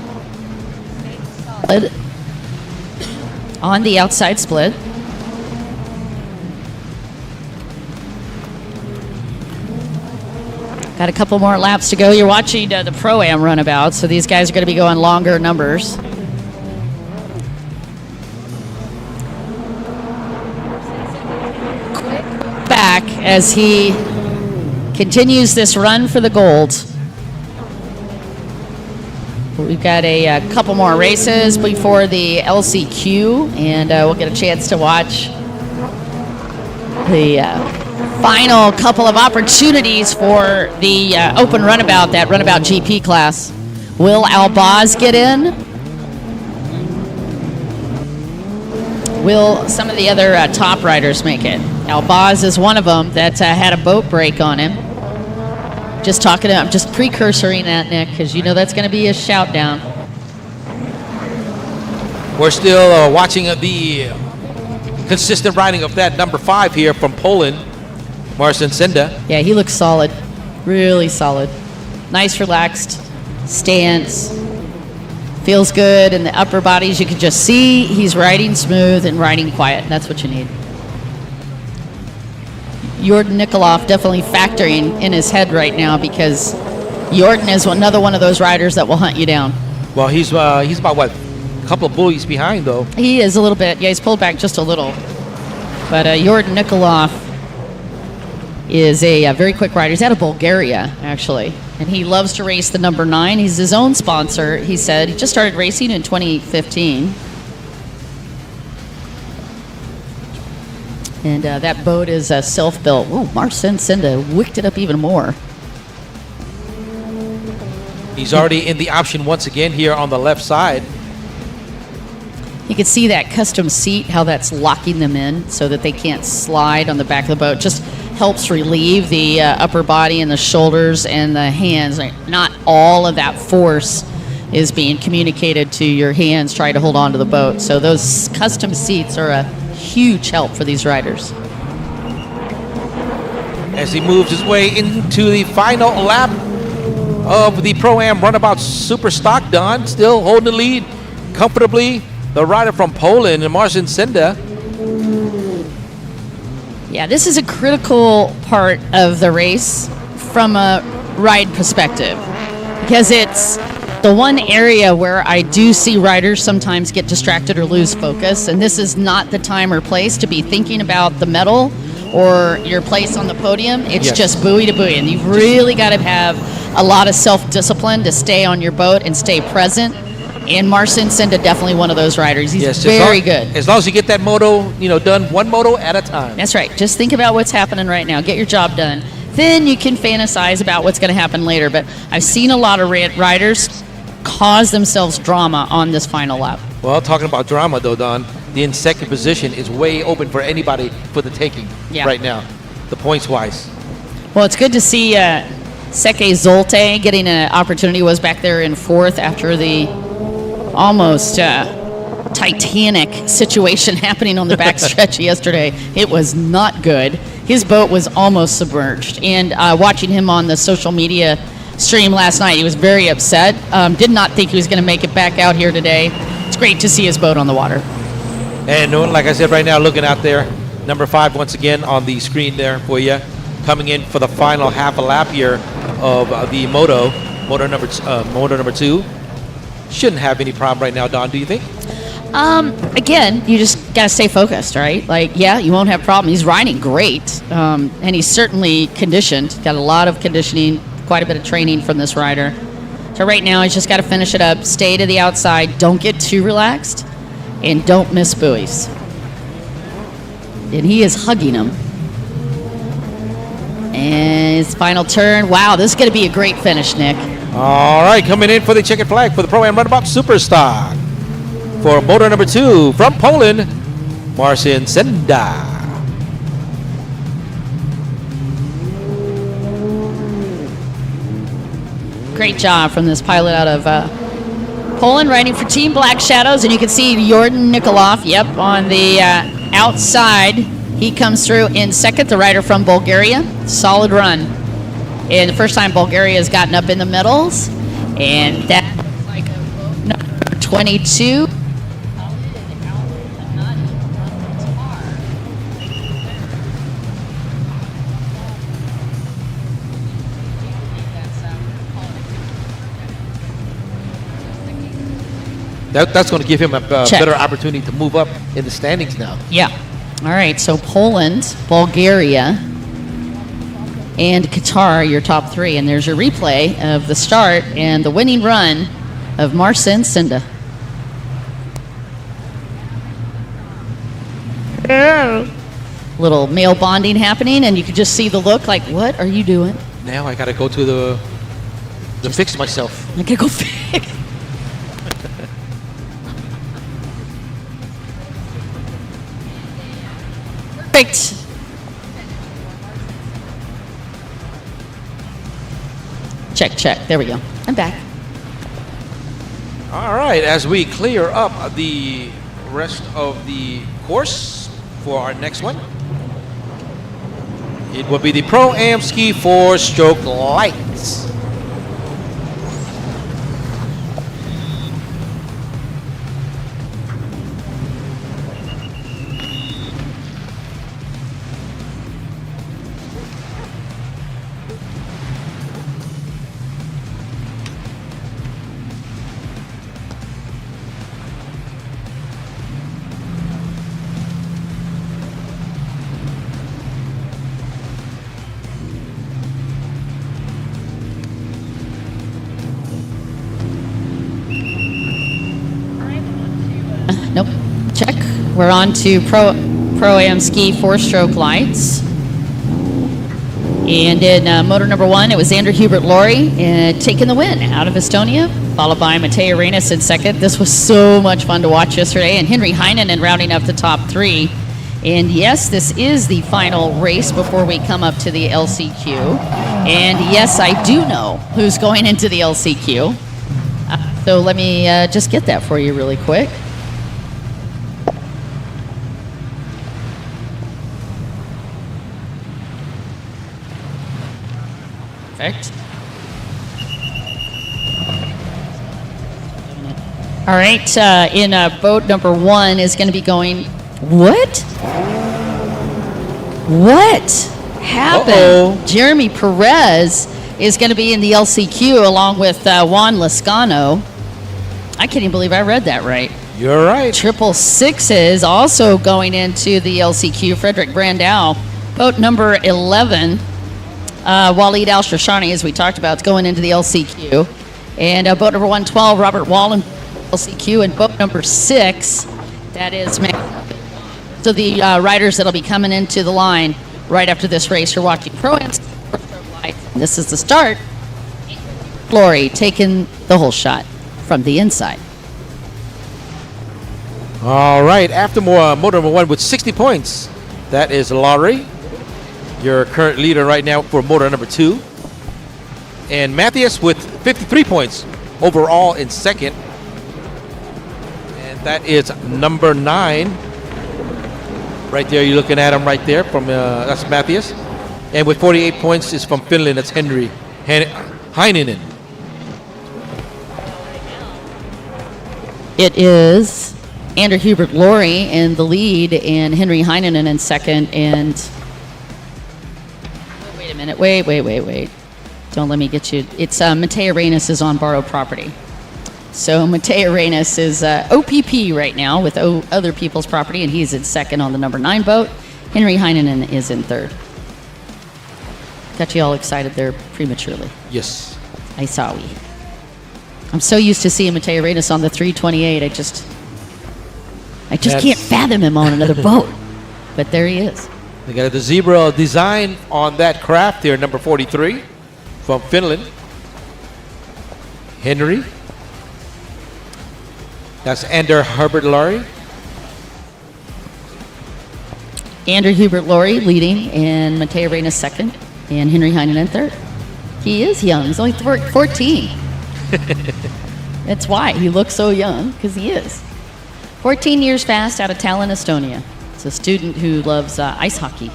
On the outside split. Got a couple more laps to go. You're watching the Pro-Am runabout, so these guys are going to be going longer numbers. Back as he continues this run for the gold. We've got a couple more races before the LCQ, and we'll get a chance to watch the final couple of opportunities for the open runabout, that runabout GP class. Will Albaz get in? Will some of the other top riders make it? Albaz is one of them that had a boat break on him. Just talking to him, I'm just precursoring that, Nick, because you know that's going to be a shout down. We're still watching the consistent riding of that number 5 here from Poland, Marcin Cinda. Yeah, he looks solid. Really solid. Nice, relaxed stance. Feels good in the upper bodies. You can just see he's riding smooth and riding quiet. That's what you need. Jordan Nikoloff definitely factoring in his head right now, because Jordan is another one of those riders that will hunt you down. Well, he's about, what, a couple of buoys behind, though. He is a little bit. Yeah, he's pulled back just a little. But Jordan Nikoloff is a very quick rider. He's out of Bulgaria, actually. And he loves to race the number 9. He's his own sponsor, he said. He just started racing in 2015. And that boat is self-built. Ooh, Marcin Cinda wicked it up even more. He's already in the option once again here on the left side. You can see that custom seat, how that's locking them in so that they can't slide on the back of the boat. Just helps relieve the upper body and the shoulders and the hands. Not all of that force is being communicated to your hands trying to hold on to the boat. So those custom seats are a huge help for these riders. As he moves his way into the final lap of the Pro-Am Runabout Superstock, Don still holding the lead comfortably. The rider from Poland, Marcin Cinda. Yeah, this is a critical part of the race from a ride perspective, because it's the one area where I do see riders sometimes get distracted or lose focus, and this is not the time or place to be thinking about the medal or your place on the podium. It's just buoy to buoy, and you've really got to have a lot of self-discipline to stay on your boat and stay present. And Marcin Cinda, definitely one of those riders. He's very good. As long as you get that moto, done one moto at a time. That's right. Just think about what's happening right now. Get your job done. Then you can fantasize about what's going to happen later. But I've seen a lot of riders cause themselves drama on this final lap. Well, talking about drama, though, Don, the in second position is way open for anybody for the taking right now, the points-wise. Well, it's good to see Seke Zolte getting an opportunity. Was back there in fourth after the almost Titanic situation happening on the backstretch yesterday. It was not good. His boat was almost submerged. And watching him on the social media stream last night, he was very upset. Did not think he was going to make it back out here today. It's great to see his boat on the water. And like I said, right now, looking out there, number 5 once again on the screen there for you, coming in for the final half a lap here of the moto number 2. Shouldn't have any problem right now, Don, do you think? Again, you just got to stay focused, right? Like, yeah, you won't have problem. He's riding great, and he's certainly conditioned. Got a lot of conditioning, quite a bit of training from this rider. So right now, he's just got to finish it up, stay to the outside, don't get too relaxed, and don't miss buoys. And he is hugging him. And his final turn. Wow, this is going to be a great finish, Nick. All right, coming in for the checkered flag for the Pro-Am Runabout Superstock. For motor number 2 from Poland, Marcin Senda. Great job from this pilot out of Poland, riding for Team Black Shadows. And you can see Jordan Nikolov, on the outside. He comes through in second, the rider from Bulgaria. Solid run. And the first time Bulgaria has gotten up in the medals. And that looks like a boat number 22. That's going to give him a better opportunity to move up in the standings now. Yeah. All right, so Poland, Bulgaria, and Qatar, your top 3. And there's your replay of the start and the winning run of Marcin Senda. Little male bonding happening, and you can just see the look like, what are you doing? Now I got to go to the fix myself. I gotta go fix. Perfect. Check. There we go. I'm back. All right, as we clear up the rest of the course for our next one, it will be the Pro-Am Ski 4-stroke lights. Nope. Check. We're on to Pro-Am Ski 4-stroke lights. And in motor number 1, it was Andrew Hubert Laurie taking the win out of Estonia, followed by Matej Arenas in second. This was so much fun to watch yesterday. And Henry Heinen rounding up the top 3. And yes, this is the final race before we come up to the LCQ. And yes, I do know who's going into the LCQ. So let me just get that for you really quick. Perfect. All right, in boat number 1 is going to be going. What happened? Uh-oh. Jeremy Perez is going to be in the LCQ along with Juan Lescano. I can't even believe I read that right. You're right. 666 is also going into the LCQ. Frederick Brandau, boat number 11. Waleed Al-Shashani, as we talked about, is going into the LCQ. And boat number 112, Robert Wallen, LCQ. And boat number 6, that is... So the riders that'll be coming into the line right after this race, you're watching Pro-Am. This is the start. Laurie taking the whole shot. from the inside. All right, after motor number 1 with 60 points, that is Laurie, your current leader right now for motor number 2. And Matthias with 53 points overall in second. And that is number 9. Right there, you're looking at him right there from that's Matthias. And with 48 points is from Finland, that's Henry Heininen. It is Andrew Hubert Laurie in the lead and Henry Heininen in second. And wait a minute. Wait. Don't let me get you. It's Mateo Reynes is on borrowed property. So Mateo Reynes is OPP right now with other people's property, and he's in second on the number 9 boat. Henry Heininen is in third. Got you all excited there prematurely. Yes. I saw we. I'm so used to seeing Mateo Reynes on the 328. I just can't fathom him on another boat. But there he is. They got the zebra design on that craft here, number 43 from Finland. Henry. That's Andrew Hubert Laurie. Andrew Hubert Laurie leading, and Mateo Reynes second, and Henry Heininen third. He is young. He's only 14. That's why he looks so young, because he is. 14 years fast out of Tallinn, Estonia. It's a student who loves ice hockey,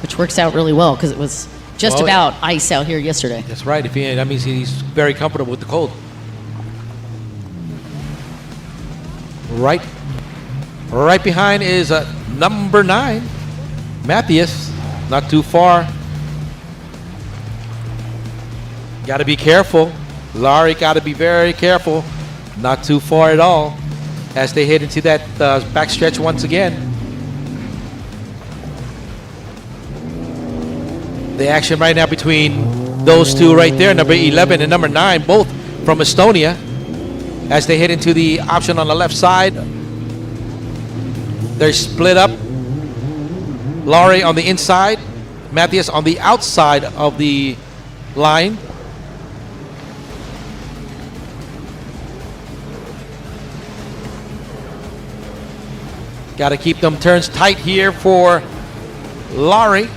which works out really well because it was just about ice out here yesterday. That's right. That means he's very comfortable with the cold. Right behind is number 9, Matthias. Not too far. Got to be careful. Laurie got to be very careful. Not too far at all as they head into that backstretch once again. The action right now between those two right there, number 11 and number 9, both from Estonia, as they head into the option on the left side. They're split up. Laurie on the inside, Matthias on the outside of the line. Got to keep them turns tight here for Laurie.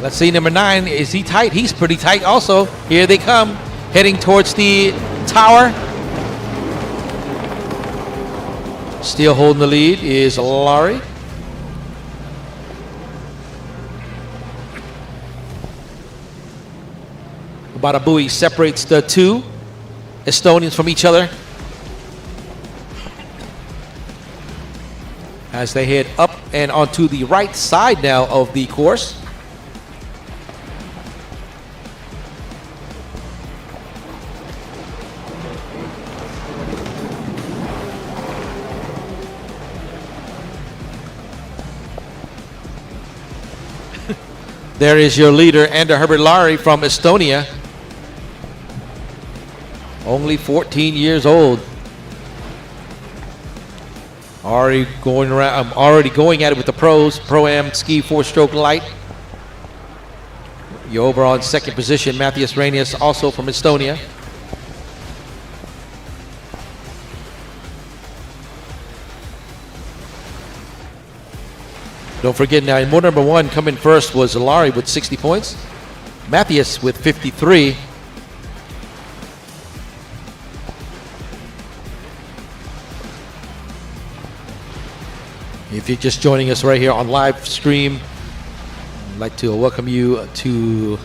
Let's see, number 9, is he tight? He's pretty tight also. Here they come, heading towards the tower. Still holding the lead is Laurie. About a buoy separates the two Estonians from each other as they head up and onto the right side now of the course. There is your leader, Andrew Hubert Laurie from Estonia. Only 14 years old. Already going at it with the pros. Pro-Am Ski 4-stroke light. You're overall in second position, Matthias Reynes, also from Estonia. Don't forget now, in motor number 1, coming first was Laurie with 60 points. Matthias with 53. If you're just joining us right here on live stream, I'd like to welcome you to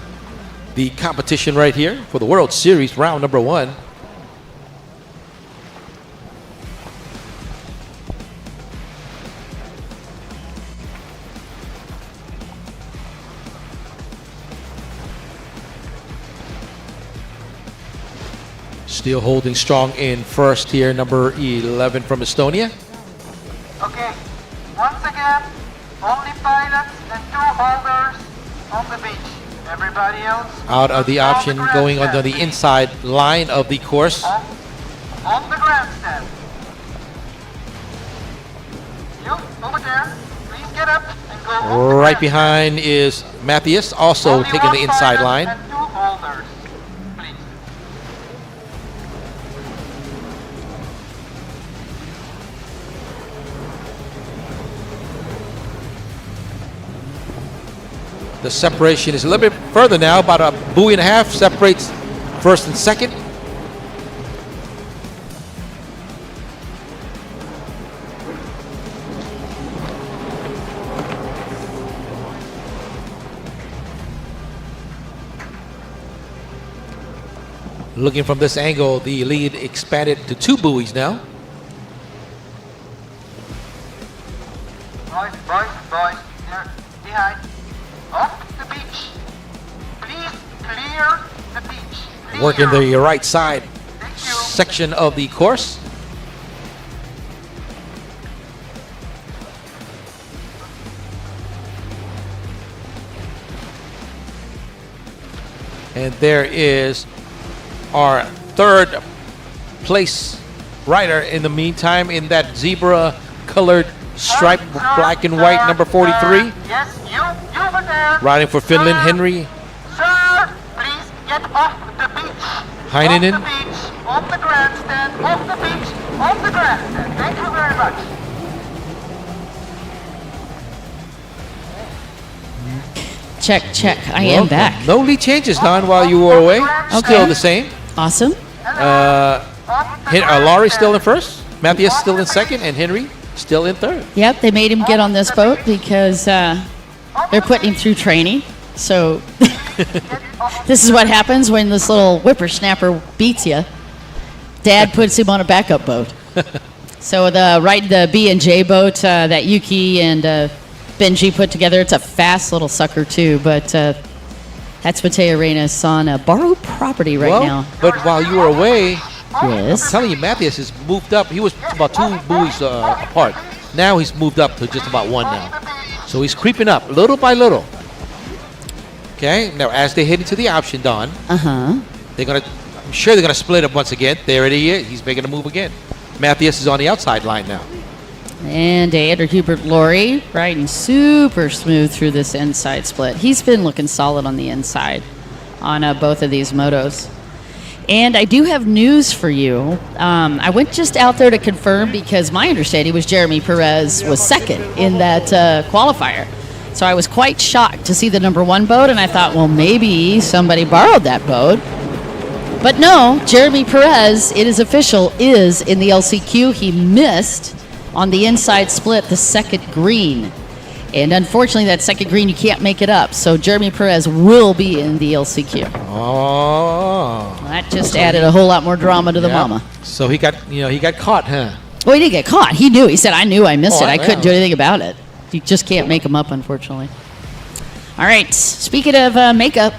the competition right here for the World Series round number 1. Still holding strong in first here, number 11 from Estonia. Okay, once again, only pilots and 2 holders on the beach. Everybody else out of the option, going onto the inside line of the course. On the grandstand. You, over there, please get up and go. Right behind is Matthias, also taking the inside line. And 2 holders. The separation is a little bit further now, about a buoy and a half separates first and second. Looking from this angle, the lead expanded to 2 buoys now. Boys, here, behind. Off the beach. Please clear the beach. Clear. Working the right side Thank you. section of the course. And there is our 3rd place rider in the meantime in that zebra colored stripe, black and white, number 43. Yes, you over there. Riding for Finland, Henry Sir, please get off the beach. Heinonen. Off the beach, off the grandstand, off the beach, off the grandstand. Thank you very much. Check. I am back. No lead changes, Don, while you were away. Still Okay. the same. Awesome. Laurie's still in first, Matthias still in second, and Henry still in third. Yep, they made him get on this boat because they're putting him through training. So this is what happens when this little whippersnapper beats you. Dad puts him on a backup boat. So the B&J boat that Yuki and Benji put together, it's a fast little sucker too, but that's Mateo Reyes on a borrowed property right now. But while you were away, I'm Yes. telling you, Matthias has moved up. He was about 2 buoys apart. Now he's moved up to just about 1 now. So he's creeping up little by little. Okay, now as they head into the option, Don, Uh-huh. I'm sure they're gonna split up once again. There it is. He's making a move again. Matthias is on the outside line now. And Andrew Hubert Laurie riding super smooth through this inside split. He's been looking solid on the inside on both of these motos. And I do have news for you. I went just out there to confirm because my understanding was Jeremy Perez was second in that qualifier. So I was quite shocked to see the number 1 boat, and I thought, well, maybe somebody borrowed that boat. But no, Jeremy Perez, it is official, is in the LCQ. He missed on the inside split the second green. And unfortunately, that second green, you can't make it up. So Jeremy Perez will be in the LCQ. Oh. That just added a whole lot more drama to the mama. So he got caught, huh? Well, he didn't get caught. He knew. He said, I knew I missed Oh, it. I couldn't yeah. do anything about it. You just can't make them up, unfortunately. All right. Speaking of makeup,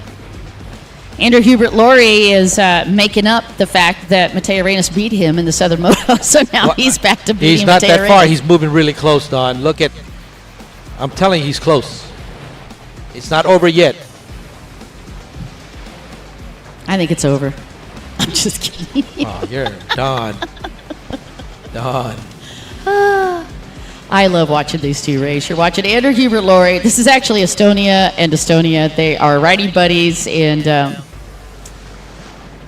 Andrew Hubert Laurie is making up the fact that Mateo Reyes beat him in the Southern Moto. So now he's back to beating He's not Mateo that far. Reyes. He's moving really close, Don. I'm telling you, he's close. It's not over yet. I think it's over. I'm just kidding. Oh, you're Don. Don. I love watching these two race. You're watching Andrew Hubert Laurie. This is actually Estonia and Estonia. They are riding buddies and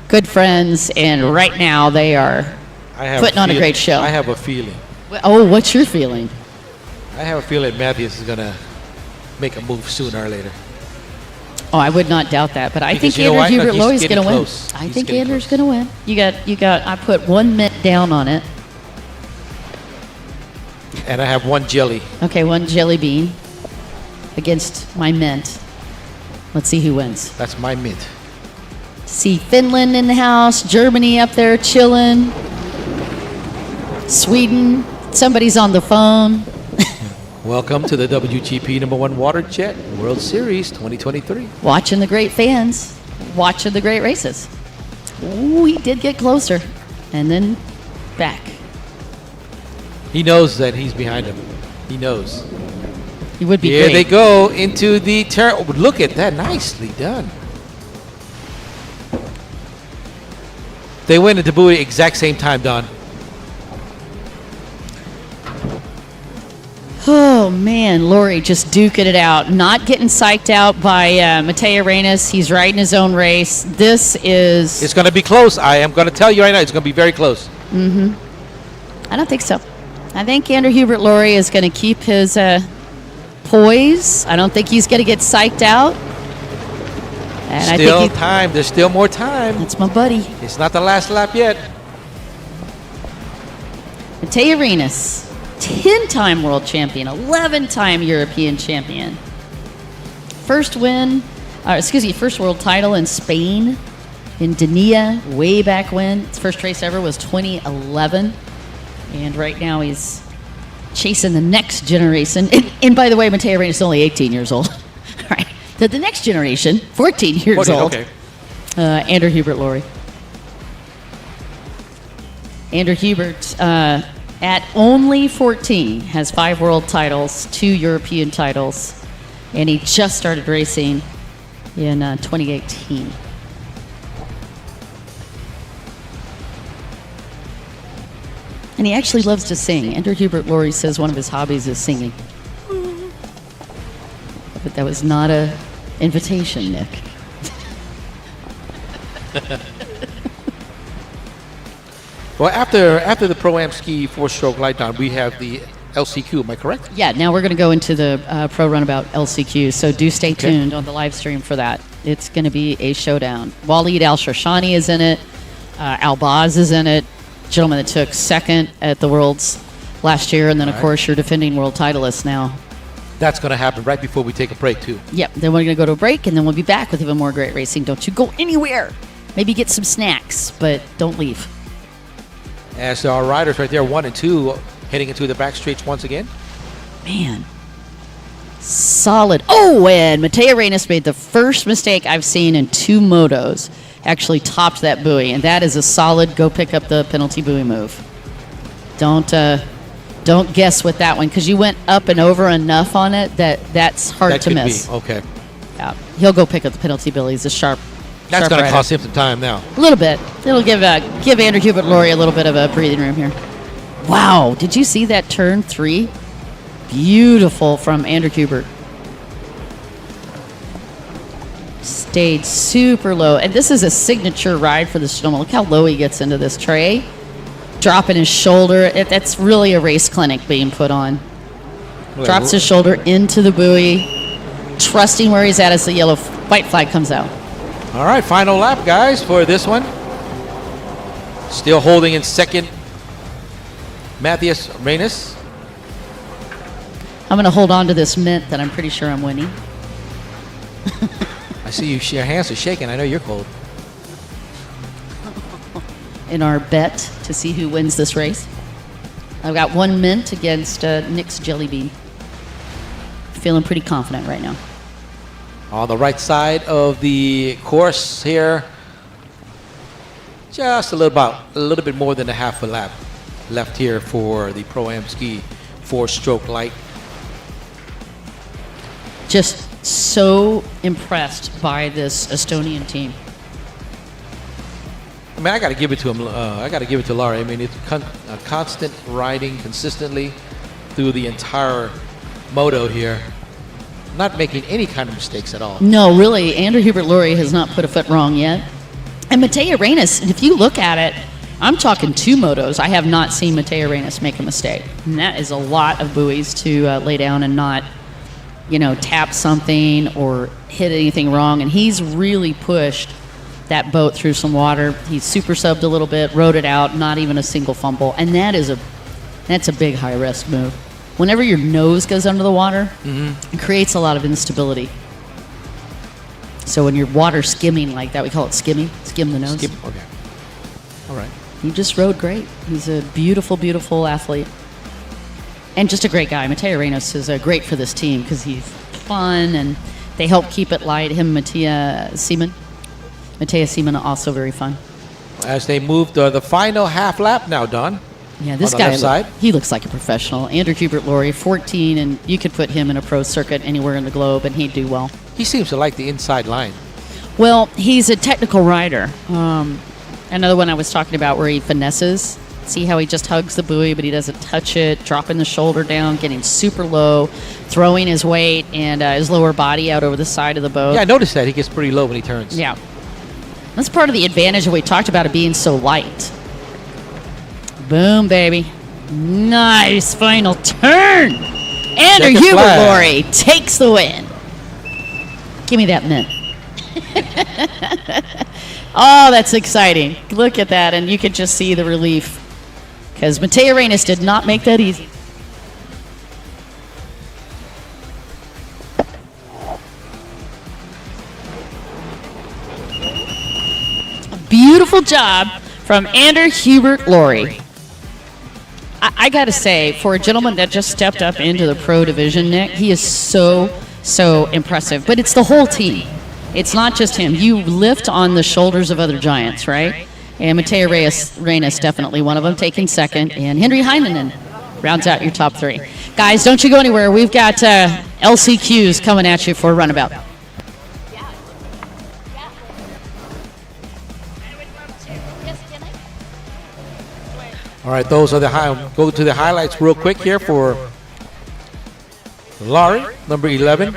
good friends. And right now they are putting on a great show. I have a feeling. Oh, what's your feeling? I have a feeling Matthias is going to make a move sooner or later. Oh, I would not doubt that. But I Because think you know Andrew what? Hubert He's Laurie's getting going to win. close. I He's think getting Andrew's close. going to win. You got. I put 1 mint down on it. And I have 1 jelly. Okay, 1 jelly bean against my mint. Let's see who wins. That's my mint. See Finland in the house, Germany up there chilling, Sweden, somebody's on the phone. Welcome to the WGP #1 Water Jet World Series 2023. Watching the great fans, watching the great races. Ooh, he did get closer, and then back. He knows that he's behind him. He knows. He would be Here great. they go into the turn. Oh, look at that. Nicely done. They went into buoy exact same time, Don. Oh man, Laurie just duking it out, not getting psyched out by Mateo Reyes. He's riding his own race. This is. It's going to be close. I am going to tell you right now, it's going to be very close. I don't think so. I think Andrew Hubert Laurie is going to keep his poise. I don't think he's going to get psyched out. And Still I think time. There's still more time. that's my buddy. It's not the last lap yet. Matej Arenas, 10-time world champion, 11-time European champion. First world title in Spain, in Denia, way back when. His first race ever was 2011. And right now he's chasing the next generation. And by the way, Matej Arenas is only 18 years old. All right. The next generation, 14 years old. Okay. Andrew Hubert-Laurie. Andrew Hubert, at only 14, has 5 world titles, 2 European titles, and he just started racing in 2018. And he actually loves to sing. Andrew Hubert-Laurie says one of his hobbies is singing. But that was not an invitation, Nick. Well, after the Pro-Am Ski 4-stroke light down, we have the LCQ. Am I correct? Yeah, now we're going to go into the Pro Runabout LCQ, so do stay tuned on the live stream for that. It's going to be a showdown. Waleed Al-Sharshani is in it. Al-Baz is in it. Gentleman that took second at the Worlds last year, and then, of course, your defending world titleist now. That's going to happen right before we take a break, too. Yep, then we're going to go to a break, and then we'll be back with even more great racing. Don't you go anywhere. Maybe get some snacks, but don't leave. As our riders right there, 1 and 2, heading into the back straights once again. Man. Solid. Oh, and Matej Arenas made the first mistake I've seen in 2 motos. Actually topped that buoy, and that is a solid go pick up the penalty buoy move. Don't guess with that one, because you went up and over enough on it that's hard to miss. Okay. Yeah, he'll go pick up the penalty buoy. He's a sharp. That's going to rider. cost him some time now. A little bit. It'll give Andrew Hubert-Laurie a little bit of a breathing room here. Wow, did you see that turn 3? Beautiful from Andrew Hubert. Stayed super low. And this is a signature ride for this gentleman. Look how low he gets into this tray. Dropping his shoulder. That's really a race clinic being put on. Drops his shoulder into the buoy, trusting where he's at as the white flag comes out. All right, final lap, guys, for this one. Still holding in second, Mathias Arenas. I'm going to hold on to this mint that I'm pretty sure I'm winning. I see your hands are shaking. I know you're cold. In our bet to see who wins this race. I've got 1 mint against Nick's Jelly Bean. Feeling pretty confident right now. On the right side of the course here, just a little bit more than a half a lap left here for the Pro-Am Ski 4-stroke light. Just so impressed by this Estonian team. I mean, I got to give it to him. I got to give it to Laurie. I mean, it's constant riding consistently through the entire moto here. Not making any kind of mistakes at all. No, really, Andrew Hubert-Laurie has not put a foot wrong yet. And Matej Arenas, if you look at it, I'm talking 2 motos. I have not seen Matej Arenas make a mistake. And that is a lot of buoys to lay down and not, tap something or hit anything wrong. And he's really pushed that boat through some water. He's super subbed a little bit, rode it out, not even a single fumble. And that's a big high-risk move. Whenever your nose goes under the water, it creates a lot of instability. So when your water's skimming like that, we call it skimming, skim the nose. Okay. All right. He just rode great. He's a beautiful, beautiful athlete. And just a great guy. Matej Arenas is great for this team because he's fun and they help keep it light. Him and Matthias Seaman are also very fun. As they move to the final half lap now, Don. Yeah, this on the guy, left side. He looks like a professional. Andrew Hubert-Laurie, 14, and you could put him in a pro circuit anywhere in the globe, and he'd do well. He seems to like the inside line. Well, he's a technical rider. Another one I was talking about where he finesses. See how he just hugs the buoy, but he doesn't touch it, dropping the shoulder down, getting super low, throwing his weight and his lower body out over the side of the boat. Yeah, I noticed that. He gets pretty low when he turns. Yeah. That's part of the advantage that we talked about it being so light. Boom, baby. Nice final turn. Andrew Checkered Hubert flag. Laurie takes the win. Give me that mint. Oh, that's exciting. Look at that, and you can just see the relief. Because Mateo Reyes did not make that easy. Beautiful job from Andrew Hubert Laurie. I got to say, for a gentleman that just stepped up into the pro division, Nick, he is so impressive. But it's the whole team. It's not just him. You lift on the shoulders of other giants, right? And Mateo Reyes definitely one of them, taking second. And Henry Heinonen rounds out your top three. Guys, don't you go anywhere. We've got LCQs coming at you for Runabout. All right, those are the go to the highlights real quick here for Laurie, number 11.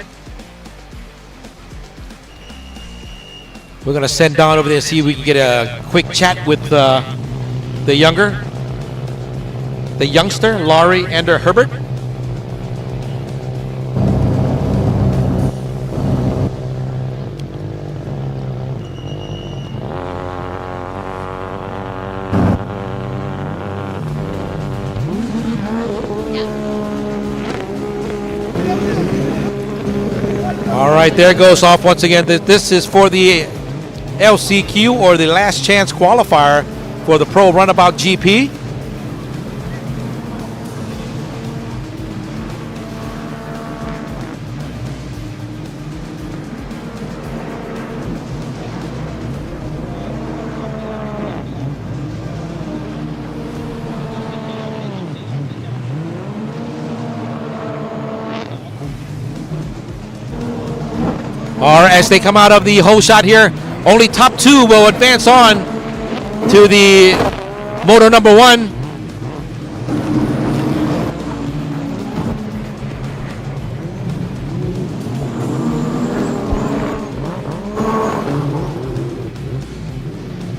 We're going to send Don over there and see if we can get a quick chat with the youngster, Laurie Ender Herbert. All right, there goes off once again. This is for the LCQ, or the last chance qualifier for the Pro Runabout GP. Or as they come out of the hole shot here, only top two will advance on to the moto number one.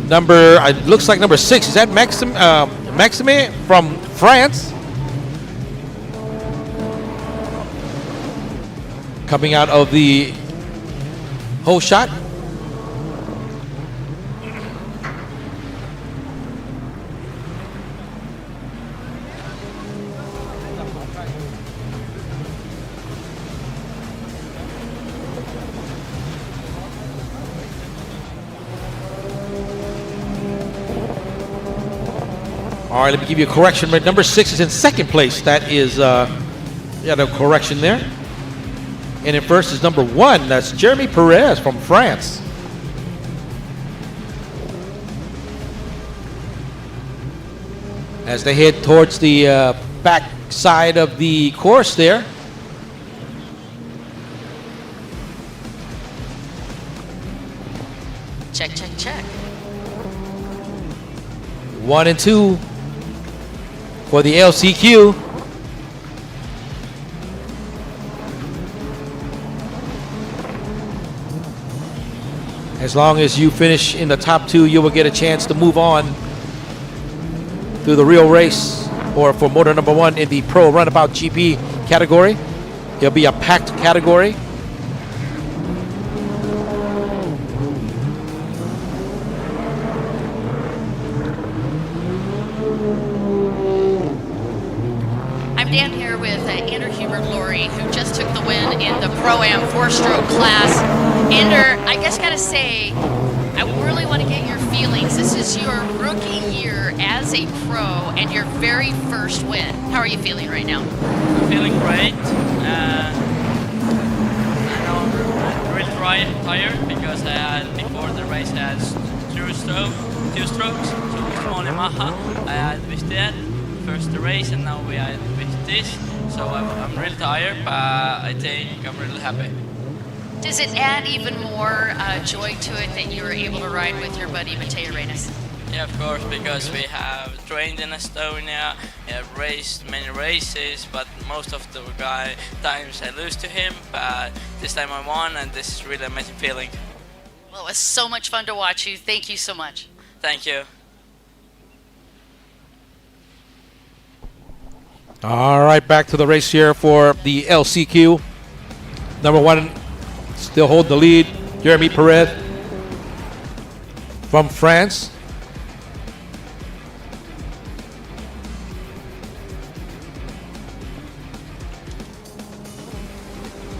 It looks like number 6. Is that Maxime from France? Coming out of the hole shot. All right, let me give you a correction. Number 6 is in second place. That is, no correction there. And in first is number 1. That's Jeremy Perez from France. As they head towards the back side of the course there. Check, check, check. 1 and 2 for the LCQ. As long as you finish in the top 2, you will get a chance to move on through the real race, or for motor number 1 in the Pro Runabout GP category. It'll be a packed category. I'm down here with Andrew Hubert Laurie, who just took the win in the Pro-Am 4-stroke class. Andrew, I just gotta say, I really want to get your feelings. This is your rookie year as a pro and your very first win. How are you feeling right now? I'm feeling great. I know I'm really tired because before the race I had two strokes, so small Yamaha. I had with that first the race, and now we had with this. So I'm really tired, but I think I'm really happy. Does it add even more joy to it that you were able to ride with your buddy Mateo Reyes? Yeah, of course, because we have trained in Estonia, we have raced many races, but most of the times I lose to him, but this time I won, and this is really amazing feeling. Well, it was so much fun to watch you. Thank you so much. Thank you. All right, back to the race here for the LCQ. Number 1 still hold the lead. Jeremy Perez from France.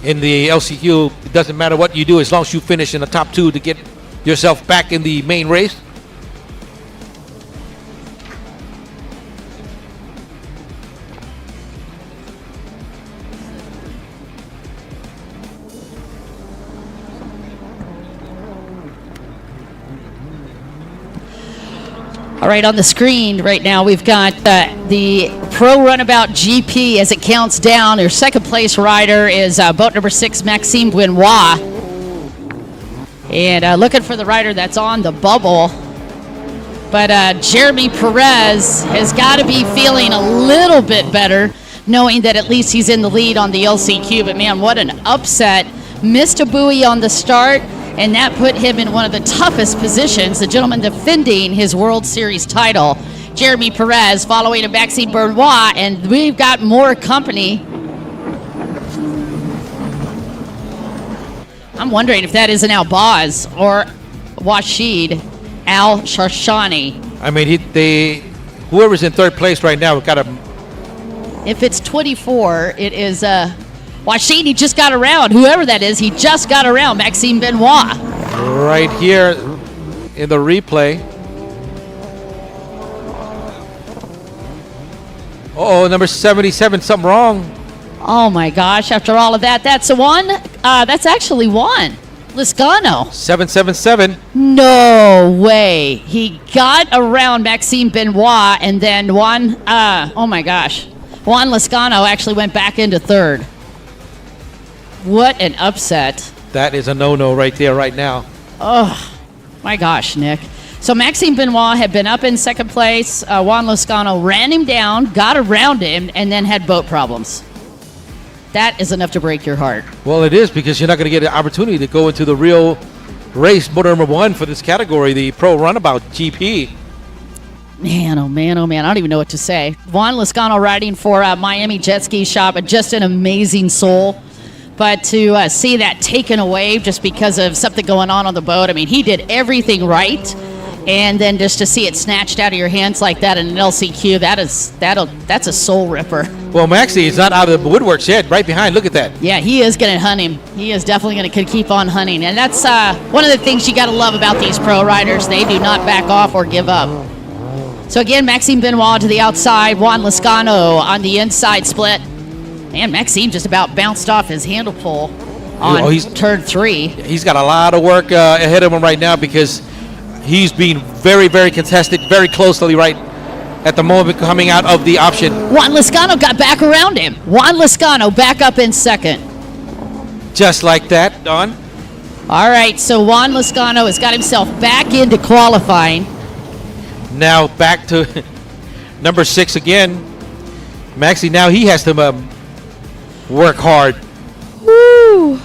In the LCQ, it doesn't matter what you do as long as you finish in the top 2 to get yourself back in the main race. All right, on the screen right now, we've got the Pro Runabout GP as it counts down. Your second place rider is boat number 6, Maxime Benoit. And looking for the rider that's on the bubble. But Jeremy Perez has got to be feeling a little bit better, knowing that at least he's in the lead on the LCQ. But man, what an upset. Missed a buoy on the start. And that put him in one of the toughest positions, the gentleman defending his World Series title, Jeremy Perez, following a Maxime Benoit, and we've got more company. I'm wondering if that is an Al-Baz or Washid Al-Sharshani. I mean, whoever's in third place right now got a... If it's 24, it is... Washid, he just got around. Whoever that is, he just got around. Maxime Benoit. Right here in the replay. Uh-oh, number 77, something wrong. Oh my gosh, after all of that, that's a one. That's actually Juan Liscano. 777. No way. He got around Maxime Benoit, and then Juan Liscano actually went back into third. What an upset. That is a no-no right there, right now. Oh, my gosh, Nick. So Maxime Benoit had been up in second place. Juan Liscano ran him down, got around him, and then had boat problems. That is enough to break your heart. Well, it is, because you're not going to get an opportunity to go into the real race, motor number 1 for this category, the Pro Runabout GP. Man, oh man, oh man. I don't even know what to say. Juan Liscano riding for Miami Jet Ski Shop, just an amazing soul. But to see that taken away just because of something going on the boat, I mean, he did everything right. And then just to see it snatched out of your hands like that in an LCQ, that's a soul ripper. Well, Maxie is not out of the woodworks yet, right behind. Look at that. Yeah, he is going to hunt him. He is definitely going to keep on hunting. And that's one of the things you got to love about these pro riders. They do not back off or give up. So again, Maxime Benoit to the outside, Juan Liscano on the inside split. And Maxime just about bounced off his handle pole on turn 3. He's got a lot of work ahead of him right now, because he's being very, very contested, very closely right at the moment coming out of the option. Juan Liscano got back around him. Juan Liscano back up in second. Just like that, Don. All right, so Juan Liscano has got himself back into qualifying. Now back to number 6 again. Maxie, now he has to work hard. Woo!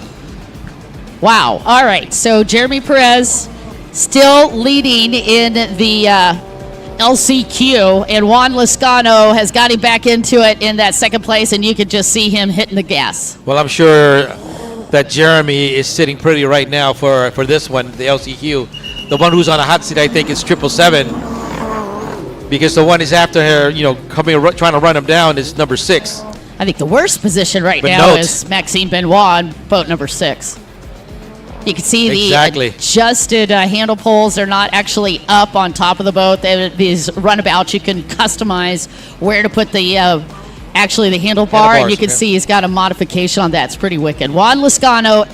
Wow. All right. So Jeremy Perez still leading in the LCQ, and Juan Liscano has got him back into it in that second place, and you could just see him hitting the gas. Well, I'm sure that Jeremy is sitting pretty right now for this one, the LCQ. The one who's on a hot seat, I think, is 777, because the one is after her, trying to run him down, is number 6. I think the worst position right now is Maxime Benoit on boat number 6. You can see the adjusted handle poles. They're not actually up on top of the boat. These runabouts, you can customize where to put the the handlebar, and you can see he's got a modification on that. It's pretty wicked. Juan Liscano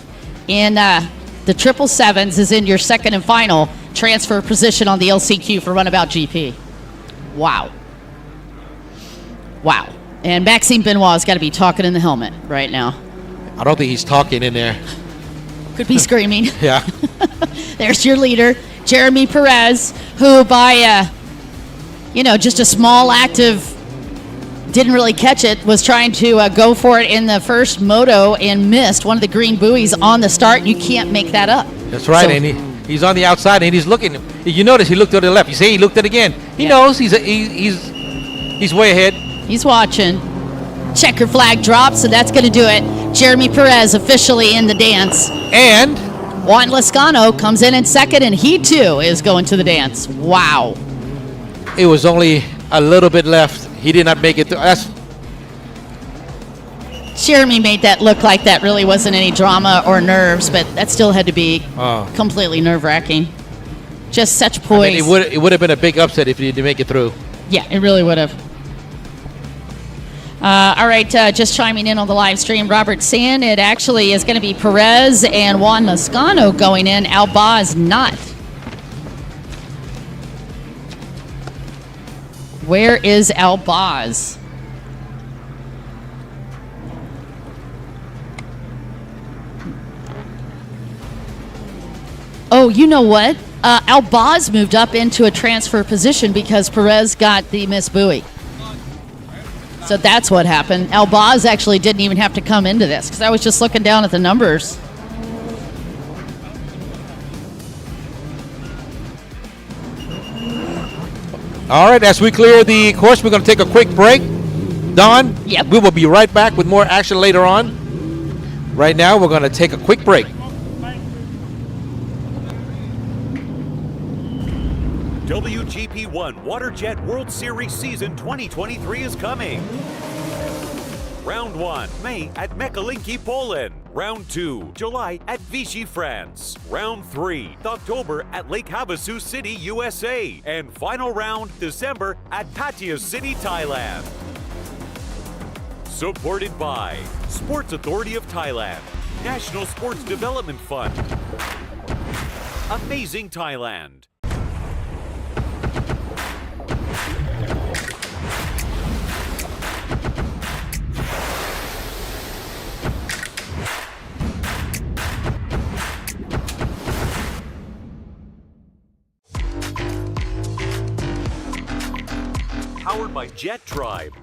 in the 777s is in your second and final transfer position on the LCQ for Runabout GP. Wow. Wow. And Maxime Benoit's got to be talking in the helmet right now. I don't think he's talking in there. Could be screaming. Yeah. There's your leader, Jeremy Perez, who by, just a small act of didn't really catch it, was trying to go for it in the first moto and missed one of the green buoys on the start. You can't make that up. That's right, and he's on the outside, and he's looking. You notice he looked to the left. You say he looked at it again. He knows he's way ahead. He's watching. Checker flag drops, and that's going to do it. Jeremy Perez officially in the dance. And Juan Lezcano comes in second, and he too is going to the dance. Wow. it was only a little bit left. He did not make it through. Jeremy made that look like that really wasn't any drama or nerves, but that still had to be completely nerve-wracking. Just such poise. I mean, it would have been a big upset if he didn't make it through. Yeah, it really would have. All right, just chiming in on the live stream, Robert saying it actually is going to be Perez and Juan Lezcano going in. Albaz not. Where is Albaz? Oh, you know what? Albaz moved up into a transfer position because Perez got the Miss Bowie. So that's what happened. Albaz actually didn't even have to come into this because I was just looking down at the numbers. All right, as we clear the course, we're going to take a quick break. Don, Yep. We will be right back with more action later on. Right now, we're going to take a quick break. WGP1 WaterJet World Series Season 2023 is coming. Round 1, May at Mekalinki, Poland. Round 2, July at Vichy, France. Round 3, October at Lake Havasu City, USA. And final round, December at Pattaya City, Thailand. Supported by Sports Authority of Thailand, National Sports Development Fund, Amazing Thailand. Powered by Jet Tribe.